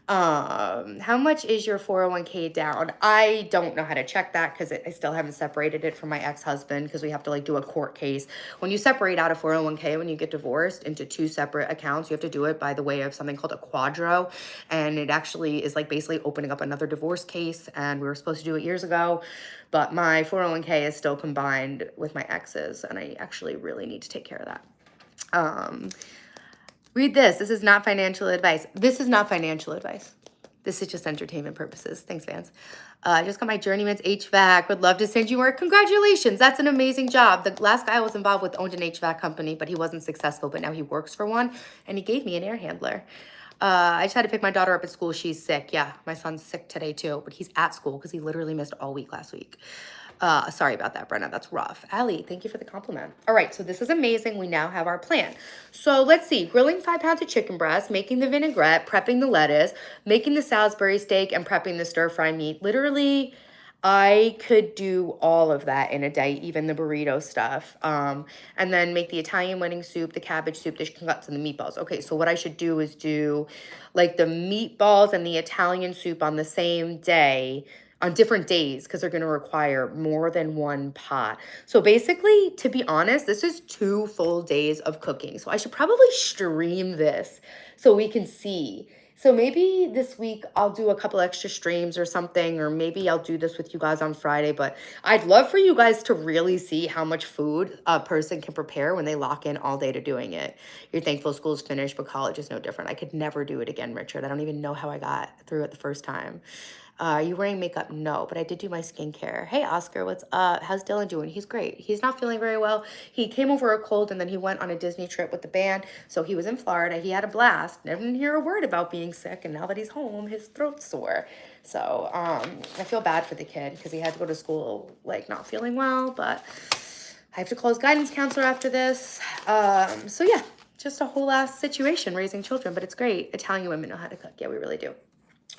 How much is your 401k down? I don't know how to check that because I still haven't separated it from my ex-husband because we have to like do a court case. When you separate out a 401k, when you get divorced into two separate accounts, you have to do it by the way of something called a quadro. And it actually is like basically opening up another divorce case. And we were supposed to do it years ago, but my 401k is still combined with my ex's. And I actually really need to take care of that. Read this. This is not financial advice. This is not financial advice. This is just entertainment purposes. Thanks, fans. I just got my journeyman's HVAC. Would love to send you more. Congratulations. That's an amazing job. The last guy I was involved with owned an HVAC company, but he wasn't successful. But now he works for one, and he gave me an air handler. I just had to pick my daughter up at school. She's sick. Yeah, my son's sick today too, but he's at school because he literally missed all week last week. Sorry about that, Brenna. That's rough. Allie, thank you for the compliment. All right, so this is amazing. We now have our plan. So let's see. Grilling 5 pounds of chicken breast, making the vinaigrette, prepping the lettuce, making the Salisbury steak, and prepping the stir-fry meat. Literally, I could do all of that in a day, even the burrito stuff. And then make the Italian wedding soup, the cabbage soup, the chicken cuts, and the meatballs. Okay, so what I should do is do like the meatballs and the Italian soup on the same day, on different days, because they're going to require more than one pot. So basically, to be honest, this is 2 full days of cooking. So I should probably stream this so we can see. So maybe this week I'll do a couple extra streams or something, or maybe I'll do this with you guys on Friday. But I'd love for you guys to really see how much food a person can prepare when they lock in all day to doing it. You're thankful school's finished, but college is no different. I could never do it again, Richard. I don't even know how I got through it the first time. Are you wearing makeup? No, but I did do my skincare. Hey, Oscar, what's up? How's Dylan doing? He's great. He's not feeling very well. He came over a cold and then he went on a Disney trip with the band. So he was in Florida. He had a blast. Never didn't hear a word about being sick. And now that he's home, his throat's sore. So I feel bad for the kid because he had to go to school like not feeling well. But I have to call his guidance counselor after this. So yeah, just a whole ass situation raising children. But it's great. Italian women know how to cook. Yeah, we really do.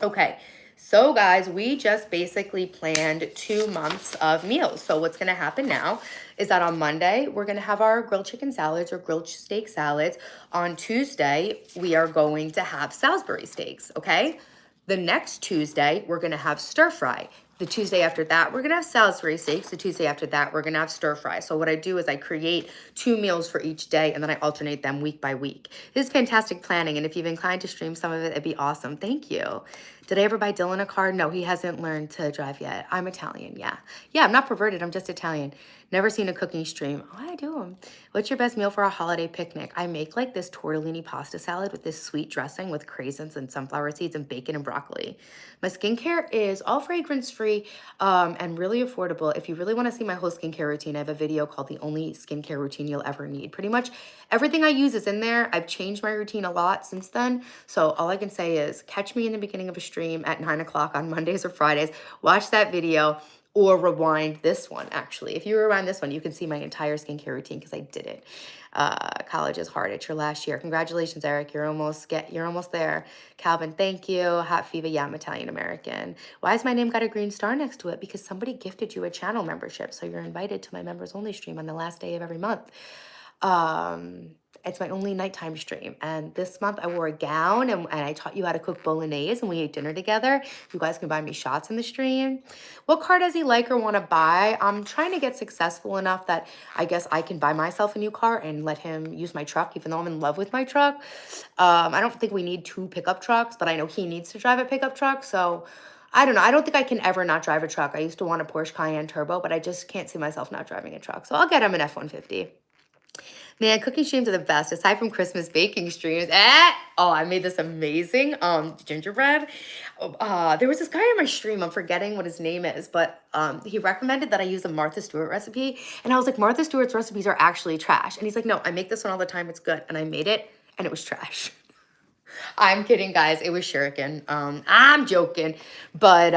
Okay. So guys, we just basically planned 2 months of meals. So what's going to happen now is that on Monday, we're going to have our grilled chicken salads or grilled steak salads. On Tuesday, we are going to have Salisbury steaks, okay? The next Tuesday, we're going to have stir fry. The Tuesday after that, we're going to have Salisbury steaks. The Tuesday after that, we're going to have stir fry. So what I do is I create 2 meals for each day, and then I alternate them week by week. This is fantastic planning, and if you've inclined to stream some of it, it'd be awesome. Thank you. Did I ever buy Dylan a car? No, he hasn't learned to drive yet. I'm Italian, yeah. Yeah, I'm not perverted. I'm just Italian. Never seen a cooking stream. Oh, I do them. What's your best meal for a holiday picnic? I make like this tortellini pasta salad with this sweet dressing with craisins and sunflower seeds and bacon and broccoli. My skincare is all fragrance-free and really affordable. If you really want to see my whole skincare routine, I have a video called The Only Skincare Routine You'll Ever Need. Pretty much everything I use is in there. I've changed my routine a lot since then. So all I can say is catch me in the beginning of a stream at 9 o'clock on Mondays or Fridays. Watch that video or rewind this one, actually. If you rewind this one, you can see my entire skincare routine because I did it. College is hard. It's your last year. Congratulations, Eric. You're almost there. Calvin, thank you. Hot Fever. Yeah, I'm Italian American. Why has my name got a green star next to it? Because somebody gifted you a channel membership. So you're invited to my members only stream on the last day of every month. It's my only nighttime stream. And this month I wore a gown and I taught you how to cook bolognese and we ate dinner together. You guys can buy me shots in the stream. What car does he like or want to buy? I'm trying to get successful enough that I guess I can buy myself a new car and let him use my truck, even though I'm in love with my truck. I don't think we need 2 pickup trucks, but I know he needs to drive a pickup truck. So I don't know. I don't think I can ever not drive a truck. I used to want a Porsche Cayenne Turbo, but I just can't see myself not driving a truck. So I'll get him an F-150. Man, cooking streams are the best, aside from Christmas baking streams. Oh, I made this amazing gingerbread. There was this guy on my stream, I'm forgetting what his name is, but he recommended that I use a Martha Stewart recipe. And I was like, Martha Stewart's recipes are actually trash. And he's like, no, I make this one all the time. It's good. And I made it and it was trash. I'm kidding, guys. It was shuriken. I'm joking. But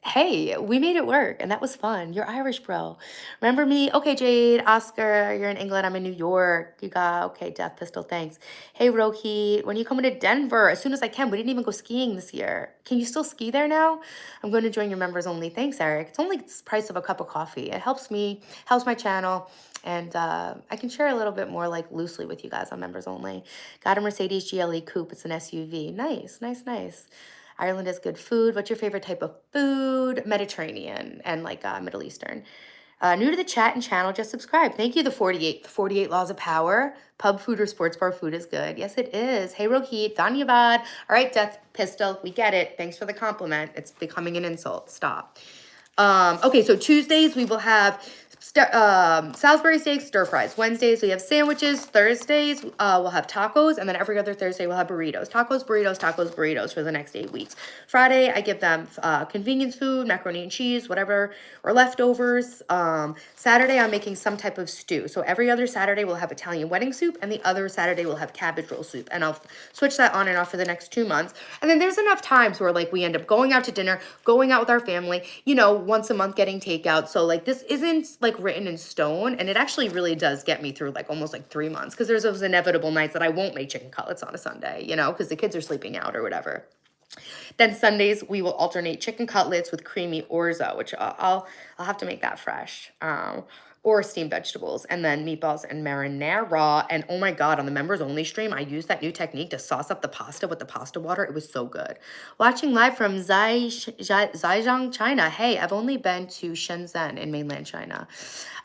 Hey, we made it work, and that was fun. You're Irish, bro. Remember me? Okay, Jade, Oscar, you're in England. I'm in New York. You got, okay, Death Pistol, thanks. Hey, Rohit, when are you coming to Denver? As soon as I can. We didn't even go skiing this year. Can you still ski there now? I'm going to join your members only. Thanks, Eric. It's only the price of a cup of coffee. It helps me, helps my channel, and I can share a little bit more like loosely with you guys on members only. Got a Mercedes GLE Coupe. It's an SUV. Nice, nice, nice. Ireland has good food. What's your favorite type of food? Mediterranean and like Middle Eastern. New to the chat and channel, just subscribe. Thank you, the 48 laws of power. Pub food or sports bar food is good. Yes, it is. Hey, Rohit, Dhanyavad. All right, Death Pistol, we get it. Thanks for the compliment. It's becoming an insult. Stop. Okay, so Tuesdays we will have Salisbury steaks, stir fries. Wednesdays we have sandwiches. Thursdays we'll have tacos, and then every other Thursday we'll have burritos. Tacos, burritos, tacos, burritos for the next 8 weeks. Friday I give them convenience food, macaroni and cheese, whatever, or leftovers. Saturday I'm making some type of stew. So every other Saturday we'll have Italian wedding soup, and the other Saturday we'll have cabbage roll soup, and I'll switch that on and off for the next 2 months. And then there's enough times where like we end up going out to dinner, going out with our family, you know, once a month getting takeout. So like this isn't like written in stone, and it actually really does get me through like almost like 3 months, because there's those inevitable nights that I won't make chicken cutlets on a Sunday, you know, because the kids are sleeping out or whatever. Then Sundays we will alternate chicken cutlets with creamy orzo, which I'll have to make that fresh. Or steamed vegetables, and then meatballs and marinara. And oh my God, on the members only stream, I used that new technique to sauce up the pasta with the pasta water. It was so good. Watching live from Zhejiang, China. Hey, I've only been to Shenzhen in mainland China.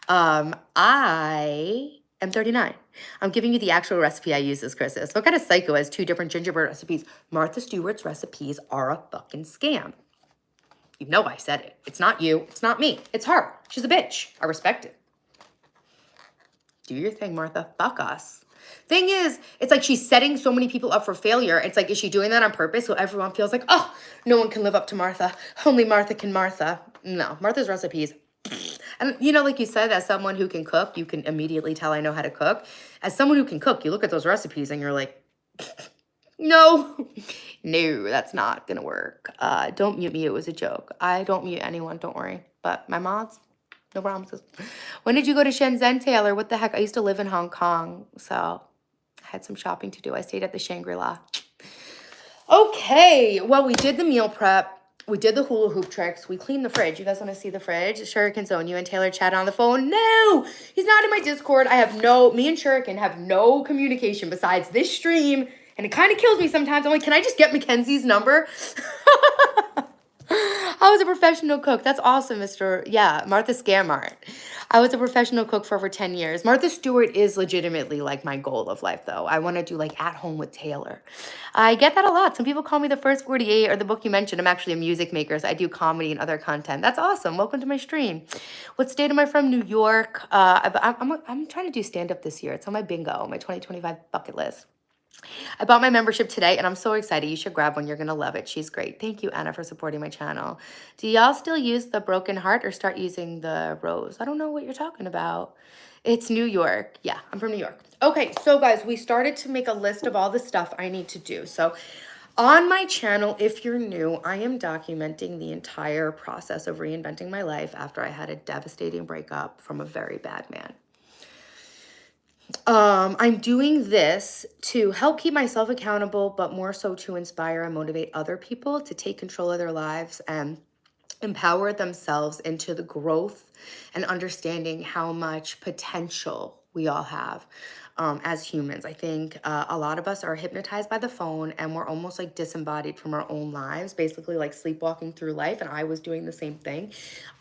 I am 39. I'm giving you the actual recipe I use as Chris's. What kind of psycho has 2 different gingerbread recipes? Martha Stewart's recipes are a fucking scam. You know I said it. It's not you. It's not me. It's her. She's a bitch. I respect it. Do your thing, Martha. Fuck us. Thing is, it's like she's setting so many people up for failure. It's like, is she doing that on purpose so everyone feels like, oh, no one can live up to Martha. Only Martha can Martha. No, Martha's recipes. And you know, like you said, as someone who can cook, you can immediately tell I know how to cook. As someone who can cook, you look at those recipes and you're like, no, no, that's not gonna work. Don't mute me. It was a joke. I don't mute anyone. Don't worry. But my mods, no promises. When did you go to Shenzhen, Taylor? What the heck? I used to live in Hong Kong, so I had some shopping to do. I stayed at the Shangri-La. Okay, well, we did the meal prep. We did the hula hoop tricks. We cleaned the fridge. You guys want to see the fridge? Shuriken Zone, you and Taylor chat on the phone. No, he's not in my Discord. Me and Shuriken have no communication besides this stream. And it kind of kills me sometimes. I'm like, can I just get Mackenzie's number? I was a professional cook. That's awesome, Martha Scammart. I was a professional cook for over 10 years. Martha Stewart is legitimately like my goal of life, though. I want to do like At Home with Taylor. I get that a lot. Some people call me the first 48 or the book you mentioned. I'm actually a music maker, so I do comedy and other content. That's awesome. Welcome to my stream. What state am I from? New York. I'm trying to do stand-up this year. It's on my bingo, my 2025 bucket list. I bought my membership today, and I'm so excited. You should grab one. You're going to love it. She's great. Thank you, Anna, for supporting my channel. Do y'all still use the broken heart or start using the rose? I don't know what you're talking about. It's New York. Yeah, I'm from New York. Okay, so guys, we started to make a list of all the stuff I need to do. So on my channel, if you're new, I am documenting the entire process of reinventing my life after I had a devastating breakup from a very bad man. I'm doing this to help keep myself accountable, but more so to inspire and motivate other people to take control of their lives and empower themselves into the growth and understanding how much potential we all have. As humans, I think a lot of us are hypnotized by the phone, and we're almost like disembodied from our own lives, basically like sleepwalking through life. And I was doing the same thing.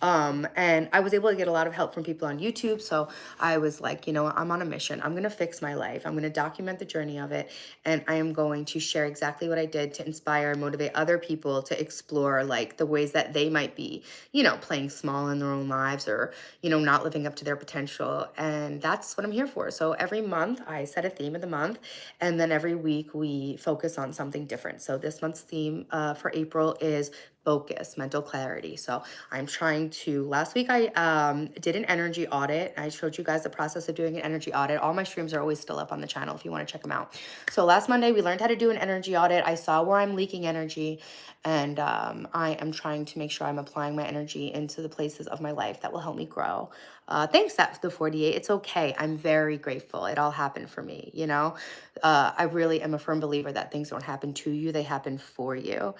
And I was able to get a lot of help from people on YouTube. So I was like, you know, I'm on a mission. I'm going to fix my life. I'm going to document the journey of it. And I am going to share exactly what I did to inspire and motivate other people to explore like the ways that they might be, you know, playing small in their own lives, or, you know, not living up to their potential. And that's what I'm here for. So every month I set a theme of the month, and then every week we focus on something different. So this month's theme for April is focus, mental clarity. So I'm trying to, last week I did an energy audit. I showed you guys the process of doing an energy audit. All my streams are always still up on the channel if you want to check them out. So last Monday we learned how to do an energy audit. I saw where I'm leaking energy, and I am trying to make sure I'm applying my energy into the places of my life that will help me grow. Thanks, that the 48. It's okay. I'm very grateful. It all happened for me, you know? I really am a firm believer that things don't happen to you, they happen for you.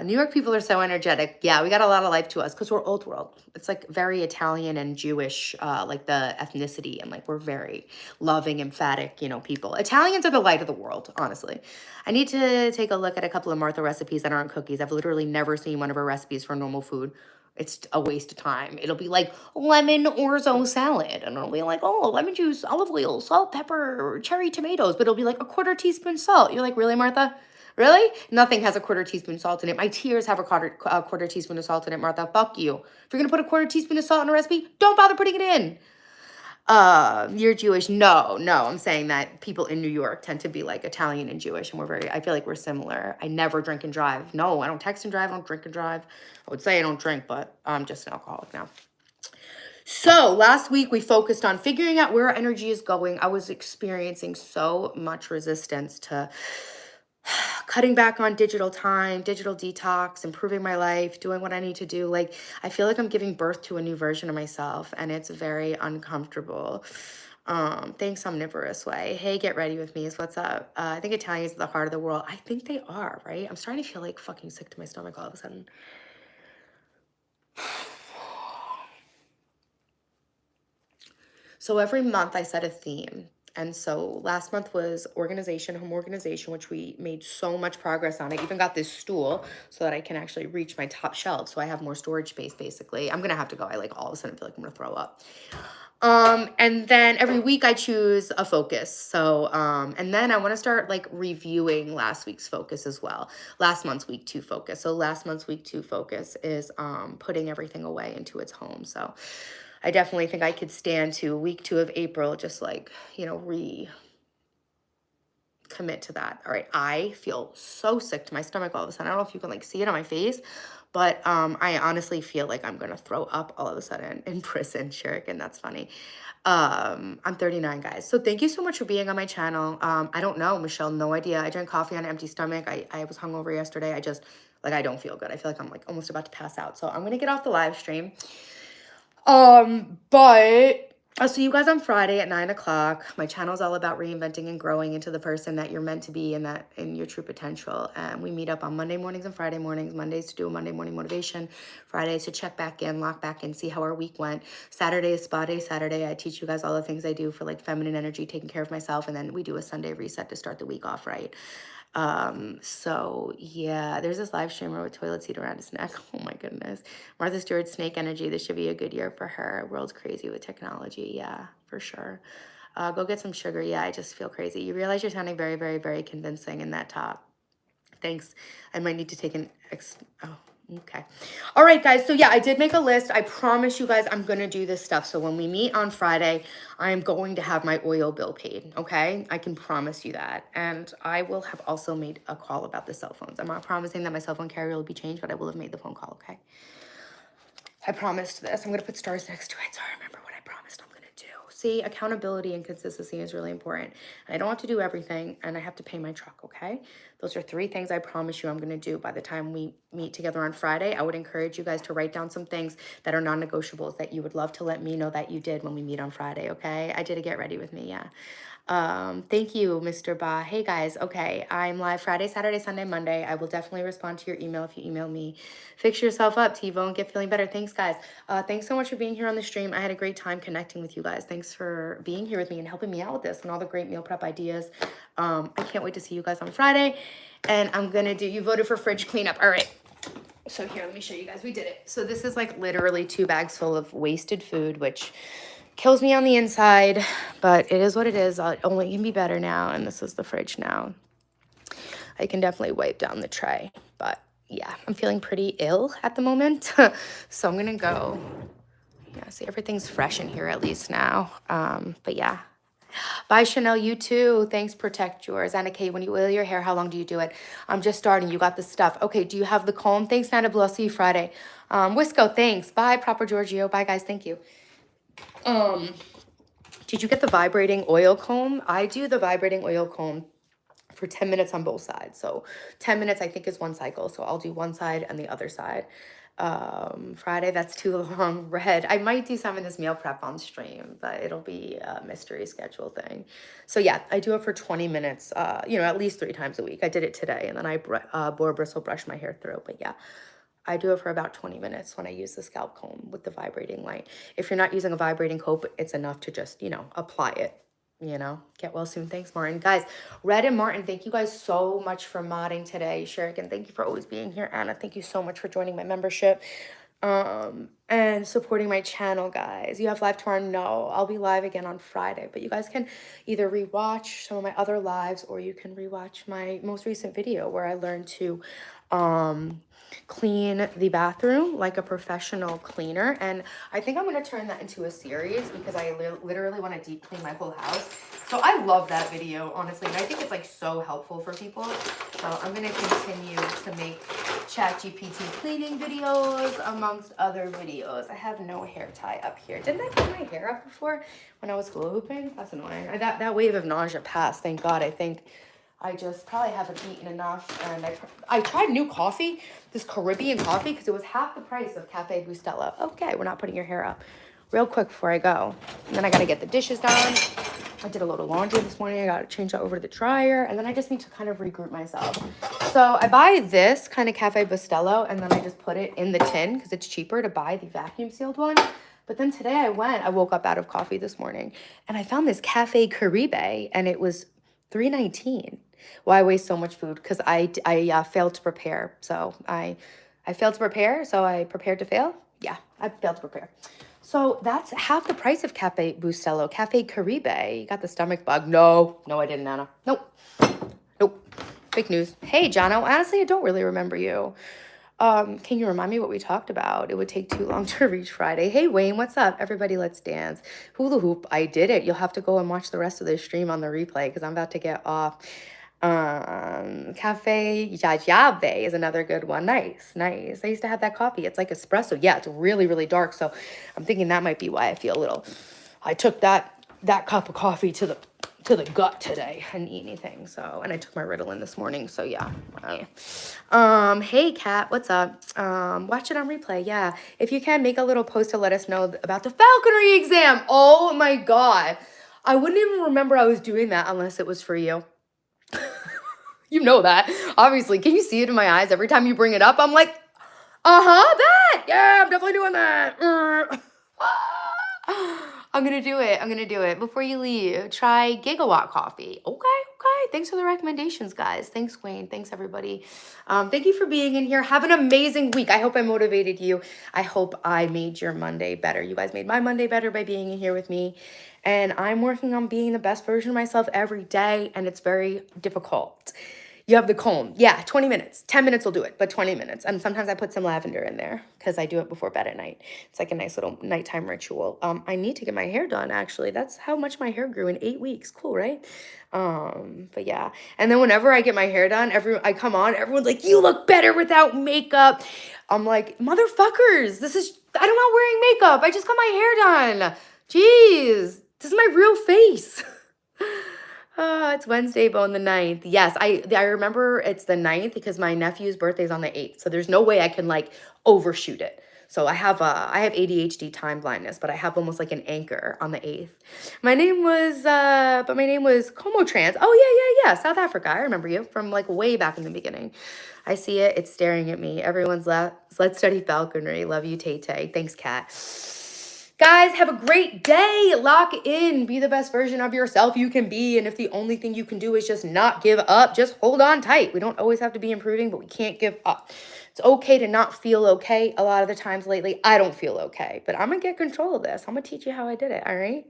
New York people are so energetic. Yeah, we got a lot of life to us because we're old world. It's like very Italian and Jewish, like the ethnicity, and like we're very loving, emphatic, you know, people. Italians are the light of the world, honestly. I need to take a look at a couple of Martha recipes that aren't cookies. I've literally never seen one of her recipes for normal food. It's a waste of time. It'll be like lemon orzo salad, and it'll be like, oh, lemon juice, olive oil, salt, pepper, cherry tomatoes, but it'll be like a quarter teaspoon salt. You're like, really, Martha? Really? Nothing has a quarter teaspoon salt in it. My tears have a quarter teaspoon of salt in it, Martha. Fuck you. If you're gonna put a quarter teaspoon of salt in a recipe, don't bother putting it in. You're Jewish. No, I'm saying that people in New York tend to be like Italian and Jewish, and I feel like we're similar. I never drink and drive. No, I don't text and drive. I don't drink and drive. I would say I don't drink, but I'm just an alcoholic now. So last week we focused on figuring out where our energy is going. I was experiencing so much resistance to cutting back on digital time, digital detox, improving my life, doing what I need to do. Like, I feel like I'm giving birth to a new version of myself, and it's very uncomfortable. Thanks, Omnivorous Way. Hey, get ready with me is what's up. I think Italians are the heart of the world. I think they are, right? I'm starting to feel like fucking sick to my stomach all of a sudden. So every month I set a theme. And so last month was organization, home organization, which we made so much progress on. I even got this stool so that I can actually reach my top shelf. So I have more storage space, basically. I'm going to have to go. I like all of a sudden feel like I'm going to throw up. And then every week I choose a focus. So, and then I want to start like reviewing last week's focus as well. Last month's week 2 focus. So last month's week 2 focus is, putting everything away into its home. So I definitely think I could stand to week 2 of April, just like, you know, commit to that. All right. I feel so sick to my stomach all of a sudden. I don't know if you can like see it on my face, but I honestly feel like I'm going to throw up all of a sudden in prison, Shirik, and that's funny. I'm 39, guys. So thank you so much for being on my channel. I don't know, Michelle, no idea. I drank coffee on an empty stomach. I was hungover yesterday. I just, like, I don't feel good. I feel like I'm like almost about to pass out. So I'm going to get off the live stream. But I'll see you guys on Friday at 9 o'clock. My channel is all about reinventing and growing into the person that you're meant to be and that in your true potential. And we meet up on Monday mornings and Friday mornings. Mondays to do a Monday morning motivation. Fridays to check back in, lock back in, see how our week went. Saturday is spa day. Saturday, I teach you guys all the things I do for like feminine energy, taking care of myself. And then we do a Sunday reset to start the week off right. So yeah, there's this live streamer with toilet seat around his neck. Oh my goodness. Martha Stewart, snake energy. This should be a good year for her. World's crazy with technology. Yeah, for sure. Go get some sugar. Yeah, I just feel crazy. You realize you're sounding very, very, very convincing in that top. Thanks. I might need to take oh, okay. All right, guys. So yeah, I did make a list. I promise you guys I'm going to do this stuff. So when we meet on Friday, I am going to have my oil bill paid. Okay. I can promise you that. And I will have also made a call about the cell phones. I'm not promising that my cell phone carrier will be changed, but I will have made the phone call. Okay. I promised this. I'm going to put stars next to it so I remember what I promised I'm going to do. See, accountability and consistency is really important. And I don't have to do everything, and I have to pay my truck, okay? Those are 3 things I promise you I'm going to do by the time we meet together on Friday. I would encourage you guys to write down some things that are non-negotiables that you would love to let me know that you did when we meet on Friday, okay? I did a get ready with me, yeah. Thank you, Mr. Ba. Hey guys, okay, I'm live Friday, Saturday, Sunday, Monday. I will definitely respond to your email if you email me. Fix yourself up, TiVo, and get feeling better. Thanks, guys. Thanks so much for being here on the stream. I had a great time connecting with you guys. Thanks for being here with me and helping me out with this and all the great meal prep ideas. I can't wait to see you guys on Friday. And I'm gonna do, you voted for fridge cleanup. All right. So here, let me show you guys. We did it. So this is like literally 2 bags full of wasted food, which kills me on the inside, but it is what it is. It only can be better now. And this is the fridge now. I can definitely wipe down the tray, but yeah, I'm feeling pretty ill at the moment. So I'm gonna go, yeah, see, everything's fresh in here at least now. But yeah, Bye, Chanel. You too. Thanks. Protect yours. Anna Kay, when you oil your hair, how long do you do it? I'm just starting. You got the stuff. Okay. Do you have the comb? Thanks, Nana Blue. I'll see you Friday. Wisco, thanks. Bye, Proper Giorgio. Bye, guys. Thank you. Did you get the vibrating oil comb? I do the vibrating oil comb for 10 minutes on both sides. So 10 minutes, I think, is one cycle. So I'll do one side and the other side. Friday, that's too long. Red. I might do some of this meal prep on stream, but it'll be a mystery schedule thing. So yeah, I do it for 20 minutes, at least 3 times a week. I did it today, and then I boar bristle brush my hair through. But yeah, I do it for about 20 minutes when I use the scalp comb with the vibrating light. If you're not using a vibrating comb, it's enough to just, apply it. Get well soon. Thanks, Martin. Guys, Red and Martin, thank you guys so much for modding today. Shuriken, thank you for always being here. Anna, thank you so much for joining my membership and supporting my channel, guys. You have live tomorrow? No, I'll be live again on Friday, but you guys can either rewatch some of my other lives or you can rewatch my most recent video where I learned to clean the bathroom like a professional cleaner. And I think I'm going to turn that into a series because I literally want to deep clean my whole house. So I love that video, honestly, and I think it's like so helpful for people. So I'm going to continue to make ChatGPT cleaning videos amongst other videos. I have no hair tie up here. Didn't I put my hair up before when I was hula hooping? That's annoying. That wave of nausea passed, thank God. I think I just probably haven't eaten enough, and I tried new coffee, this Caribbean coffee, because it was half the price of Cafe Bustelo. Okay, we're not putting your hair up. Real quick before I go. And then I got to get the dishes done. I did a load of laundry this morning. I got to change that over to the dryer, and then I just need to kind of regroup myself. So I buy this kind of Cafe Bustelo, and then I just put it in the tin because it's cheaper to buy the vacuum sealed one. But then today I woke up out of coffee this morning, and I found this Cafe Caribe, and it was $3.19. Why waste so much food? Because I failed to prepare. So I failed to prepare. So I prepared to fail. Yeah, I failed to prepare. So that's half the price of Cafe Bustelo. Cafe Caribe. You got the stomach bug? No, I didn't, Anna. Nope. Fake news. Hey, Jono. Honestly, I don't really remember you. Can you remind me what we talked about? It would take too long to reach Friday. Hey, Wayne, what's up? Everybody, let's dance. Hula hoop. I did it. You'll have to go and watch the rest of the stream on the replay because I'm about to get off. Cafe Jajave is another good one. Nice. I used to have that coffee. It's like espresso. Yeah, it's really, really dark. So I'm thinking that might be why I feel a little. I took that cup of coffee to the gut today. I didn't eat anything. So, and I took my Ritalin this morning. So yeah. Hey Kat, what's up? Watch it on replay. Yeah. If you can, make a little post to let us know about the falconry exam. Oh my God. I wouldn't even remember I was doing that unless it was for you. You know that, obviously. Can you see it in my eyes? Every time you bring it up, I'm like, that. Yeah, I'm definitely doing that. I'm going to do it. Before you leave, try Gigawatt Coffee. Okay. Thanks for the recommendations, guys. Thanks, Wayne. Thanks, everybody. Thank you for being in here. Have an amazing week. I hope I motivated you. I hope I made your Monday better. You guys made my Monday better by being in here with me. And I'm working on being the best version of myself every day, and it's very difficult. You have the comb. Yeah, 20 minutes. 10 minutes will do it, but 20 minutes. And sometimes I put some lavender in there because I do it before bed at night. It's like a nice little nighttime ritual. I need to get my hair done, actually. That's how much my hair grew in 8 weeks. Cool, right? But yeah. And then whenever I get my hair done, I come on, everyone's like, you look better without makeup. I'm like, motherfuckers, I'm not wearing makeup. I just got my hair done. Jeez, this is my real face. It's Wednesday, Bone the 9th. Yes, I remember it's the 9th because my nephew's birthday is on the 8th. So there's no way I can like overshoot it. So I have ADHD time blindness, but I have almost like an anchor on the 8th. My name was Como Trans. Oh yeah. South Africa. I remember you from like way back in the beginning. I see it. It's staring at me. Everyone's let's study falconry. Love you, Tay Tay. Thanks, Kat. Guys, have a great day. Lock in. Be the best version of yourself you can be. And if the only thing you can do is just not give up, just hold on tight. We don't always have to be improving, but we can't give up. It's okay to not feel okay. A lot of the times lately, I don't feel okay. But I'm going to get control of this. I'm going to teach you how I did it, all right?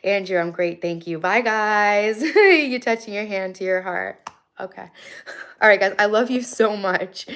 Andrew, I'm great. Thank you. Bye, guys. You touching your hand to your heart. Okay. All right, guys. I love you so much.